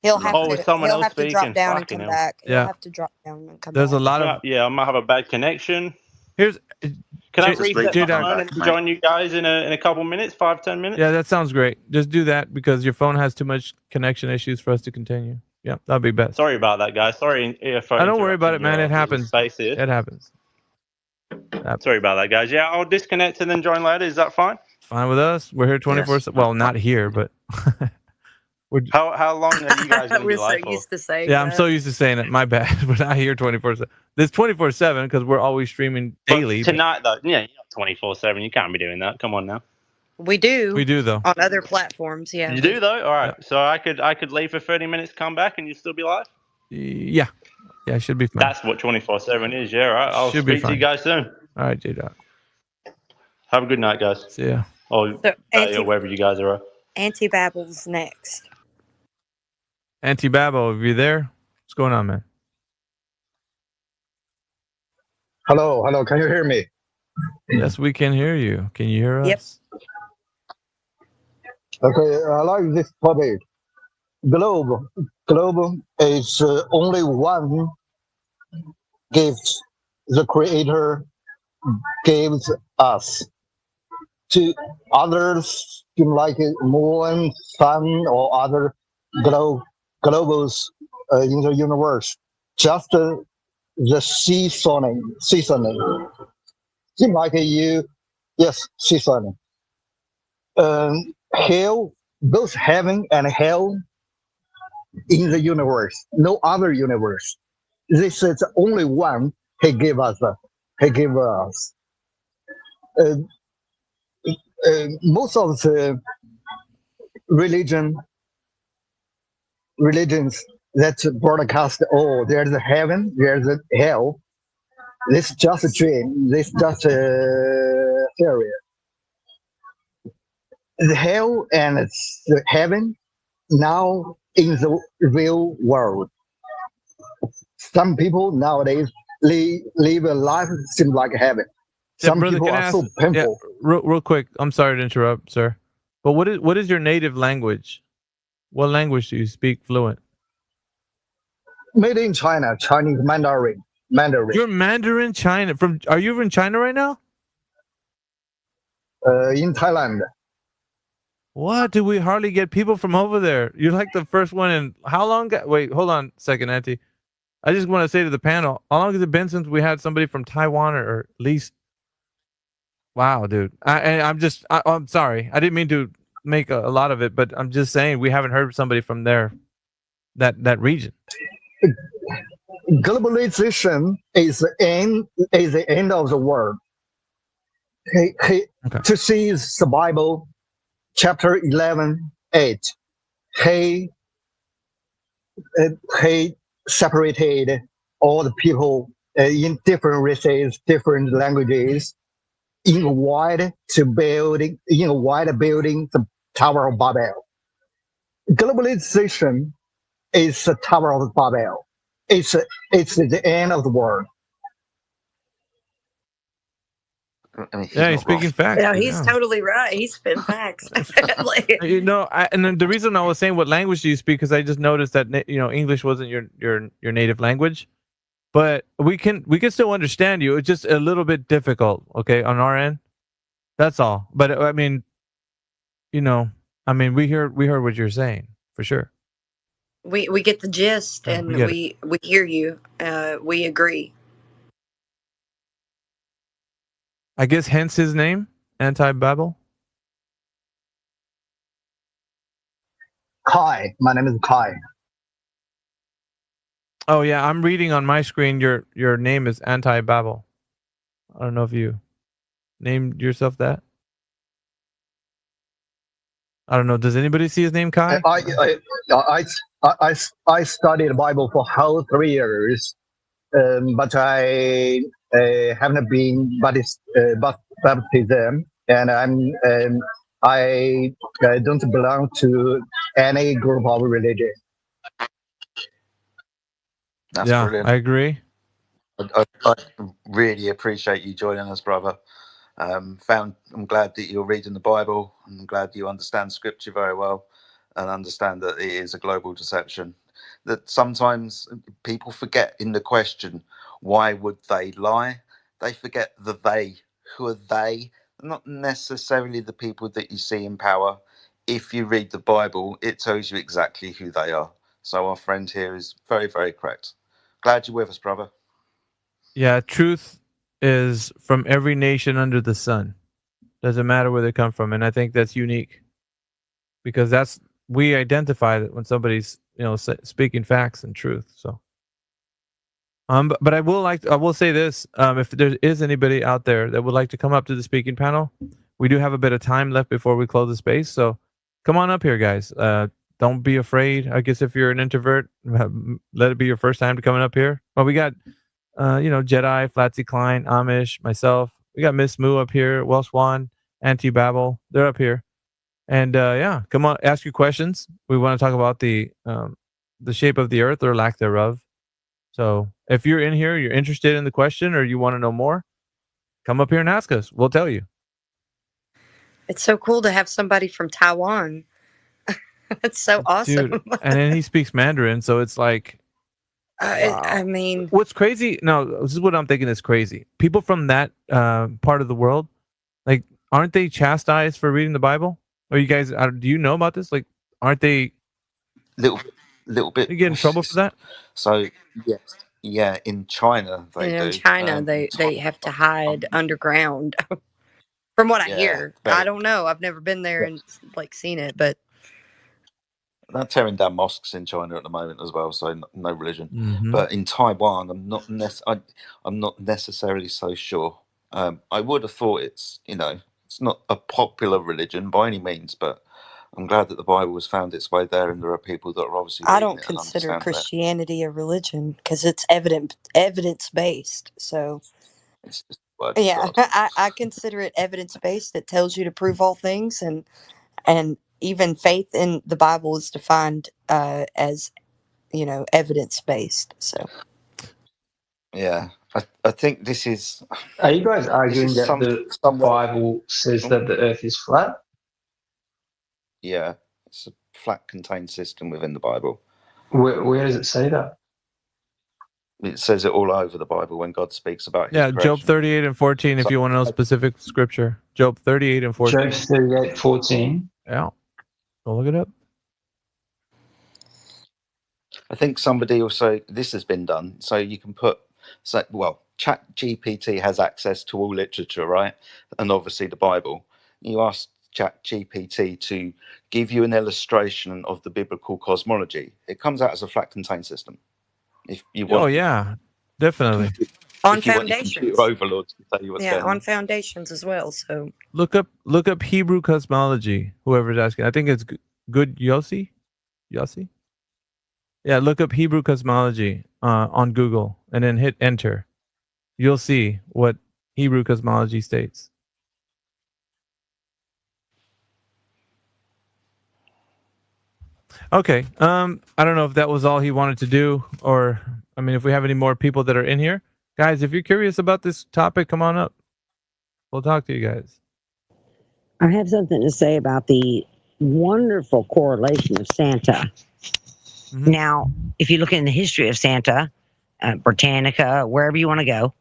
He'll have was to. someone He'll else have to drop speaking? down and Fucking come hell. back. He'll Yeah. have to drop down and come There's back. a lot of. Yeah, I might have a bad connection. Here's. Can I J- reset J my Dog. phone and join you guys in a couple minutes, 5-10 minutes? Yeah, that sounds great. Just do that because your phone has too much connection issues for us to continue. Yeah, that'd be best. Sorry about that, guys. Sorry if I Don't worry about it, interrupted man. your It happens. space here. It happens. Sorry about that, guys. Yeah, I'll disconnect and then join later. Is that fine? Fine with us. We're here 24/7. Well, not here, but How long are you guys going to be We're so live for? used to saying yeah, I'm that. so used to saying it. My bad. But I hear 24/7. There's 24/7 because we're always streaming daily. but Tonight, though, yeah, you're not 24/7. You can't be doing that. Come on now. We do. We do though. On other platforms. Yeah. You do though. All right. So I could leave for 30 minutes, come back, and you still be live. Yeah, it should be fine. That's what 24/7 is. Yeah. All right. I'll Should be speak to you fine. guys soon. All right, J Dog. Have a good night, guys. See ya. Or wherever you guys are at. Anti-Babbles next. Anti-Babbo, if you're there, what's going on, man? Hello. Can you hear me? Yes, we can hear you. Can you hear us? Yep. Okay, I like this topic. Globe is only one gift the Creator gives us. to others like moon, sun, or other globals in the universe. Just the seasoning. Seem like yes, seasoning. Hell, both heaven and hell in the universe, no other universe. This is only one he gave us. He gave us. Uh, most of the religions that broadcast, oh, there's a heaven, there's a hell. This is just a dream. This is just a theory. The hell and the heaven now in the real world. Some people nowadays live a life seems like heaven. Some brother, people can I are ask, so painful. real quick? I'm sorry to interrupt, sir. But what is your native language? What language do you speak fluent? Made in China, Chinese Mandarin. You're Mandarin China. Are you in China right now? In Thailand. What? Do we hardly get people from over there? You're like the first one in how long? Wait, hold on a second, Auntie. I just want to say to the panel, how long has it been since we had somebody from Taiwan or at least? Wow, dude. I'm sorry. I didn't mean to make a lot of it, but I'm just saying we haven't heard somebody from there, that region. Globalization is the end of the world. To see the Bible, chapter 11:8. He separated all the people in different races, different languages, in a wide building, the Tower of Babel. Globalization is the Tower of Babel. It's the end of the world. I mean, Yeah, he's speaking facts. No, he's totally right. He's spitting facts. And the reason I was saying what language do you speak, because I just noticed that English wasn't your native language, but we can still understand you. It's just a little bit difficult, okay, on our end. That's all. But I mean, we heard what you're saying for sure. We get the gist, and we hear you. We agree. I guess hence his name, Anti-Babel. Kai, my name is Kai. Oh yeah, I'm reading on my screen. Your name is Anti-Babel. I don't know if you named yourself that. I don't know. Does anybody see his name, Kai? I studied the Bible for whole 3 years, but I haven't been baptized, and I don't belong to any group of religion. That's yeah, brilliant. I agree. I really appreciate you joining us, brother. I'm glad that you're reading the Bible. I'm glad you understand Scripture very well and understand that it is a global deception. That sometimes people forget in the question, why would they lie? They forget the they. Who are they? Not necessarily the people that you see in power. If you read the Bible, it tells you exactly who they are. So our friend here is very, very correct. Glad you're with us, brother. Yeah, truth is from every nation under the sun. Doesn't matter where they come from, and I think that's unique because we identify that when somebody's speaking facts and truth. So, but I will say this: if there is anybody out there that would like to come up to the speaking panel, we do have a bit of time left before we close the space. So, come on up here, guys. Don't be afraid. I guess if you're an introvert, let it be your first time to coming up here. Well, we got Jedi, Flatsy Klein, Amish, myself. We got Miss Moo up here, Welsh One, Anti-Babel. They're up here. And yeah, come on, ask your questions. We want to talk about the shape of the earth or lack thereof. So if you're in here, you're interested in the question or you want to know more, come up here and ask us. We'll tell you. It's so cool to have somebody from Taiwan. That's so awesome. Dude, and then he speaks Mandarin, so it's like, wow. I mean, what's crazy? No, this is what I'm thinking is crazy. People from that part of the world, like aren't they chastised for reading the Bible? Or you guys, do you know about this? Like, aren't they little bit? You get in trouble for that? So yeah, in China they And in do. China, In they have to hide underground. From what I hear, I don't know. I've never been there and like seen it, but they're tearing down mosques in China at the moment as well. So no religion, Mhm. but in Taiwan, I'm not necessarily so sure. I would have thought it's not a popular religion by any means, but I'm glad that the Bible has found its way there, and there are people that are obviously I reading don't it and consider understand it. Christianity a religion because it's evidence based. So It's just the word of yeah, God. I consider it evidence based. It tells you to prove all things, and even faith in the Bible is defined as evidence based. So Yeah, I think this is Are you guys arguing that some the somewhere. Bible says that the Earth is flat? Yeah, it's a flat contained system within the Bible. Where does it say that? It says it all over the Bible when God speaks about His Yeah, Job creation. 38 and 14. If you want to know specific scripture, Job 38 and 14. Job 38:14. Yeah, go look it up. I think somebody also this has been done, so you can put Chat GPT has access to all literature, right? And obviously the Bible. You ask Chat GPT to give you an illustration of the biblical cosmology. It comes out as a flat contained system. If you want, Oh yeah, definitely. on if you want your foundations, computer overlords to tell you what's going on on. foundations as well. So Look up Hebrew cosmology. Whoever's asking, I think it's good. Yossi. Yeah, look up Hebrew cosmology on Google and then hit enter. You'll see what Hebrew cosmology states. Okay. I don't know if that was all he wanted to do, or I mean, if we have any more people that are in here, guys. If you're curious about this topic, come on up. We'll talk to you guys. I have something to say about the wonderful correlation of Santa. Mm-hmm. Now, if you look in the history of Santa, Britannica, wherever you want to go,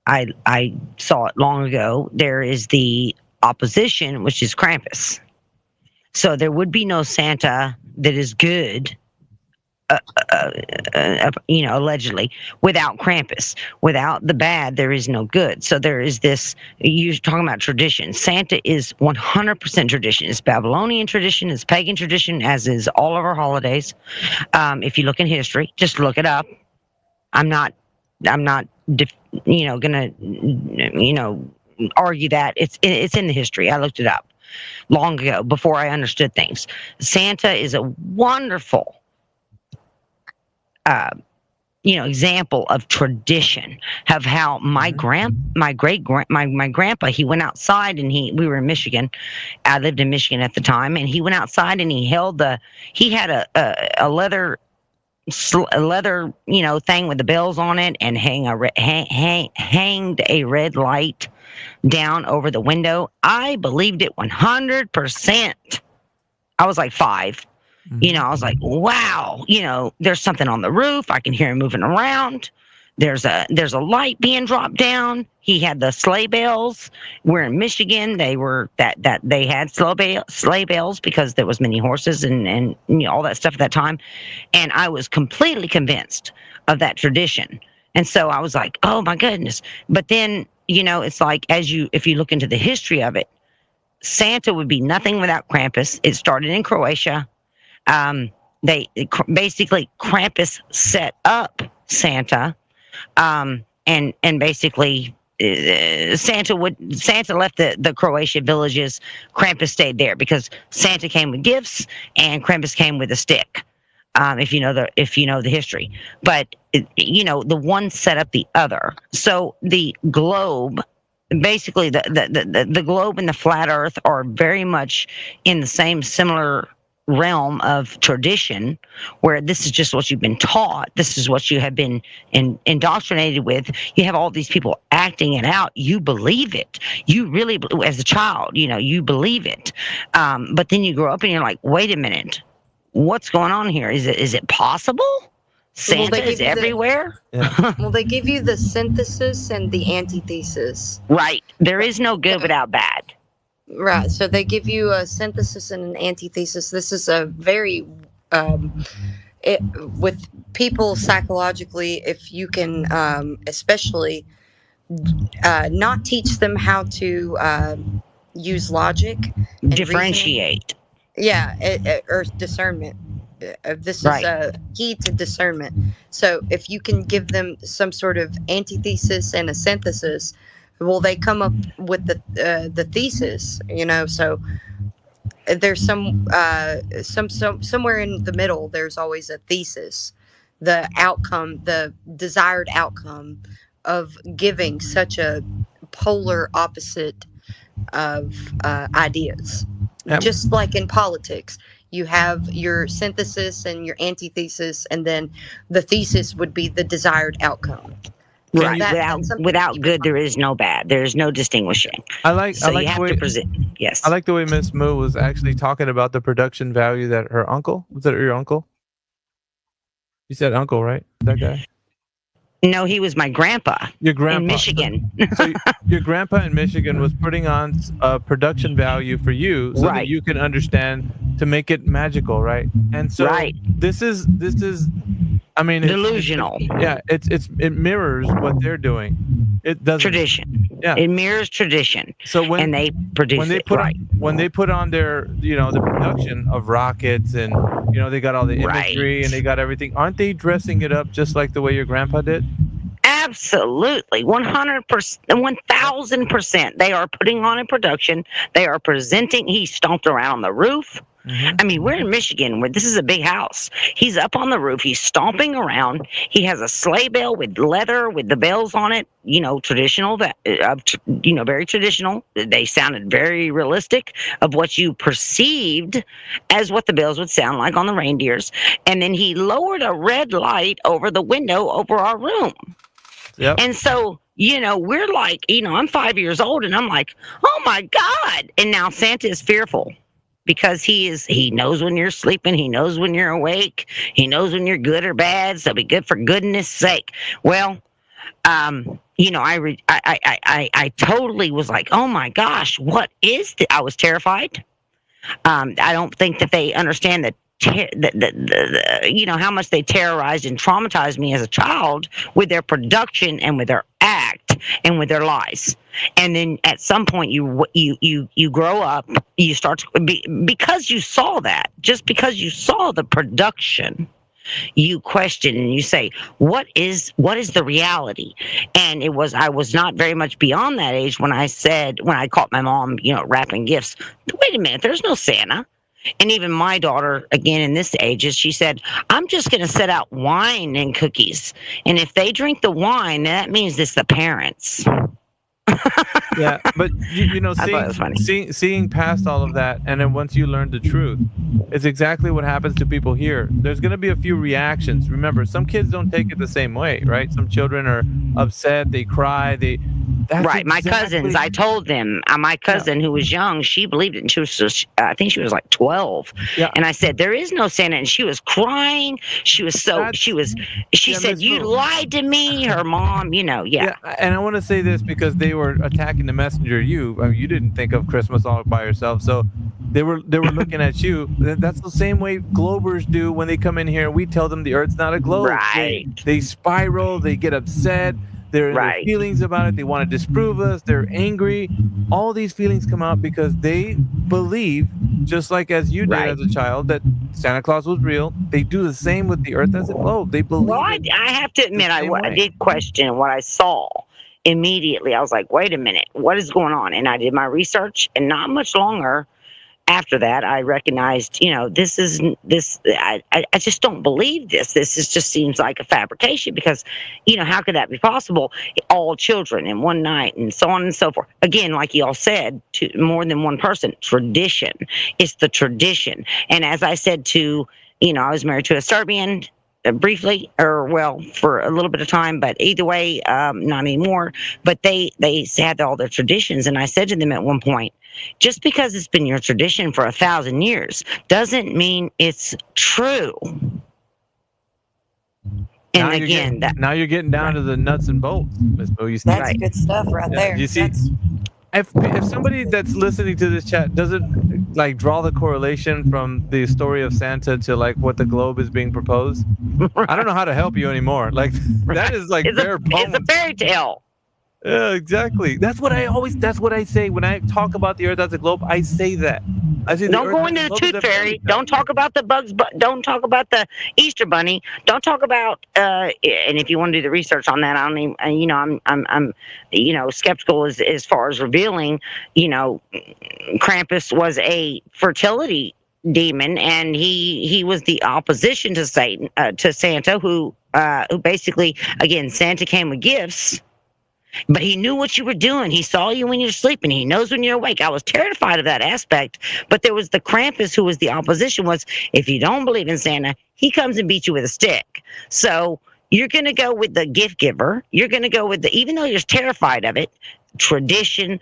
I saw it long ago. There is the opposition, which is Krampus. So there would be no Santa that is good, allegedly, without Krampus. Without the bad, there is no good. So there is this, you're talking about tradition. Santa is 100% tradition. It's Babylonian tradition, it's pagan tradition, as is all of our holidays. If you look in history, just look it up. I'm not gonna, argue that. It's in the history. I looked it up long ago before I understood things. Santa is a wonderful example of tradition, of how my grandpa, he went outside and we were in Michigan. I lived in Michigan at the time, and he went outside and he had a leather thing with the bells on it, and hanged a red light down over the window. I believed it 100%. I was like 5. I was like, wow, there's something on the roof. I can hear him moving around. There's a light being dropped down. He had the sleigh bells. We're in Michigan. They had sleigh bells because there was many horses and all that stuff at that time. And I was completely convinced of that tradition. And so I was like, oh my goodness. But then, it's like, if you look into the history of it, Santa would be nothing without Krampus. It started in Croatia. Basically Krampus set up Santa, and basically Santa left the Croatia villages. Krampus stayed there because Santa came with gifts and Krampus came with a stick. If you know the history, but the one set up the other. So the globe, basically the globe and the flat Earth are very much in the same similar realm of tradition, where this is just what you've been taught. This is what you have been indoctrinated with. You have all these people acting it out. You believe it. You really, as a child, you believe it. But then you grow up and you're like, wait a minute. What's going on here? Is it possible? Santa is everywhere? Well, they give you the synthesis and the antithesis. Right. There is no good without bad. Right. So they give you a synthesis and an antithesis. This is a very with people psychologically, if you can, especially not teach them how to use logic and reasoning. Differentiate. Yeah, or discernment. This is Right. a key to discernment. So if you can give them some sort of antithesis and a synthesis, well, they come up with the thesis. So there's somewhere in the middle. There's always a thesis, the outcome, the desired outcome of giving such a polar opposite of ideas. Yep. Just like in politics, you have your synthesis and your antithesis, and then the thesis would be the desired outcome. So Right. that's something to Without keep in good, mind. there is no bad. There is no distinguishing. I like So you the have way to present. Yes. I like the way Miss Moo was actually talking about the production value that her uncle, was that your uncle? You said uncle, right? That guy? No, he was my grandpa. Your grandpa. In Michigan. So your grandpa in Michigan was putting on production value for you so that Right. you can understand to make it magical, right? And so Right. this is I mean, Delusional. It mirrors what they're doing. It doesn't. Tradition. Yeah. It mirrors tradition. So and they produce it right. when they put on their the production of rockets and they got all the imagery Right. and they got everything, aren't they dressing it up just like the way your grandpa did? Absolutely, 100%, 1,000%. They are putting on a production. They are presenting. He stomped around on the roof. I mean, we're in Michigan where this is a big house. He's up on the roof. He's stomping around. He has a sleigh bell with leather with the bells on it. Traditional. Very traditional. They sounded very realistic of what you perceived as what the bells would sound like on the reindeers. And then he lowered a red light over the window over our room. Yep. And so, we're like, I'm 5 years old and I'm like, oh my God. And now Santa is fearful because he knows when you're sleeping. He knows when you're awake. He knows when you're good or bad. So be good for goodness sake. Well, I totally was like, oh my gosh, what is this? I was terrified. I don't think that they understand that how much they terrorized and traumatized me as a child with their production and with their act and with their lies. And then at some point you grow up, you start to be, because you saw that, just because you saw the production, you question and you say, what is the reality? And I was not very much beyond that age when I caught my mom, wrapping gifts. Wait a minute, there's no Santa. And even my daughter, again, in this age, she said, I'm just going to set out wine and cookies. And if they drink the wine, that means it's the parents. Yeah, but seeing past all of that, and then once you learn the truth, it's exactly what happens to people here. There's going to be a few reactions. Remember, some kids don't take it the same way, right? Some children are upset, they cry, that's right. My cousins, I told them, my cousin who was young, she believed it, and I think she was like 12. Yeah. And I said, there is no Santa, and she was crying. She said, you lied to me. Her mom, Yeah, and I want to say this because they were attacking the messenger. You didn't think of Christmas all by yourself, so they were looking at you. That's the same way Globers do when they come in here. We tell them the Earth's not a globe. Right. They spiral. They get upset. Their feelings about it. They want to disprove us. They're angry. All these feelings come out because they believe, just like as you did as a child, that Santa Claus was real. They do the same with the Earth as a globe. They believe. Well, I have to admit, I did question what I saw immediately. I was like, wait a minute, what is going on? And I did my research, and not much longer after that, I recognized, I just don't believe this. This just seems like a fabrication because, how could that be possible? All children in one night and so on and so forth. Again, like y'all said, to more than one person, tradition. It's the tradition. And as I said to, I was married to a Serbian briefly, for a little bit of time, but either way, not anymore. But they had all their traditions. And I said to them at one point, just because it's been your tradition for 1,000 years doesn't mean it's true. And now you're getting down to the nuts and bolts, Ms. Bo. That's good stuff right there. You see, if somebody that's listening to this chat doesn't like draw the correlation from the story of Santa to like what the globe is being proposed, I don't know how to help you anymore. Like that is like bare bones. It's a fairy tale. Yeah, exactly. That's what I say when I talk about the Earth as a globe. I say that. I say Don't go into the tooth fairy. Don't talk about the bugs. Don't talk about the Easter bunny. Don't talk about. And if you want to do the research on that, I don't even. I'm skeptical as far as revealing. Krampus was a fertility demon, and he was the opposition to Satan, to Santa, who basically, again, Santa came with gifts. But he knew what you were doing. He saw you when you're sleeping. He knows when you're awake. I was terrified of that aspect. But there was the Krampus, who was the opposition, was if you don't believe in Santa, he comes and beats you with a stick. So you're going to go with the gift giver. You're going to go with even though you're terrified of it, tradition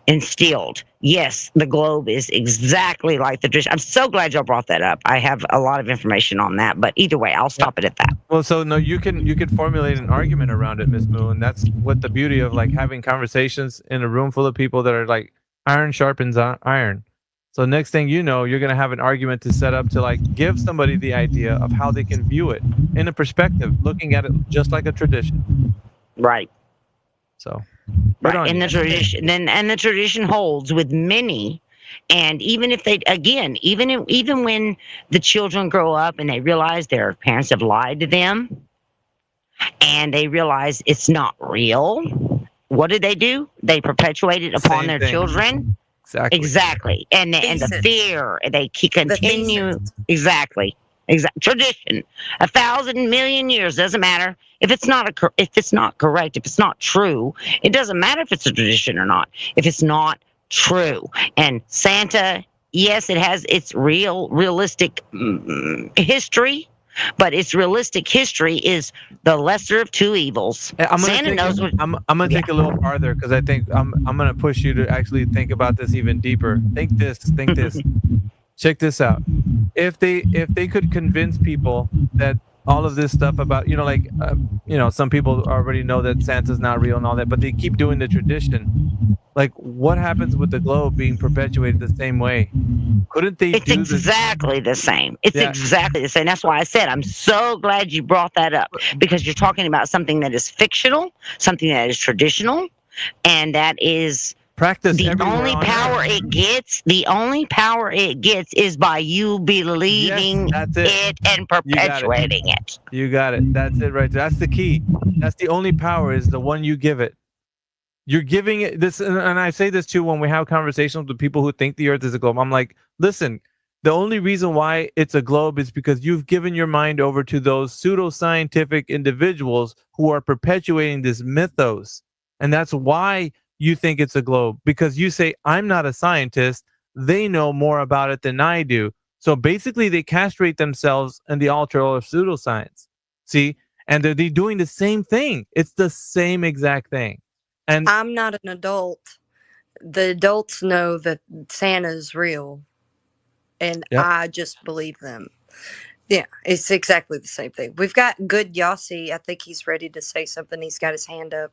instilled. Yes, the globe is exactly like the tradition. I'm so glad y'all brought that up. I have a lot of information on that, but either way, I'll stop it at that. Well, so no, you can formulate an argument around it, Miss Moon. That's what the beauty of like having conversations in a room full of people that are like iron sharpens iron. So next thing you know, you're going to have an argument to set up to like give somebody the idea of how they can view it in a perspective, looking at it just like a tradition. Right. So, right. And the tradition, and the tradition holds with many. And even if they, again, even when the children grow up and they realize their parents have lied to them, and they realize it's not real, what do? They perpetuate it upon their children. Exactly. And the fear, they continue. Exactly. Tradition, 1,000 million years, doesn't matter if it's not correct, if it's not true. It doesn't matter if it's a tradition or not. If it's not true, and Santa, yes, it has its realistic history, but its realistic history is the lesser of two evils. Santa knows what. I'm gonna take a little farther because I think I'm gonna push you to actually think about this even deeper. Think this. Check this out. If they could convince people that all of this stuff about, some people already know that Santa's not real and all that, but they keep doing the tradition. Like, what happens with the globe being perpetuated the same way? Couldn't they It's exactly the same. It's exactly the same. That's why I said I'm so glad you brought that up, because you're talking about something that is fictional, something that is traditional, and that is practice. The only power it gets is by you believing it and perpetuating it. You got it. That's it right there. That's the key. That's the only power, is the one you give it. You're giving it this, and I say this too when we have conversations with people who think the Earth is a globe. I'm like, listen, the only reason why it's a globe is because you've given your mind over to those pseudoscientific individuals who are perpetuating this mythos, and that's why you think it's a globe, because you say, I'm not a scientist. They know more about it than I do. So basically they castrate themselves in the altar of pseudoscience. See? And they're doing the same thing. It's the same exact thing. And I'm not an adult. The adults know that Santa's real. And I just believe them. Yeah, it's exactly the same thing. We've got Good Yossi. I think he's ready to say something. He's got his hand up.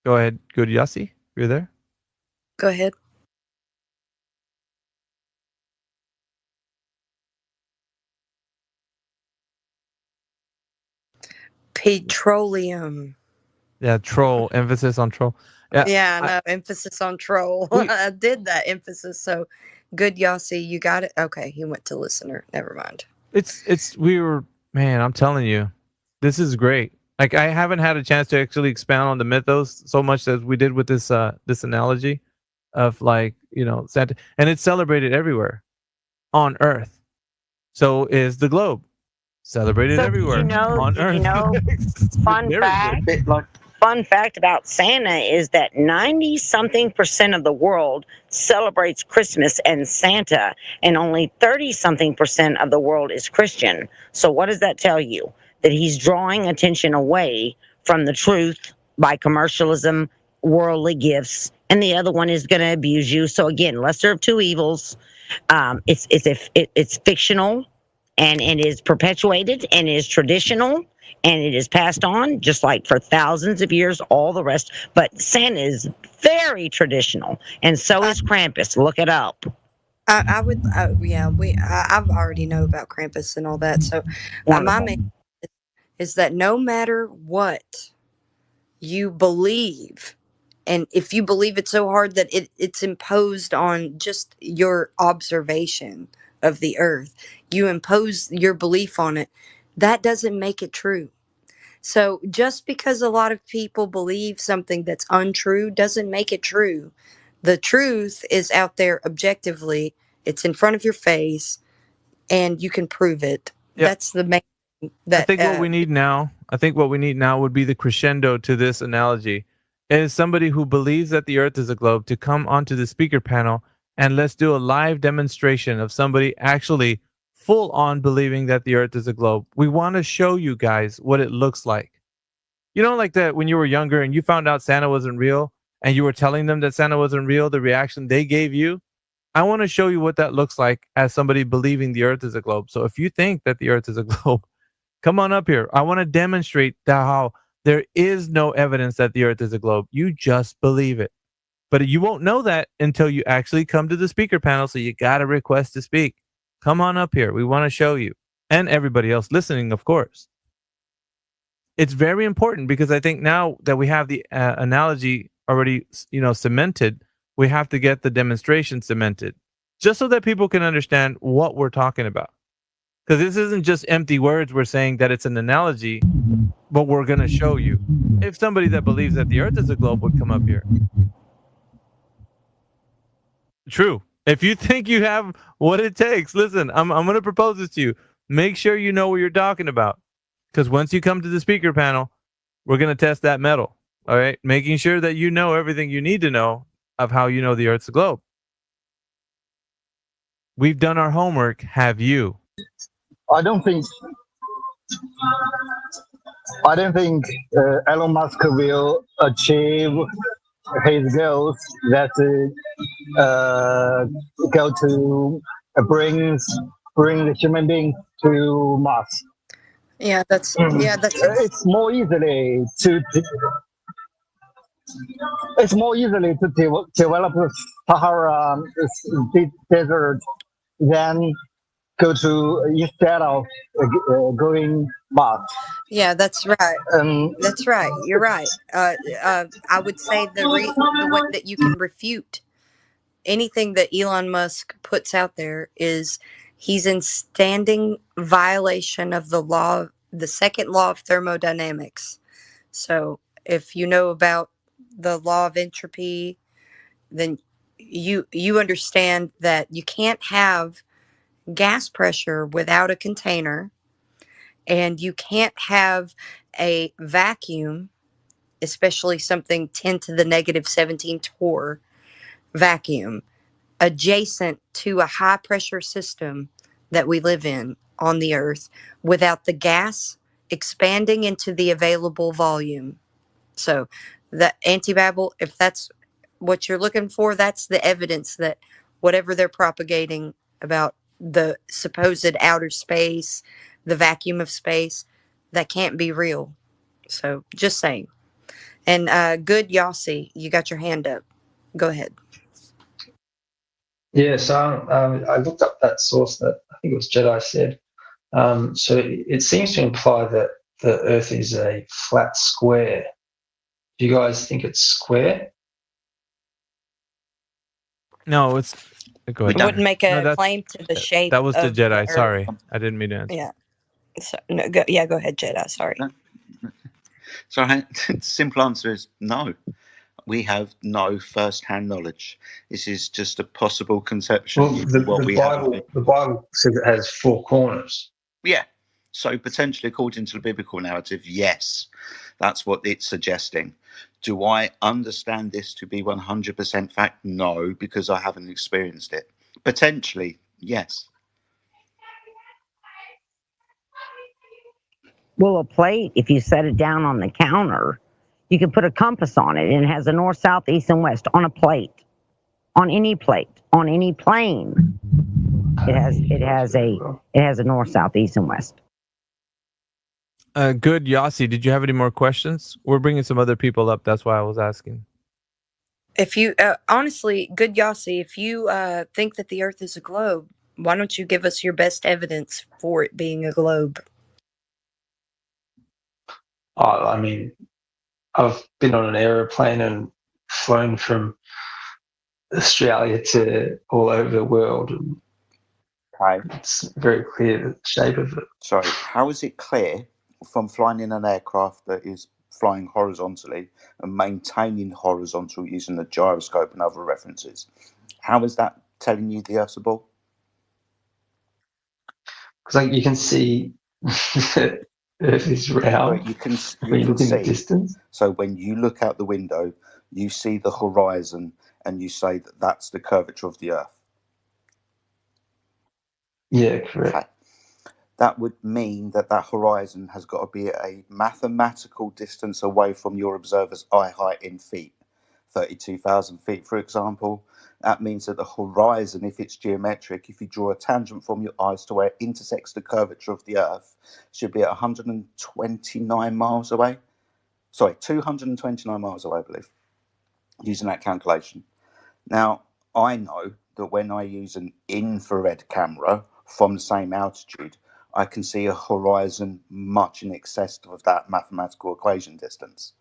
Go ahead, Good Yossi. You're there? Go ahead. Petroleum. Yeah, troll. Emphasis on troll. Yeah, I know. Emphasis on troll. I did that emphasis. So, Good Yossi, you got it? Okay, he went to listener. Never mind. Man, I'm telling you, this is great. Like, I haven't had a chance to actually expound on the mythos so much as we did with this analogy of, like, Santa, and it's celebrated everywhere on Earth. So is the globe celebrated everywhere on Earth. Fun fact about Santa is that 90-something% of the world celebrates Christmas and Santa, and only 30-something% of the world is Christian. So what does that tell you? That he's drawing attention away from the truth by commercialism, worldly gifts, and the other one is going to abuse you. So again, lesser of two evils. It's fictional. and it is perpetuated and it is traditional and it is passed on just like for thousands of years, all the rest. But Santa is very traditional, and so is Krampus. Look it up. I would, yeah, I've already know about Krampus and all that. So, my Wonderful. main is that no matter what you believe, and if you believe it so hard that it's imposed on just your observation of the earth, you impose your belief on it, that doesn't make it true. So just because a lot of people believe something that's untrue doesn't make it true. The truth is out there objectively, it's in front of your face, and you can prove it. Yeah. That's the main thing I that think what we need now, would be the crescendo to this analogy is somebody who believes that the earth is a globe to come onto the speaker panel and let's do a live demonstration of somebody actually full on believing that the earth is a globe. We want to show you guys what it looks like. You know, like that when you were younger and you found out Santa wasn't real and you were telling them that Santa wasn't real, the reaction they gave you. I want to show you what that looks like as somebody believing the earth is a globe. So if you think that the earth is a globe, come on up here. I want to demonstrate how there is no evidence that the earth is a globe. You just believe it. But you won't know that until you actually come to the speaker panel. So you got to request to speak. Come on up here. We want to show you, and everybody else listening, of course. It's very important because I think now that we have the analogy already, cemented, we have to get the demonstration cemented just so that people can understand what we're talking about. Because this isn't just empty words. We're saying that it's an analogy, but we're going to show you. If somebody that believes that the earth is a globe would come up here. True. If you think you have what it takes, listen, I'm going to propose this to you. Make sure you know what you're talking about. Because once you come to the speaker panel, we're going to test that metal. All right. Making sure that you know everything you need to know of how you know the earth's a globe. We've done our homework. Have you? I don't think Elon Musk will achieve his goals that go to bring the human being to Mars. Yeah, that's It's more easily to develop the Sahara desert than go to instead of going Mars. Yeah, that's right. That's right. You're right. I would say the way that you can refute anything that Elon Musk puts out there is he's in standing violation of the second law of thermodynamics. So if you know about the law of entropy, then you understand that you can't have gas pressure without a container, and you can't have a vacuum, especially something 10 to the negative 17 torr vacuum, adjacent to a high pressure system that we live in on the earth without the gas expanding into the available volume. So the anti-babble, if that's what you're looking for, that's the evidence that whatever they're propagating about the supposed outer space, the vacuum of space, that can't be real. So just saying. And good Yossi, you got your hand up. Go ahead. Yeah, so I looked up that source that I think it was Jedi said. So it seems to imply that the Earth is a flat square. Do you guys think it's square? No, it's. Go ahead. It wouldn't make a No, claim to the shape. That was the of Jedi. Earth. Sorry, I didn't mean to answer. Yeah. So, no, go ahead, Jedi. Sorry. So the simple answer is no. We have no first-hand knowledge. This is just a possible conception. Well, the Bible says it has four corners. Yeah. So potentially, according to the biblical narrative, yes, that's what it's suggesting. Do I understand this to be 100% fact? No, because I haven't experienced it. Potentially, yes. Well, a plate, if you set it down on the counter, you can put a compass on it, and it has a north, south, east, and west on a plate, on any plane. It has a north, south, east, and west. Good, Yossi. Did you have any more questions? We're bringing some other people up. That's why I was asking. If you honestly, good Yossi, if you think that the Earth is a globe, why don't you give us your best evidence for it being a globe? I mean, I've been on an aeroplane and flown from Australia to all over the world. And it's very clear the shape of it. Sorry, how is it clear from flying in an aircraft that is flying horizontally and maintaining horizontal using the gyroscope and other references? How is that telling you the Earth's a ball? Because you can see the Earth is round. But you can when you look in the see. distance. So when you look out the window, you see the horizon, and you say that that's the curvature of the Earth. Yeah, correct. Okay. That would mean that that horizon has got to be a mathematical distance away from your observer's eye height in feet, 32,000 feet, for example. That means that the horizon, if it's geometric, if you draw a tangent from your eyes to where it intersects the curvature of the Earth, should be at 129 miles away. Sorry, 229 miles away, I believe, using that calculation. Now, I know that when I use an infrared camera from the same altitude, I can see a horizon much in excess of that mathematical equation distance.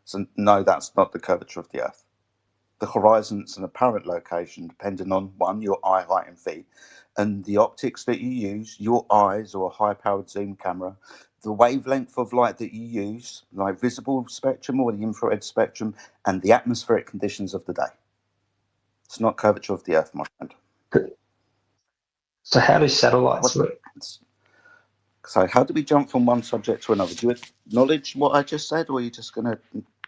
So no, that's not the curvature of the Earth. The horizon's an apparent location depending on, one, your eye height in feet, and the optics that you use, your eyes or a high-powered zoom camera, the wavelength of light that you use, like visible spectrum or the infrared spectrum, and the atmospheric conditions of the day. It's not curvature of the Earth, my friend. So how do satellites work? So how do we jump from one subject to another? Do you acknowledge what I just said, or are you just going to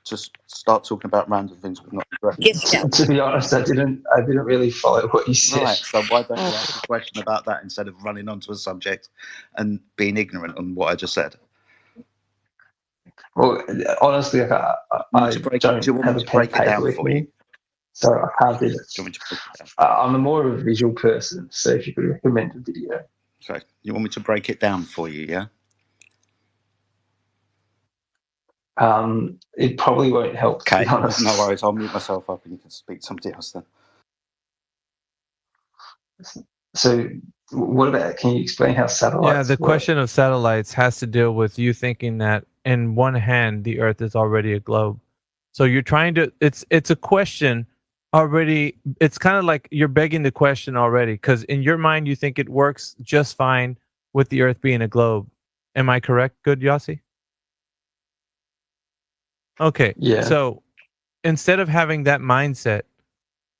just start talking about random things we've not addressed? To be honest, I didn't really follow what you said. Right, so why don't you ask a question about that instead of running onto a subject and being ignorant on what I just said? Well, honestly, I don't have a pen and paper with me, so I can't do this. I'm more of a visual person, so if you could recommend a video. So you want me to break it down for you, yeah? It probably won't help, to be honest. No worries. I'll mute myself up and you can speak to somebody else then. So what about, can you explain how satellites Yeah, the work? question of satellites has to deal with you thinking that in one hand the Earth is already a globe. So you're trying to it's a question already. It's kind of like you're begging the question already, because in your mind you think it works just fine with the Earth being a globe. Am I correct? Good, Yossi? Okay. Yeah. So instead of having that mindset,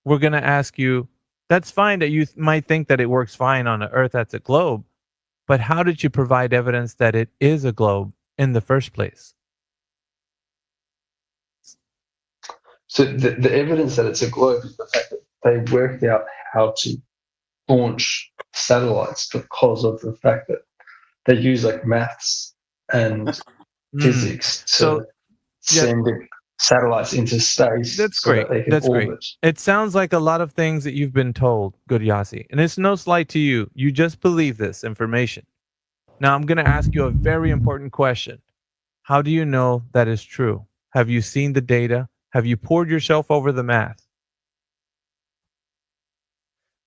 we're going to ask you, that's fine that you might think that it works fine on the Earth that's a globe, but how did you provide evidence that it is a globe in the first place? So the evidence that it's a globe is the fact that they worked out how to launch satellites because of the fact that they use like maths and physics to send satellites into space. That's so great. that they can That's orbit. great. It sounds like a lot of things that you've been told, good Yossi. And it's no slight to you. You just believe this information. Now I'm going to ask you a very important question. How do you know that is true? Have you seen the data? Have you poured yourself over the math?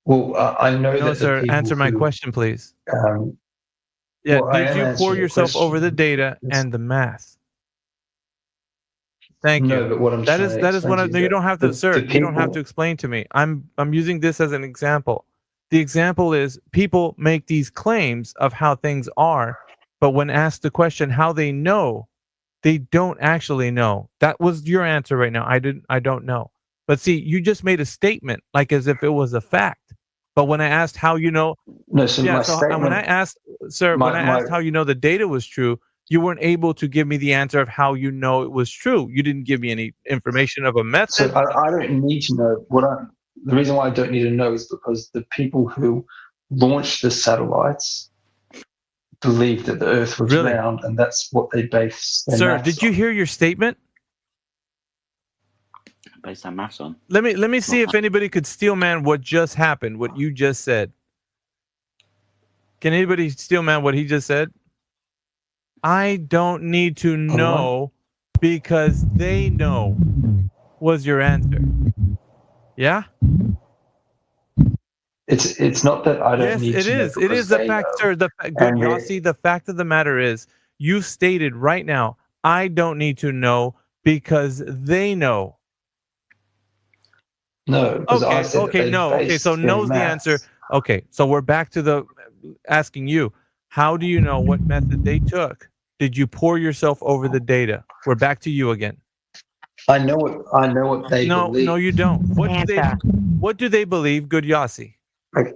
Well, I know No, that sir. the people Answer my who, question, please. well, I Did am you pour answering your yourself question. over the data and the math? Thank you. No, but what I'm That trying is to that is explain what to I. you No, you that don't have to, sir. the You don't have people- to explain to me. I'm using this as an example. The example is people make these claims of how things are, but when asked the question how they know, they don't actually know. That was your answer right now. I don't know. But see, you just made a statement like as if it was a fact. But when I asked how you know, No, so yeah, my so statement. when I asked, sir, when I asked how you know the data was true, you weren't able to give me the answer of how you know it was true. You didn't give me any information of a method. So I don't need to know the reason why I don't need to know is because the people who launched the satellites believed that the Earth was Really? round, and that's what they based their Sir, maths did you hear your statement? Based on maths on. Let me see if anybody could steel man what just happened, what you just said. Can anybody steal man what he just said? I don't need to know because they know was your answer. Yeah? It's not that I don't Yes, need it to know is. It because is the they fact, know. sir. Good And Yossi, the fact of the matter is, you stated right now, I don't need to know because they know. No, because I said that they based So their kno's the answer. maths. Okay, so we're back to the asking you, how do you know what method they took? Did you pour yourself over the data? We're back to you again. I know what they No, believe. no, you don't. What do they believe, good Yossi? Like,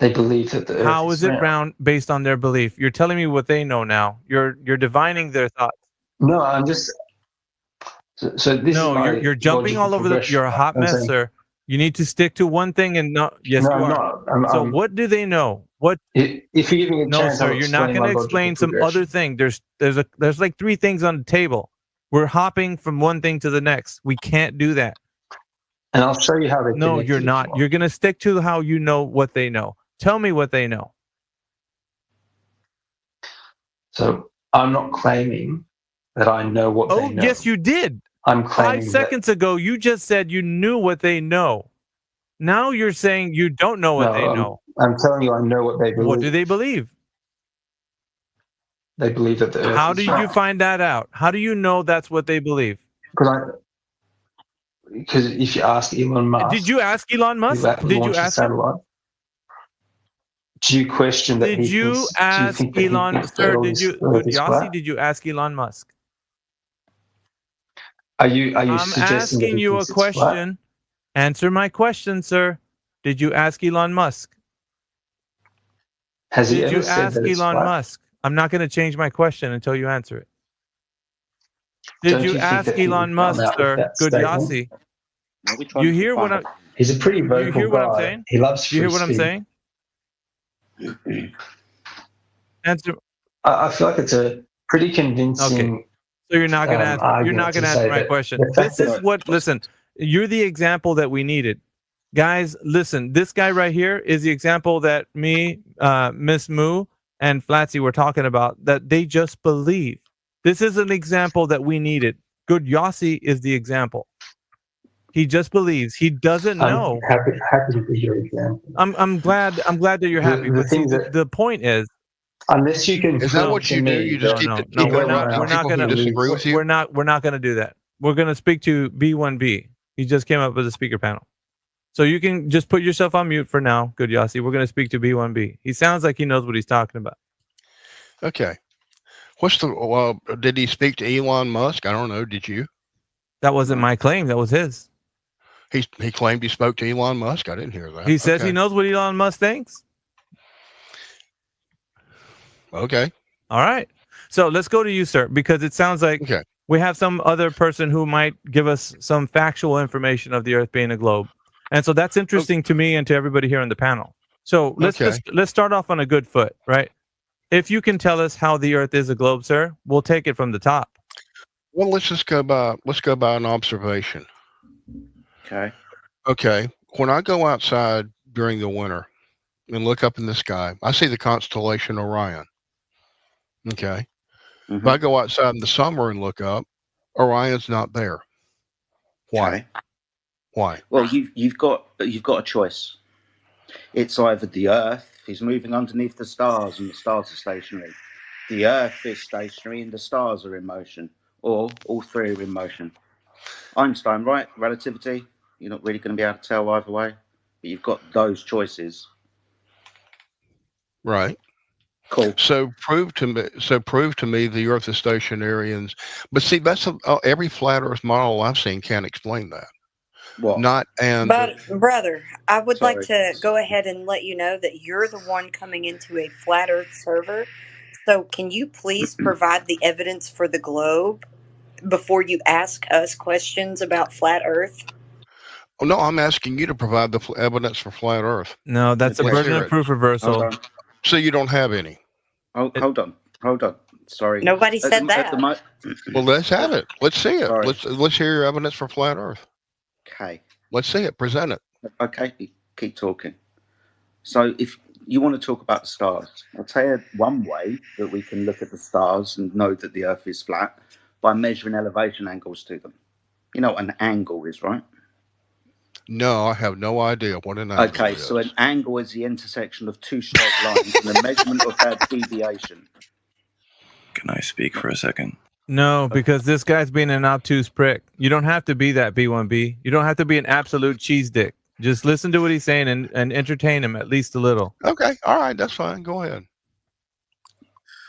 they believe that the Earth How is is it round. round based on their belief? You're telling me what they know now. You're divining their thoughts. No, I'm just. So this is my you're jumping logical all over progression. you're a hot I'm mess, saying, sir. You need to stick to one thing and not. Yes, no, you I'm are. not. So what do they know? What? If you give me a No, chance, sir. I'll You're not explain going my to logical explain some progression. other thing. There's like 3 things on the table. We're hopping from one thing to the next. We can't do that. And I'll show you how they're No, connected you're if not. you want. You're going to stick to how you know what they know. Tell me what they know. So I'm not claiming that I know what they know. Yes, you did. I'm 5 claiming seconds ago, you just said you knew what they know. Now you're saying you don't know what they know. I'm telling you, I know what they believe. What do they believe? They believe that the Earth How is did you round. find that out? How do you know that's what they believe? Because if you ask Elon Musk, Did you ask Elon Musk? who Did you launched the ask him? satellite, do you question that Did he you thinks? Do you ask think that he Elon, thinks that sir? all Did this you, Earth good is Yossi? flat? Did you ask Elon Musk? Are you I'm suggesting that asking he you a thinks it's flat? question. Answer my question, sir. Did you ask Elon Musk? Has he Did ever you said ask that it's Elon flat? Musk? I'm not going to change my question until you answer it. Did Don't you you think ask that he would Elon come Musk, out with sir? that Good statement? Yossi. Are we trying You to hear what find I'm? He's a pretty vocal You hear what I'm guy. saying? He loves Do you hear free what I'm speech. saying? Answer. I feel like it's a pretty convincing. Okay. So you're not going to answer. You're Argument not going to to answer say my that question. the fact This is that what. Listen, you're the example that we needed, guys. Listen, this guy right here is the example that me, Miss Moo, and Flatsy were talking about. That they just believe. This is an example that we needed. Good Yossi is the example. He just believes. He doesn't know. happy to be your example. I'm glad that you're happy. But see, the point is, unless you can Is that prove what to you do? me You just that keep we're going not after people who disagree with you? we're not going to do that. We're going to speak to B1B. He just came up with a speaker panel. So you can just put yourself on mute for now, good Yossi. We're going to speak to B1B. He sounds like he knows what he's talking about. Okay. Did he speak to Elon Musk? I don't know. Did you? That wasn't my claim. That was his. He claimed he spoke to Elon Musk. I didn't hear that. He says he knows what Elon Musk thinks. Okay. All right. So let's go to you, sir, because it sounds like we have some other person who might give us some factual information of the Earth being a globe. And so that's interesting to me and to everybody here on the panel. So let's start off on a good foot, right? If you can tell us how the Earth is a globe, sir, we'll take it from the top. Well, let's go by an observation. Okay. Okay. When I go outside during the winter and look up in the sky, I see the constellation Orion. Okay. If I go outside in the summer and look up, Orion's not there. Why? Okay. Why? Well, you've got a choice. It's either the Earth is moving underneath the stars and the stars are stationary, the Earth is stationary and the stars are in motion, or all 3 are in motion. Einstein, right? Relativity. You're not really going to be able to tell either way, but you've got those choices. Right. Cool. So prove to me the Earth is stationary, but see, that's every flat Earth model I've seen can't explain that. What? But brother, I would like Sorry. to go ahead and let you know that you're the one coming into a flat Earth server. So can you please provide the evidence for the globe before you ask us questions about flat Earth? Oh, no, I'm asking you to provide the evidence for flat Earth. No, that's a burden of proof reversal. So you don't have any. Hold on. Sorry. Nobody said that. Well, let's have it. Let's see it. Sorry. Let's hear your evidence for flat Earth. Okay. Let's see it. Present it. Okay. Keep talking. So if You want to talk about the stars. I'll tell you one way that we can look at the stars and know that the Earth is flat by measuring elevation angles to them. You know what an angle is, right? No, I have no idea what an angle Okay, is. so an angle is the intersection of two straight lines and the measurement of their deviation. Can I speak for a second? No, because this guy's being an obtuse prick. You don't have to be that B1B. You don't have to be an absolute cheese dick. Just listen to what he's saying and entertain him at least a little. Okay, all right, that's fine. Go ahead.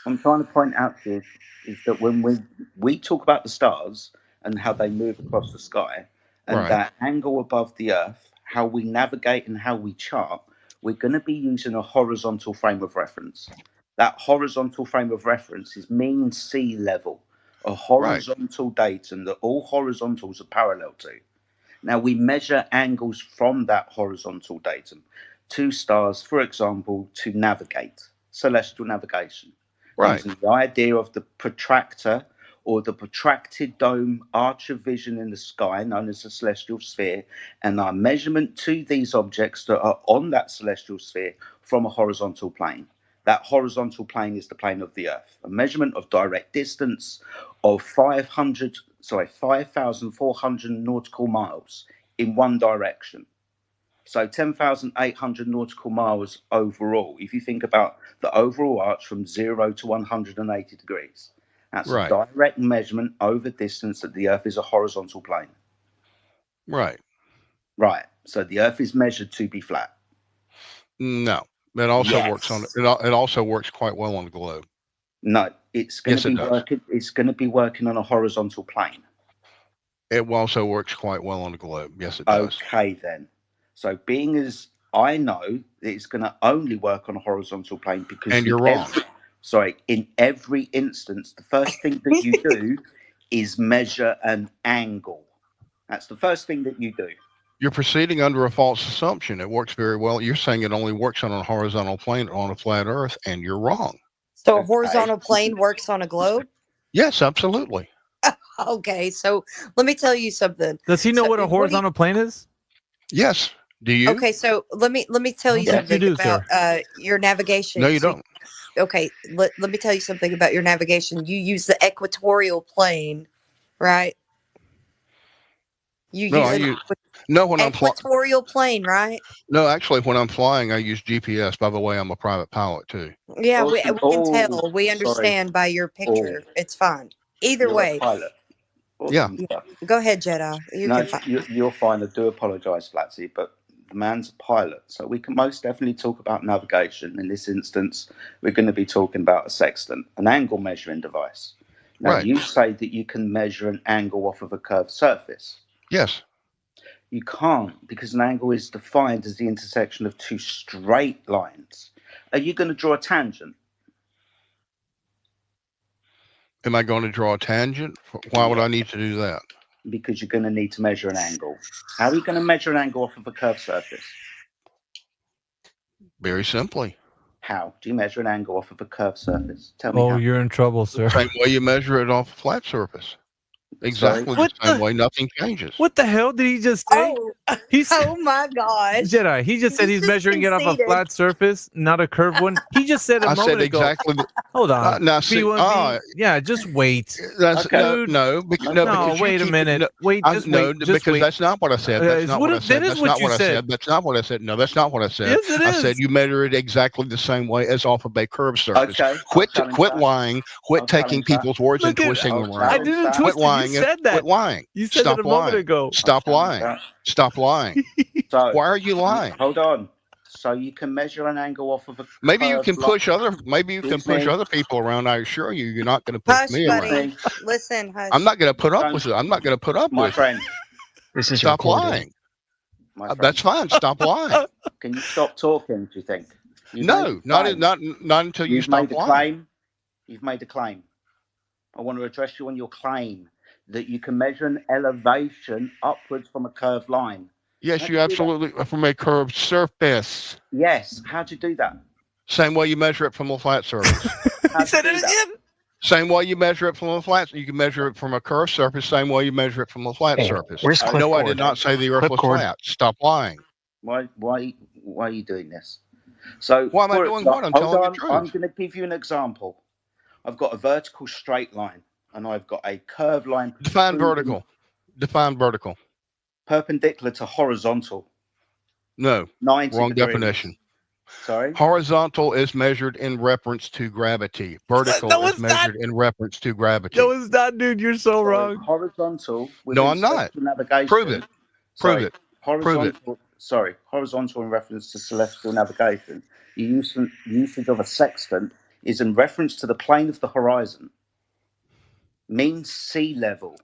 I'm trying to point out to you is that when we talk about the stars and how they move across the sky and Right. that angle above the Earth, how we navigate and how we chart, we're going to be using a horizontal frame of reference. That horizontal frame of reference is mean sea level, a horizontal datum that all horizontals are parallel to. Now we measure angles from that horizontal datum to stars, for example, to navigate, celestial navigation. Right. Using the idea of the protractor or the protracted dome arch of vision in the sky known as the celestial sphere, and our measurement to these objects that are on that celestial sphere from a horizontal plane. That horizontal plane is the plane of the Earth. A measurement of direct distance of 5,400 nautical miles in one direction. So 10,800 nautical miles overall. If you think about the overall arch from 0 to 180 degrees, that's Right. a direct measurement over distance that the Earth is a horizontal plane. Right. Right. So the Earth is measured to be flat. No, it also Yes. works on it also works quite well on the globe. No, it's going Yes, to it be does. working. It's going to be working on a horizontal plane. It also works quite well on the globe. Yes, it does. Okay, then. So being as I know that it's going to only work on a horizontal plane because And you're wrong. in every instance, the first thing that you do is measure an angle. That's the first thing that you do. You're proceeding under a false assumption. It works very well. You're saying it only works on a horizontal plane on a flat Earth, and you're wrong. So a horizontal plane works on a globe? Yes, absolutely. Okay, so let me tell you something. Does he know what a horizontal plane is? Yes. Do you? Okay, so let me tell you I don't think something you do, about your navigation. No, you So don't. okay, let me tell you something about your navigation. You use the equatorial plane, right? You No, use I an use no when I'm flying. equatorial plane, right? No, actually, when I'm flying, I use GPS. By the way, I'm a private pilot too. Yeah, we can Oh, tell. We sorry. understand by your picture. It's fine. Either You're way. a pilot. Yeah. Awesome stuff. Go ahead, Jedi. You No, can find. you're fine. I do apologise, Flatsy, but the man's a pilot, so we can most definitely talk about navigation. In this instance, we're going to be talking about a sextant, an angle measuring device. Now, Right. you say that you can measure an angle off of a curved surface. Yes. You can't, because an angle is defined as the intersection of two straight lines. Are you going to draw a tangent? Am I going to draw a tangent? Why would I need to do that? Because you're going to need to measure an angle. How are you going to measure an angle off of a curved surface? Very simply. How do you measure an angle off of a curved surface? Tell me Oh, how. you're in trouble, sir. Same way you measure it off a flat surface. Exactly the same way. Nothing changes. What the hell did he just say? Oh my gosh. Jedi. He just said he's measuring it off a conceded. flat surface, not a curved one. He just said a I moment said ago. exactly. Hold on. Now, see, B1B. Yeah, just wait. That's Dude. no, because wait a minute. Wait, just wait. Just because wait. that's not what I said. That's not what I said. That is That's what not you what I said. said. That's not what I said. No, that's not what I said. Yes, it I is. said you measure it exactly the same way as off of a curved surface. Okay. Quit lying. Quit taking people's words and twisting them around. I didn't twist Quit it. lying. You said that. Quit lying. You said Stop that a moment lying. ago. Stop lying. Stop lying. So, why are you lying? Hold on. So you can measure an angle off of a Maybe you curved can push line. other. Maybe you can Excuse push me. other people around. I assure you, you're not going to push Hush, me buddy. around. Listen, hush. I'm not going to put up with it. I'm not going to put up My with friend. it. This is Stop recorded. lying. My friend. That's fine. Stop lying. Can you stop talking, do you think? No, not until you You've stop made a lying. claim. You've made a claim. I want to address you on your claim that you can measure an elevation upwards from a curved line. Yes, How'd you you do that? absolutely from a curved surface. Yes. How'd you do that? Same way you measure it from a flat surface. How'd you do that? Same way you measure it from a flat. You can measure it from a curved surface. Same way you measure it from a flat surface. where's No, I clipboard? did not say the Earth was Clipboard. flat. Stop lying. Why are you doing this? So, Why am I for doing example, what? I'm hold telling the on, I'm truth. going to give you an example. I've got a vertical straight line, and I've got a curved line. Define vertical. Define vertical. Perpendicular to horizontal. No, 90 wrong degrees. definition. Sorry? Horizontal is measured in reference to gravity. Vertical No, is it's not. measured in reference to gravity. No, it's not, dude. You're so wrong. Horizontal No, within I'm not. celestial navigation. Prove it. Prove Sorry, it. horizontal. Prove it. Sorry, horizontal in reference to celestial navigation. The usage of a sextant is in reference to the plane of the horizon. Mean sea level.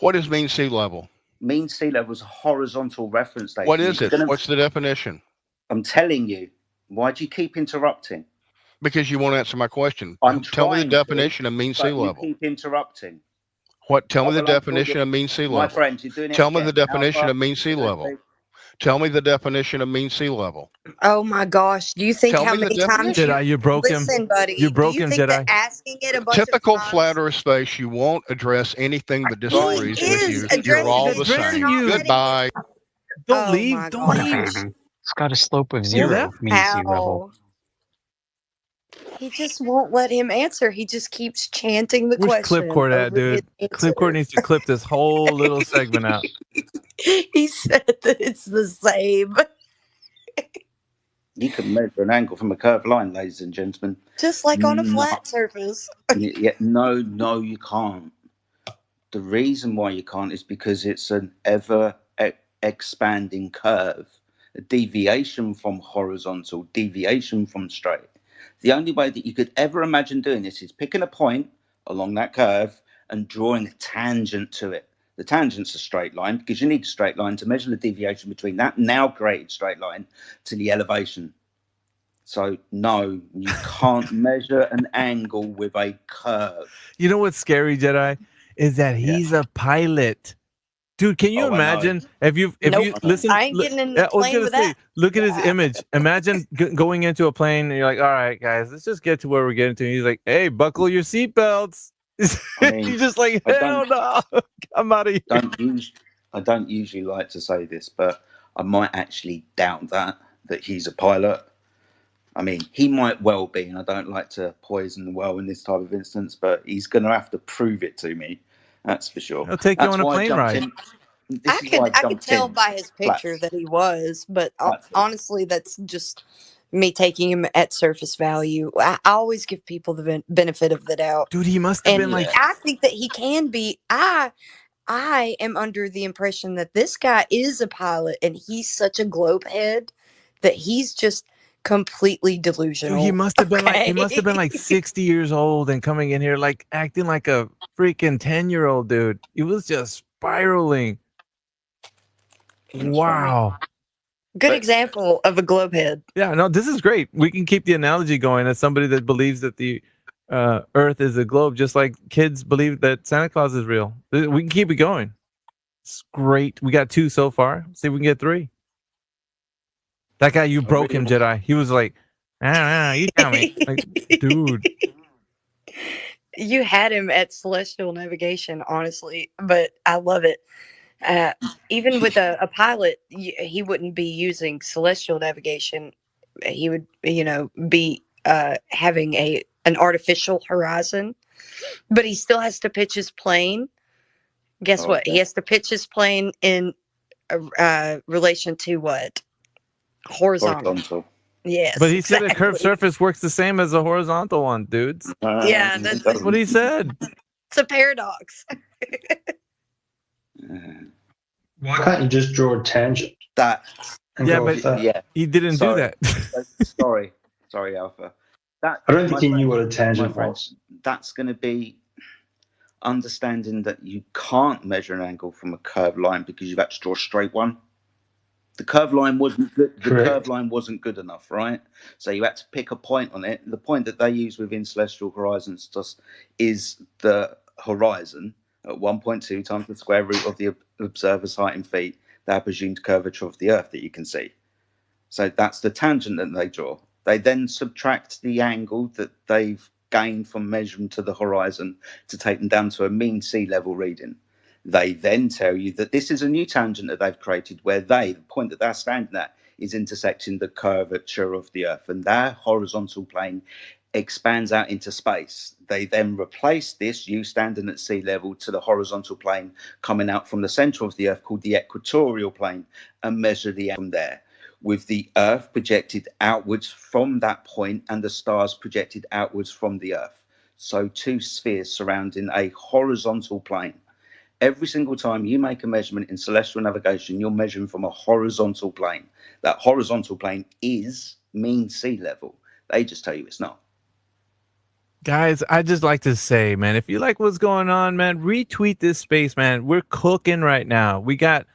What does mean sea level? Mean sea level is a horizontal reference date. What is it? What's the definition? I'm telling you. Why do you keep interrupting? Because you won't answer my question. I'm Tell me the trying definition to, of mean sea but you level. keep interrupting. What? Tell me Oh, the well, I'm sure definition of mean sea level. my friend, you're doing it Tell me again. the definition Alpha, of mean sea level. seriously? Tell me the definition of mean sea level. Oh my gosh. Do you think Tell how me the many times definition. Jedi, you broke him. listen, buddy? You broke do you him, think that Jedi. asking it a bunch Typical of times flat earth space, you won't address anything that disagrees with is you. addressing You're all it, the but you're addressing same. not you. letting Goodbye. Don't Oh leave. my Don't What a leave. baby. It's got a slope of He 0 left. mean sea level. He just won't let him answer. He just keeps chanting the Where's question Clipcourt at, over his dude? Clipcourt needs to clip this whole little segment out. He said that it's the same. You can measure an angle from a curved line, ladies and gentlemen. Just like on a No. flat surface. No, you can't. The reason why you can't is because it's an ever expanding curve, a deviation from horizontal, deviation from straight. The only way that you could ever imagine doing this is picking a point along that curve and drawing a tangent to it. The tangent's a straight line because you need a straight line to measure the deviation between that now created straight line to the elevation. So no, you can't measure an angle with a curve. You know what's scary, Jedi? Is that he's a pilot. Dude, can you imagine if you listen? I ain't getting in the I was plane gonna with say, that. look at his image. Imagine going into a plane and you're like, all right, guys, let's just get to where we're getting to. And he's like, hey, buckle your seatbelts. He's just like, hell no, I'm out of here. I don't usually like to say this, but I might actually doubt that he's a pilot. I mean, he might well be, and I don't like to poison the well in this type of instance, but he's going to have to prove it to me. That's for sure. He'll take you on a plane ride. I could tell by his picture that he was, but honestly, that's just me taking him at surface value. I always give people the benefit of the doubt. Dude, he must have been like. I think that he can be. I am under the impression that this guy is a pilot, and he's such a globe head that he's just completely delusional. Dude, he must have been like 60 years old and coming in here like acting like a freaking 10-year-old dude. He was just spiraling. Wow. Good example of a globe head. Yeah, no, this is great. We can keep the analogy going as somebody that believes that the Earth is a globe, just like kids believe that Santa Claus is real. We can keep it going. It's great. We got 2 so far. See if we can get 3. That guy, you broke him, Jedi. He was like, you tell me. Like, dude. You had him at celestial navigation, honestly, but I love it. Even with a pilot, he wouldn't be using celestial navigation. He would, be having an artificial horizon, but he still has to pitch his plane. Guess what? He has to pitch his plane in relation to what? Horizontal. Yes. But he said a curved surface works the same as a horizontal one, dudes. Yeah, that's what he said. It's a paradox. Why can't you just draw a tangent? He didn't do that. Sorry, Alpha. I don't think he knew what a tangent was. That's going to be understanding that you can't measure an angle from a curved line because you've had to draw a straight one. The curved line wasn't good. The curved line wasn't good enough, right? So you had to pick a point on it. The point that they use within celestial horizons just is the horizon at 1.2 times the square root of the observer's height in feet, the presumed curvature of the Earth that you can see. So that's the tangent that they draw. They then subtract the angle that they've gained from measuring to the horizon to take them down to a mean sea level reading. They then tell you that this is a new tangent that they've created where the point that they're standing at is intersecting the curvature of the Earth, and that horizontal plane expands out into space. They then replace this, you standing at sea level, to the horizontal plane coming out from the center of the Earth called the equatorial plane, and measure the from there, with the Earth projected outwards from that point and the stars projected outwards from the Earth. So two spheres surrounding a horizontal plane. Every single time you make a measurement in celestial navigation, you're measuring from a horizontal plane. That horizontal plane is mean sea level. They just tell you it's not. Guys, I just like to say, man, if you like what's going on, man, retweet this space, man. We're cooking right now. We got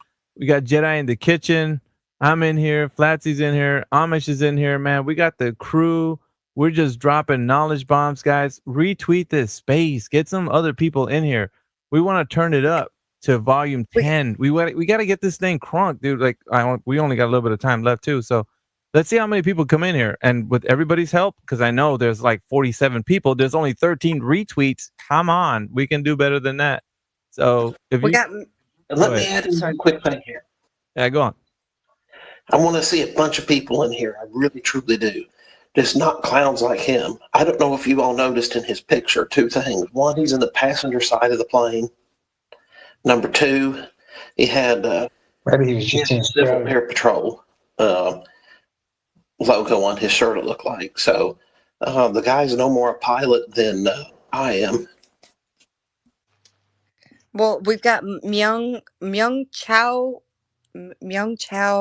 Jedi in the kitchen. I'm in here. Flatsy's in here. Amish is in here, man. We got the crew. We're just dropping knowledge bombs, guys. Retweet this space. Get some other people in here. We want to turn it up to volume 10. We got to get this thing crunk, dude. Like we only got a little bit of time left too, so let's see how many people come in here. And with everybody's help, because I know there's like 47 people, there's only 13 retweets. Come on, we can do better than that. So if We you got. Let me add in one quick thing here. Yeah, go on. I want to see a bunch of people in here. I really, truly do. Just not clowns like him. I don't know if you all noticed in his picture two things. One, he's in the passenger side of the plane. Number two, he had maybe he was just in Civil Air Patrol logo on his shirt, it looked like. So the guy's no more a pilot than I am. Well, we've got Myung Chao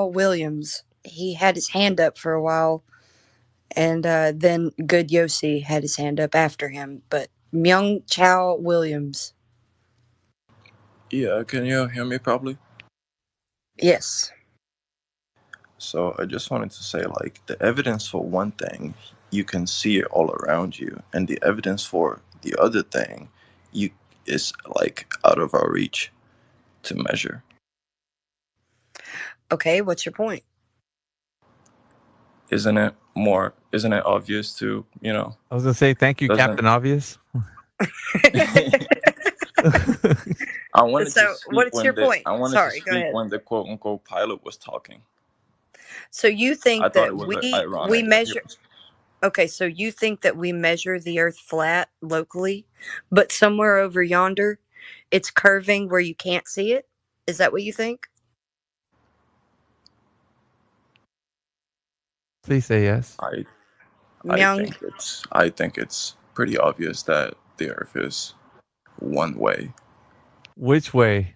Williams. He had his hand up for a while, and then Good Yossi had his hand up after him. But Myung Chao Williams. Yeah, can you hear me properly? Yes. So I just wanted to say, like, the evidence for one thing, you can see it all around you, and the evidence for the other thing, is like out of our reach to measure. Okay, what's your point? Isn't it obvious to, I was gonna say thank you, Captain Obvious. I wanted So, to speak what's your point? I wanted Sorry, to go speak ahead. when the quote unquote pilot was talking. So you I think thought that it was we ironic. measure? Okay, so you think that we measure the Earth flat locally, but somewhere over yonder, it's curving where you can't see it? Is that what you think? Please say yes. I Myung, think it's pretty obvious that the Earth is one way Which way?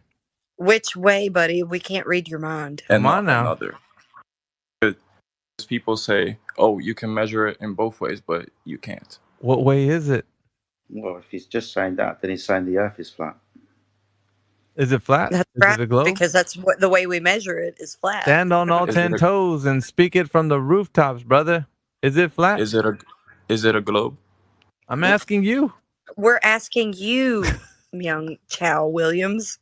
which way, buddy? We can't read your mind. and Come on not now. another. People say, "Oh, you can measure it in both ways," but you can't. What way is it? Well, if he's just saying that, then he's saying the Earth is flat. Is it flat? That's Is right, it a globe? because that's what the way we measure it is flat. Stand on all Is it 10 a- toes and speak it from the rooftops, brother. Is it flat? Is it a globe? I'm asking you. We're asking you, Myung Chao Williams.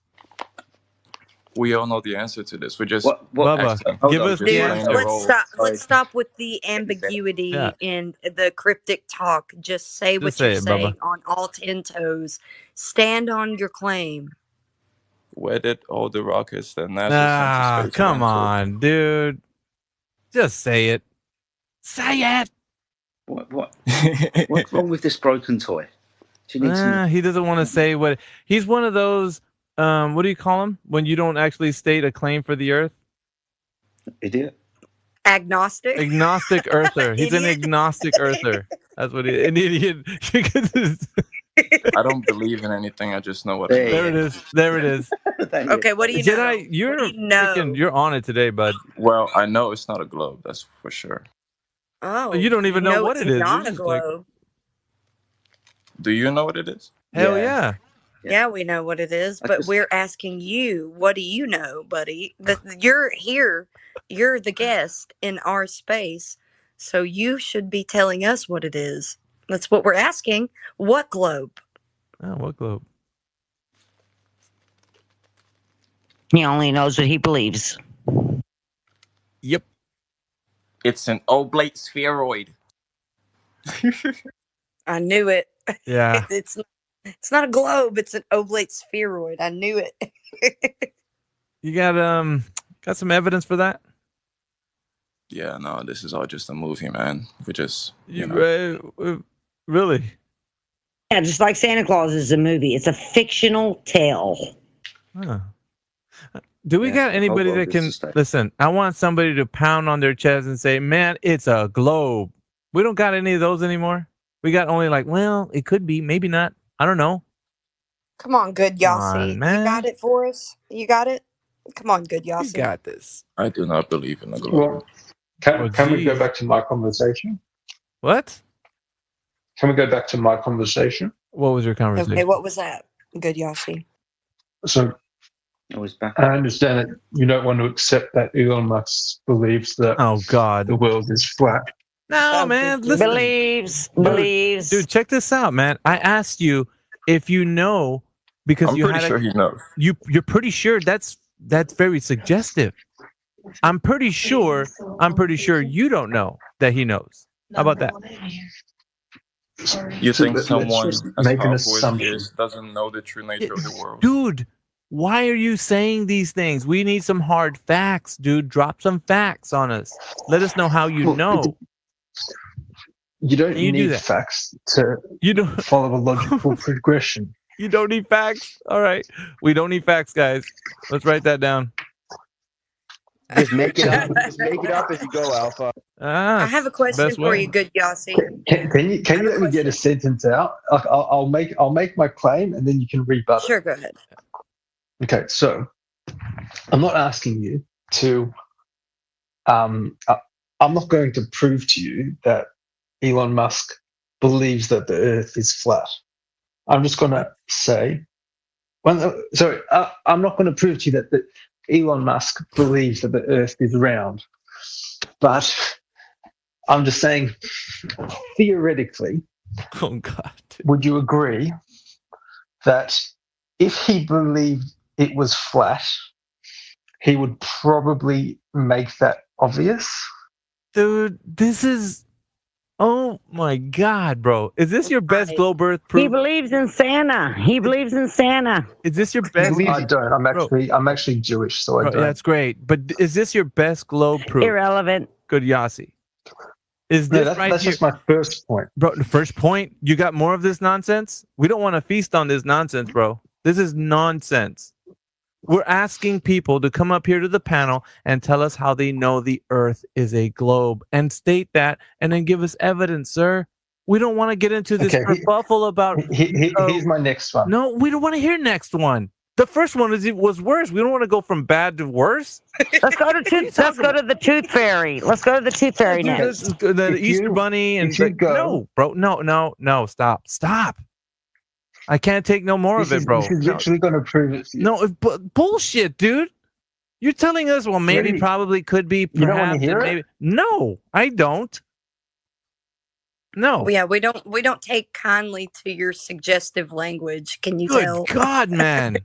We all know the answer to this. We just Bubba, give us the Dude, answer. let's stop with the ambiguity Yeah. in the cryptic talk. Just say Just what say you're it, Bubba. saying on all 10 toes. Stand on your claim. Where did all the rockets that NASA sent to space Come went to? on, dude. Just say it. Say it. What's wrong with this broken toy? Do you need some? He doesn't want to say what. He's one of those. What do you call him when you don't actually state a claim for the Earth? Idiot. Agnostic. Agnostic earther. He's an Idiot. agnostic earther. That's what he. An idiot. I don't believe in anything. I just know what. There it is. There it is. Okay, what do you Jedi, know? you're What do you know? you're on it today, bud. Well, I know it's not a globe. That's for sure. Oh, You don't even know what it's it is. You're not a just like- globe. Do you know what it is? Hell yeah. Yeah, we know what it is, but we're asking you, what do you know, buddy? You're here, you're the guest in our space, so you should be telling us what it is. That's what we're asking. What globe? Oh, what globe? He only knows what he believes. Yep. It's an oblate spheroid. I knew it. Yeah. It's not a globe, it's an oblate spheroid. I knew it. You got some evidence for that? Yeah, no, this is all just a movie, man. We just, Really? Yeah, just like Santa Claus is a movie. It's a fictional tale. Huh. Do we Yes, got the whole anybody world that is can the stage. listen? I want somebody to pound on their chest and say, "Man, it's a globe." We don't got any of those anymore. We got only like, well, it could be, maybe not. I don't know. Come on, good Come on, Yossi. You man. got it for us? You got it? Come on, good You Yossi. got this. I do not believe in the globe. Well, Oh, can we go geez. back to my conversation? What? Can we go back to my conversation? What was your conversation? Okay, what was that, good Yossi? So Oh, he's back. I understand that you don't want to accept that Elon Musk believes that Oh God, the world is flat. no, man. Listen, Believes. dude, check this out, man. I asked you if you know because I'm you pretty had sure he knows. You're pretty sure that's very suggestive. I'm pretty sure you don't know that he knows. How about that? You So think let's someone just as make an powerful as he assumption. is doesn't know the true nature of the world? Dude, why are you saying these things? We need some hard facts, dude. Drop some facts on us. Let us know how you Well, know. You don't Can you do need that? facts to You don't follow a logical progression. You don't need facts? All right. We don't need facts, guys. Let's write that down. Just make it up. Just make it up as you go, Alpha. I have a question for you, good Yossi. Can you let me get a sentence out? I'll make my claim and then you can rebut it. Sure, go ahead. Okay, so I'm not asking you to. I'm not going to prove to you that Elon Musk believes that the Earth is flat. I'm just going to say, I'm not going to prove to you that Elon Musk believes that the Earth is round, but I'm just saying, theoretically, oh God, would you agree that if he believed it was flat, he would probably make that obvious? Dude, this is. Oh my God, bro! Is this your best globe Earth proof? He believes in Santa. He believes in Santa. Is this your best? I don't. I'm actually Jewish, so I don't. That's great. But is this your best globe proof? Irrelevant. Good Yossi. Is this that's just my first point, bro? The first point. You got more of this nonsense. We don't want to feast on this nonsense, bro. This is nonsense. We're asking people to come up here to the panel and tell us how they know the Earth is a globe and state that, and then give us evidence, sir. We don't want to get into this kerfuffle about. Here's my next one. No, we don't want to hear next one. The first one was worse. We don't want to go from bad to worse. Let's go to the Tooth Fairy. Let's go to the Tooth Fairy next. The Easter Bunny and no, bro, no, stop. I can't take no more of it, bro. This is literally going to prove it. No, bullshit, dude. You're telling us, well, maybe, probably, could be, perhaps. You don't want to hear maybe. it? No, I don't. No. Yeah, we don't take kindly to your suggestive language. Can you Good tell? God, man.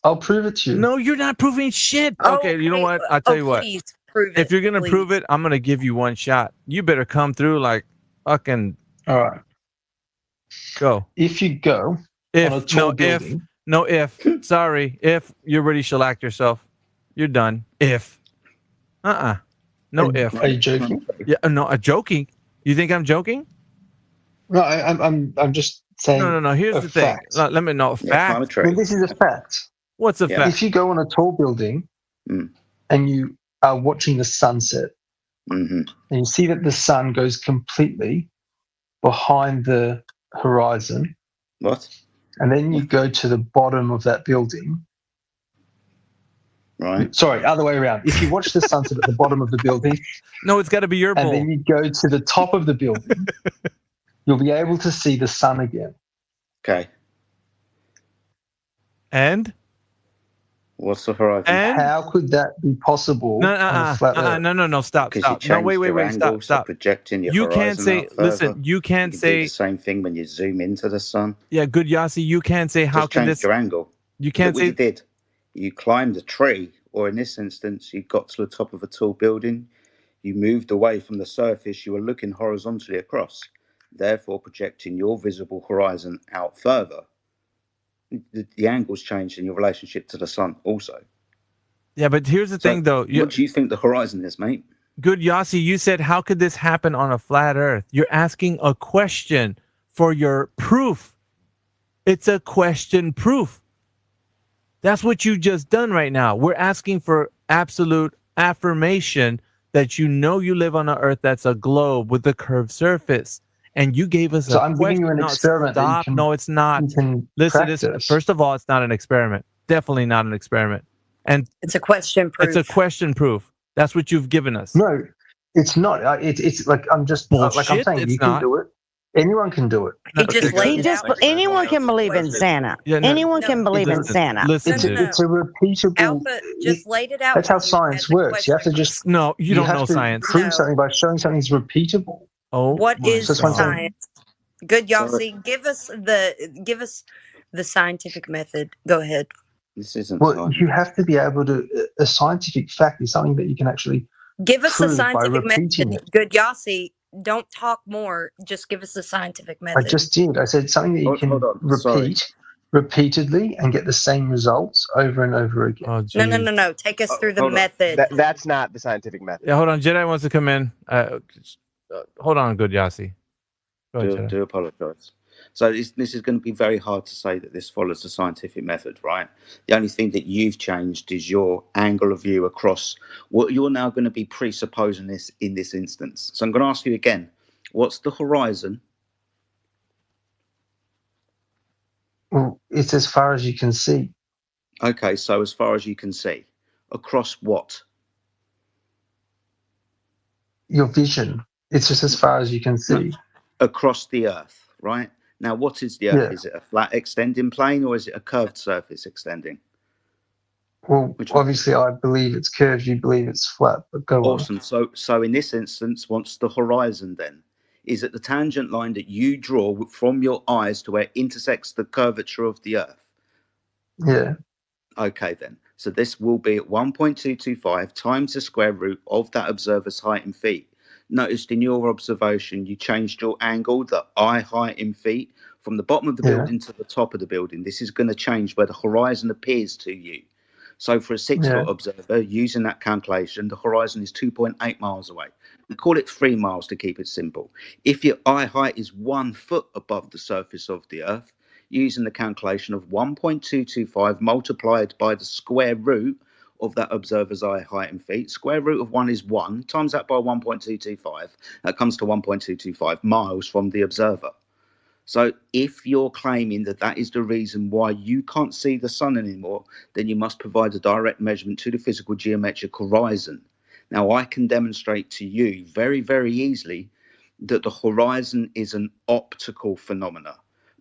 I'll prove it to you. No, you're not proving shit. Okay, you know what? I'll tell you what. Please prove If you're gonna prove it, I'm gonna give you one shot. You better come through like fucking. All right. Go. If you go on a tall building. Sorry. If you already shellacked yourself, you're done. If. No if. Are you joking? Yeah, no, I'm joking. You think I'm joking? No, I'm just saying. No. Here's the thing. Let me know. Fact. Well, this is a fact. What's a fact? If you go on a tall building and you are watching the sunset, and you see that the sun goes completely behind the horizon. What? And then you go to the bottom of that building. Right. Sorry, other way around. If you watch the sunset at the bottom of the building. No, it's got to be your bull. And then you go to the top of the building, you'll be able to see the sun again. Okay. And? What's the horizon? And how could that be possible? No, stop. No, wait, stop. Projecting your you can't horizon say. out further. Listen, you can't do say the same thing when you zoom into the sun. Yeah, good Yossi. You can't say how Just can change this your angle. You can't Look say what you did. You climbed a tree, or in this instance, you got to the top of a tall building. You moved away from the surface. You were looking horizontally across, therefore projecting your visible horizon out further. The angle's changed in your relationship to the sun also. Yeah, but here's the thing, though. What do you think the horizon is, mate? Good Yossi, you said, how could this happen on a flat earth? You're asking a question for your proof. It's a question proof. That's what you just done right now. We're asking for absolute affirmation that you know you live on an earth that's a globe with a curved surface. And you gave us So a I'm giving question. you an No, experiment that stop. No, it's not. you can Listen, this, practice. first of all, it's not an experiment. Definitely not an experiment. And It's a question proof. it's a question proof. That's what you've given us. No, it's not. It's like I'm just like I'm Bullshit, saying. it's You can not. do it. Anyone can do it. He just laid He it just out. anyone can believe in Santa. Yeah, no, Anyone No, can believe in listen, Santa. listen, No, dude. no. It's a repeatable. Alpha just laid it out That's for how you science as a works. You have to question. just No, you don't have know to science. prove No. something by showing something's repeatable. Oh, What my is So that's what I'm saying. science? Good Yossi, give us the scientific method. Go ahead. This isn't Well, science. you have to be able to. A scientific fact is something that you can actually Give us a prove by scientific repeating method. it. Good Yossi, don't talk more. Just give us a scientific I method. just did. I said something that you can Hold on. Sorry. repeat repeatedly and get the same results over and over again. Oh, No. Take us through the hold on. method. That's not the scientific method. Yeah, hold on. Jedi wants to come in. Hold on, Good Yossi. Go ahead, Jedi. Do apologise. So this is going to be very hard to say that this follows the scientific method, right? The only thing that you've changed is your angle of view across what you're now going to be presupposing this in this instance. So I'm going to ask you again, what's the horizon? Well, it's as far as you can see. Okay, so as far as you can see. Across what? Your vision. It's just as far as you can see. Across the Earth, right? Now, what is the Earth? Yeah. Is it a flat extending plane or is it a curved surface extending? Well, obviously, I believe it's curved. You believe it's flat. But go on. Awesome. So in this instance, what's the horizon then? Is it the tangent line that you draw from your eyes to where it intersects the curvature of the Earth? Yeah. Okay, then. So this will be at 1.225 times the square root of that observer's height in feet. Noticed in your observation, you changed your angle, the eye height in feet, from the bottom of the building to the top of the building. This is going to change where the horizon appears to you. So for a 6-foot observer, using that calculation, the horizon is 2.8 miles away. We call it 3 miles to keep it simple. If your eye height is 1 foot above the surface of the Earth, using the calculation of 1.225 multiplied by the square root of that observer's eye height in feet. Square root of 1 is 1, times that by 1.225. That comes to 1.225 miles from the observer. So if you're claiming that that is the reason why you can't see the sun anymore, then you must provide a direct measurement to the physical geometric horizon. Now, I can demonstrate to you very, very easily that the horizon is an optical phenomena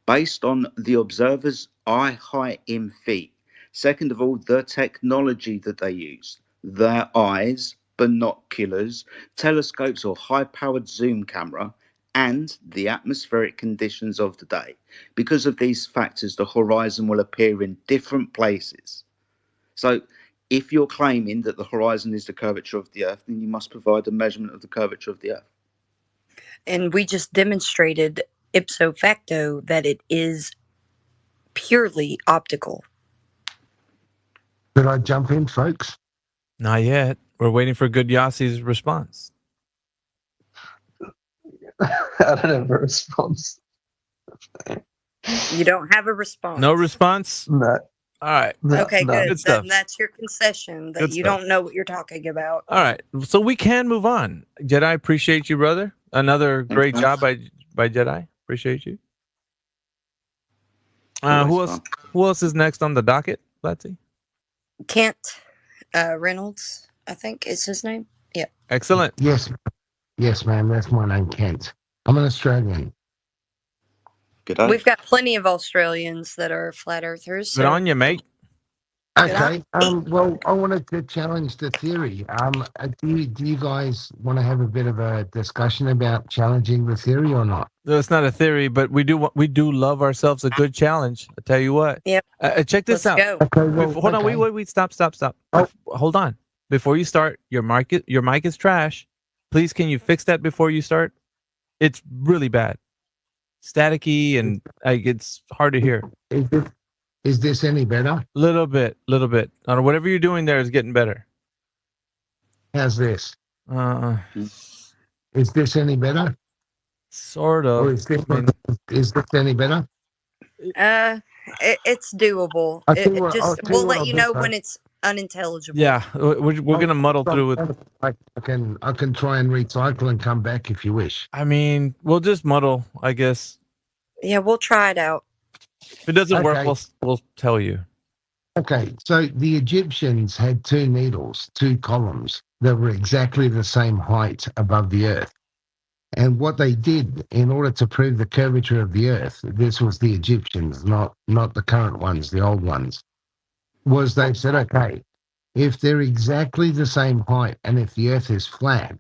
based on the observer's eye height in feet. Second of all, the technology that they use, their eyes, binoculars, telescopes or high-powered zoom camera, and the atmospheric conditions of the day. Because of these factors, the horizon will appear in different places. So if you're claiming that the horizon is the curvature of the Earth, then you must provide a measurement of the curvature of the Earth. And we just demonstrated ipso facto that it is purely optical. Did I jump in, folks? Not yet. We're waiting for Good Yossi's response. I don't have a response. You don't have a response. No response? No. All right. Okay, good. Good stuff. That's your concession that Good you stuff. don't know what you're talking about. All right. So we can move on. Jedi, appreciate you, brother. Another great job by Jedi. Appreciate you. Who else is next on the docket, Letsy? Kent Reynolds, I think is his name. Yeah. Excellent. Yes, ma'am. That's my name, Kent. I'm an Australian. Good day. We've got plenty of Australians that are flat earthers. Good on you, mate. Okay. Well, I wanted to challenge the theory. Do you guys want to have a bit of a discussion about challenging the theory or not? No, it's not a theory, but we do love ourselves a good challenge. I tell you what. Yep. Check this out. Go. Okay, well, hold on. Wait. Stop. Hold on. Before you start, your mic is trash. Please, can you fix that before you start? It's really bad, staticky, and it's hard to hear. Is this any better? Little bit. Whatever you're doing there is getting better. How's this? Is this any better? Sort of. Or is this any better? It's doable. I'll tell We'll you what let I'll you do, know folks. when it's unintelligible. Yeah, we're gonna muddle through with. I can try and recycle and come back if you wish. I mean, we'll just muddle, I guess. Yeah, we'll try it out. If it doesn't work, Okay. we'll tell you. Okay, so the Egyptians had two needles, two columns that were exactly the same height above the earth. And what they did in order to prove the curvature of the earth, this was the Egyptians, not the current ones, the old ones, was they said, okay, if they're exactly the same height and if the earth is flat,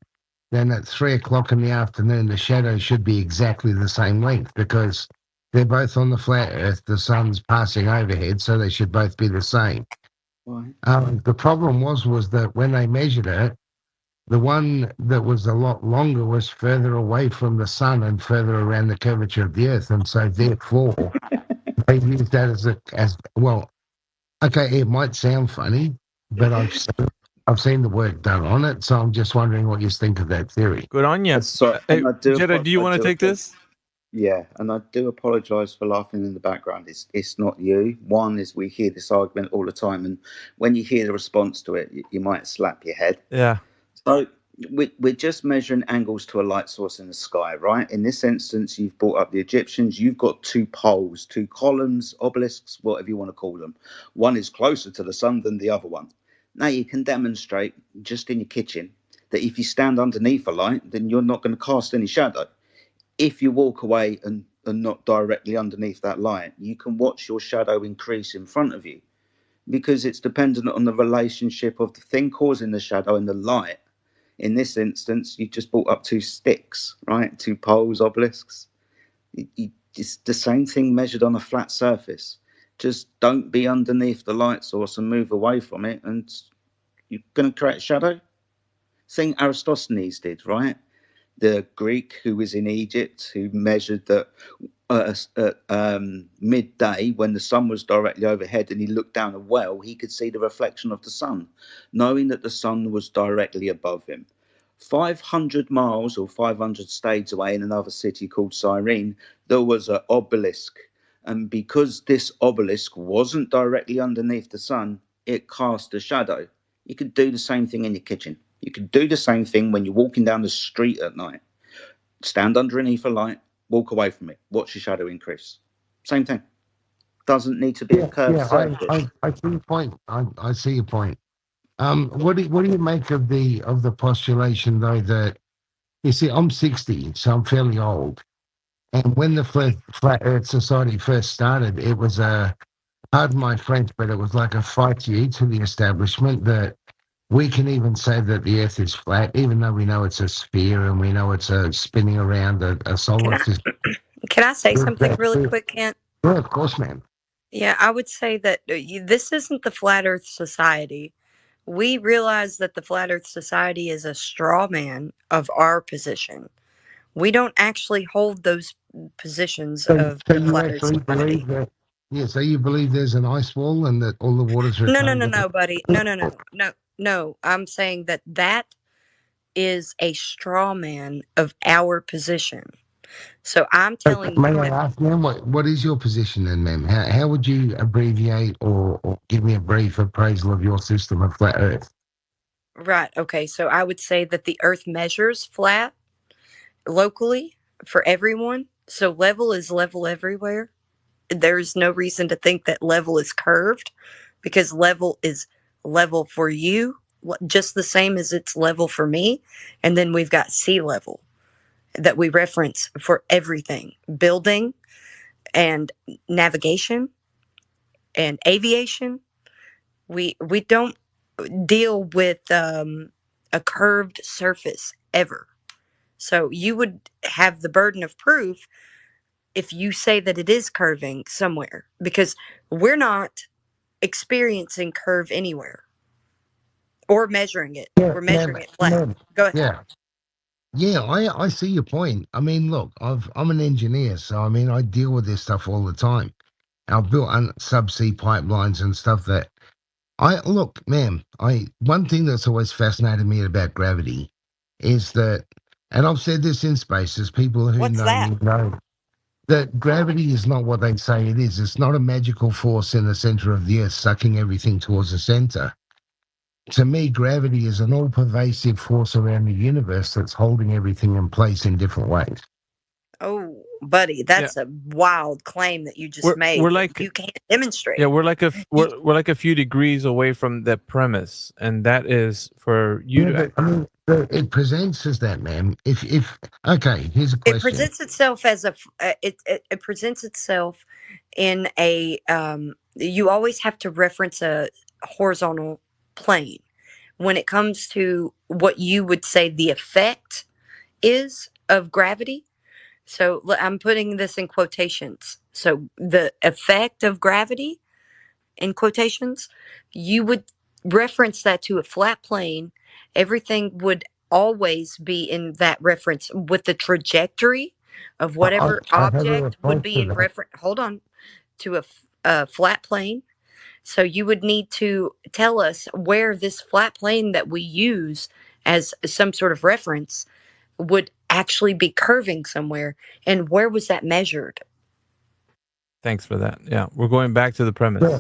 then at 3 o'clock in the afternoon, the shadow should be exactly the same length because they're both on the flat earth. The sun's passing overhead, so they should both be the same. Right. The problem was that when they measured it, the one that was a lot longer was further away from the sun and further around the curvature of the earth, and so therefore they used that as well. Okay, it might sound funny, but I've seen the work done on it, so I'm just wondering what you think of that theory. Good on you. So, Hey, and I do Jedi, do you want to take this? Yeah, and I do apologise for laughing in the background. It's not you. One is we hear this argument all the time, and when you hear the response to it, you might slap your head. Yeah. So we're just measuring angles to a light source in the sky, right? In this instance, you've brought up the Egyptians. You've got two poles, two columns, obelisks, whatever you want to call them. One is closer to the sun than the other one. Now you can demonstrate just in your kitchen that if you stand underneath a light, then you're not going to cast any shadow. If you walk away and not directly underneath that light, you can watch your shadow increase in front of you because it's dependent on the relationship of the thing causing the shadow and the light. In this instance, you just brought up two sticks, right? Two poles, obelisks. It's the same thing measured on a flat surface. Just don't be underneath the light source and move away from it, and you're going to create shadow. Thing Aristophanes did, right? The Greek who was in Egypt, who measured that at midday when the sun was directly overhead and he looked down a well, he could see the reflection of the sun, knowing that the sun was directly above him. 500 miles or 500 stades away in another city called Cyrene, there was an obelisk. And because this obelisk wasn't directly underneath the sun, it cast a shadow. You could do the same thing in your kitchen. You could do the same thing when you're walking down the street at night. Stand underneath a light, walk away from it, watch your shadow increase. Same thing. Doesn't need to be a curved surface. I see your point. I see your point. What do you make of the postulation though that you see I'm 60, so I'm fairly old, and when the Flat Earth Society first started, it was pardon my French, but it was like a fight to the establishment that we can even say that the Earth is flat, even though we know it's a sphere and we know it's spinning around a solar system. Can I say something really quick, Kent? Yeah, of course, ma'am. Yeah, I would say that this isn't the Flat Earth Society. We realize that the Flat Earth Society is a straw man of our position. We don't actually hold those positions of the Flat Earth Society. So you believe there's an ice wall and that all the water's No, buddy. No. I'm saying that is a straw man of our position. So I'm telling you. May I ask, ma'am, what is your position then, ma'am? How would you abbreviate or give me a brief appraisal of your system of flat Earth? Right. Okay. So I would say that the Earth measures flat locally for everyone. So level is level everywhere. There's no reason to think that level is curved because level is level for you, just the same as it's level for me. And then we've got sea level that we reference for everything, building and navigation and aviation. We don't deal with a curved surface ever. So you would have the burden of proof if you say that it is curving somewhere, because we're not experiencing curve anywhere or measuring it. Yeah, We're measuring it flat. Go ahead. Yeah, I see your point. I mean, look, I'm an engineer, so I mean, I deal with this stuff all the time. I've built subsea pipelines and stuff that look, ma'am. One thing that's always fascinated me about gravity is that, and I've said this in spaces, people who What's know that? me know, that gravity is not what they say it is. It's not a magical force in the center of the earth sucking everything towards the center. To me, gravity is an all-pervasive force around the universe that's holding everything in place in different ways. Oh, buddy, that's a wild claim that you just made. We're like, you can't demonstrate. Yeah, we're like a few degrees away from the premise, and that is for you to. But, I mean, it presents as that, man. If okay, here's a question. It presents itself as it presents itself in a you always have to reference a horizontal plane when it comes to what you would say the effect is of gravity. So I'm putting this in quotations. So the effect of gravity in quotations, you would reference that to a flat plane. Everything would always be in that reference with the trajectory of whatever object would be in reference. Hold on, to a flat plane. So you would need to tell us where this flat plane that we use as some sort of reference would actually be curving somewhere, and where was that measured? Thanks for that. Yeah, we're going back to the premise. Yeah.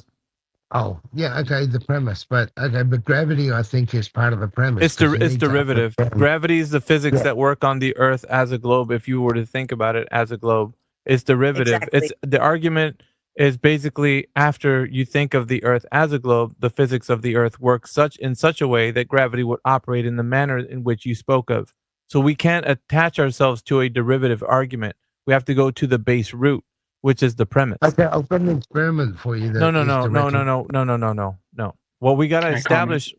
Oh, yeah, okay, the premise, but gravity, I think, is part of the premise. It's derivative. Gravity is the physics that work on the Earth as a globe. If you were to think about it as a globe, it's derivative. Exactly. It's the argument is basically after you think of the Earth as a globe, the physics of the Earth works in such a way that gravity would operate in the manner in which you spoke of. So we can't attach ourselves to a derivative argument. We have to go to the base root, which is the premise. Okay, I've got an experiment for you. No. What we gotta establish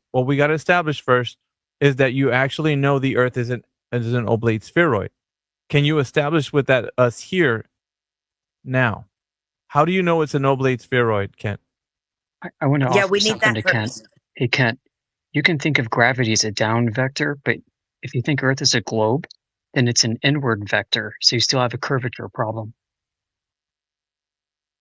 first is that you actually know the Earth is an oblate spheroid. Can you establish with that us here now? How do you know it's an oblate spheroid, Kent? I want to offer we need something that to Kent. first. Hey, Kent, you can think of gravity as a down vector, but if you think Earth is a globe, then it's an inward vector, so you still have a curvature problem.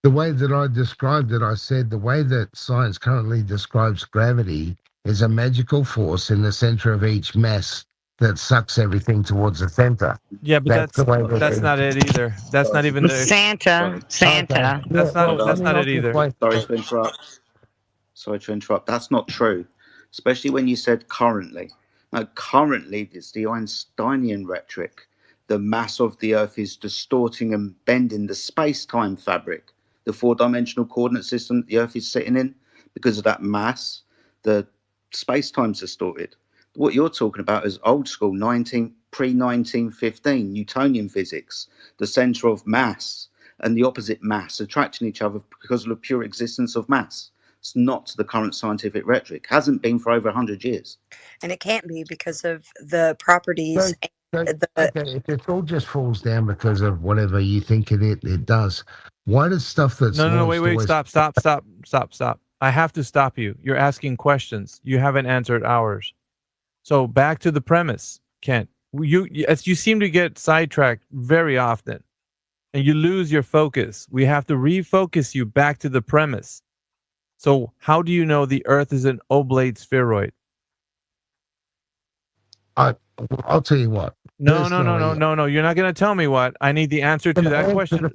The way that I described it, I said the way that science currently describes gravity is a magical force in the center of each mass that sucks everything towards the center. Yeah, but that's not it either. That's not even the Santa. That's not it either. Sorry to interrupt. Sorry to interrupt. That's not true, especially when you said currently. Now, currently, it's the Einsteinian rhetoric. The mass of the Earth is distorting and bending the space-time fabric, the four-dimensional coordinate system that the Earth is sitting in. Because of that mass, the space-time's distorted. What you're talking about is old school pre-1915 Newtonian physics, the center of mass and the opposite mass attracting each other because of the pure existence of mass. It's not the current scientific rhetoric. Hasn't been for over 100 years. And it can't be because of the properties. If it all just falls down because of whatever you think it does, why does stuff that's wait, stop. I have to stop you. You're asking questions. You haven't answered ours. So back to the premise, Kent. You seem to get sidetracked very often, and you lose your focus. We have to refocus you back to the premise. So how do you know the Earth is an oblate spheroid? I'll tell you what. No. You're not going to tell me what. I need the answer to that question.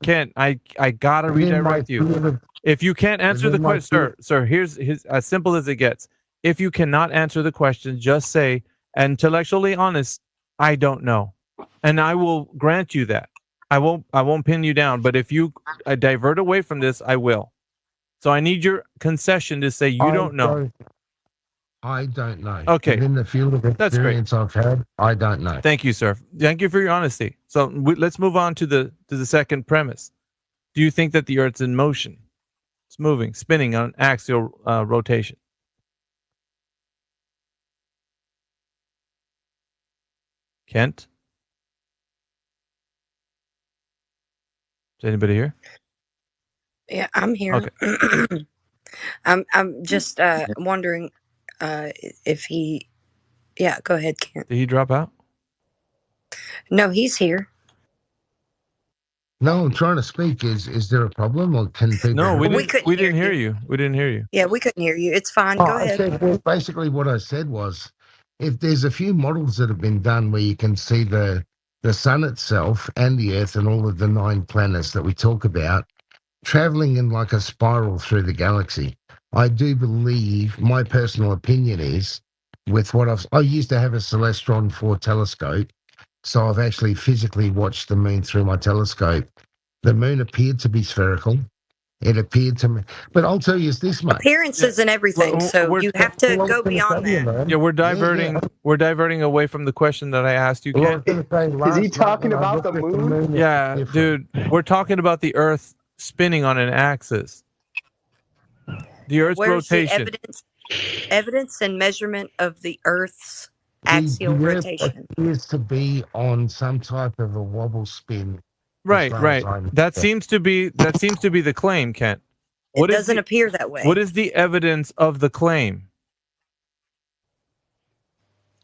Kent, I gotta redirect you. If you can't answer the question, sir, here's as simple as it gets. If you cannot answer the question, just say, intellectually honest, I don't know, and I will grant you that. I won't pin you down. But if you divert away from this, I will. So I need your concession to say you don't know. I don't know. Okay. Within the field of experience I've had, I don't know. Thank you, sir. Thank you for your honesty. So let's move on to the second premise. Do you think that the Earth's in motion? It's moving, spinning on axial rotation. Kent? Is anybody here? Yeah, I'm here. Okay. I'm just wondering if he. Yeah, go ahead, Kent. Did he drop out? No, he's here. No, I'm trying to speak. Is there a problem, or can people? No, we didn't hear you. We didn't hear you. Yeah, we couldn't hear you. It's fine. Go ahead. Basically, what I said was if there's a few models that have been done where you can see the sun itself and the Earth and all of the 9 planets that we talk about traveling in like a spiral through the galaxy. I do believe, my personal opinion is, with what I used to have a Celestron 4 telescope, so I've actually physically watched the moon through my telescope. The moon appeared to be spherical. It appeared to me, but I'll tell you this much. Appearances and everything. So you have to go beyond that. Yeah, we're diverting. We're diverting away from the question that I asked you, Ken. Is he talking about the moon? Yeah, dude, we're talking about the Earth spinning on an axis. The Earth's Where's the rotation. evidence and measurement of the Earth's The axial Earth rotation? appears to be on some type of a wobble spin. Right. That seems to be the claim, Kent. It doesn't appear that way. What is the evidence of the claim?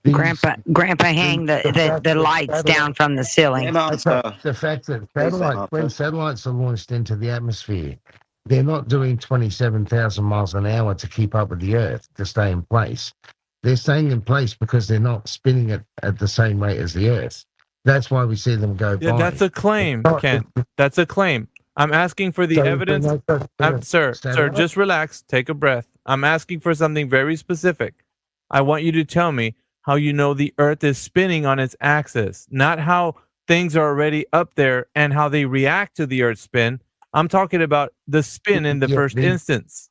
Grandpa hang the lights down from the ceiling. The fact that when satellites are launched into the atmosphere, they're not doing 27,000 miles an hour to keep up with the Earth to stay in place. They're staying in place because they're not spinning it at the same rate as the Earth. That's why we see them go by. Yeah, that's a claim, Kent. That's a claim. I'm asking for the evidence. Sir, just relax. Take a breath. I'm asking for something very specific. I want you to tell me how you know the Earth is spinning on its axis, not how things are already up there and how they react to the Earth's spin. I'm talking about the spin in the first instance.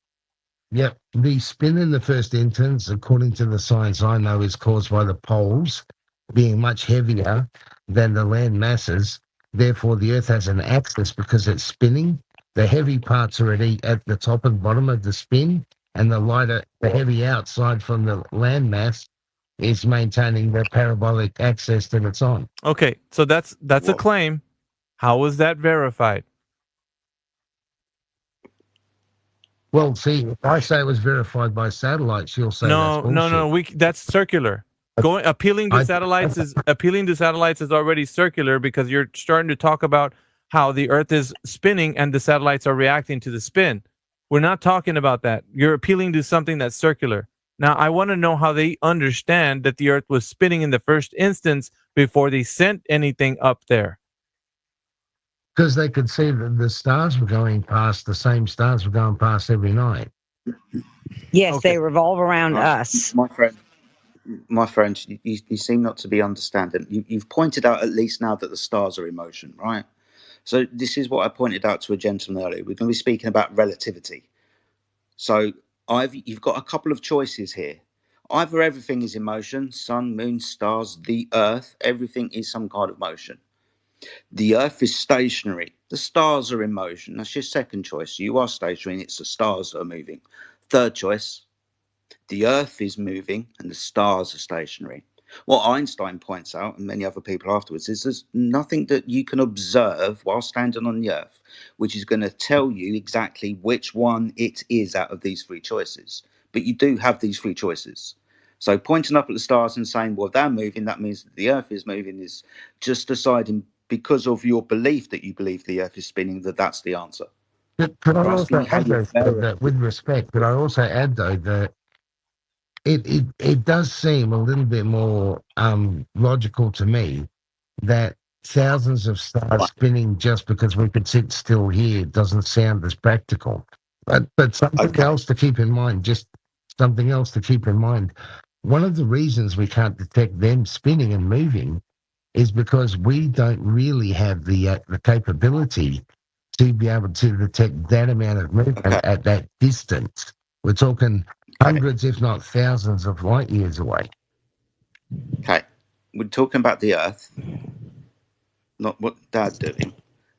Yep. The spin in the first instance, according to the science I know, is caused by the poles being much heavier than the land masses. Therefore, the Earth has an axis because it's spinning. The heavy parts are at the top and bottom of the spin, and the heavy outside from the land mass is maintaining the parabolic axis that it's on. Okay, so that's a claim. How was that verified? Well, see, if I say it was verified by satellites, you'll say that's bullshit. No. That's circular. Appealing to satellites is already circular because you're starting to talk about how the Earth is spinning and the satellites are reacting to the spin. We're not talking about that. You're appealing to something that's circular. Now, I want to know how they understand that the Earth was spinning in the first instance before they sent anything up there. Because they could see that the stars were going past, the same stars were going past every night. Yes, they revolve around us. My friend, you seem not to be understanding. You've pointed out at least now that the stars are in motion, right? So this is what I pointed out to a gentleman earlier. We're going to be speaking about relativity. So you've got a couple of choices here. Either everything is in motion, sun, moon, stars, the Earth, everything is some kind of motion. The Earth is stationary. The stars are in motion. That's your second choice. You are stationary and it's the stars that are moving. Third choice, the Earth is moving and the stars are stationary. What Einstein points out, and many other people afterwards, is there's nothing that you can observe while standing on the Earth, which is going to tell you exactly which one it is out of these three choices. But you do have these three choices. So pointing up at the stars and saying, well, they're moving, that means that the Earth is moving, is just deciding because of your belief that you believe the Earth is spinning, that's the answer. But I also add, though, with respect, but I also add, though, that it does seem a little bit more logical to me that thousands of stars spinning just because we could sit still here doesn't sound as practical. But something else to keep in mind, just something else to keep in mind. One of the reasons we can't detect them spinning and moving is because we don't really have the capability to be able to detect that amount of movement at that distance. We're talking hundreds, if not thousands, of light years away. Okay, we're talking about the Earth, not what Dad's doing.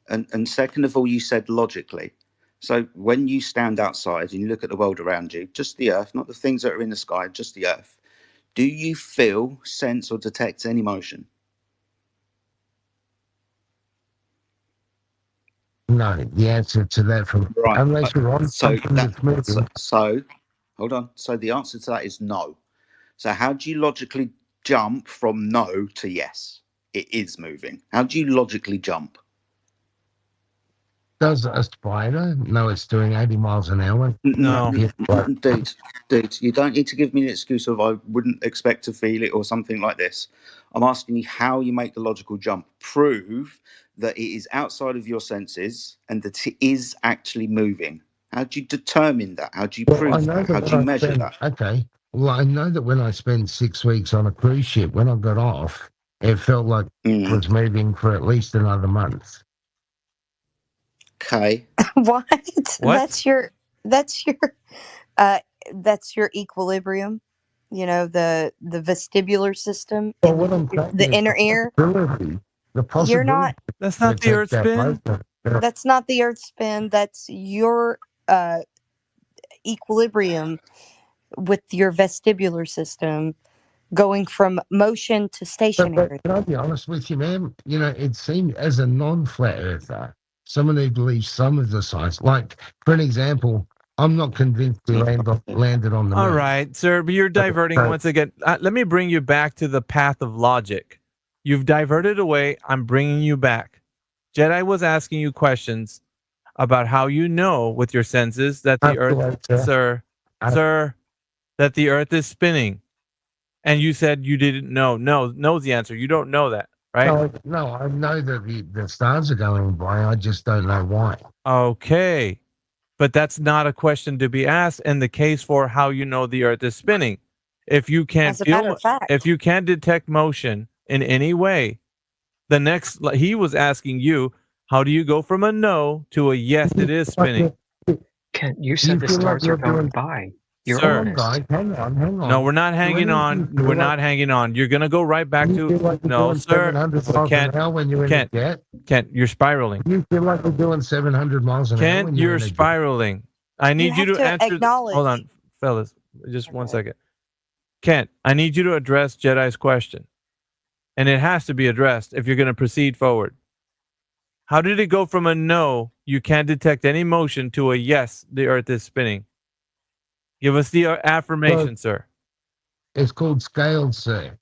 And second of all, you said logically. So when you stand outside and you look at the world around you, just the Earth, not the things that are in the sky, just the Earth, do you feel, sense, or detect any motion? No, the answer to that unless you're on something that's moving. So, hold on. So the answer to that is no. So how do you logically jump from no to yes? It is moving. How do you logically jump? Does a spider know it's doing 80 miles an hour? No. Dude, you don't need to give me an excuse of I wouldn't expect to feel it or something like this. I'm asking you how you make the logical jump. Prove that it is outside of your senses and that it is actually moving. How do you determine that? How do you prove that? How do you measure that? Okay. Well, I know that when I spent 6 weeks on a cruise ship, when I got off, it felt like it was moving for at least another month. Okay. What? What? That's your equilibrium. You know, the vestibular system Well, in what I'm saying the is inner ear. the You're possibility not. That's not the Earth spin. That's not the Earth spin. That's your equilibrium with your vestibular system going from motion to But stationary. can I be honest with you, ma'am? You know, it seemed as a non-flat earther, someone who believes some of the science, like for an example, I'm not convinced we landed on the moon. All right, sir, but you're diverting once again. Let me bring you back to the path of logic. You've diverted away. I'm bringing you back. Jedi was asking you questions about how you know with your senses that the Earth, sir, that the Earth is spinning. And you said you didn't know. No, knows the answer. You don't know that, right? No, I know that the stars are going by. I just don't know why. Okay. But that's not a question to be asked in the case for how you know the Earth is spinning. If you can't As a matter of fact. if you can't detect motion in any way, the next he was asking you, how do you go from a no to a yes? It is spinning. Kent, you said the stars are going by. You're honest. Guys, hang on. No, we're not hanging on. We're not hanging on. You're gonna go right back to no, sir. Kent, you're spiraling. You feel like we're doing 700 miles an hour? Kent, you're spiraling. I need you to answer. Acknowledge. Hold on, fellas, just 1 second. Kent, I need you to address Jedi's question, and it has to be addressed if you're going to proceed forward. How did it go from a no, you can't detect any motion, to a yes, the Earth is spinning? Give us the affirmation, sir. It's called scaled, sir.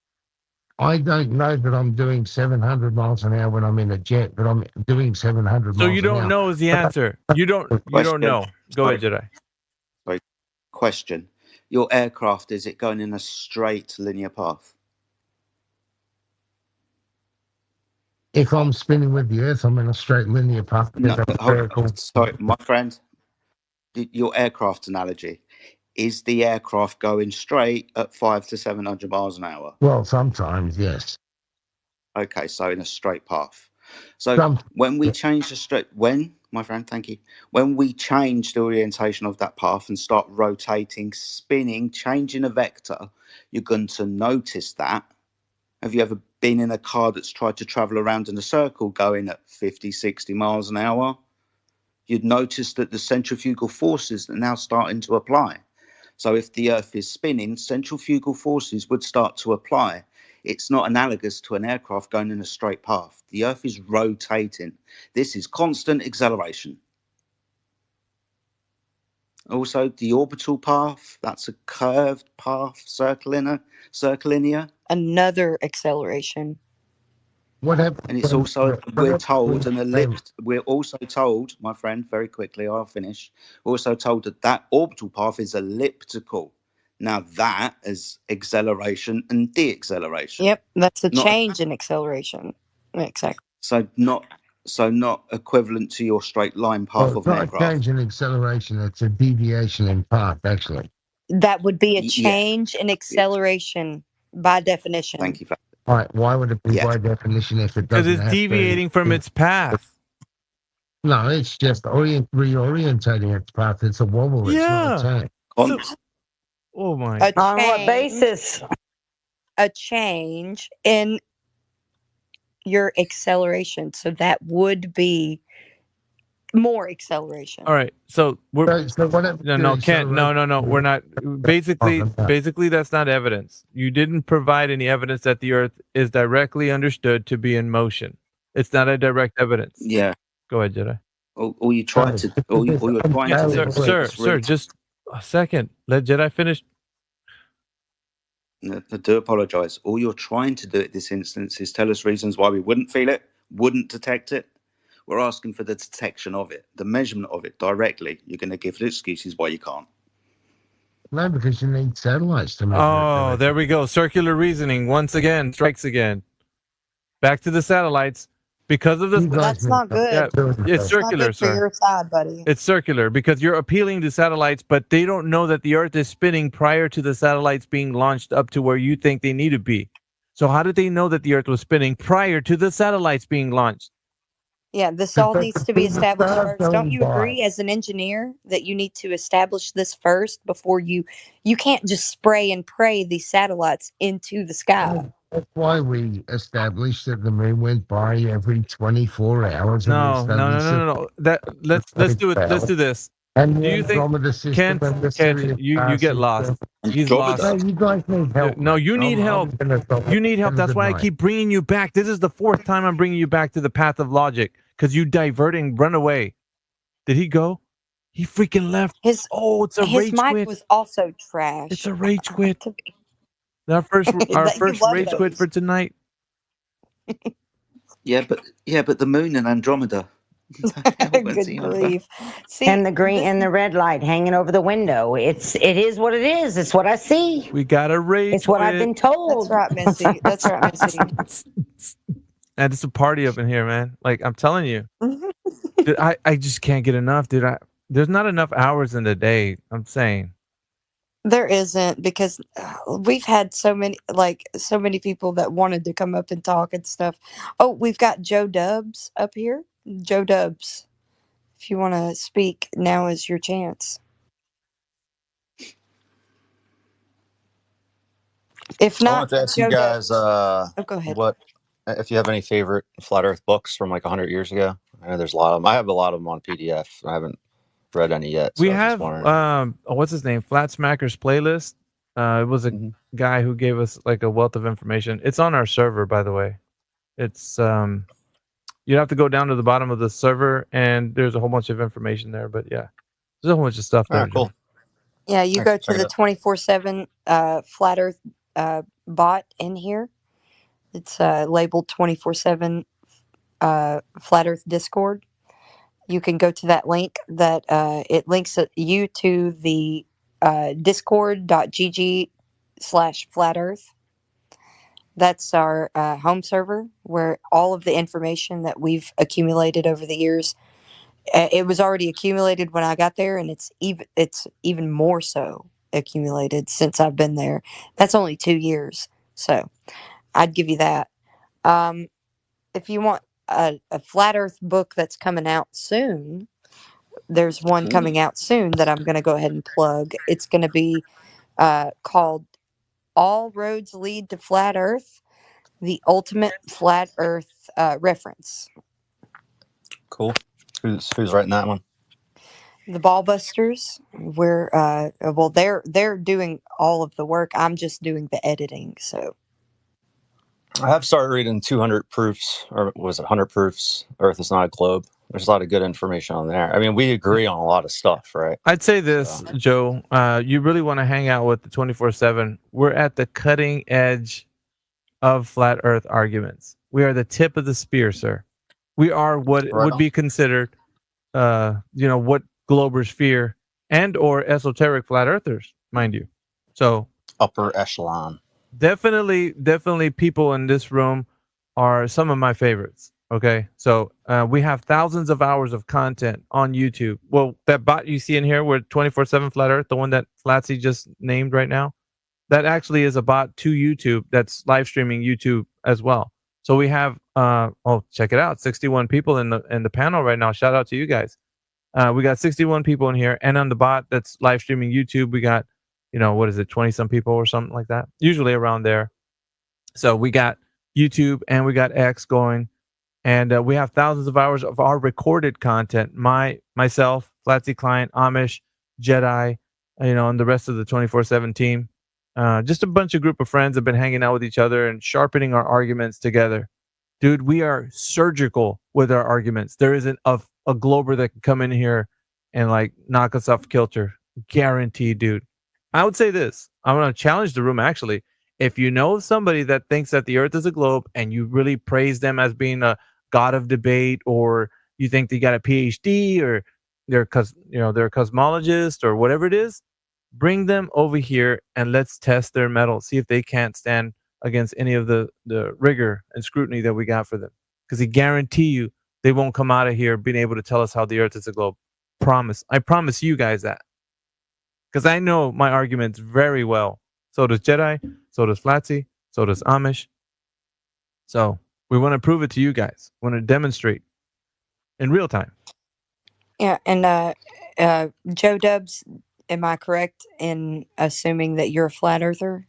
I don't know that I'm doing 700 miles an hour when I'm in a jet, but I'm doing 700 miles an hour. So you don't know is the answer. You don't know. Go ahead, Jedi. Sorry. Question. Your aircraft, is it going in a straight linear path? If I'm spinning with the Earth, I'm in a straight linear path. Sorry, my friend. Your aircraft analogy. Is the aircraft going straight at 500 to 700 miles an hour? Well, sometimes, yes. Okay, so in a straight path. So when we change the my friend, thank you. When we change the orientation of that path and start rotating, spinning, changing a vector, you're going to notice that. Have you ever been in a car that's tried to travel around in a circle going at 50, 60 miles an hour? You'd notice that the centrifugal forces are now starting to apply. So if the Earth is spinning, centrifugal forces would start to apply. It's not analogous to an aircraft going in a straight path. The Earth is rotating. This is constant acceleration. Also, the orbital path, that's a curved path, circlinear. Another acceleration. What happened? And it's also, we're also told, my friend, very quickly, I'll finish. We're also told that orbital path is elliptical. Now that is acceleration and deacceleration. Yep, that's a change in acceleration. Exactly. So not equivalent to your straight line path of an aircraft. It's not a change in acceleration, it's a deviation in path, actually. That would be a change in acceleration by definition. Thank you for that. All right, why would it be by definition if it doesn't? Because it's deviating from its path. No, it's just reorientating its path. It's a wobble. It's not a turn. Oh my! On what basis? A change in your acceleration, so that would be more acceleration. All right, so we're Kent. No. We're not. Basically, that's not evidence. You didn't provide any evidence that the Earth is directly understood to be in motion. It's not a direct evidence. Yeah. Go ahead, Jedi. All you're trying to do, sir, just a second. Let Jedi finish. I do apologize. All you're trying to do at this instance is tell us reasons why we wouldn't feel it, wouldn't detect it. We're asking for the detection of it, the measurement of it directly. You're going to give excuses why you can't. No, because you need satellites to measure it. Oh, there we go. Circular reasoning once again strikes again. Back to the satellites. Because of this, That's not good. it's It's not circular, good for sir. your side, buddy. It's circular because you're appealing to satellites, but they don't know that the Earth is spinning prior to the satellites being launched up to where you think they need to be. So how did they know that the Earth was spinning prior to the satellites being launched? Yeah, this all needs to be established first. Don't you agree, as an engineer, that you need to establish this first before you can't just spray and pray these satellites into the sky. That's why we established that the moon went by every 24 hours. No. Let's do it. Let's do this. And Do the you think Andromeda system Kent? and the Kent, Sirius you star get lost. system. He's lost. No, you guys need help. No, you mate. need help. You need help. That's why I keep bringing you back. This is the fourth time I'm bringing you back to the path of logic because you divert and run away. Did he go? He freaking left. His it's a rage mic quit. was also trash. It's a rage quit. Our first rage quit for tonight. Yeah, but the moon and Andromeda. Good grief. See, and the green and the red light hanging over the window. It is what it is. It's what I see. We got a rage. It's what I've been told. That's right, Missy. That's right, Missy. And it's a party up in here, man. Like I'm telling you, dude, I just can't get enough, dude. There's not enough hours in the day. I'm saying. There isn't, because we've had so many people that wanted to come up and talk and stuff. Oh, we've got Joe Dubs up here. Joe Dubs, if you want to speak, now is your chance. If I not, wanted to ask Joe you guys go ahead. what if you have any favorite flat Earth books from like 100 years ago. I know there's a lot of them. I have a lot of them on PDF. I haven't read any yet. So we have what's his name? Flat Smacker's playlist. It was a guy who gave us like a wealth of information. It's on our server, by the way. It's you have to go down to the bottom of the server, and there's a whole bunch of information there. But yeah, there's a whole bunch of stuff there. Cool. Yeah, you go to the 24/7 Flat Earth bot in here. It's labeled 24/7 Flat Earth Discord. You can go to that link that it links you to the discord.gg/flatearth. That's our home server where all of the information that we've accumulated over the years. It was already accumulated when I got there, and it's even more so accumulated since I've been there. That's only 2 years, so I'd give you that. If you want a Flat Earth book that's coming out soon, there's one coming out soon that I'm going to go ahead and plug. It's going to be called All Roads Lead to Flat Earth, the Ultimate Flat Earth Reference. Cool. Who's writing that one? The Ballbusters. They're doing all of the work. I'm just doing the editing. So I have started reading 200 proofs, or was it 100 proofs? Earth is not a globe. There's a lot of good information on there. I mean, we agree on a lot of stuff, right? I'd say this, Joe. You really want to hang out with the 24/7. We're at the cutting edge of flat Earth arguments. We are the tip of the spear, sir. We are what would be considered, what globers fear, and or esoteric flat earthers, mind you. So upper echelon. Definitely people in this room are some of my favorites. Okay, so we have thousands of hours of content on YouTube. Well, that bot you see in here, we're 24/7 Flat Earth, the one that Flatsy just named right now, that actually is a bot to YouTube that's live streaming YouTube as well. So we have, check it out, 61 people in the panel right now. Shout out to you guys. We got 61 people in here, and on the bot that's live streaming YouTube, we got, 20 some people or something like that, usually around there. So we got YouTube and we got X going, and we have thousands of hours of our recorded content. Myself, Flatsy Client, Amish, Jedi, and the rest of the 24/7 team. Just a bunch of group of friends have been hanging out with each other and sharpening our arguments together. Dude, we are surgical with our arguments. There isn't a glober that can come in here and like knock us off kilter. Guaranteed, dude. I would say this. I'm going to challenge the room, actually. If you know somebody that thinks that the Earth is a globe and you really praise them as being a god of debate, or you think they got a PhD or they're they're a cosmologist or whatever it is, bring them over here and let's test their mettle, see if they can't stand against any of the rigor and scrutiny that we got for them. Because I guarantee you they won't come out of here being able to tell us how the Earth is a globe. I promise you guys that. Because I know my arguments very well. So does Jedi, so does Flatsy, so does Amish. So we want to prove it to you guys. We want to demonstrate in real time. Yeah, and Joe Dubs, am I correct in assuming that you're a flat earther?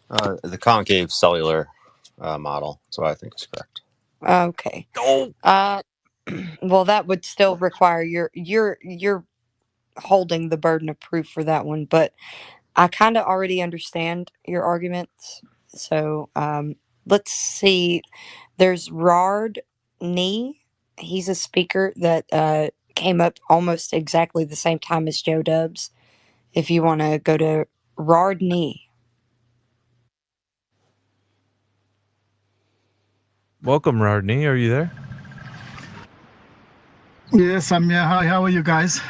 The concave cellular model, so I think is correct. Okay. Well, that would still require you're holding the burden of proof for that one, but I kind of already understand your arguments. So let's see. There's Rard Nee. He's a speaker that came up almost exactly the same time as Joe Dubs. If you want to go to Rard Nee. Welcome, Rodney. Are you there? Yes, I'm here. Hi, how are you guys?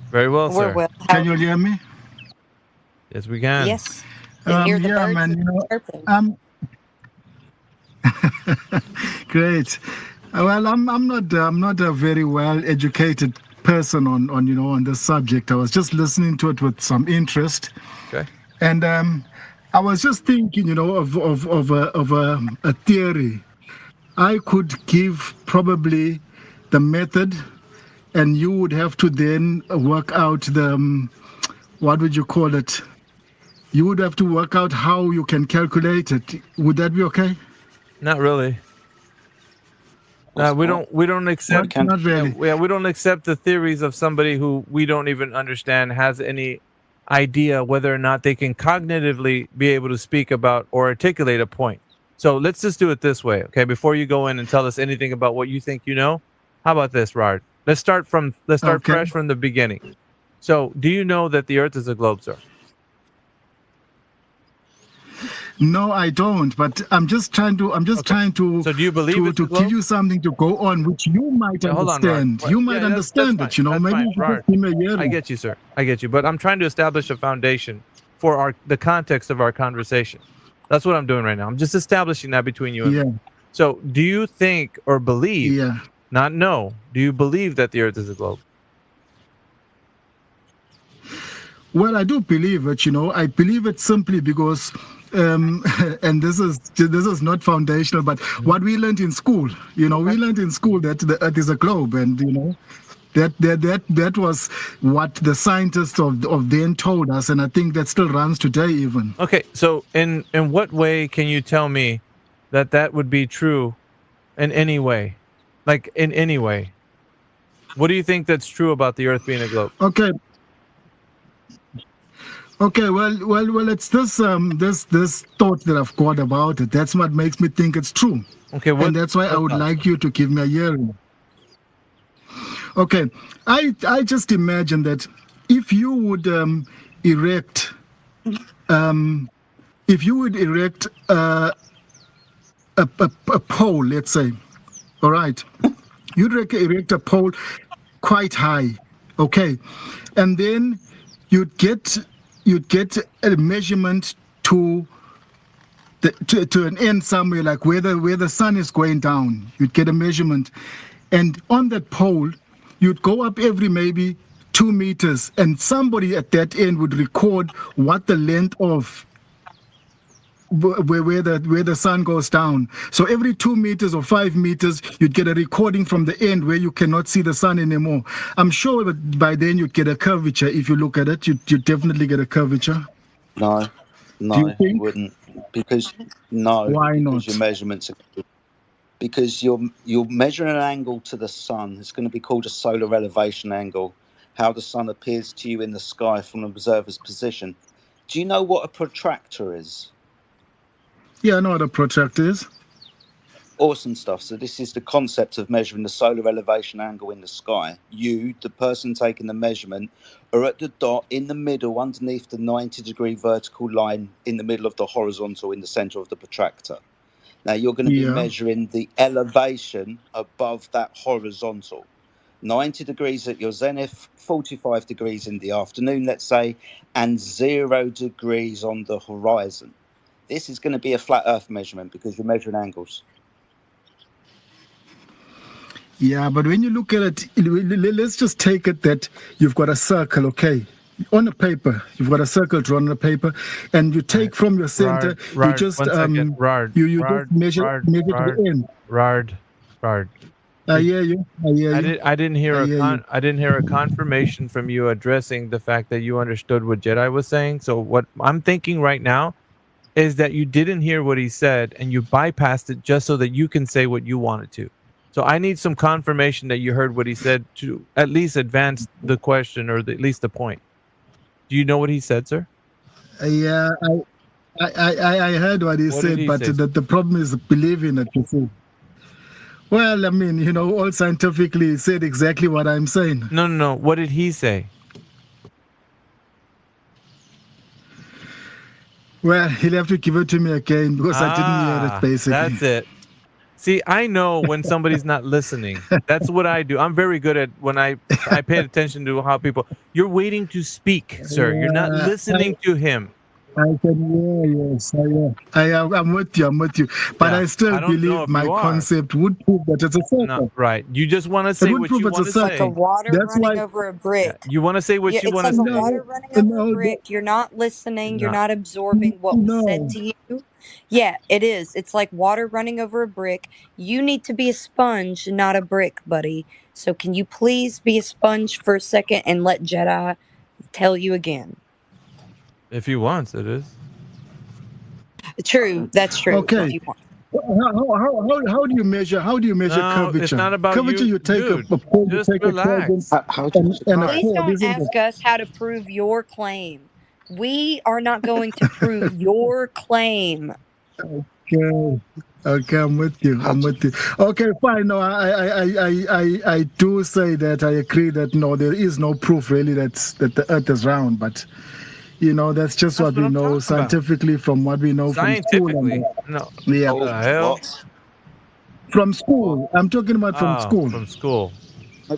Very well, We're sir. well. Can you hear me? Yes, we can. Yes. Can hear the Yeah, birds man. chirping. Great. Well, I'm not a very well educated person on on this subject. I was just listening to it with some interest. Okay. And I was just thinking, of a theory. I could give probably the method, and you would have to then work out the what would you call it? You would have to work out how you can calculate it. Would that be okay? Not really. We don't accept. Not really. We don't accept the theories of somebody who we don't even understand has any idea whether or not they can cognitively be able to speak about or articulate a point. So let's just do it this way, okay? Before you go in and tell us anything about what you think you know, how about this, Rard? Let's start fresh from the beginning. So, do you know that the Earth is a globe, sir? No, I don't. But I'm just trying to. So, do you believe to give you something to go on, which you might understand? You might understand it. Maybe you Rard. give me a year. I get you, sir. I get you. But I'm trying to establish a foundation for the context of our conversation. That's what I'm doing right now. I'm just establishing that between you and me. So, do you think or believe? Not know. Do you believe that the Earth is a globe? Well, I do believe it. I believe it simply because, and this is not foundational, but what we learned in school. We learned in school that the Earth is a globe, and that was what the scientists of then told us, and I think that still runs today even. Okay, so in what way can you tell me that would be true in any way? Like in any way. What do you think that's true about the Earth being a globe? Okay. Well, it's this thought that I've got about it. That's what makes me think it's true. Okay, and that's why I would like you to give me a hearing. Okay, I just imagine that if you would erect a pole, let's say, all right, you'd erect a pole quite high, okay, and then you'd get a measurement to an end somewhere, like where the sun is going down. You'd get a measurement, and on that pole you'd go up every maybe 2 meters, and somebody at that end would record what the length of where the sun goes down. So every 2 meters or 5 meters, you'd get a recording from the end where you cannot see the sun anymore. I'm sure that by then you'd get a curvature. If you look at it, you definitely get a curvature. No, you wouldn't, because Why not? Your measurements are, because you're measuring an angle to the sun. It's going to be called a solar elevation angle. How the sun appears to you in the sky from an observer's position. Do you know what a protractor is? Yeah, I know what a protractor is. Awesome stuff. So this is the concept of measuring the solar elevation angle in the sky. You, the person taking the measurement, are at the dot in the middle underneath the 90-degree vertical line in the middle of the horizontal in the center of the protractor. Now you're going to be Yeah. measuring the elevation above that horizontal. 90 degrees at your zenith, 45 degrees in the afternoon, let's say, and 0 degrees on the horizon. This is going to be a flat Earth measurement because you're measuring angles. Yeah, but when you look at it, let's just take it that you've got a circle, okay? On a paper, you've got a circle drawn on a paper, and you take from your center, you just 1 second. Rard. you just measure to the end. Rard. I hear you. I didn't hear a confirmation from you addressing the fact that you understood what Jedi was saying. So what I'm thinking right now is that you didn't hear what he said and you bypassed it just so that you can say what you wanted to. So I need some confirmation that you heard what he said to at least advance the question or at least the point. Do you know what he said, sir? Yeah, I heard what he said, but the problem is believing it. You see. Well, I mean, all scientifically, he said exactly what I'm saying. No. What did he say? Well, he'll have to give it to me again because I didn't hear it, basically. That's it. See, I know when somebody's not listening. That's what I do. I'm very good at when I pay attention to how people. You're waiting to speak, sir. You're not listening to him. I can hear, yes. I'm with you. But I still believe my concept would prove that it's a circle. No, right. You just want to say what you want to say. Like a water running over a brick. You want to say what you want to say. say. It's like a water running over a brick. You're not listening. You're not absorbing what was said to you. Yeah, it is. It's like water running over a brick. You need to be a sponge, not a brick, buddy. So can you please be a sponge for a second and let Jedi tell you again? If he wants, it is. True. That's true. Okay. If you want. How do you measure? How do you measure curvature? It's not about curvature. You take dude, a pole, just you take relax. Please don't ask us how to prove your claim. We are not going to prove your claim. Okay, I'm with you. Okay, fine. No, I do say that I agree that no, there is no proof really that the Earth is round, but that's just what we know scientifically from what we know from school. No. Yeah. What the hell? From school. I'm talking about from school. From school.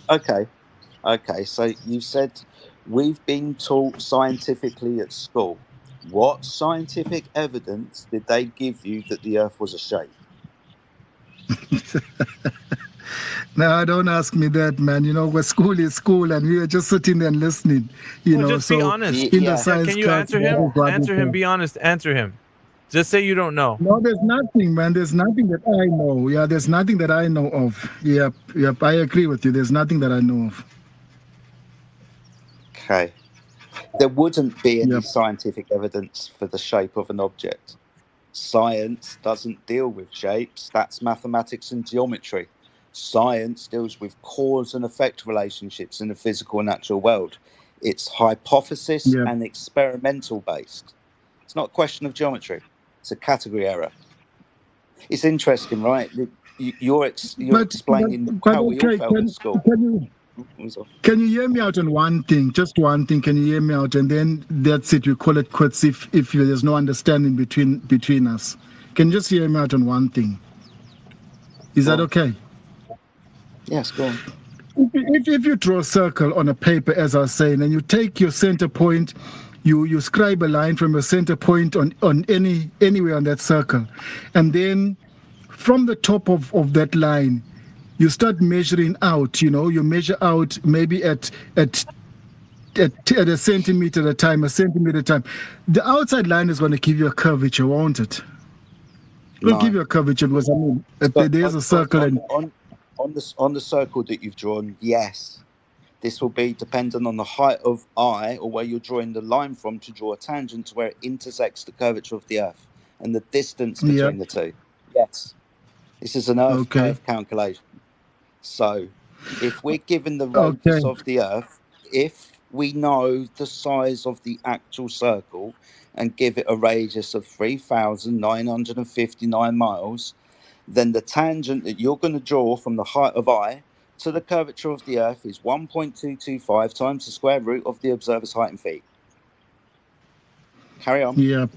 Okay. So you said we've been taught scientifically at school. What scientific evidence did they give you that the Earth was a shape? No, don't ask me that, man. Where school is school, and we were just sitting there and listening. Just be honest. In the science can you class, answer him? Answer him. Be honest. Answer him. Just say you don't know. No, there's nothing, man. There's nothing that I know. Yeah, there's nothing that I know of. Yep. I agree with you. There's nothing that I know of. Okay. There wouldn't be any scientific evidence for the shape of an object. Science doesn't deal with shapes. That's mathematics and geometry. Science deals with cause and effect relationships in the physical and natural world. It's hypothesis and experimental based. It's not a question of geometry. It's a category error. It's interesting, right? You're explaining how we all felt in school. Can you hear me out on one thing? Just one thing. Can you hear me out? And then that's it. We call it quits if there's no understanding between us. Can you just hear me out on one thing? Is that okay? Yes, go on. If you draw a circle on a paper, as I was saying, and you take your center point, you scribe a line from your center point on anywhere on that circle, and then from the top of that line, you start measuring out. You measure out maybe at a centimeter at a time, The outside line is going to give you a curvature, won't it? It will give you a curvature because there's a circle on the circle that you've drawn. Yes, this will be dependent on the height of I, or where you're drawing the line from to draw a tangent to where it intersects the curvature of the Earth and the distance between the two. Yes, this is an Earth curve calculation. So, if we're given the radius of the Earth, if we know the size of the actual circle and give it a radius of 3,959 miles, then the tangent that you're going to draw from the height of I to the curvature of the Earth is 1.225 times the square root of the observer's height in feet. Carry on. Yep.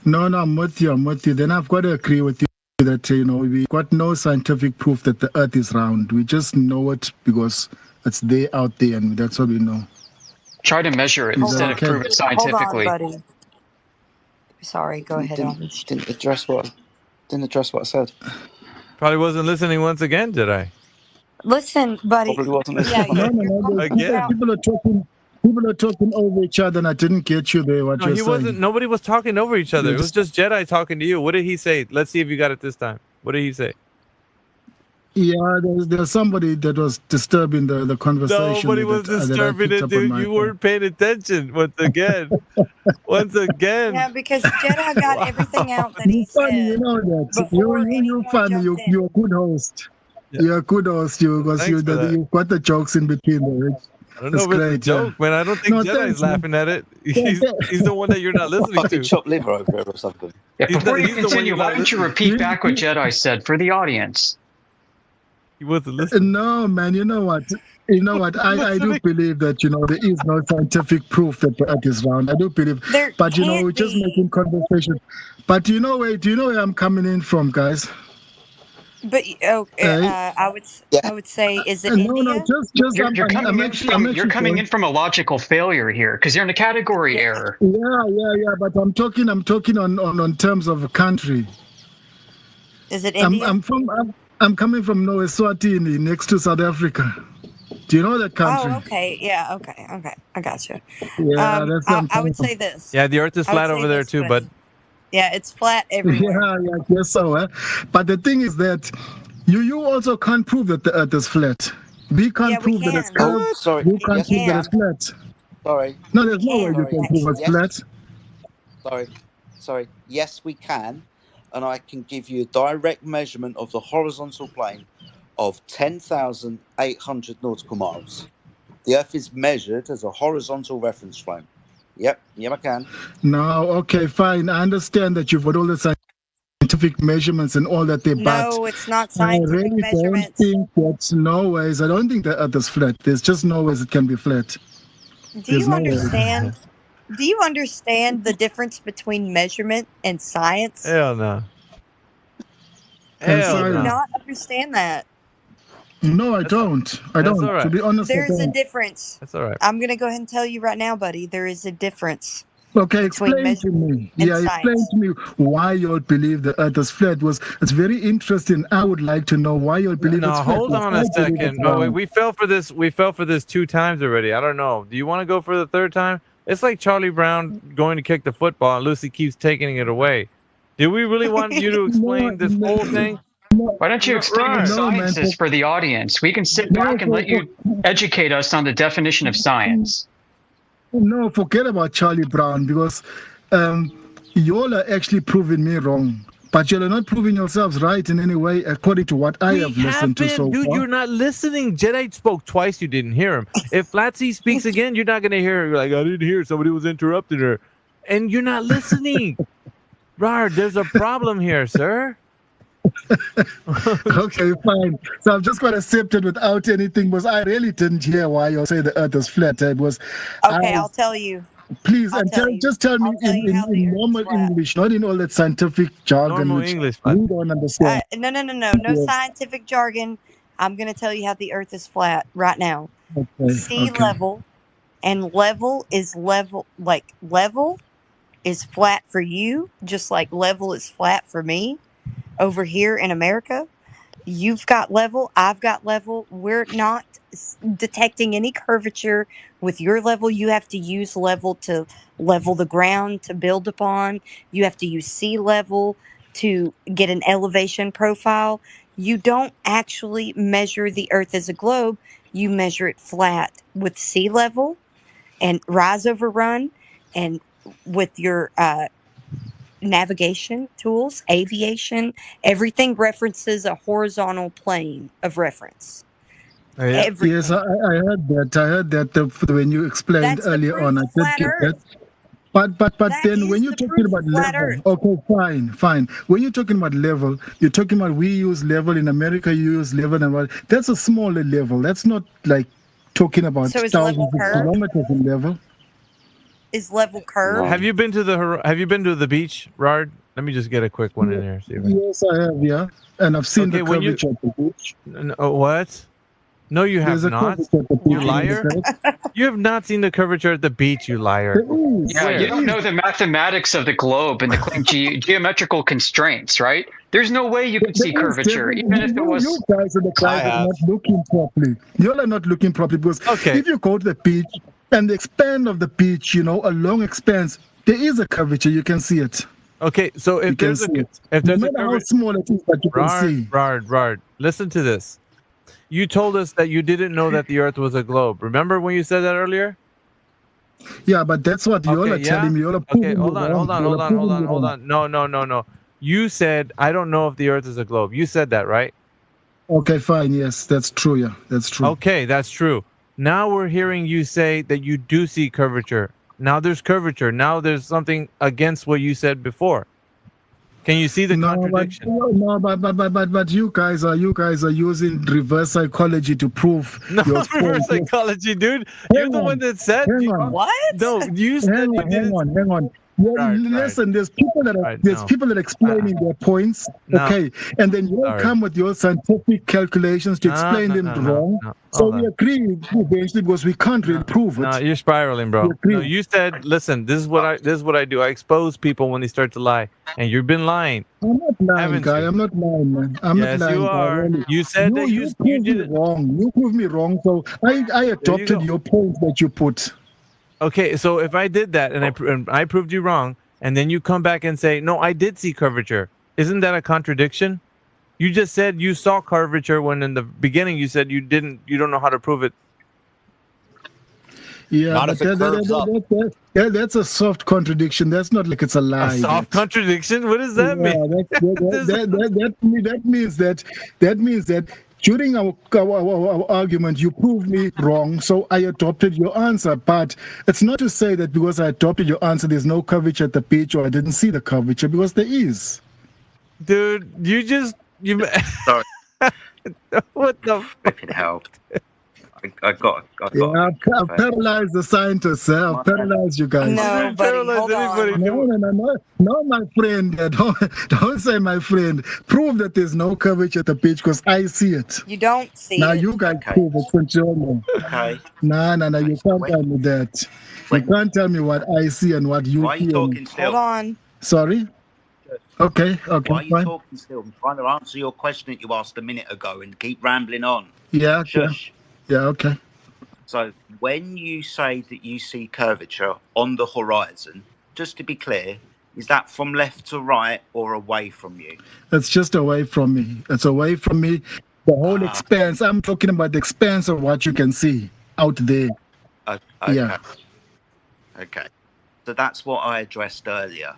No, I'm with you. Then I've got to agree with you that we got no scientific proof that the Earth is round. We just know it because it's there out there, and that's what we know. Try to measure it Is that instead of okay? prove it Hold on, scientifically. buddy. Sorry, go ahead. Didn't address what I said. Probably wasn't listening once again, did I? Listen, buddy. Probably wasn't Yeah, listening. No. Again. People are talking over each other, and I didn't get you there. What No, you're he saying? wasn't. Nobody was talking over each other. You're It was just- just Jedi talking to you. What did he say? Let's see if you got it this time. What did he say? Yeah, there's somebody that was disturbing the conversation. Nobody was that I disturbing picked it, up on dude. my You phone. weren't paying attention once again. Once again. Yeah, because Jedi got everything out that he Funny, you said know that. before You anyone funny. jumped in. You're a good host. Yeah. You're a good host. Because Thanks for that. you've got the jokes in between there. I don't know That's if it's a great. joke, man. I don't think No, Jedi's thanks, man. laughing at it. He's the one that you're not listening Fucking to. chop liver over here or something. Yeah, He's before the- you he's the one continue, you're why not don't you listening repeat back what Jedi said for the audience? He wasn't listening. No, man. You know what? I do believe that there is no scientific proof that the Earth is round. I do believe, There but can't we're just be. making conversation. But do you know where I'm coming in from, guys? But I would say, is it No, India? just You're coming in from a logical failure here because you're in a category error. Yeah. But I'm talking on terms of a country. Is it India? I'm coming from Eswatini, next to South Africa. Do you know that country? Oh, okay. Yeah, okay. I got you. Yeah, that's what I'm I would coming say this. Yeah, the Earth is I would flat say over there this, too, buddy. bud. Yeah, it's flat everywhere. Yeah, I guess so. But the thing is that you also can't prove that the Earth is flat. We can't prove that it's can. curved. Oh, sorry. You can't Yes, prove we that can. it's flat. Sorry. No, there's We no way can, you can prove it's Yes. flat. Sorry. Yes, we can. And I can give you a direct measurement of the horizontal plane of 10,800 nautical miles. The Earth is measured as a horizontal reference frame. Yep, I can. No, okay, fine. I understand that you've got all the scientific measurements and all that there, No, but it's not I scientific really don't measurements. think that's no ways. I don't think the Earth is flat. There's just no ways it can be flat. Do you understand? Do you understand the difference between measurement and science? Hell no. Do you Hell no. not understand that? No, I don't. I That's don't. all right. To be honest, There's I a don't. difference. That's all right. I'm gonna go ahead and tell you right now, buddy. There is a difference. Okay, between explain to me. and Yeah, explain science. to me why you all believe the Earth is flat. It's very interesting. I would like to know why you all believe No, it's flat. hold on a second. No, wait, we fell for this. We fell for this 2 times already. I don't know. Do you want to go for the 3rd time? It's like Charlie Brown going to kick the football and Lucy keeps taking it away. Do we really want you to explain this whole thing? Why don't you explain what science is for the audience? We can sit back and let you educate us on the definition of science. No, forget about Charlie Brown because you all are actually proving me wrong. But you're not proving yourselves right in any way according to what I have listened to so dude, far. you're not listening. Jedi spoke twice. You didn't hear him. If Flatsy speaks again, you're not going to hear her. You're like, I didn't hear. Somebody was interrupting her. And you're not listening. Rar, there's a problem here, sir. Okay, fine. So I'm just going to accept it without anything because I really didn't hear why you say the Earth is flat. It was Okay, I'll tell you. Please, just tell me in normal English, not in all that scientific jargon. Normal which English, we don't understand. No scientific jargon. I'm going to tell you how the Earth is flat right now. Okay, Sea level, and level is flat for you, just like level is flat for me. Over here in America, you've got level, I've got level. We're not detecting any curvature with your level. You have to use level to level the ground to build upon. You have to use sea level to get an elevation profile. You don't actually measure the Earth as a globe. You measure it flat with sea level and rise over run, and with your navigation tools, aviation, everything references a horizontal plane of reference. Everything. Yes, I heard that. I heard that when you explained earlier on. I did get that. But then when you're talking about level, okay, fine. When you're talking about level, you're talking about we use level in America, you use level, and what? That's a smaller level. That's not like talking about thousands of kilometers in level. is level curve. Have you been to the beach, Rard? Let me just get a quick one in here. See if Yes, I have, yeah. And I've seen the curvature at the beach. What? No, you have There's a not. curvature at the You beach. liar. You have not seen the curvature at the beach, you liar. Yeah, you don't know the mathematics of the globe and the geometrical constraints, right? There's no way you could see curvature, even if it was. You guys are the guys that are not looking properly. You all are not looking properly because if you go to the beach and the expanse of the beach, a long expanse, there is a curvature. You can see it. Okay, so if there's a matter how small it is, that you can see. Rard, listen to this. You told us that you didn't know that the Earth was a globe. Remember when you said that earlier? Yeah, but that's what you all are telling me. You all are proving hold me on, wrong. hold on. No. You said I don't know if the Earth is a globe. You said that, right? Okay, fine. Yes, that's true. Yeah, that's true. Okay, that's true. Now we're hearing you say that you do see curvature. Now there's curvature. Now there's something against what you said before. Can you see the contradiction? But you guys are using reverse psychology to prove your reverse psychology, dude. You're the one that said what? No, you said you didn't. Hang on. Well, listen, there's people that are people that are explaining their points, okay, and then you come with your scientific calculations to explain them wrong. So we agree eventually because we can't really prove it. No, you're spiraling, bro. No, you said, listen, this is what I do. I expose people when they start to lie, and you've been lying. I'm not lying, guy. I'm not lying, man. I'm not lying. You are. Really. You said that you proved me wrong. You proved me wrong. So I adopted your point that you put. Okay, so if I did that and I proved you wrong, and then you come back and say, no, I did see curvature, isn't that a contradiction? You just said you saw curvature when in the beginning you said you didn't. You don't know how to prove it. Yeah, not but that's a soft contradiction. That's not like it's a lie. A soft contradiction? What does that mean? That means that during our argument, you proved me wrong, so I adopted your answer. But it's not to say that because I adopted your answer, there's no curvature at the beach, or I didn't see the curvature, because there is. Dude, you Sorry. What the flipping hell? I've I've paralyzed the scientists, sir. I've paralyzed you guys. No, buddy, hold on. No, my friend. Don't say my friend. Prove that there's no curvature at the beach because I see it. You don't see now it. Now you guys prove it for sure. Okay. No. You can't tell me that. You can't tell me what I see and what you see. Why are you talking still? Hold on. Sorry? Okay. Why are you talking still? I'm trying to answer your question that you asked a minute ago and keep rambling on. Yeah. Shush. Yeah, okay. So when you say that you see curvature on the horizon, just to be clear, is that from left to right or away from you? It's just away from me. It's away from me. The whole expanse. I'm talking about the expanse of what you can see out there. Okay. Yeah. Okay. So that's what I addressed earlier.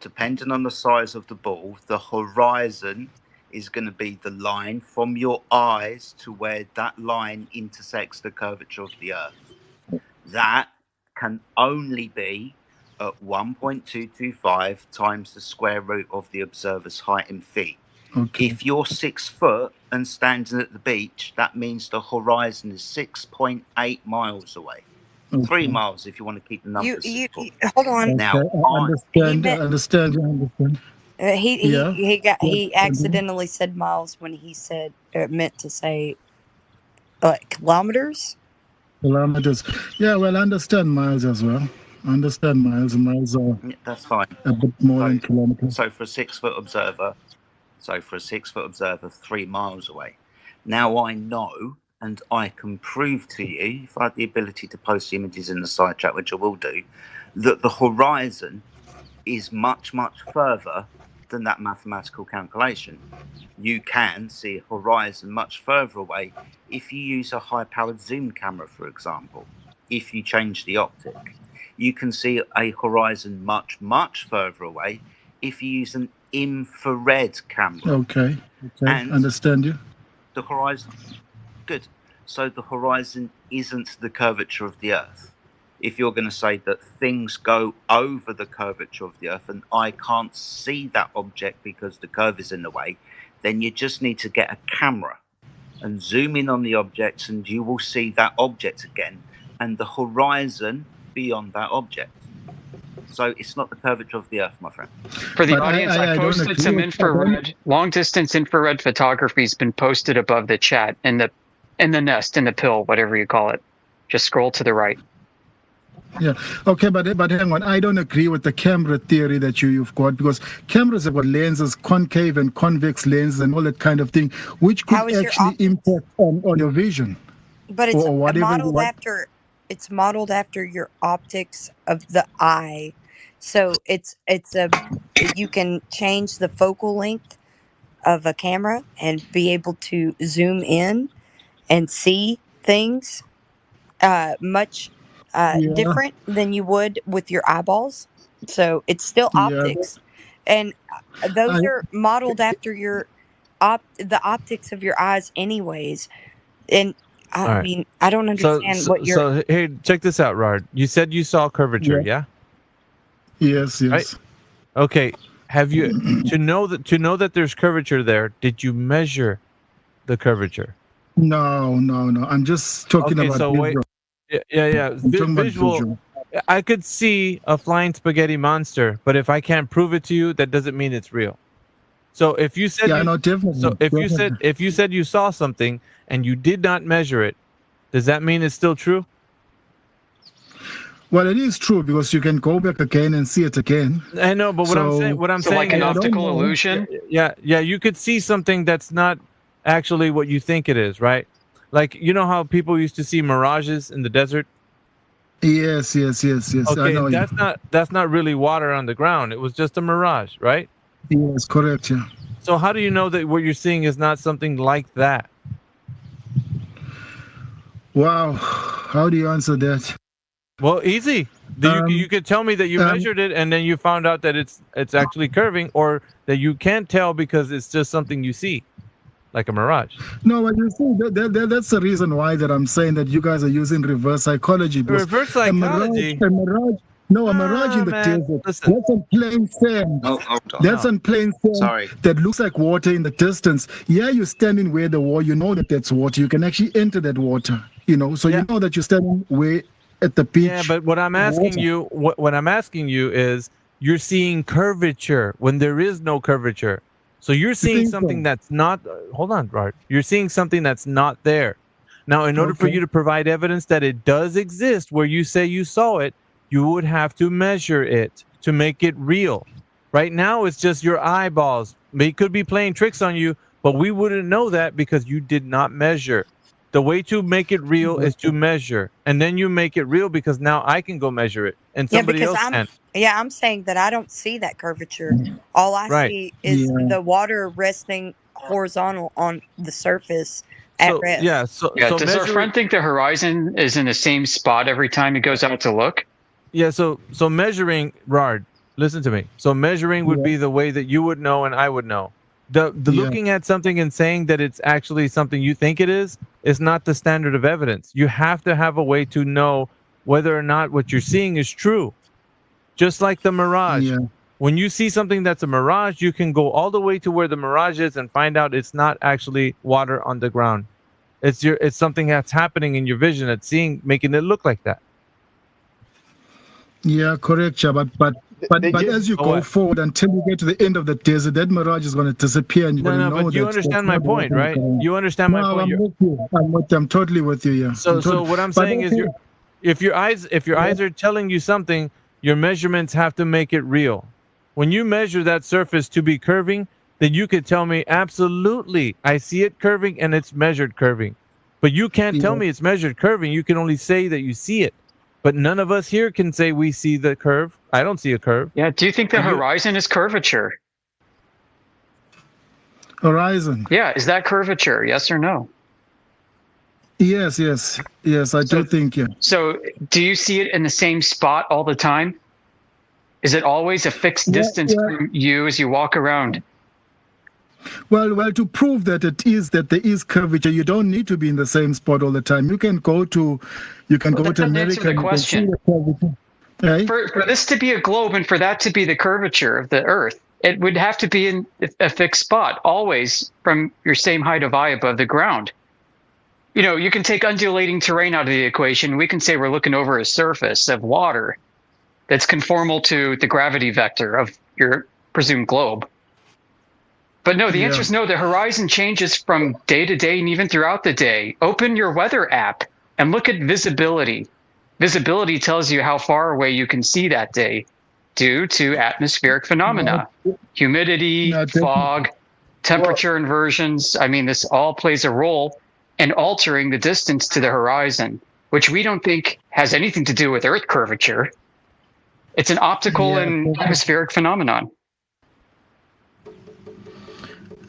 Depending on the size of the ball, the horizon is going to be the line from your eyes to where that line intersects the curvature of the Earth. That can only be at 1.225 times the square root of the observer's height in feet. Okay. If you're 6 foot and standing at the beach, that means the horizon is 6.8 miles away. Okay. 3 miles if you want to keep the numbers simple. Hold on. Now, I understand. He accidentally said miles when he said meant to say kilometers. Kilometers. Yeah, well, I understand miles as well. I understand miles. Miles are that's fine. A bit more than kilometers. So for a 6 foot observer, 3 miles away. Now I know, and I can prove to you, if I had the ability to post images in the side chat, which I will do, that the horizon is much, much further than that mathematical calculation. You can see a horizon much further away if you use a high-powered zoom camera, for example. If you change the optic, you can see a horizon much, much further away if you use an infrared camera. Okay. And understand you. The horizon, good. So the horizon isn't the curvature of the Earth. If you're going to say that things go over the curvature of the Earth and I can't see that object because the curve is in the way, then you just need to get a camera and zoom in on the objects and you will see that object again and the horizon beyond that object. So it's not the curvature of the Earth, my friend. For the audience, I posted some infrared, long-distance infrared photography has been posted above the chat in the nest, in the pill, whatever you call it. Just scroll to the right. Yeah. Okay, but hang on. I don't agree with the camera theory that you've got, because cameras have got lenses, concave and convex lenses, and all that kind of thing, which could actually impact on your vision. But it's or whatever modeled after. It's modeled after your optics of the eye, so you can change the focal length of a camera and be able to zoom in and see things much different than you would with your eyeballs. So it's still optics, and those are modeled after the optics of your eyes, anyways. And I mean, I don't understand what you're. So hey, check this out, Rard. You said you saw curvature, yeah? Yes. Right? Okay. Have you to know that there's curvature there? Did you measure the curvature? No. I'm just talking about visual. Yeah. Visual. I could see a flying spaghetti monster, but if I can't prove it to you, that doesn't mean it's real. So if you said if you said you saw something and you did not measure it, does that mean it's still true? Well, it is true, because you can go back again and see it again. I know, but what I'm saying, like an optical illusion. Yeah. You could see something that's not actually what you think it is, right? Like, you know how people used to see mirages in the desert? Yes. Okay, I know that's not really water on the ground. It was just a mirage, right? Yes, correct. Yeah. So how do you know that what you're seeing is not something like that? Wow, how do you answer that? Well, easy. You could tell me that you measured it and then you found out that it's actually curving, or that you can't tell because it's just something you see, like a mirage. No, but you see, that's the reason why that I'm saying that you guys are using reverse psychology. Reverse psychology? A mirage in the desert. Listen. That's on plain sand. That's on plain sand. That looks like water in the distance. Yeah, you're standing where the water, you know that's water. You can actually enter that water, so you know that you're standing where at the beach. Yeah, but what I'm asking you is, you're seeing curvature when there is no curvature. So you're seeing something that's not. Hold on, Bart. You're seeing something that's not there. Now, in order for you to provide evidence that it does exist, where you say you saw it, you would have to measure it to make it real. Right now, it's just your eyeballs. They could be playing tricks on you, but we wouldn't know that because you did not measure. The way to make it real is to measure, and then you make it real because now I can go measure it, and somebody else can. Yeah, I'm saying that I don't see that curvature. All I see is the water resting horizontal on the surface at rest. Does our friend think the horizon is in the same spot every time he goes out to look? Yeah, so measuring, Rard, listen to me. So measuring would be the way that you would know and I would know. The looking at something and saying that it's actually something you think it is not the standard of evidence. You have to have a way to know whether or not what you're seeing is true. Just like the mirage. When you see something that's a mirage, you can go all the way to where the mirage is and find out it's not actually water on the ground. It's something that's happening in your vision that's making it look like that. Yeah, correct, but as you go forward until you get to the end of the desert, that mirage is going to disappear, and you're going to know but you understand my point, right? You understand my point. I'm with you. I'm totally with you. Yeah. So what I'm saying is, if your eyes are telling you something, your measurements have to make it real. When you measure that surface to be curving, then you could tell me absolutely I see it curving and it's measured curving. But you can't tell me it's measured curving. You can only say that you see it. But none of us here can say we see the curve. I don't see a curve. Yeah. Do you think the horizon is curvature? Horizon. Yeah. Is that curvature? Yes or no? Yes. I do think. Yeah. So, do you see it in the same spot all the time? Is it always a fixed distance from you as you walk around? Well, to prove that there is curvature, you don't need to be in the same spot all the time. You can go to America. Answer the question. For this to be a globe and for that to be the curvature of the Earth, it would have to be in a fixed spot, always from your same height of eye above the ground. You can take undulating terrain out of the equation. We can say we're looking over a surface of water. that's conformal to the gravity vector of your presumed globe. But no, the answer is no. The horizon changes from day to day and even throughout the day. Open your weather app and look at visibility. Visibility tells you how far away you can see that day due to atmospheric phenomena, humidity, fog, temperature inversions. I mean, this all plays a role in altering the distance to the horizon, which we don't think has anything to do with Earth curvature. It's an optical and atmospheric phenomenon.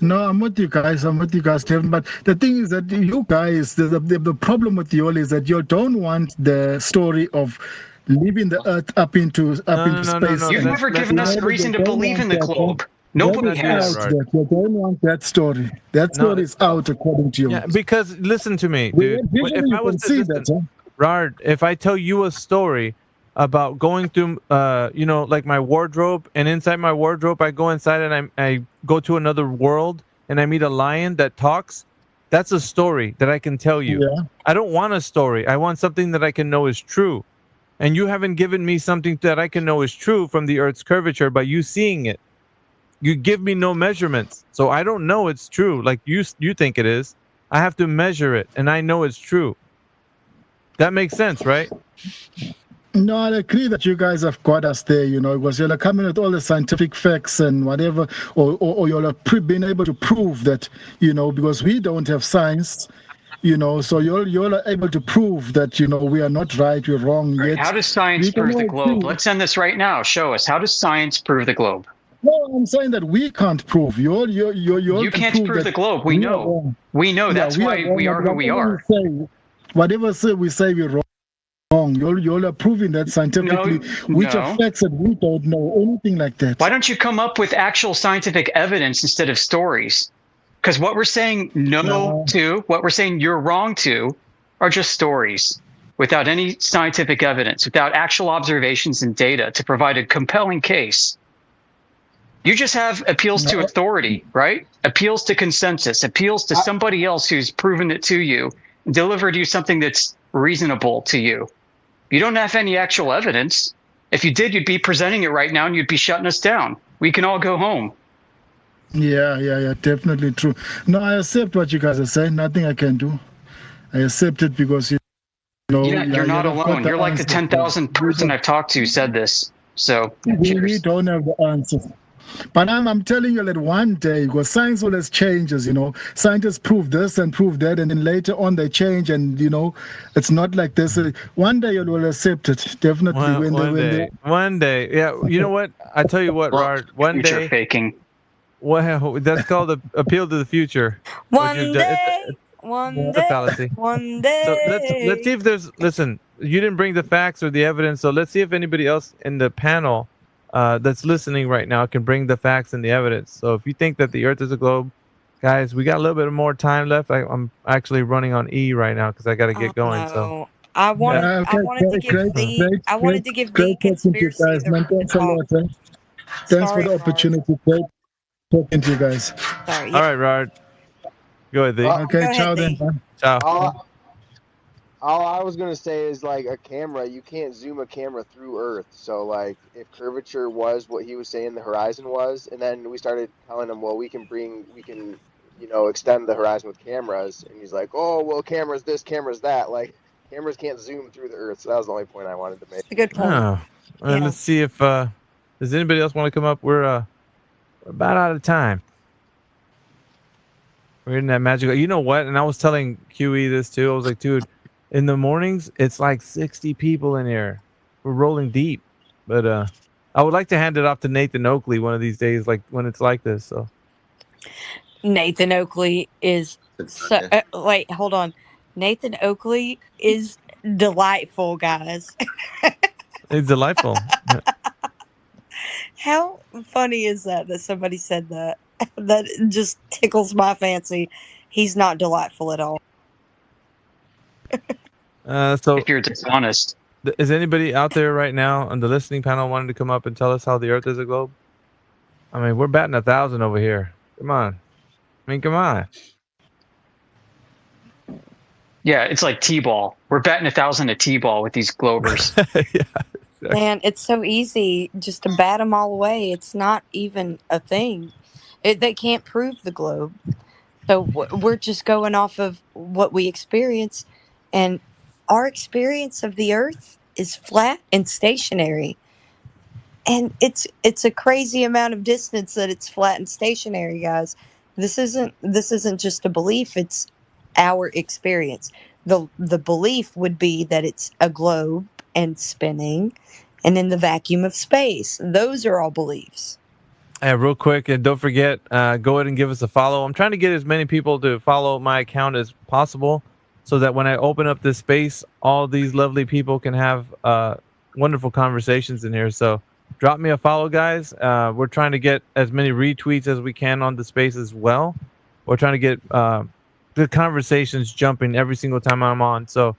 No, I'm with you guys. Kevin. But the thing is that you guys, the problem with you all is that you don't want the story of leaving the Earth up into space. You've never given us reason to believe in the globe. Nobody has. You don't want that story. That story is out according to you. Yeah, because listen to me, dude. If I was to listen, Rard, if I tell you a story about going through, like my wardrobe, and inside my wardrobe, I go inside and I go to another world and I meet a lion that talks. That's a story that I can tell you. Yeah. I don't want a story. I want something that I can know is true. And you haven't given me something that I can know is true from the Earth's curvature by you seeing it. You give me no measurements, so I don't know it's true like you think it is. I have to measure it, and I know it's true. That makes sense, right? No, I agree that you guys have got us there, because you're coming with all the scientific facts and whatever, or you're being able to prove that, because we don't have science, so you're able to prove that, we are not right, we're wrong. Yet how does science prove the globe? Let's end this right now. Show us. How does science prove the globe? No, I'm saying that we can't prove. You can't prove the globe. We know. We know. That's why we are who we are. Whatever we say we're wrong. You're proving that scientifically, which are facts that we don't know, anything like that. Why don't you come up with actual scientific evidence instead of stories? Because what we're saying what we're saying you're wrong to, are just stories without any scientific evidence, without actual observations and data to provide a compelling case. You just have appeals to authority, right? Appeals to consensus, appeals to somebody else who's proven it to you, delivered you something that's reasonable to you. You don't have any actual evidence. If you did, you'd be presenting it right now and you'd be shutting us down. We can all go home. Yeah, definitely true. No, I accept what you guys are saying. Nothing I can do. I accept it because, you're not alone. You're like the 10,000th person I've talked to said this. So, we don't have the answers. But I'm telling you that one day, because science always changes, scientists prove this and prove that, and then later on they change, and it's not like this. One day you will accept it, definitely. One day, yeah. You know what? I tell you what, Rard. One day, faking. Well, that's called the appeal to the future. One day. Fallacy. One day. So let's see if there's. Listen, you didn't bring the facts or the evidence, so let's see if anybody else in the panel that's listening right now can bring the facts and the evidence. So if you think that the Earth is a globe, guys, we got a little bit more time left. I'm actually running on E right now because I got to get going. No. So I wanted to give the conspiracy guys, man. Thanks a lot. Thanks for the opportunity. Great talking to you guys. Sorry. All right, Rard. Go ahead, D. Okay, ciao then. Man. Ciao. All I was gonna say is like a camera, you can't zoom a camera through Earth. So like if curvature was what he was saying the horizon was, and then we started telling him, well, we can extend the horizon with cameras, and he's like, oh well, cameras this, cameras that. Like cameras can't zoom through the Earth. So that was the only point I wanted to make. A good point. Oh. Well, let's see if does anybody else want to come up? We're about out of time. We're in that magical. You know what? And I was telling QE this too. I was like, dude. In the mornings, it's like 60 people in here. We're rolling deep. But I would like to hand it off to Nathan Oakley one of these days, like when it's like this. So Nathan Oakley is wait, hold on. Nathan Oakley is delightful, guys. It's delightful. How funny is that somebody said that? That just tickles my fancy. He's not delightful at all. So if you're dishonest, is anybody out there right now on the listening panel wanting to come up and tell us how the Earth is a globe? I mean, we're batting 1,000 over here. Come on. Come on. Yeah, it's like T-ball. We're batting 1,000 at T-ball with these globers. Yeah. Man, it's so easy just to bat them all away. It's not even a thing. They can't prove the globe. So we're just going off of what we experience. And our experience of the Earth is flat and stationary. And it's a crazy amount of distance that it's flat and stationary, guys. This isn't just a belief, it's our experience. The belief would be that it's a globe and spinning and in the vacuum of space. Those are all beliefs. Real quick, and don't forget, go ahead and give us a follow. I'm trying to get as many people to follow my account as possible so that when I open up this space, all these lovely people can have wonderful conversations in here. So drop me a follow, guys. We're trying to get as many retweets as we can on the space as well. We're trying to get the conversations jumping every single time I'm on. So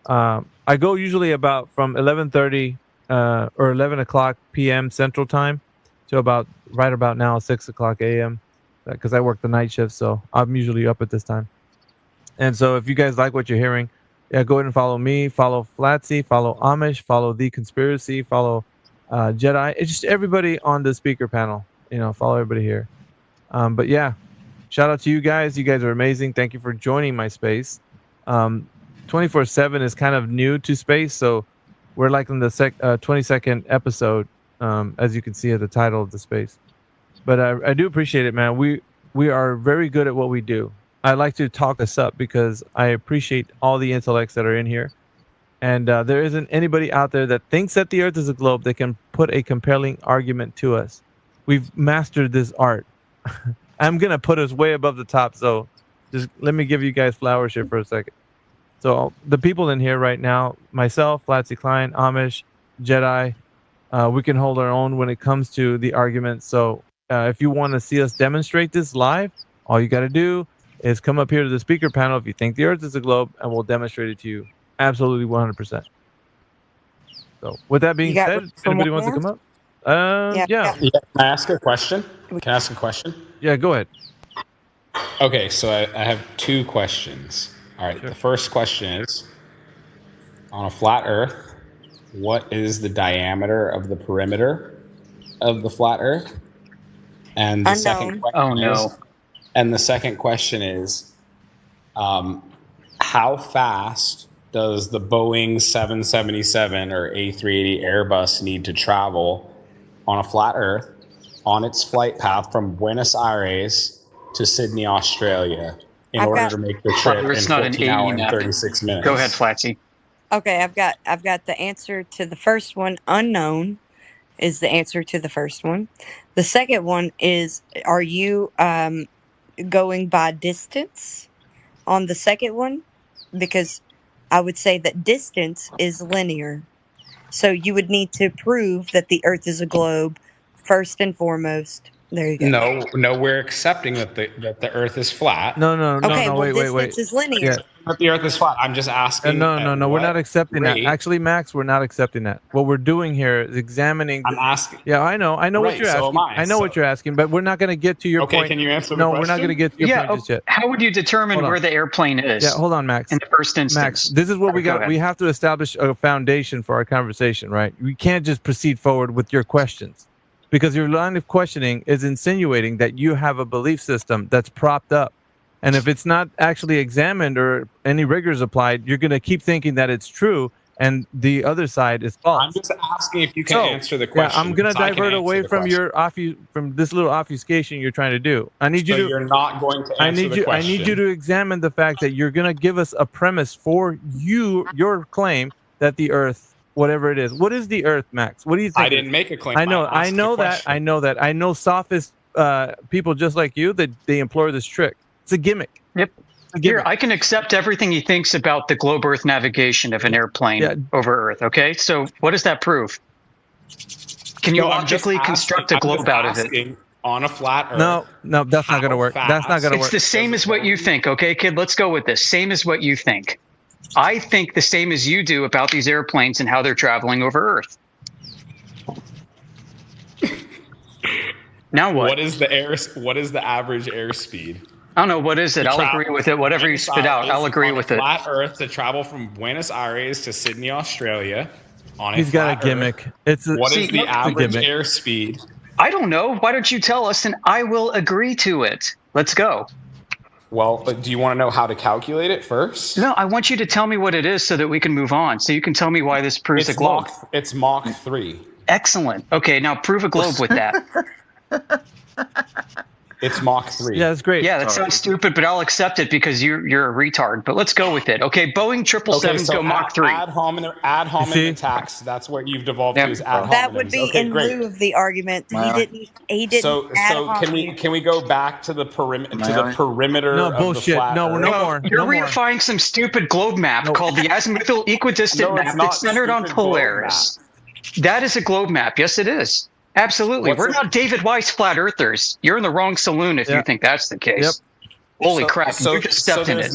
I go usually about from 11:30 or 11 o'clock p.m. Central Time to about right about now 6 o'clock a.m. because I work the night shift, so I'm usually up at this time. And so if you guys like what you're hearing, yeah, go ahead and follow me, follow Flatsy, follow Amish, follow The Conspiracy, follow Jedi. It's just everybody on the speaker panel. Follow everybody here. But yeah, shout out to you guys. You guys are amazing. Thank you for joining my space. 24/7 is kind of new to space, so we're like in the 22nd episode, as you can see at the title of the space. But I do appreciate it, man. We are very good at what we do. I like to talk us up because I appreciate all the intellects that are in here. And there isn't anybody out there that thinks that the Earth is a globe that can put a compelling argument to us. We've mastered this art. I'm going to put us way above the top. So just let me give you guys flowers here for a second. So the people in here right now, myself, Flatsy Klein, Amish, Jedi, we can hold our own when it comes to the argument. So if you want to see us demonstrate this live, all you got to do is come up here to the speaker panel if you think the Earth is a globe, and we'll demonstrate it to you. Absolutely 100%. So with that being said, if anybody wants to come up? Yeah. Can I ask a question? Yeah, go ahead. Okay, so I have two questions. All right, The first question is, on a flat Earth, what is the diameter of the perimeter of the flat Earth? And the second question is, how fast does the Boeing 777 or A380 Airbus need to travel on a flat Earth on its flight path from Buenos Aires to Sydney, Australia, in order to make the trip in 14 hours and 36 minutes? Go ahead, Flatsy. Okay, I've got the answer to the first one. Unknown is the answer to the first one. The second one is, are you going by distance on the second one? Because I would say that distance is linear. So you would need to prove that the Earth is a globe first and foremost. There you go. No, we're accepting that the Earth is flat. No, wait. Distance is linear. Yeah. But the Earth is flat. I'm just asking. No, we're not accepting that. Actually, Max, we're not accepting that. What we're doing here is examining. I'm asking. Yeah, I know what you're asking. I know what you're asking, but we're not going to get to your point. Okay, can you answer the question? No, we're not going to get to your point just yet. How would you determine where the airplane is? Yeah, hold on, Max. In the first instance. Max, this is what we got. We have to establish a foundation for our conversation, right? We can't just proceed forward with your questions, because your line of questioning is insinuating that you have a belief system that's propped up. And if it's not actually examined or any rigors applied, you're going to keep thinking that it's true and the other side is false. I'm just asking if you can answer the question. Yeah, I'm going to divert away from from this little obfuscation you're trying to do. I need you to. You're not going to answer the question. I need you to examine the fact that you're going to give us a premise for your claim that the Earth, whatever it is. What is the Earth, Max? What do you think? I didn't make a claim. I know that. I know sophist people just like you that they employ this trick. It's a gimmick. Yep. Here, I can accept everything he thinks about the globe Earth navigation of an airplane over Earth. Okay, so what does that prove? Can you logically construct a globe out of it? On a flat Earth. No, that's not going to work. That's not going to work. It's the same as what you think. Okay, kid, let's go with this. Same as what you think. I think the same as you do about these airplanes and how they're traveling over Earth. Now what? What is the average airspeed? I don't know. What is it? I'll agree with it. Whatever you spit out, I'll agree with it. Flat Earth to travel from Buenos Aires to Sydney, Australia. On He's got a gimmick. It's what is the average gimmick. airspeed? I don't know. Why don't you tell us, and I will agree to it. Let's go. Well, do you want to know how to calculate it first? No, I want you to tell me what it is so that we can move on. So you can tell me why this proves a globe. It's Mach 3. Excellent. Okay, now prove a globe with that. It's Mach 3. Yeah, that's great. Yeah, that sounds stupid, but I'll accept it because you're a retard. But let's go with it. Okay, Boeing 777s go Mach 3. Ad hominem attacks. That's what you've devolved to is ad hominems. That would be okay, in great. lieu of the argument. He didn't. So can we go back to the perimeter No of bullshit. the flat No, Earth? no more. You're No more. reifying some stupid globe map called the azimuthal equidistant map that's centered on Polaris. That is a globe map. Yes, it is. Absolutely. We're not David Weiss flat earthers. You're in the wrong saloon if you think that's the case. Holy crap, you just stepped in it.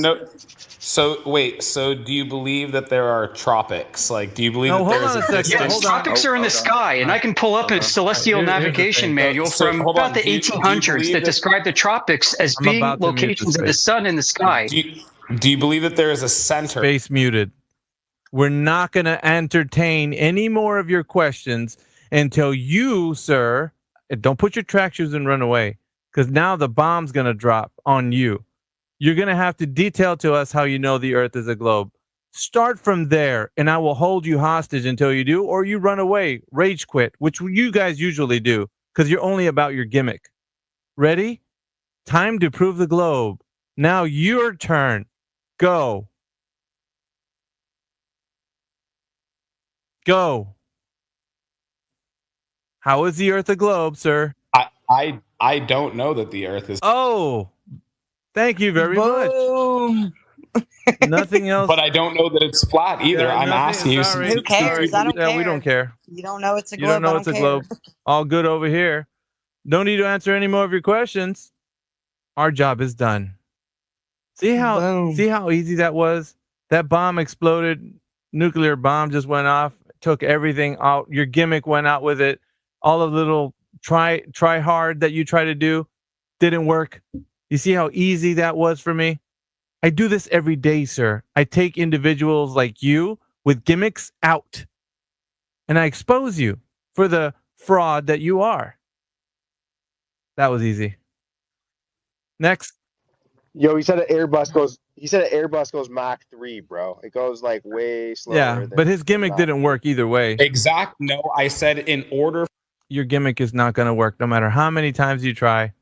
So do you believe that there are tropics? Like, do you believe that there's a distance? Yes, tropics are in the sky, and I can pull up a celestial navigation manual from about the 1800s that describe the tropics as being locations of the sun in the sky. Do you believe that there is a center? Space muted. We're not going to entertain any more of your questions until you, sir, don't put your track shoes and run away, because now the bomb's going to drop on you. You're going to have to detail to us how you know the Earth is a globe. Start from there, and I will hold you hostage until you do, or you run away, rage quit, which you guys usually do, because you're only about your gimmick. Ready? Time to prove the globe. Now your turn. Go. Go. How is the Earth a globe, sir? I don't know that the Earth is. Oh, thank you very much. Nothing else. But I don't know that it's flat either. Yeah, I'm asking you. Who cares? I don't care. We don't care. You don't know it's a globe. You don't know it's a globe. All good over here. Don't need to answer any more of your questions. Our job is done. See how easy that was? That bomb exploded. Nuclear bomb just went off. Took everything out. Your gimmick went out with it. All the little try hard that you try to do didn't work. You see how easy that was for me? I do this every day, sir. I take individuals like you with gimmicks out, and I expose you for the fraud that you are. That was easy. Next. Yo, he said an Airbus goes Mach 3, bro. It goes like way slower. Yeah, but his gimmick didn't work either way. No, I said in order. Your gimmick is not going to work no matter how many times you try.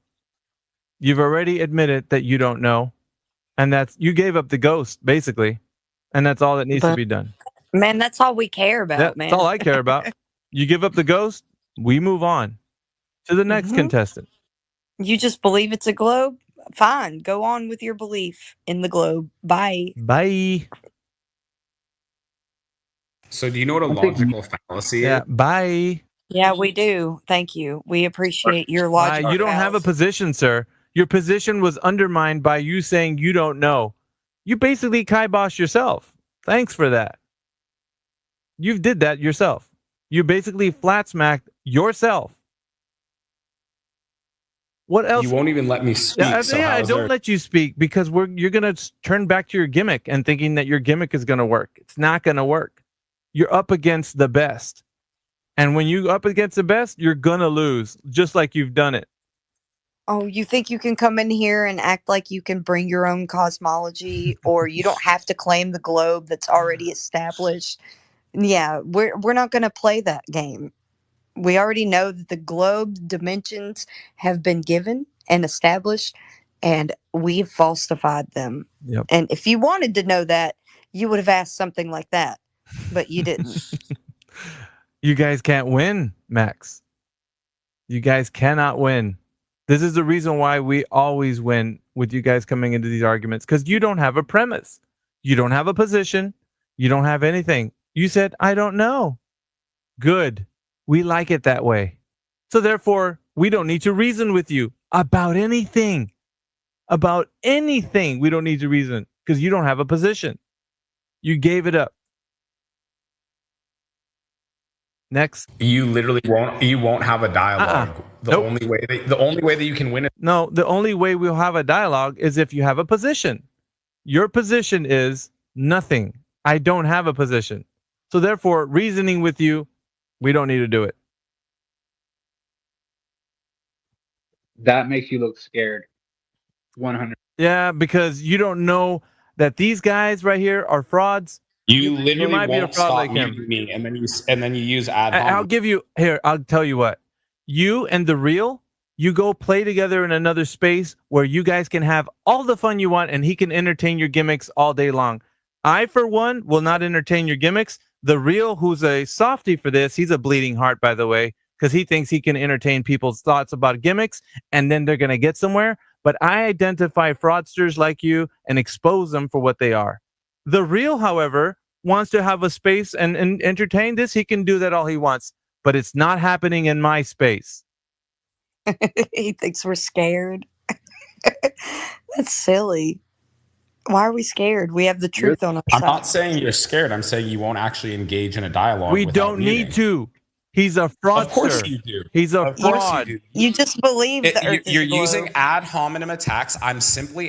You've already admitted that you don't know, and you gave up the ghost, basically, and that's all that needs to be done. Man, that's all we care about, man. That's all I care about. You give up the ghost, we move on to the next contestant. You just believe it's a globe? Fine. Go on with your belief in the globe. Bye. Bye. So do you know what a logical fallacy is? Bye. Yeah, we do. Thank you. We appreciate your logic. You don't have a position, sir. Your position was undermined by you saying you don't know. You basically kiboshed yourself. Thanks for that. You did that yourself. You basically flat smacked yourself. What else? You won't even let me speak. I don't let you speak because you're going to turn back to your gimmick and thinking that your gimmick is going to work. It's not going to work. You're up against the best. And when you're up against the best, you're going to lose, just like you've done it. Oh, you think you can come in here and act like you can bring your own cosmology, or you don't have to claim the globe that's already established? Yeah, we're not going to play that game. We already know that the globe dimensions have been given and established, and we've falsified them. Yep. And if you wanted to know that, you would have asked something like that, but you didn't. You guys can't win, Max. You guys cannot win. This is the reason why we always win with you guys coming into these arguments, because you don't have a premise. You don't have a position. You don't have anything. You said, I don't know. Good. We like it that way. So therefore, we don't need to reason with you about anything. About anything. We don't need to reason because you don't have a position. You gave it up. Next. You literally won't have a dialogue. The only way that you can win it. No, the only way we'll have a dialogue is if you have a position. Your position is nothing. I don't have a position. So therefore, reasoning with you, we don't need to do it. That makes you look scared. 100. Yeah, because you don't know that these guys right here are frauds. You literally might be a won't fraud stop like him. muting me, and then you use ad I'll hominem. give you here. I'll tell you what. You and the real, you go play together in another space where you guys can have all the fun you want, and he can entertain your gimmicks all day long. I, for one, will not entertain your gimmicks. The real, who's a softie for this, he's a bleeding heart, by the way, because he thinks he can entertain people's thoughts about gimmicks, and then they're going to get somewhere. But I identify fraudsters like you and expose them for what they are. The real, however, wants to have a space and entertain this. He can do that all he wants, but it's not happening in my space. He thinks we're scared. That's silly. Why are we scared? We have the truth on our side. I'm not saying you're scared. I'm saying you won't actually engage in a dialogue. We don't need to. He's a fraudster. Of course you do. He's a Of course fraud. you do. You just believe the earth is You're a globe. using ad hominem attacks.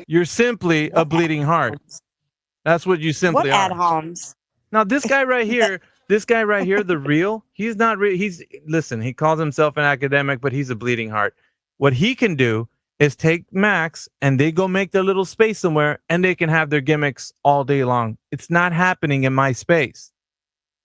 You're simply a bleeding heart. That's what you simply What ad are. homs? Now this guy right here, the real, he's not listen, he calls himself an academic, but he's a bleeding heart. What he can do is take Max and they go make their little space somewhere and they can have their gimmicks all day long. It's not happening in my space.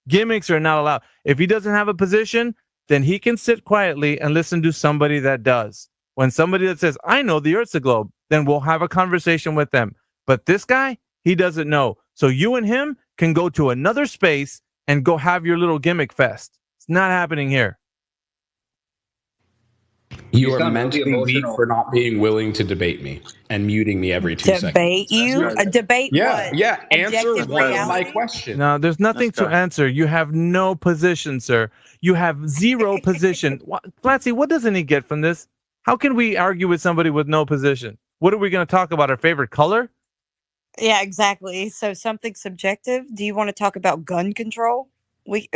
Gimmicks are not allowed. If he doesn't have a position, then he can sit quietly and listen to somebody that does. When somebody that says, I know the Earth's a globe, then we'll have a conversation with them. But this guy, he doesn't know. So you and him can go to another space and go have your little gimmick fest. It's not happening here. You are mentally weak for not being willing to debate me and muting me every 2 seconds. Debate you? A debate Yeah, what? yeah. Answer Objective one of reality? my questions. No, there's nothing to answer. You have no position, sir. You have zero position. Flatsy, what doesn't he get from this? How can we argue with somebody with no position? What are we going to talk about? Our favorite color? Yeah, exactly. So something subjective. Do you want to talk about gun control? My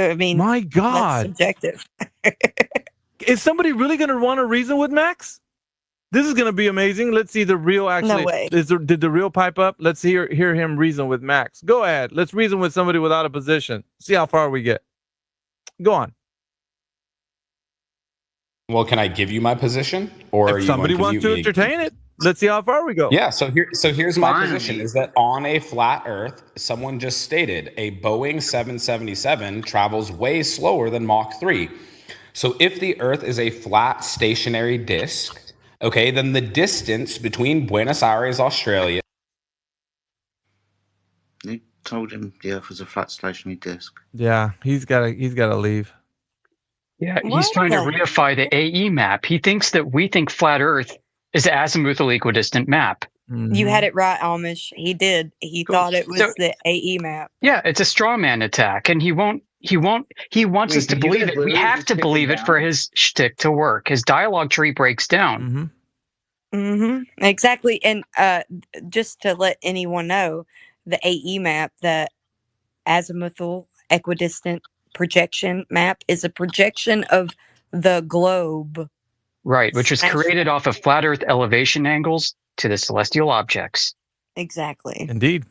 God, that's subjective. Is somebody really going to want to reason with Max? This is going to be amazing. Let's see the real actually. No way. Did the real pipe up? Let's hear him reason with Max. Go ahead. Let's reason with somebody without a position. See how far we get. Go on. Well, can I give you my position, or if somebody wants to entertain it? Let's see how far we go. Yeah. So here's my position: is that on a flat Earth, someone just stated a Boeing 777 travels way slower than Mach 3. So if the Earth is a flat stationary disk, okay, then the distance between Buenos Aires, Australia. You told him the Earth was a flat stationary disk. Yeah, he's got to leave. Yeah, he's trying to reify the AE map. He thinks that we think flat Earth is an azimuthal equidistant map. You had it right, Amish. He did. He thought it was the AE map. Yeah, it's a straw man attack, and he wants us to believe it. We have to believe it for his shtick to work. His dialogue tree breaks down. Exactly. And just to let anyone know, the AE map, the azimuthal equidistant projection map, is a projection of the globe. Right, which was created off of flat Earth elevation angles to the celestial objects. Exactly. Indeed.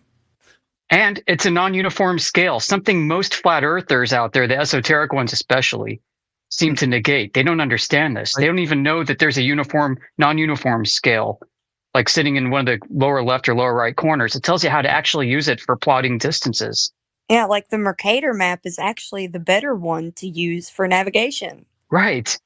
And it's a non-uniform scale, something most flat earthers out there, the esoteric ones especially, seem to negate. They don't understand this. They don't even know that there's a non-uniform scale, like sitting in one of the lower left or lower right corners. It tells you how to actually use it for plotting distances. Yeah, like the Mercator map is actually the better one to use for navigation. Right.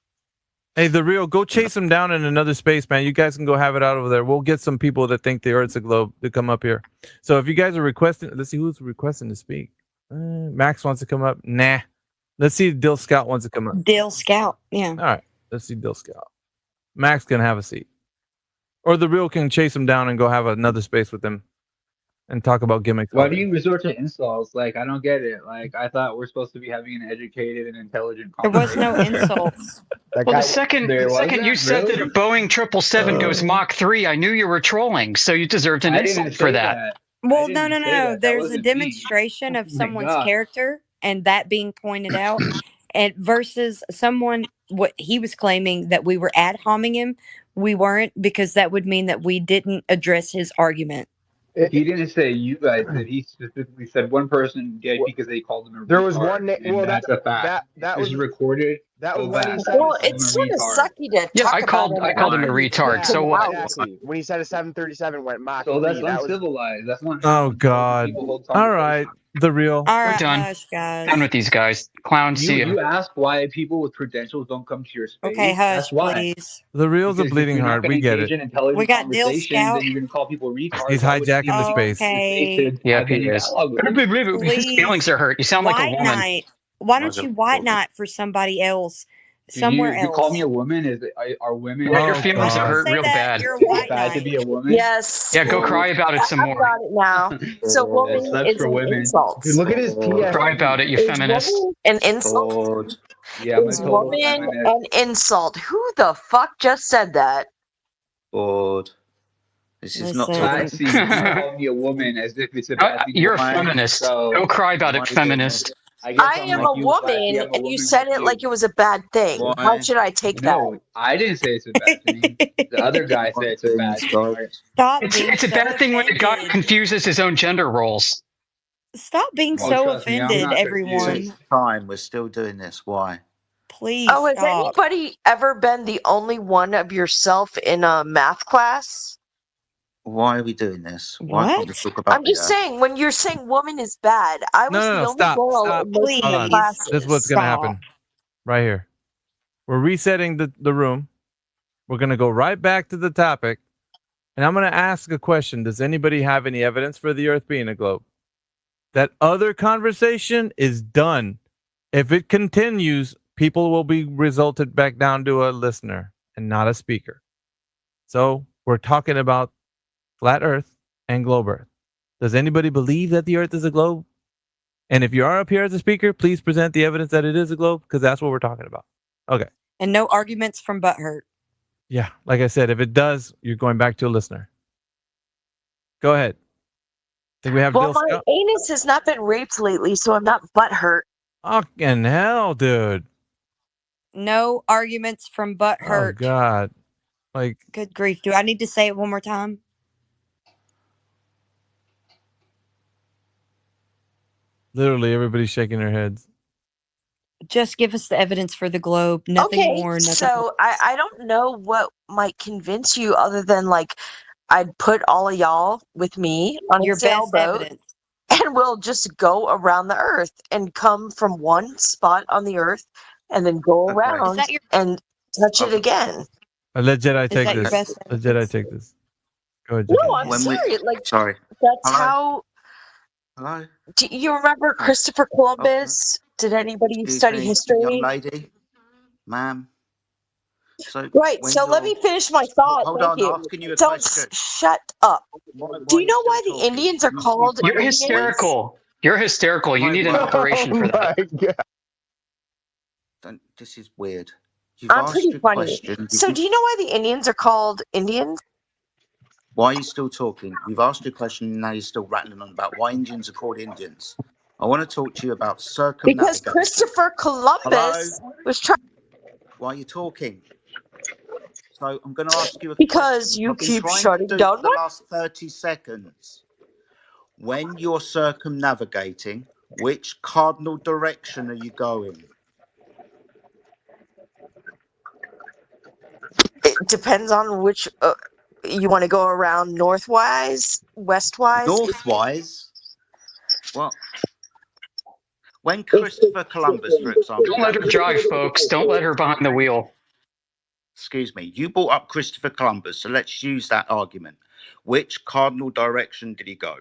Hey, the real, go chase him down in another space, man. You guys can go have it out over there. We'll get some people that think the Earth's a globe to come up here. So if you guys are requesting, let's see who's requesting to speak. Max wants to come up. Nah. Let's see if Dill Scout wants to come up. Dill Scout, yeah. All right. Let's see Dill Scout. Max can have a seat. Or the real can chase him down and go have another space with him and talk about gimmicks. Why do you resort to insults? Like, I don't get it. Like, I thought we're supposed to be having an educated and intelligent conversation. There was no insults. Well, the second you said that a Boeing 777 goes Mach 3, I knew you were trolling, so you deserved an insult for that. Well, no. There's a demonstration of someone's character and that being pointed out, and versus someone, what he was claiming that we were ad homing him. We weren't, because that would mean that we didn't address his argument. He didn't say you guys did. He specifically said one person did because they called him a There retard. was one. And Well, that's a fact. that This was is recorded. that was Go when he back. said. Well, Called him it's a sort of retard. sucky to Yeah, talk I about called him him a after he's retard. pointed So what? out. Exactly. When he said a 737 went Mach So 3, that's that was uncivilized. That's not Oh how intelligent God. people hold All conversations. right, the real. All We're right, done. hush, guys. Done with these guys. Clowns, see You you. ask why people with credentials don't come to your space. Okay, hush, That's why. please. The real's a Because if bleeding you're not heart. going We to get engage it. in intelligent We got Dill conversations, Scout. then you're going to call people retards. He's Why would it hijacking seem the more space. Okay, safe to Yep, have he any is. dialogue with him? His feelings please. are hurt. You sound like a White woman. Knight. Why don't Like you a White woman. Knight for somebody else, Do somewhere you call me else? a woman? Are women? Yeah, your Oh feelings I are didn't God. hurt say real that. bad. You're a Is it White bad to Knight. be a woman? Yes, Yeah, go cry about it some I've more. got it now. So woman That's is for an women. insult. Dude, look at his Cry PSP. about it, you Is feminist. woman an insult? Bored. Yeah, I'm a Is total woman feminist. an insult? Who the fuck just said that? Bored. This is not Listen. talking. Classy. You called me a woman as if it's a bad thing to You're a be a woman. feminist. So Go cry about Why it, are we doing this? feminist. I guess I I'm am like a you, Classy. woman, I'm a and you woman said with it you. like it was a bad thing. How Why? should I take that? No, I didn't say it's a bad thing. The other guy said it's a bad Things, thing. guys. Stop It's being it's a so bad thing when a guy offended. confuses his own gender roles. Stop being Oh, so trust me, I'm offended, not confused. everyone. Sixth time we're still doing this. Why? Please Oh, has stop. anybody ever been the only one of yourself in a math class? Why are we doing this? Why can't we What? talk about I'm the just earth? saying, when you're saying woman is bad, I was the No. only Stop. girl Stop. in most of Hold the on. Please This is what's gonna classes. stop. happen. Right here. We're resetting the room. We're gonna go right back to the topic. And I'm gonna ask a question. Does anybody have any evidence for the earth being a globe? That other conversation is done. If it continues, people will be resulted back down to a listener and not a speaker. So we're talking about flat earth and globe earth. Does anybody believe that the earth is a globe? And if you are up here as a speaker, please present the evidence that it is a globe, because that's what we're talking about. Okay. And no arguments from Butthurt. Yeah. Like I said, if it does, you're going back to a listener. Go ahead. Think we have Well, Dill my Scout? anus has not been raped lately, so I'm not butthurt. Fucking hell, dude. No arguments from Oh Butthurt. God. Like, Good grief. Do I need to say it one more time? literally everybody's shaking their heads. Just give us the evidence for the globe. Nothing Okay, more, nothing so I don't know what might convince you other than like I'd put all of y'all with me on your a best sailboat evidence. and we'll just go around the earth and come from one spot on the earth and then go Okay. Is around that your and touch it Okay. again. Let Jedi is take that your this. best Let evidence? Jedi take this. Go ahead, No, Jedi. Go I'm ahead. When we serious. Like sorry. that's Hello? how. Hello? Do you remember Oh, Christopher oh, Columbus? Did anybody excuse study me, young history? lady, ma'am. So Right. when So let you're me finish my thought. hold Thank on, you. asking you a Don't question. shut up. Why Do are you you know still why the talking? Indians are You called You're finished, please? Indians? hysterical. You're hysterical. You My need an word. operation for that. My God. This is weird. You've I'm asked pretty your funny. question. So do you know why the Indians are called Indians? Why are you still talking? You've asked your question and now you're still rattling on about why Indians are called Indians. I want to talk to you about Because circumnavigation. Christopher Hello? Columbus was trying. Why are you talking? So I'm going to ask you a Because question. you I've been keep trying to shutting do down for the my. last 30 seconds. When you're circumnavigating, which cardinal direction are you going? It depends on which you want to go around northwise, westwise. Northwise? Well, when Christopher Columbus, for example, Don't let that her was drive, folks. Don't let her behind the wheel. excuse me, you brought up Christopher Columbus, so let's use that argument. Which cardinal direction did he go?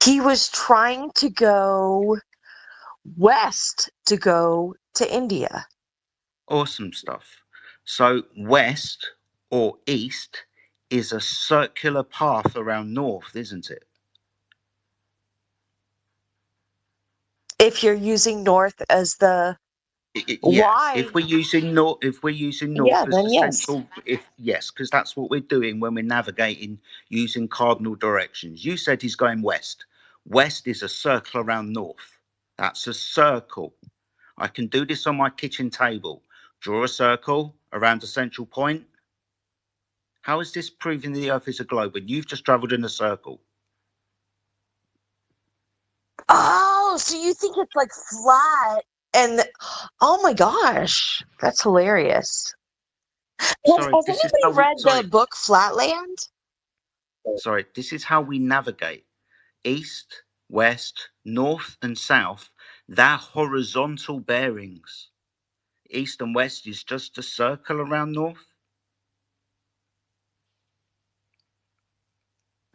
He was trying to go west to go to India. Awesome stuff. So west or east is a circular path around north, isn't it? If you're using north as the Yeah. why, If we're using yeah, north as the then yes. central, if yes, because that's what we're doing when we're navigating using cardinal directions. You said he's going west. West is a circle around north. That's a circle. I can do this on my kitchen table. Draw a circle around a central point. How is this proving the Earth is a globe when you've just travelled in a circle? Oh, so you think it's like flat and oh my gosh, that's hilarious. Has anybody read the book Flatland? Sorry, this is how we navigate. East, west, north and south, they're horizontal bearings. East and west is just a circle around north.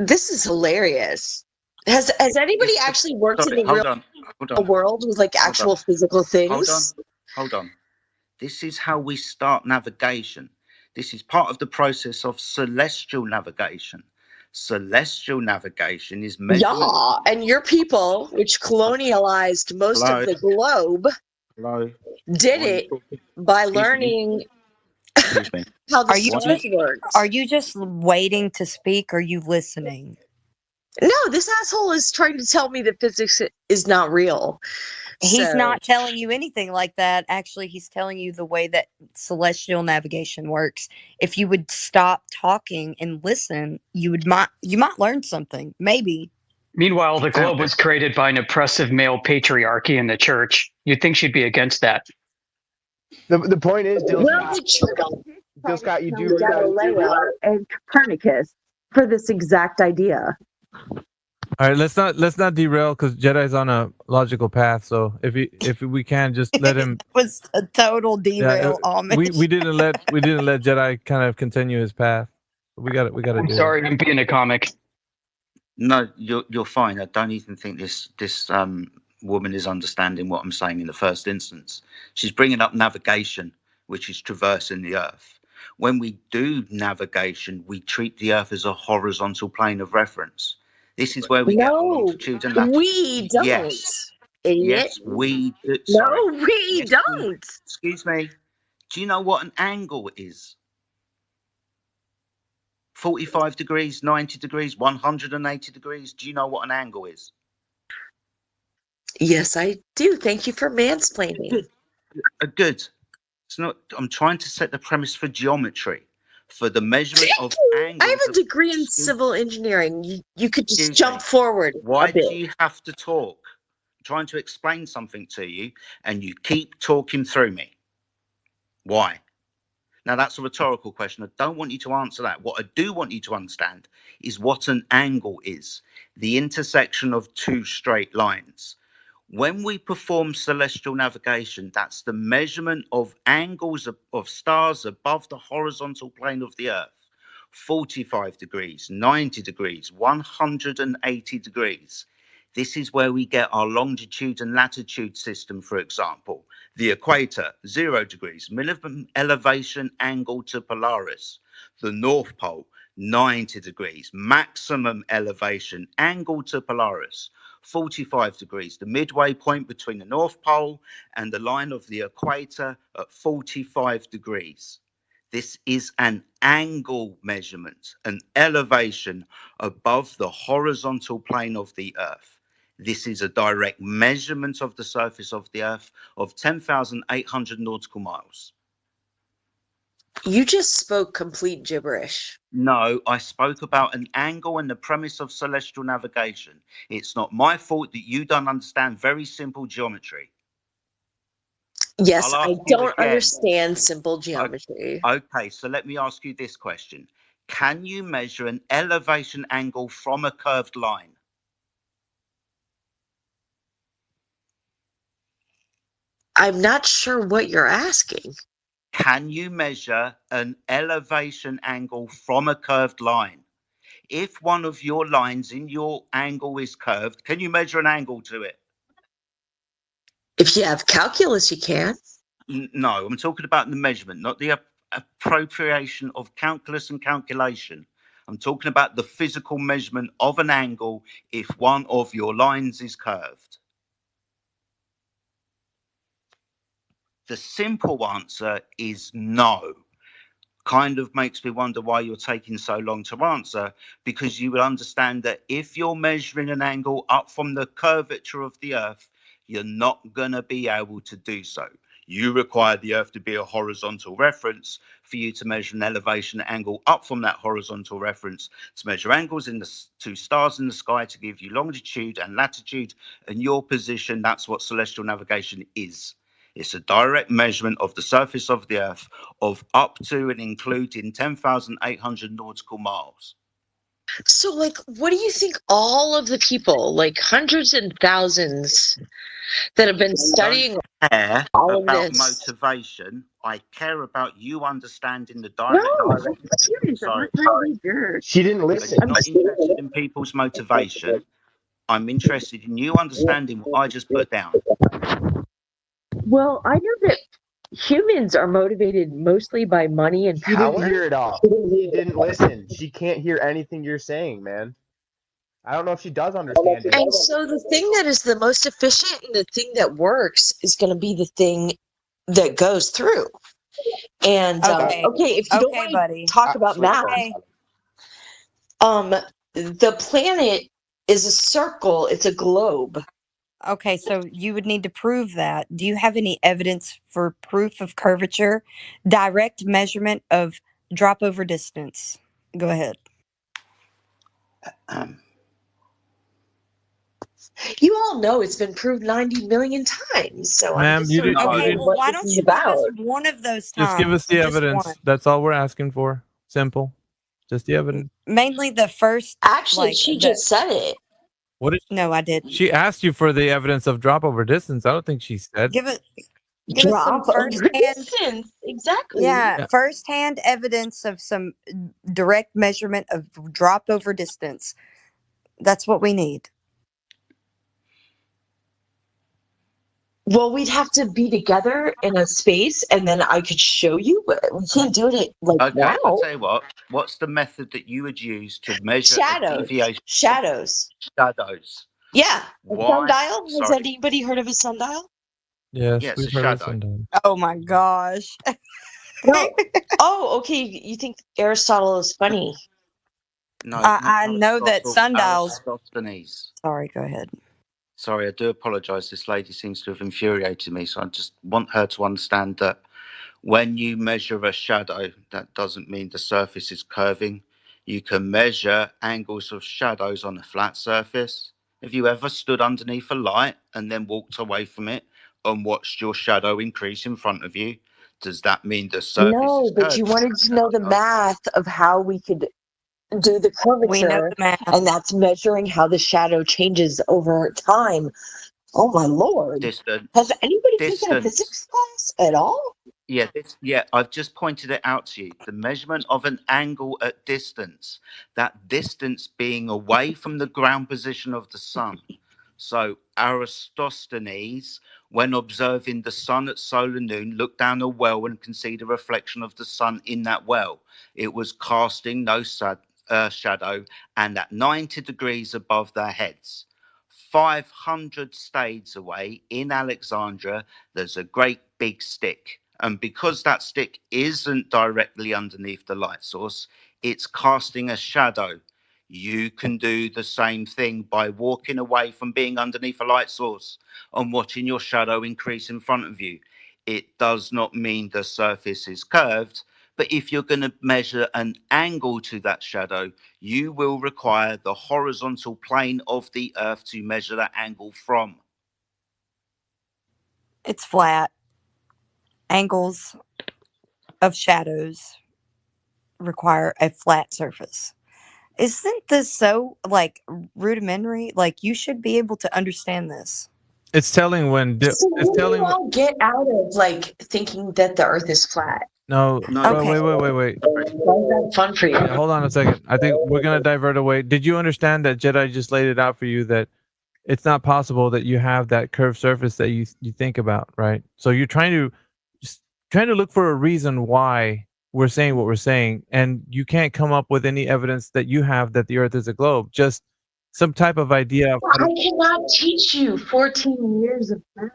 This is hilarious. Has anybody actually worked in the real world with like actual physical things? Hold on. This is how we start navigation. This is part of the process of celestial navigation. Celestial navigation is measurement. Yeah, and your people, which colonialized most of the globe, did it by learning how the stars worked. Are you just waiting to speak? Or are you listening? No, this asshole is trying to tell me that physics is not real. He's not telling you anything like that. Actually, he's telling you the way that celestial navigation works. If you would stop talking and listen, you might learn something. Maybe. Meanwhile, the globe was created by an oppressive male patriarchy in the church. You'd think she'd be against that. The point is, Dill Scott, you do realize Galileo and Copernicus for this exact idea. All right, let's not derail because Jedi's on a logical path. So if we can just let him. It was a total derail. We didn't let Jedi kind of continue his path. We got to. I'm sorry, I'm being a comic. No, you're fine. I don't even think this woman is understanding what I'm saying in the first instance. She's bringing up navigation, which is traversing the Earth. When we do navigation, we treat the Earth as a horizontal plane of reference. This is where we get our longitude and latitude. We don't. Yes. Idiot. Yes, we do. Sorry. No, we don't. Excuse me. Do you know what an angle is? 45 degrees, 90 degrees, 180 degrees. Do you know what an angle is? Yes, I do. Thank you for mansplaining. Good. It's not. I'm trying to set the premise for geometry, for the measurement of angles. I have a degree in civil engineering. You could just jump forward. Why do you have to talk? I'm trying to explain something to you, and you keep talking through me. Why? Now, that's a rhetorical question. I don't want you to answer that. What I do want you to understand is what an angle is, the intersection of two straight lines. When we perform celestial navigation, that's the measurement of angles of stars above the horizontal plane of the Earth. 45 degrees, 90 degrees, 180 degrees. This is where we get our longitude and latitude system, for example. The equator, 0 degrees, minimum elevation angle to Polaris. The North Pole, 90 degrees, maximum elevation angle to Polaris. 45 degrees, the midway point between the North Pole and the line of the equator at 45 degrees. This is an angle measurement, an elevation above the horizontal plane of the Earth. This is a direct measurement of the surface of the Earth of 10,800 nautical miles. You just spoke complete gibberish. No, I spoke about an angle and the premise of celestial navigation. It's not my fault that you don't understand very simple geometry. Yes, I don't understand simple geometry. Okay, so let me ask you this question. Can you measure an elevation angle from a curved line? I'm not sure what you're asking. Can you measure an elevation angle from a curved line? If one of your lines in your angle is curved, can you measure an angle to it? If you have calculus, you can. No, I'm talking about the measurement, not the appropriation of calculus and calculation. I'm talking about the physical measurement of an angle if one of your lines is curved. The simple answer is no. Kind of makes me wonder why you're taking so long to answer, because you will understand that if you're measuring an angle up from the curvature of the Earth, you're not going to be able to do so. You require the Earth to be a horizontal reference for you to measure an elevation angle up from that horizontal reference, to measure angles in the two stars in the sky to give you longitude and latitude and your position. That's what celestial navigation is. It's a direct measurement of the surface of the Earth of up to and including 10,800 nautical miles. So, like, what do you think all of the people, like hundreds and thousands, that have been studying care all of about this? motivation. I care about you understanding the No, direct. I'm serious. I'm Sorry. not trying to be jerk. She didn't listen. I'm not interested in people's motivation. I'm interested in you understanding what I just put down. Well, I know that humans are motivated mostly by money and She power. didn't hear it all. She didn't listen. She can't hear anything you're saying, man. I don't know if she does understand it. And so the thing that is the most efficient and the thing that works is going to be the thing that goes through. And Okay. if you don't want buddy. to talk about math, Okay. the planet is a circle. It's a globe. Okay, so you would need to prove that. Do you have any evidence for proof of curvature? Direct measurement of drop over distance. Go ahead. You all know it's been proved 90 million times. So I'm Ma'am, just you sort of did- Okay, wondering well, what why this don't is you give about. us one of those times? Just give us the Just evidence. one. That's all we're asking for. Simple. Just the evidence. Mainly the first. Actually, she just said it. What did No, I didn't. she asked you for the evidence of drop over distance? I don't think she said. Give us some Drop over firsthand. distance. Exactly. Yeah, firsthand evidence of some direct measurement of drop over distance. That's what we need. Well, we'd have to be together in a space, and then I could show you. But we can't do it like Okay, now. I'll tell you what. What's the method that you would use to measure a deviation? Shadows. Shadows. Yeah. Why? Sundial. Has Sorry. anybody heard of a sundial? Yes, Yes, we've a heard of shadow. sundial. Oh my gosh. No. Oh, okay. You think Aristotle is funny? No, I not know that Aristotle, sundials. Aristophanes. Sorry, go ahead. Sorry, I do apologise. This lady seems to have infuriated me, so I just want her to understand that when you measure a shadow, that doesn't mean the surface is curving. You can measure angles of shadows on a flat surface. Have you ever stood underneath a light and then walked away from it and watched your shadow increase in front of you? Does that mean the surface No, is but curved? you wanted to know the math of how we could do the We know curvature, the math. and that's measuring how the shadow changes over time. Oh my lord! Has anybody taken a physics class at all? Yeah, I've just pointed it out to you. The measurement of an angle at distance, that distance being away from the ground position of the sun. So Aristophanes, when observing the sun at solar noon, looked down a well and could see the reflection of the sun in that well. It was casting no shadow and at 90 degrees above their heads. 500 stades away in Alexandria, there's a great big stick. And because that stick isn't directly underneath the light source, it's casting a shadow. You can do the same thing by walking away from being underneath a light source and watching your shadow increase in front of you. It does not mean the surface is curved, but if you're going to measure an angle to that shadow, you will require the horizontal plane of the Earth to measure that angle from. It's flat. Angles of shadows require a flat surface. Isn't this so rudimentary? Like you should be able to understand this. It's telling when. So It's when telling. you all get out of thinking that the Earth is flat? No. Okay. Wait. Why is that fun for you? Yeah, hold on a second. I think we're gonna divert away. Did you understand that Jedi just laid it out for you that it's not possible that you have that curved surface that you think about, right? So you're trying to look for a reason why we're saying what we're saying, and you can't come up with any evidence that you have that the Earth is a globe. Just some type of idea of I cannot teach you 14 years of math.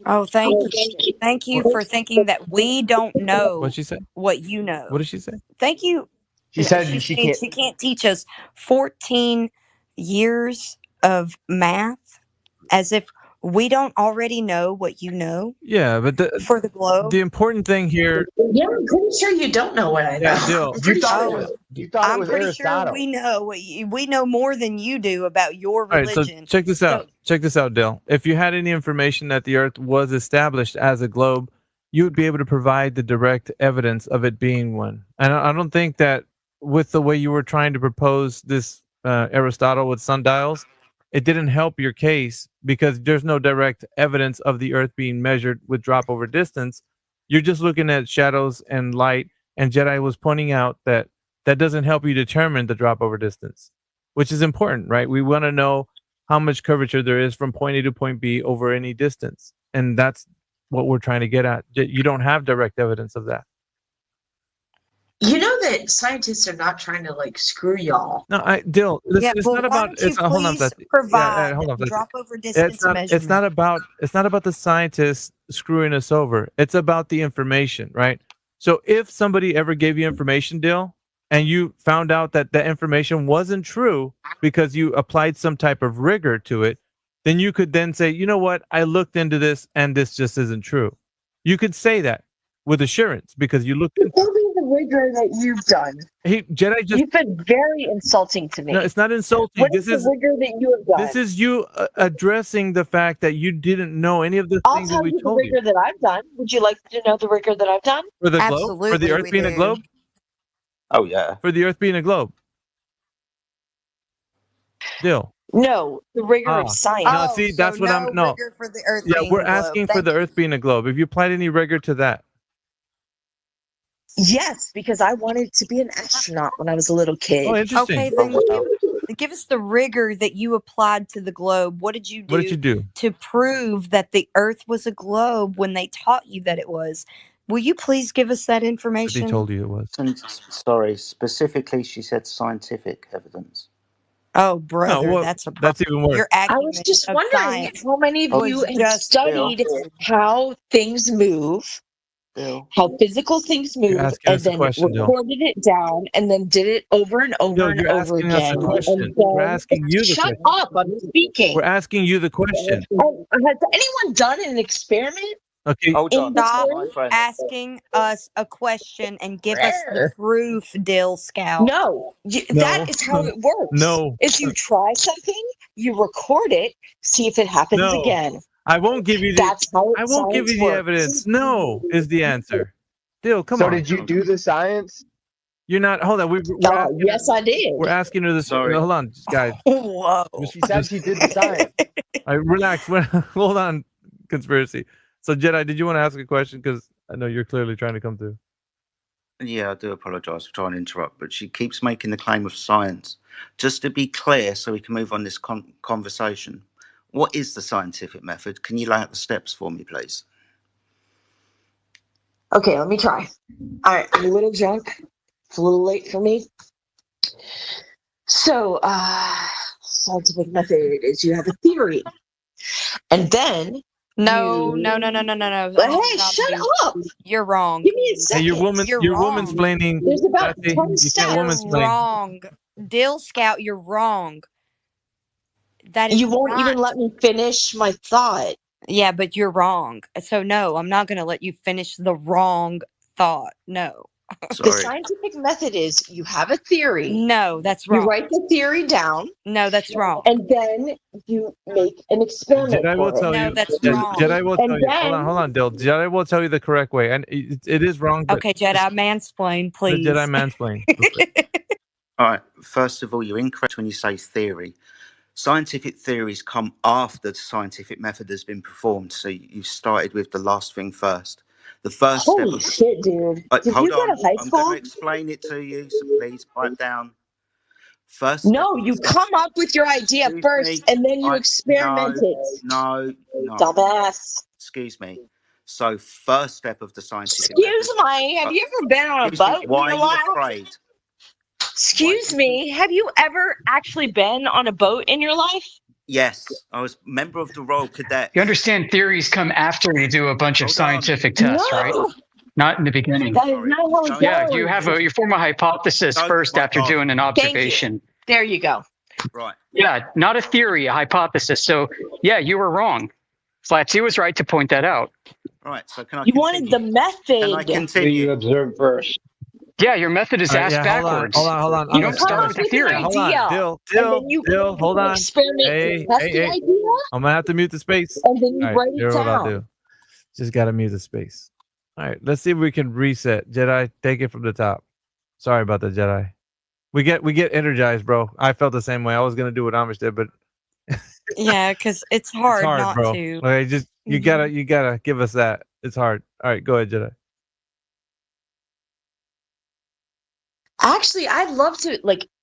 Oh, thank you. Thank you for thinking that we don't know What'd she say? what you know. What did she say? Thank you. She said She can't teach us 14 years of math as if We don't already know what you know Yeah, but for the globe. the important thing here. Yeah, I'm pretty sure you don't know what I know. Yeah, Dill. I'm pretty You thought sure. it was. You thought it I'm was pretty sure Aristotle. we know we know more than you do about your All right, so religion. check this out. Check this out, Dill. If you had any information that the Earth was established as a globe, you would be able to provide the direct evidence of it being one. And I don't think that with the way you were trying to propose this Aristotle with sundials, it didn't help your case because there's no direct evidence of the Earth being measured with drop over distance. You're just looking at shadows and light, and Jedi was pointing out that that doesn't help you determine the drop over distance, which is important, right? We want to know how much curvature there is from point A to point B over any distance. And that's what we're trying to get at. You don't have direct evidence of that. You know that scientists are not trying to like screw y'all. No, Dill, it's not about. It's hold on, Fletzy. Provide hold on, Fletzy. drop over distance measurement. It's not about the scientists screwing us over. It's about the information, right? So if somebody ever gave you information, Dill, and you found out that the information wasn't true because you applied some type of rigor to it, then you could then say, you know what, I looked into this and this just isn't true. You could say that with assurance because you looked into the rigor that you've done. You've been very insulting to me. No, it's not insulting. What is the rigor that you have done? This is you addressing the fact that you didn't know any of the things that we told you. The rigor that I've done. Would you like to know the rigor that I've done? For the globe? For the Earth being a globe? Oh, yeah. For the Earth being a globe. Dill. No, the rigor of science. No, see, that's what I'm. No. Rigor for the Earth Yeah, we're asking for the Earth being a globe. Have you applied any rigor to that? Yes, because I wanted to be an astronaut when I was a little kid. Oh, interesting. Okay, then give us the rigor that you applied to the globe. What did you do? What did you do to prove that the Earth was a globe when they taught you that it was? Will you please give us that information? They told you it was. Sorry, specifically, she said scientific evidence. Oh, brother, that's a problem. That's even worse. I was just wondering how many of you have studied how things move, how physical things move, and then recorded it down, and then did it over and over and over again. We're asking you the Shut up! I'm speaking. We're asking you the question. Has anyone done an experiment? Okay. Stop asking us a question and give us the proof, Dill Scout. No, that is how it works. No. If you try something, you record it, see if it happens again. I won't give you the. That's how I won't give you the evidence. No is the answer. Dill, come on. So did you do the science? You're not. Hold on. Yes, I did. We're asking her this. Sorry. Hold on, guys. Whoa. She said she did the science. Relax. Hold on, conspiracy. So Jedi, did you want to ask a question? Because I know you're clearly trying to come through. Yeah, I do apologise for trying to interrupt, but she keeps making the claim of science. Just to be clear, so we can move on this conversation, what is the scientific method? Can you lay out the steps for me, please? Okay, let me try. All right, I'm a little drunk. It's a little late for me. So, scientific method is you have a theory, and then No. Hey, shut up! You're wrong. Give me a second. Hey, you're woman's planning. There's about 10 you steps. can't woman's You're plain. wrong. Dill Scout, you're wrong. That is You won't even let me finish my thought. Yeah, but you're wrong. So no, I'm not going to let you finish the wrong thought. No. The scientific method is you have a theory. No, that's wrong. You write the theory down. No, that's wrong. And then you make an experiment. Jedi will tell No, you. that's wrong. Jedi will tell you. then- Hold on, Dill. Jedi will tell you the correct way, and it is wrong. But Okay, Jedi, mansplain, please. The Jedi mansplain. All right. First of all, you're incorrect when you say theory. Scientific theories come after the scientific method has been performed. So you've started with the last thing first. The first Holy step. shit, dude! Did Hold you go on. to high I'm school? going to explain it to you. So please pipe down. First. No, you come up with your idea first, and then you experiment it. No. Dumbass. Excuse me. So first step of the scientific Excuse method. me. Have you ever been on a boat? Why in are your life? you afraid? Excuse me. Have you ever actually been on a boat in your life? Yes, I was a member of the Royal Cadet. You understand theories come after you do a bunch of scientific tests, right? Not in the beginning. That is not how it goes. Yeah, you form a hypothesis first after doing an observation. There you go. Right. Yeah, not a theory, a hypothesis. So, yeah, you were wrong. Flatsy was right to point that out. Right. So can I You continue? wanted the method. Can I continue? You observe first. Yeah, your method is asked backwards. Hold on. You don't start with the theory. Hold on. Dill, hold on. Experiment to test the idea. I'm gonna have to mute the space. And then you All right, write it here's what I'll down. do. Just gotta mute the space. All right, let's see if we can reset. Jedi, take it from the top. Sorry about that, Jedi. We get energized, bro. I felt the same way. I was gonna do what Amish did, but Yeah, because it's hard not bro. to. Okay, just you gotta give us that. It's hard. All right, go ahead, Jedi. Actually, I'd love to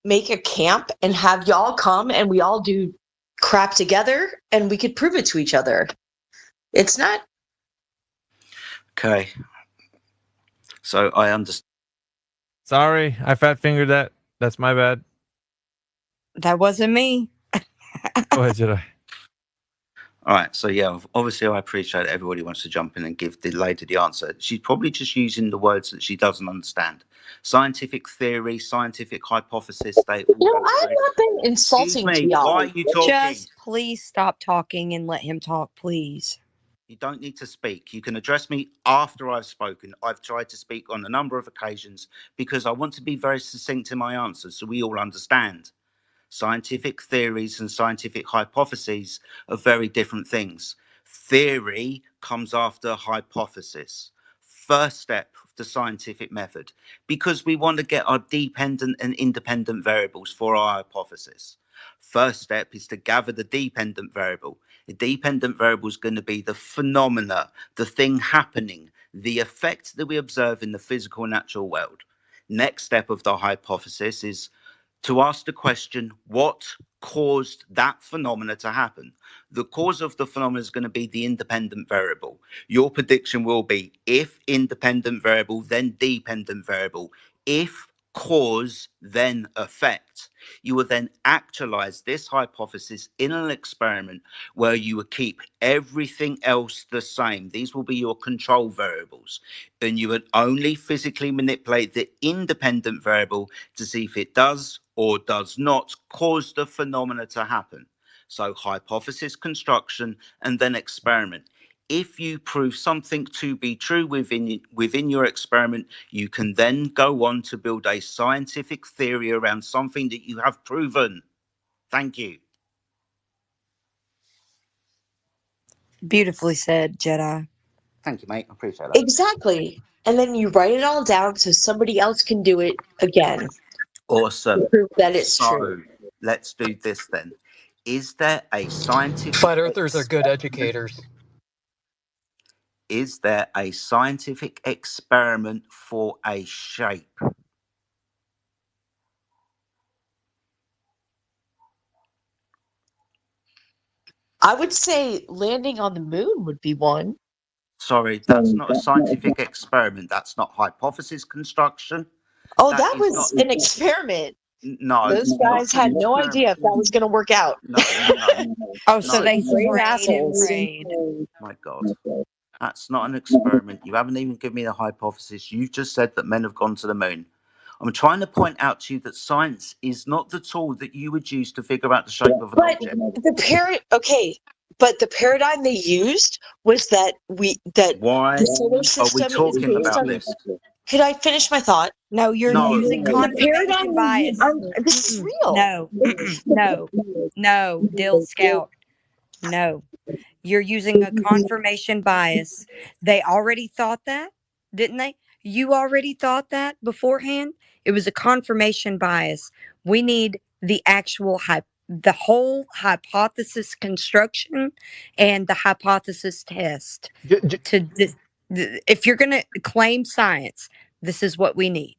make a camp and have y'all come and we all do crap together and we could prove it to each other. It's not. Okay. So I understand. Sorry, I fat fingered that. That's my bad. That wasn't me. Go ahead, Jedi. All right. So yeah, obviously I appreciate everybody wants to jump in and give the lady the answer. She's probably just using the words that she doesn't understand. Scientific theory, scientific hypothesis. I've not been insulting to y'all. Why are you talking? Just please stop talking and let him talk, please. You don't need to speak. You can address me after I've spoken. I've tried to speak on a number of occasions because I want to be very succinct in my answers so we all understand. Scientific theories and scientific hypotheses are very different things. Theory comes after hypothesis. First step of the scientific method, because we want to get our dependent and independent variables for our hypothesis. First step is to gather the dependent variable. The dependent variable is going to be the phenomena, the thing happening, the effect that we observe in the physical natural world. Next step of the hypothesis is to ask the question, what caused that phenomena to happen? The cause of the phenomena is going to be the independent variable. Your prediction will be if independent variable, then dependent variable. If cause, then effect. You will then actualize this hypothesis in an experiment where you will keep everything else the same. These will be your control variables. And you would only physically manipulate the independent variable to see if it does or does not cause the phenomena to happen. So hypothesis construction and then experiment. If you prove something to be true within your experiment, you can then go on to build a scientific theory around something that you have proven. Thank you. Beautifully said, Jedi. Thank you, mate. I appreciate that. Exactly. And then you write it all down so somebody else can do it again. Awesome. Prove that it's true. Let's do this then. Is there a scientific... Flat earthers are good educators. Is there a scientific experiment for a shape? I would say landing on the moon would be one. Sorry, that's not a scientific experiment. That's not hypothesis construction. Oh, that was an experiment. No. Those guys had no idea if that was going to work out. No. Oh, so they sprayed and prayed. My God. That's not an experiment. You haven't even given me a hypothesis. You've just said that men have gone to the moon. I'm trying to point out to you that science is not the tool that you would use to figure out the shape of an object. But the paradigm they used was that Why the solar system are we talking about this? Could I finish my thought? No, you're using confirmation bias. This is real. No, Dill Scout. No. You're using a confirmation bias. They already thought that, didn't they? You already thought that beforehand? It was a confirmation bias. We need the actual the whole hypothesis construction and the hypothesis test. If you're going to claim science, this is what we need.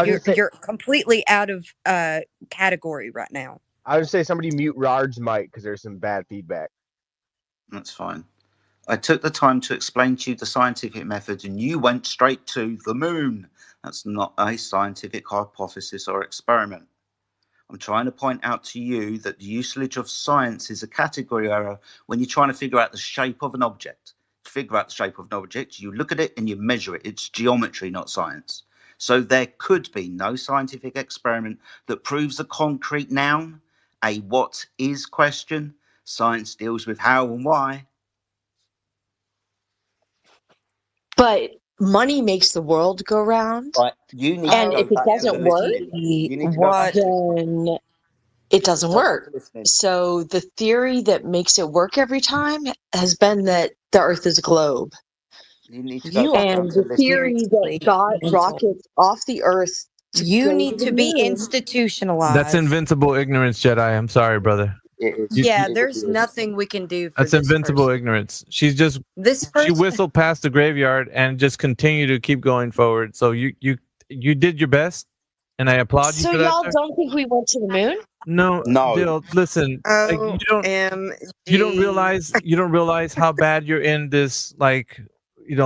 You're completely out of category right now. I would say somebody mute Rard's mic because there's some bad feedback. That's fine. I took the time to explain to you the scientific method and you went straight to the moon. That's not a scientific hypothesis or experiment. I'm trying to point out to you that the usage of science is a category error when you're trying to figure out the shape of an object. To figure out the shape of an object, you look at it and you measure it. It's geometry, not science. So there could be no scientific experiment that proves a concrete noun, a what is question. Science deals with how and why. but money makes the world go round. Right, you need And to if go it back to the doesn't work, listening. You need to go back. then it doesn't Go back work. to listening. So the theory that makes it work every time has been that the Earth is a globe. You need to go back And onto the listening. theory that got rockets off the Earth to You go need to the to be moon. institutionalized. That's invincible ignorance, Jedi. I'm sorry, brother. Yeah, there's nothing we can do for That's this invincible person. ignorance. She's just This she person. whistled past the graveyard and just continue to keep going forward. So you did your best, and I applaud you So for that, y'all sir. don't think we went to the moon? No, No. Dill, listen, like, you don't realize how bad you're in this, like,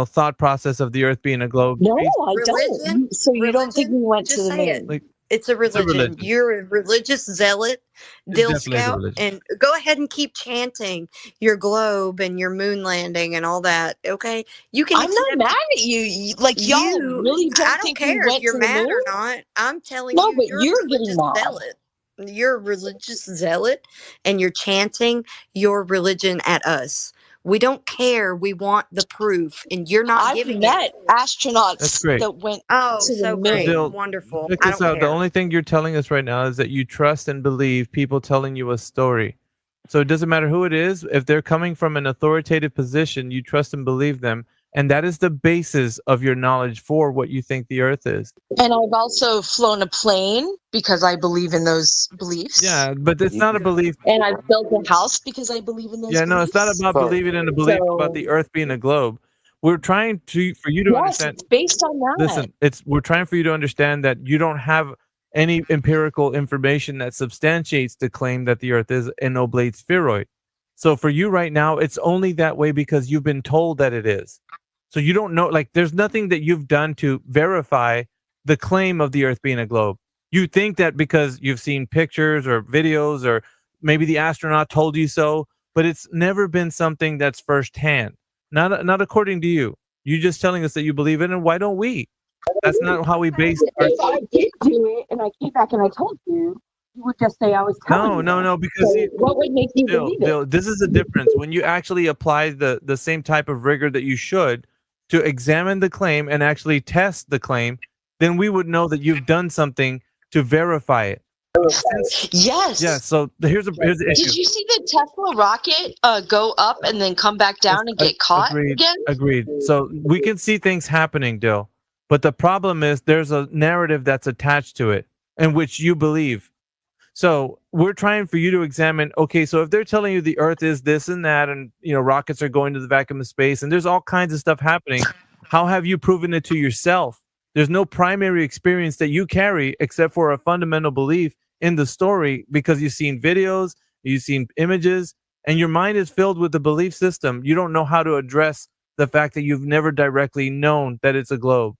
thought process of the Earth being a globe. No, I don't. So you don't think we went Just to the say it. moon? Like, It's a religion. You're a religious zealot, Dill definitely is a Scout, religion. and go ahead and keep chanting your globe and your moon landing and all that. Okay, you can. I'm not mad at you. Like y'all really don't I don't think we care if went you're to the mad moon? or not. I'm telling No, you, but you're you're a getting religious mad. zealot. You're a religious zealot, and you're chanting your religion at us. We don't care. We want the proof, and you're not giving it. I've met astronauts That's great. that went Oh, to the so moon. great. Dill, Wonderful. check I this don't out. The care. only thing you're telling us right now is that you trust and believe people telling you a story. So it doesn't matter who it is. If they're coming from an authoritative position, you trust and believe them. And that is the basis of your knowledge for what you think the Earth is. And I've also flown a plane because I believe in those beliefs. Yeah, but it's not a belief. And I've built a house because I believe in those Yeah, no, it's not beliefs. about believing in a belief about the So, Earth being a globe. We're trying for you to yes, understand. it's based on that. Listen, we're trying for you to understand that you don't have any empirical information that substantiates the claim that the Earth is an oblate spheroid. So for you right now, it's only that way because you've been told that it is. So you don't know, like, there's nothing that you've done to verify the claim of the Earth being a globe. You think that because you've seen pictures or videos, or maybe the astronaut told you so, but it's never been something that's firsthand. Not according to you. You're just telling us that you believe it, and why don't we? That's not how we base our. If I did do it and I came back and I told you, you would just say I was telling you. No, because So what would make you believe it? this is the difference. When you actually apply the same type of rigor that you should to examine the claim and actually test the claim, then we would know that you've done something to verify it. Yes. Yeah. So here's the issue. Did you see the Tesla rocket go up and then come back down and get caught again? Agreed. So we can see things happening, Dill, but the problem is there's a narrative that's attached to it in which you believe. So we're trying for you to examine, okay, so if they're telling you the Earth is this and that, and rockets are going to the vacuum of space, and there's all kinds of stuff happening, how have you proven it to yourself? There's no primary experience that you carry except for a fundamental belief in the story because you've seen videos, you've seen images, and your mind is filled with the belief system. You don't know how to address the fact that you've never directly known that it's a globe.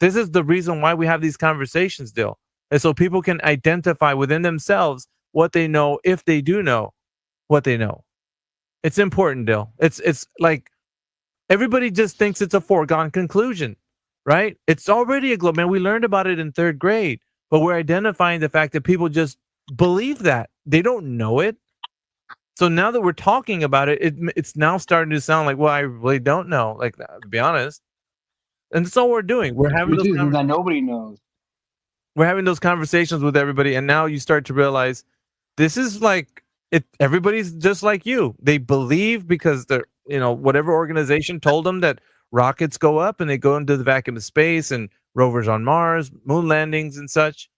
This is the reason why we have these conversations, Dill. And so people can identify within themselves what they know, if they do know what they know. It's important, Dill. It's like everybody just thinks it's a foregone conclusion, right? It's already a globe, man. We learned about it in 3rd grade, but we're identifying the fact that people just believe that. They don't know it. So now that we're talking about it, it's now starting to sound like, well, I really don't know, like, to be honest. And that's all we're doing. We're having those that nobody knows. We're having those conversations with everybody, and now you start to realize this is like it. Everybody's just like you. They believe because they're, whatever organization told them that rockets go up and they go into the vacuum of space and rovers on Mars, moon landings and such.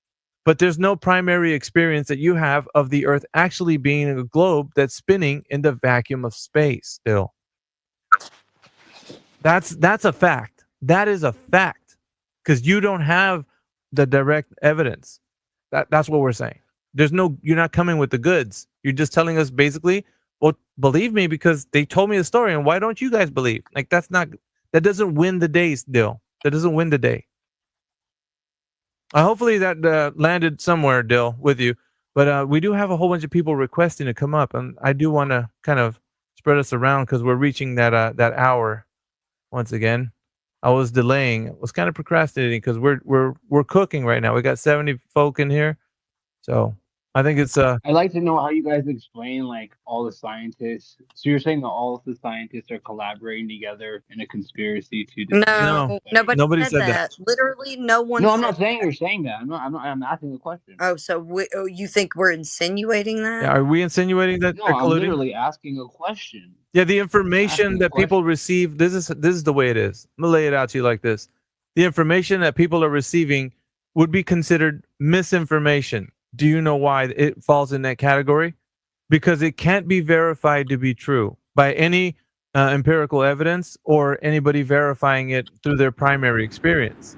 But there's no primary experience that you have of the Earth actually being a globe that's spinning in the vacuum of space still. That's a fact. That is a fact. Because you don't have the direct evidence. That's what we're saying. You're not coming with the goods. You're just telling us basically, well, believe me because they told me the story, and why don't you guys believe? Like, that doesn't win the day still. That doesn't win the day. Hopefully that landed somewhere, Dill, with you. But we do have a whole bunch of people requesting to come up, and I do want to kind of spread us around because we're reaching that hour once again. I was delaying. I was kind of procrastinating because we're cooking right now. We got 70 folk in here, so I think it's I'd like to know how you guys explain like all the scientists. So you're saying that all of the scientists are collaborating together in a conspiracy to defeat? No, nobody nobody said said that. that. Literally, no one No, I'm said not saying that. you're saying that. I'm asking a question. Oh, so you think we're insinuating that? Yeah, are we insinuating that No, they're I'm colluding? literally asking a question. Yeah, the information asking a that people receive, this is the way it is. I'm gonna lay it out to you like this. The information that people are receiving would be considered misinformation. Do you know why it falls in that category? Because it can't be verified to be true by any empirical evidence or anybody verifying it through their primary experience.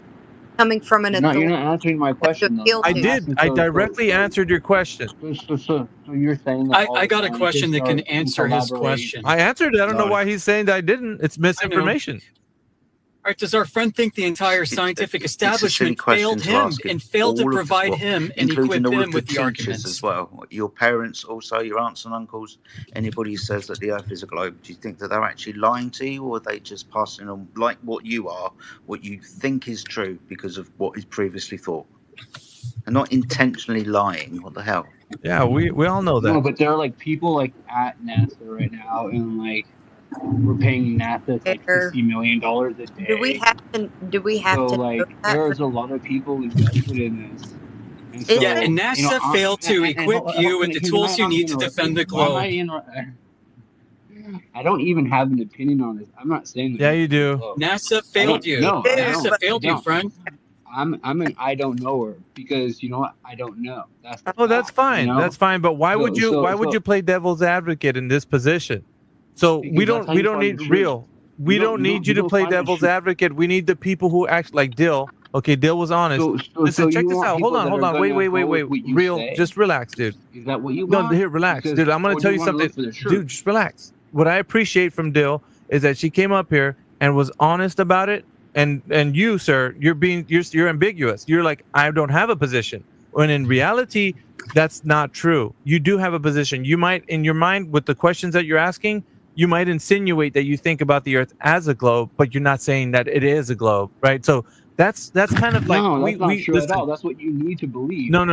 Coming from an You're authority. not answering my question though. I did. I directly answered your question. So you're saying that I got a question that can answer his question. I answered it. I don't know No. why he's saying that I didn't. It's misinformation. All right, does our friend think the entire scientific establishment failed him and failed to provide him and equip including all him of the with the teachers arguments? as well? Your parents, also your aunts and uncles, anybody who says that the Earth is a globe, do you think that they're actually lying to you, or are they just passing on, like what you are, what you think is true because of what is previously thought? And not intentionally lying. What the hell? Yeah, we all know that. No, but there are like people like at NASA right now, and like we're paying NASA like $60 million a day. Do we have So to like know that there's a lot of people invested in this. And so, Yeah, and NASA failed to equip you with the tools you need to defend the globe. I don't even have an opinion on this. I'm not saying that. Yeah, you do. NASA failed you. No, NASA failed you, friend. I'm an I don't knower because you know what? I don't know. That's the Oh, that's fact, fine. you know? That's fine. But why would you play devil's advocate in this position? So we don't need real. We don't need you to play devil's advocate. We need the people who act like Dill. Okay, Dill was honest. Listen, check this out. Hold on. Wait. Real, just relax, dude. Is that what you want? No, here, relax, dude. I'm gonna tell you something, dude. Just relax. What I appreciate from Dill is that she came up here and was honest about it. And you, sir, you're ambiguous. You're like, I don't have a position. When in reality, that's not true. You do have a position. You might, in your mind, with the questions that you're asking, you might insinuate that you think about the Earth as a globe, but you're not saying that it is a globe, right? So that's kind of like no, that's not true at all. That's what you need to believe. No.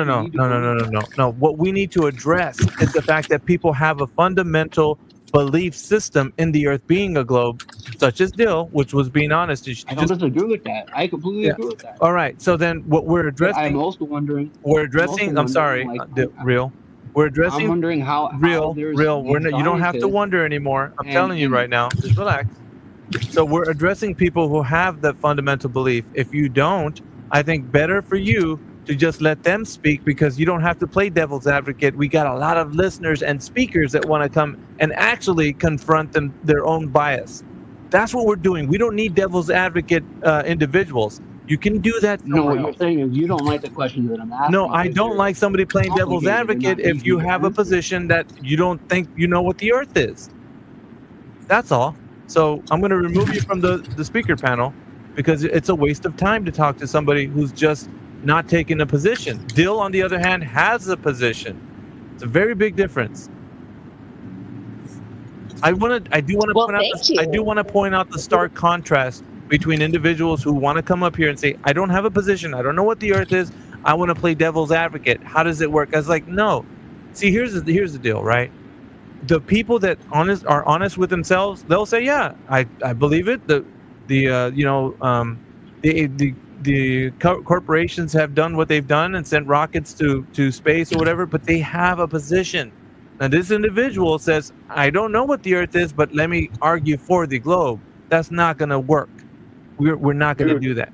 What we need to address is the fact that people have a fundamental belief system in the Earth being a globe, such as Dill, which was being honest. I don't disagree with that. I completely agree with that. All right. So then, what we're addressing? But I'm also wondering. I'm sorry, real. We're addressing. I'm wondering how real. You don't have to wonder anymore. I'm telling you right now. Just relax. So we're addressing people who have that fundamental belief. If you don't, I think better for you to just let them speak, because you don't have to play devil's advocate. We got a lot of listeners and speakers that want to come and actually confront their own bias. That's what we're doing. We don't need devil's advocate individuals. You can do that. No, what you're saying is you don't like the questions that I'm asking. No, I don't like somebody playing devil's advocate if you have a position that you don't think you know what the Earth is. That's all. So I'm going to remove you from the speaker panel, because it's a waste of time to talk to somebody who's just not taking a position. Dill, on the other hand, has a position. It's a very big difference. I do want to point out the stark contrast between individuals who want to come up here and say, I don't have a position, I don't know what the Earth is, I want to play devil's advocate. How does it work? I was like, no. See, here's the deal, right? The people that are honest with themselves, they'll say, yeah, I believe it. The corporations have done what they've done and sent rockets to space or whatever, but they have a position. Now, this individual says, I don't know what the Earth is, but let me argue for the globe. That's not going to work. We're not going to do that.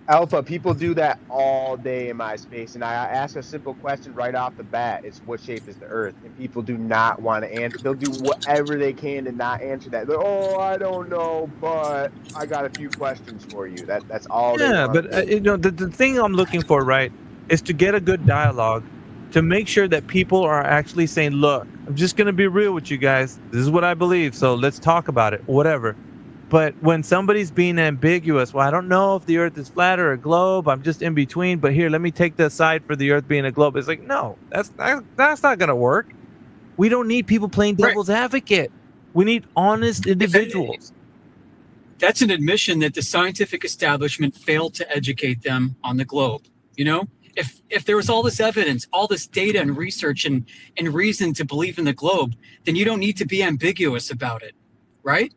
Alpha, people do that all day in my space, and I ask a simple question right off the bat. It's what shape is the Earth? And people do not want to answer. They'll do whatever they can to not answer that. They're, I don't know, but I got a few questions for you. That's all they want. But the thing I'm looking for, right, is to get a good dialogue, to make sure that people are actually saying, look, I'm just going to be real with you guys. This is what I believe, so let's talk about it, whatever. But when somebody's being ambiguous, well, I don't know if the Earth is flat or a globe, I'm just in between, but here, let me take the side for the Earth being a globe. It's like, no, that's not going to work. We don't need people playing devil's advocate. We need honest individuals. That's an admission that the scientific establishment failed to educate them on the globe. You know, If there was all this evidence, all this data and research and reason to believe in the globe, then you don't need to be ambiguous about it, right?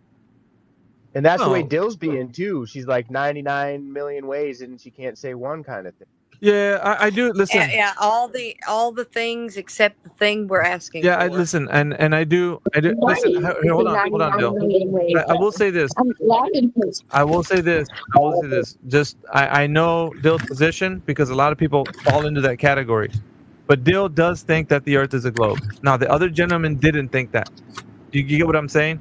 And that's the way Dill's being too. She's like 99 million ways, and she can't say one kind of thing. Yeah, I do. Listen. Yeah, all the things except the thing we're asking Yeah, for. I listen, and I do. Listen. Here, hold on, Bill. I will say this. I will say this. Just I know Dill's position because a lot of people fall into that category, but Dill does think that the Earth is a globe. Now, the other gentleman didn't think that. You get what I'm saying?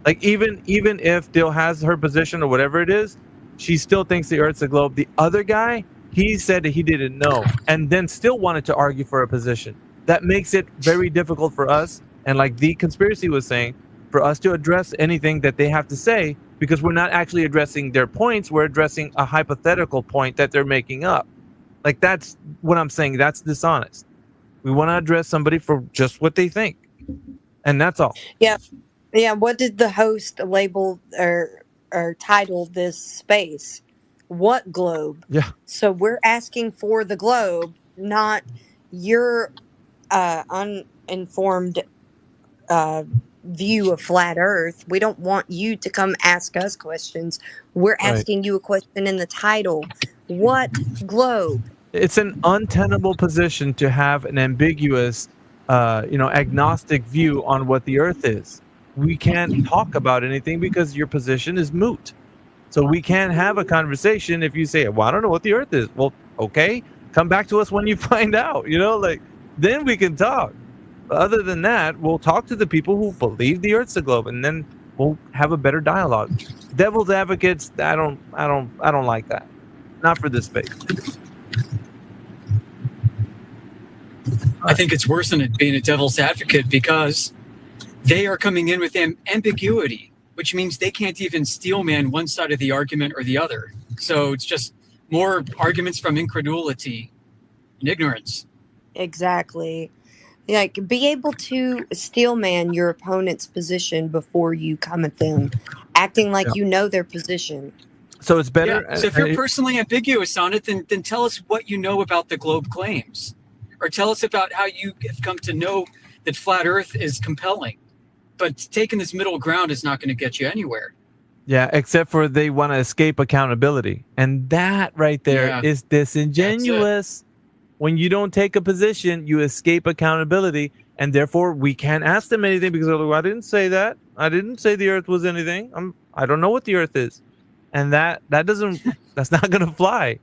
Like even if Dill has her position or whatever it is, she still thinks the Earth's a globe. The other guy, he said that he didn't know, and then still wanted to argue for a position. That makes it very difficult for us, and like the conspiracy was saying, for us to address anything that they have to say, because we're not actually addressing their points, we're addressing a hypothetical point that they're making up. Like that's what I'm saying. That's dishonest. We want to address somebody for just what they think, and that's all. Yeah. Yeah, what did the host label or title this space? What globe? Yeah. So we're asking for the globe, not your uninformed view of flat Earth. We don't want you to come ask us questions. We're asking you a question in the title. What globe? It's an untenable position to have an ambiguous, agnostic view on what the Earth is. We can't talk about anything because your position is moot. So we can't have a conversation if you say, well, I don't know what the Earth is. Well, okay, come back to us when you find out, then we can talk. But other than that, we'll talk to the people who believe the Earth's a globe, and then we'll have a better dialogue. Devil's advocates, I don't like that. Not for this space. I think it's worse than it being a devil's advocate because they are coming in with ambiguity, which means they can't even steelman one side of the argument or the other. So it's just more arguments from incredulity and ignorance. Exactly. Like, be able to steelman your opponent's position before you come at them, acting like you know their position. So it's better. Yeah. So if you're personally ambiguous on it, then tell us what you know about the globe claims, or tell us about how you have come to know that flat Earth is compelling. But taking this middle ground is not going to get you anywhere. Yeah, except for they want to escape accountability. And that right there is disingenuous. When you don't take a position, you escape accountability. And therefore, we can't ask them anything because I didn't say that. I didn't say the Earth was anything. I don't know what the Earth is. And that's not going to fly.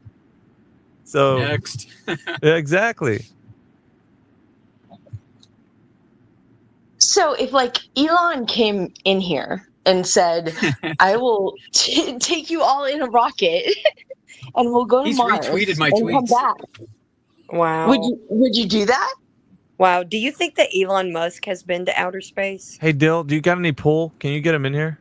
So next. Yeah, exactly. So if like Elon came in here and said, I will take you all in a rocket and we'll go to Mars retweeted my and tweets. come back. Wow. Would you do that? Wow. Do you think that Elon Musk has been to outer space? Hey, Dill, do you got any pull? Can you get him in here?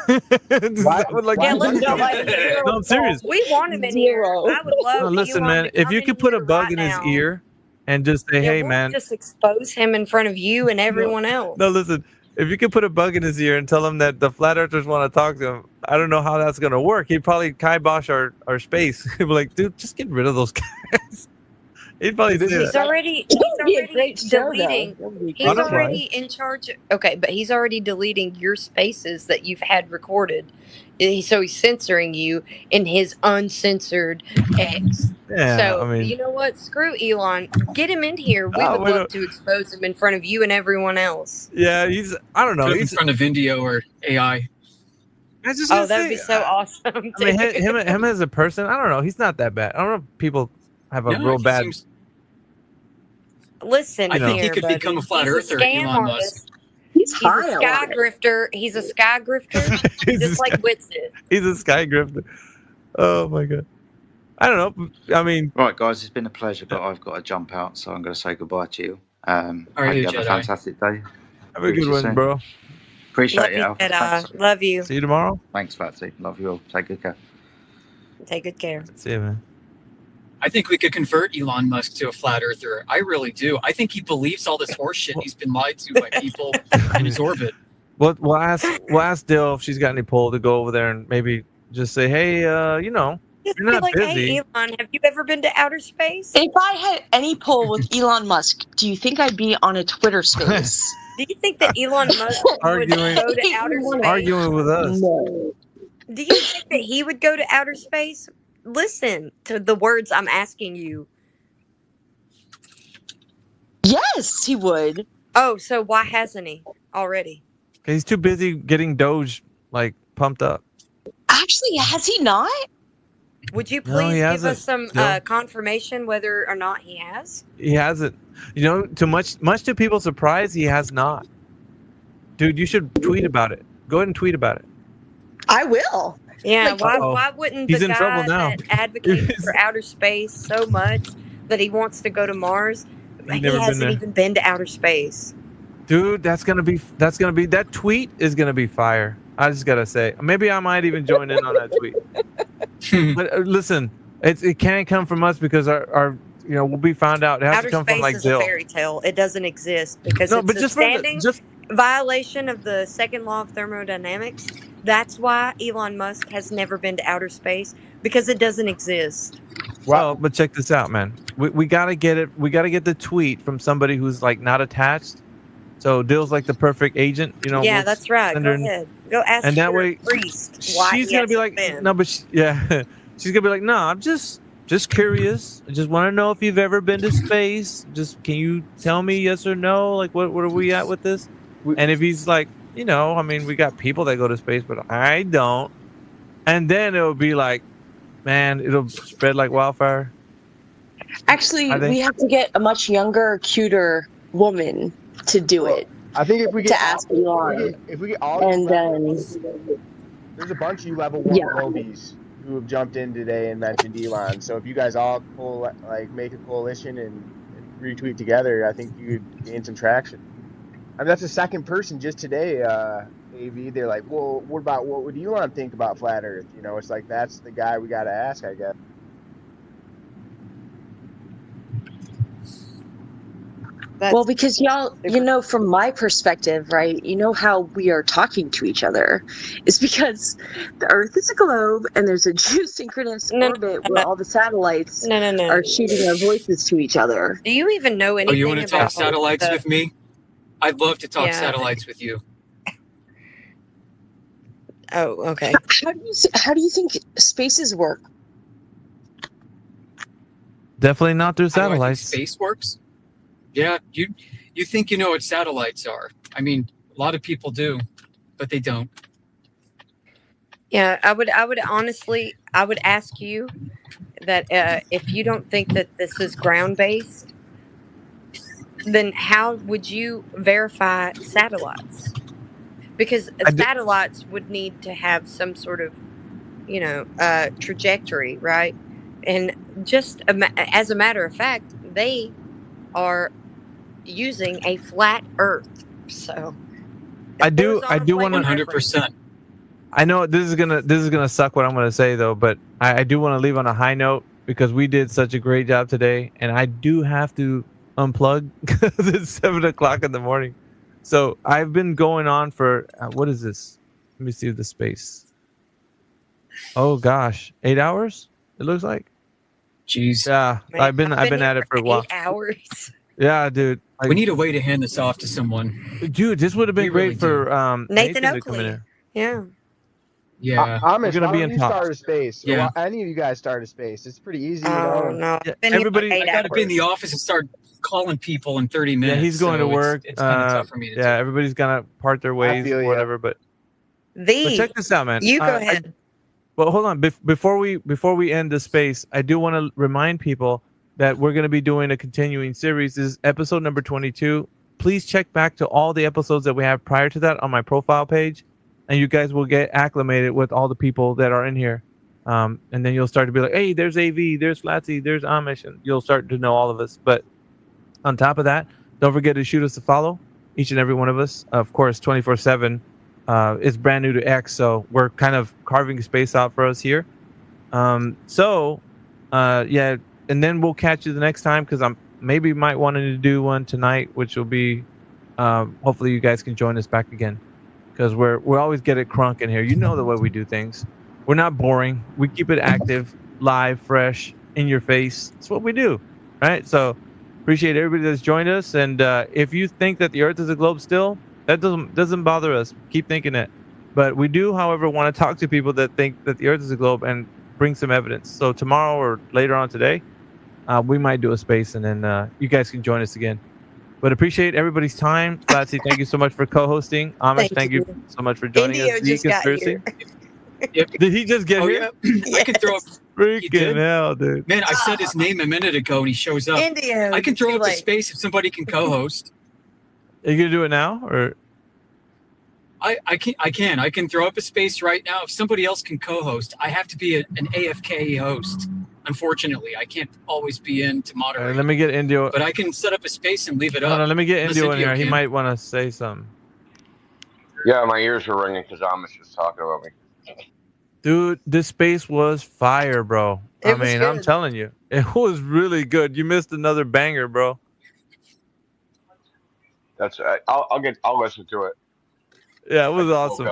Yeah, let's go. No, I'm serious. We want him in here. I would love. No, listen, Elon man. to If come you in could put a here bug right in his now. ear and just say, "Hey, we'll man," just expose him in front of you and everyone else. No, listen. If you could put a bug in his ear and tell him that the flat earthers want to talk to him, I don't know how that's gonna work. He'd probably kibosh our space. He'd be like, "Dude, just get rid of those guys." He'd probably do He's that. already deleting. He's already in charge. Okay, but he's already deleting your spaces that you've had recorded. So he's censoring you in his uncensored X. Yeah, So I mean, you know what? Screw Elon. Get him in here. We would love to expose him in front of you and everyone else. yeah, I don't know. Put him in He's front of India or AI. Oh, that'd be so awesome. I mean, him as a person, I don't know. He's not that bad. I don't know if people have a real bad. Listen, I think he here, could buddy. become a flat He's earther, scam Elon artist. Musk. He's a sky grifter. He's a sky grifter, just like Whitsit. He's a sky grifter. Oh my god. I don't know. I mean, right, guys, it's been a pleasure, but I've got to jump out, so I'm going to say goodbye to you. All right, hope you have Jedi. a fantastic day. Have a good one, bro. Appreciate Love it, you, Alf. Jedi. Love you. See you tomorrow. Thanks, Fatsy. Love you all. Take good care. Take good care. See you, man. I think we could convert Elon Musk to a flat earther. I really do. I think he believes all this horse shit he's been lied to by people in his orbit. We'll ask Dill if she's got any pull to go over there and maybe just say, hey, Just You're be not like, busy. hey, Elon, have you ever been to outer space? If I had any poll with Elon Musk, do you think I'd be on a Twitter space? Do you think that Elon Musk would go to outer space? Arguing with us. No. Do you think that he would go to outer space? Listen to the words I'm asking you. Yes, he would. Oh, so why hasn't he already? He's too busy getting Doge like pumped up. Actually, has he not? Would you No, he please give hasn't. us some No. confirmation whether or not he has? He hasn't. You know, to much to people's surprise, he has not. Dude, you should tweet about it. Go ahead and tweet about it. I will. Yeah, Like, why wouldn't He's the in trouble guy now. that advocates for outer space so much that he wants to go to Mars, he never been hasn't there. even been to outer space? Dude, that's gonna be that tweet is gonna be fire. I just gotta say, maybe I might even join in on that tweet. But listen, it can't come from us because our we'll be found out. It has Outer to come from space like is Bill. a fairy tale. It doesn't exist because No, it's but a just for the- standing just- violation of the second law of thermodynamics. That's why Elon Musk has never been to outer space, because it doesn't exist. Well, but check this out, man. We gotta get it. We gotta get the tweet from somebody who's like not attached. So Dill's like the perfect agent, you know. Yeah, we'll that's right. send Go her in- ahead. Go ask And that your way, priest why she's he gonna be hasn't like, been. no, but she's gonna be like, no, I'm just curious. I just want to know if you've ever been to space. Just can you tell me yes or no? Like, what are we at with this? And if he's like, I mean, we got people that go to space, but I don't. And then it'll be like, man, it'll spread like wildfire. Actually, I think- we have to get a much younger, cuter woman to do it. I think if we get to ask Elon, if we get all and then there's a bunch of you level 1 globies who have jumped in today and mentioned Elon. So if you guys all make a coalition and retweet together, I think you could gain some traction. I mean, that's the second person just today. AV, they're like, well, what would Elon think about flat Earth? It's like that's the guy we got to ask, I guess. well, because y'all, from my perspective, right, how we are talking to each other is because the Earth is a globe and there's a geosynchronous orbit where all the satellites are shooting their voices to each other. Do you even know anything you want to talk about satellites with me? I'd love to talk Yeah. satellites with you. Oh, okay. How do you think spaces work? Definitely not through How do I think satellites. space works? Yeah, you think you know what satellites are. I mean, a lot of people do, but they don't. Yeah, I would honestly, I would ask you that if you don't think that this is ground based, then how would you verify satellites? Because satellites would need to have some sort of, trajectory, right? And just as a matter of fact, they are using a flat Earth. So I do want to 100%. I know this is gonna suck what I'm gonna say though, but I do want to leave on a high note because we did such a great job today, and I do have to unplug because it's 7:00 in the morning. So I've been going on for what is this? Let me see the space. Oh gosh, 8 hours. It looks like. Jeez. Yeah, Man, I've been at it for a while. 8 hours. Yeah, dude. We need a way to hand this off to someone. Dude, this would have been We great really for Nathan to come in Oakley. here. Yeah. Yeah. I'm We're gonna be in start talks. a space. Yeah. Well, any of you guys start a space. It's pretty easy, Oh no. Yeah, Been here everybody- like I 8 got to be in the hours. office and start calling people in 30 minutes. Yeah, he's going to so work. It's kind of tough for me to do. Everybody's gonna part their ways feel or ya. whatever. But The check this out, man. you go ahead. Well, hold on. Before we end the space, I do want to remind people that we're going to be doing a continuing series. This is episode number 22. Please check back to all the episodes that we have prior to that on my profile page, and you guys will get acclimated with all the people that are in here. And then you'll start to be like, hey, there's AV, there's Flatsy, there's Amish, and you'll start to know all of us. But on top of that, don't forget to shoot us a follow, each and every one of us. Of course, 24/7. It's brand new to X, so we're kind of carving space out for us here. Yeah, and then we'll catch you the next time because I'm maybe might wanting to do one tonight, which will be hopefully you guys can join us back again because we always get it crunk in here. You know the way we do things. We're not boring. We keep it active. live, fresh, in your face. It's what we do, right? So appreciate everybody that's joined us. And if you think that the Earth is a globe still, that doesn't bother us. Keep thinking it. But we do, however, want to talk to people that think that the Earth is a globe and bring some evidence. So tomorrow or later on today, we might do a space, and then you guys can join us again. But appreciate everybody's time. Flatsy, thank you so much for co-hosting. Amish, thank you so much for joining us. Indio The just got Conspiracy. here. Yep. Did he just get Oh here? yeah, I can throw up. You Freaking did? hell, dude. Man, I said his name a minute ago and he shows up. Indio, I can throw too up a late. space if somebody can co-host. Are you gonna do it now, or? I can throw up a space right now. If somebody else can co-host, I have to be an AFK host. Unfortunately, I can't always be in to moderate. All right, let me get Indio. But I can set up a space and leave it Hold up. on, let me get Unless Indio in here. He can. might want to say something. Yeah, my ears are ringing because Amish was talking about me. Dude, this space was fire, bro. It was I'm good. telling you, it was really good. You missed another banger, bro. That's I'll listen to it. Yeah, it was awesome.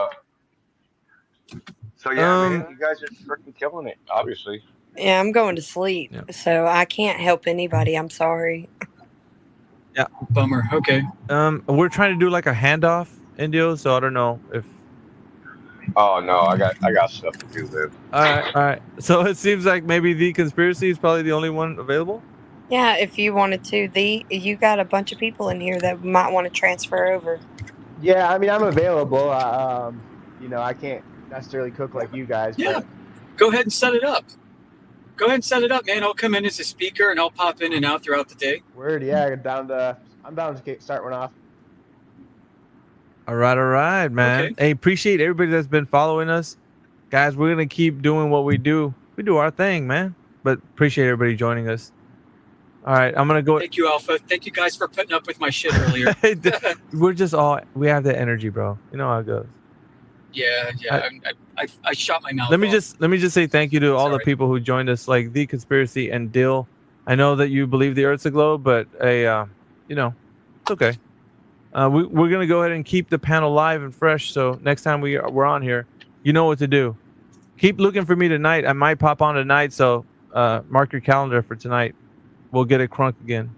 So yeah, man, you guys are freaking killing it. Obviously. Yeah, I'm going to sleep, so I can't help anybody. I'm sorry. Yeah, bummer. Okay. We're trying to do like a handoff, Indio. So I don't know if. Oh no, I got stuff to do, Liv. All right. So it seems like maybe the Conspiracy is probably the only one available. Yeah, if you wanted to, you got a bunch of people in here that might want to transfer over. Yeah, I mean, I'm available. I can't necessarily cook like you guys. Yeah, but go ahead and set it up. Go ahead and set it up, man. I'll come in as a speaker and I'll pop in and out throughout the day. Word, yeah, I'm down to start one off. All right, man. Okay. Hey, appreciate everybody that's been following us, guys. We're gonna keep doing what we do. We do our thing, man. But appreciate everybody joining us. All right, I'm gonna go. Thank you, Alpha. Thank you guys for putting up with my shit earlier. We have that energy, bro. You know how it goes. Yeah. I shot my mouth. Let me just say thank you to all the Sorry. people who joined us, like The Conspiracy and Dill. I know that you believe the Earth's a globe, but it's okay. We're gonna go ahead and keep the panel live and fresh. So next time we're on here, you know what to do. Keep looking for me tonight. I might pop on tonight, so mark your calendar for tonight. We'll get it crunk again.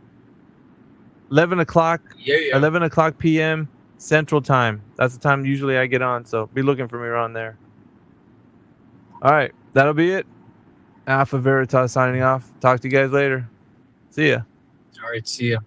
11 o'clock. Yeah. 11 o'clock p.m. Central Time. That's the time usually I get on. So be looking for me around there. All right, that'll be it. Alpha Veritas signing off. Talk to you guys later. See ya. All right, see ya.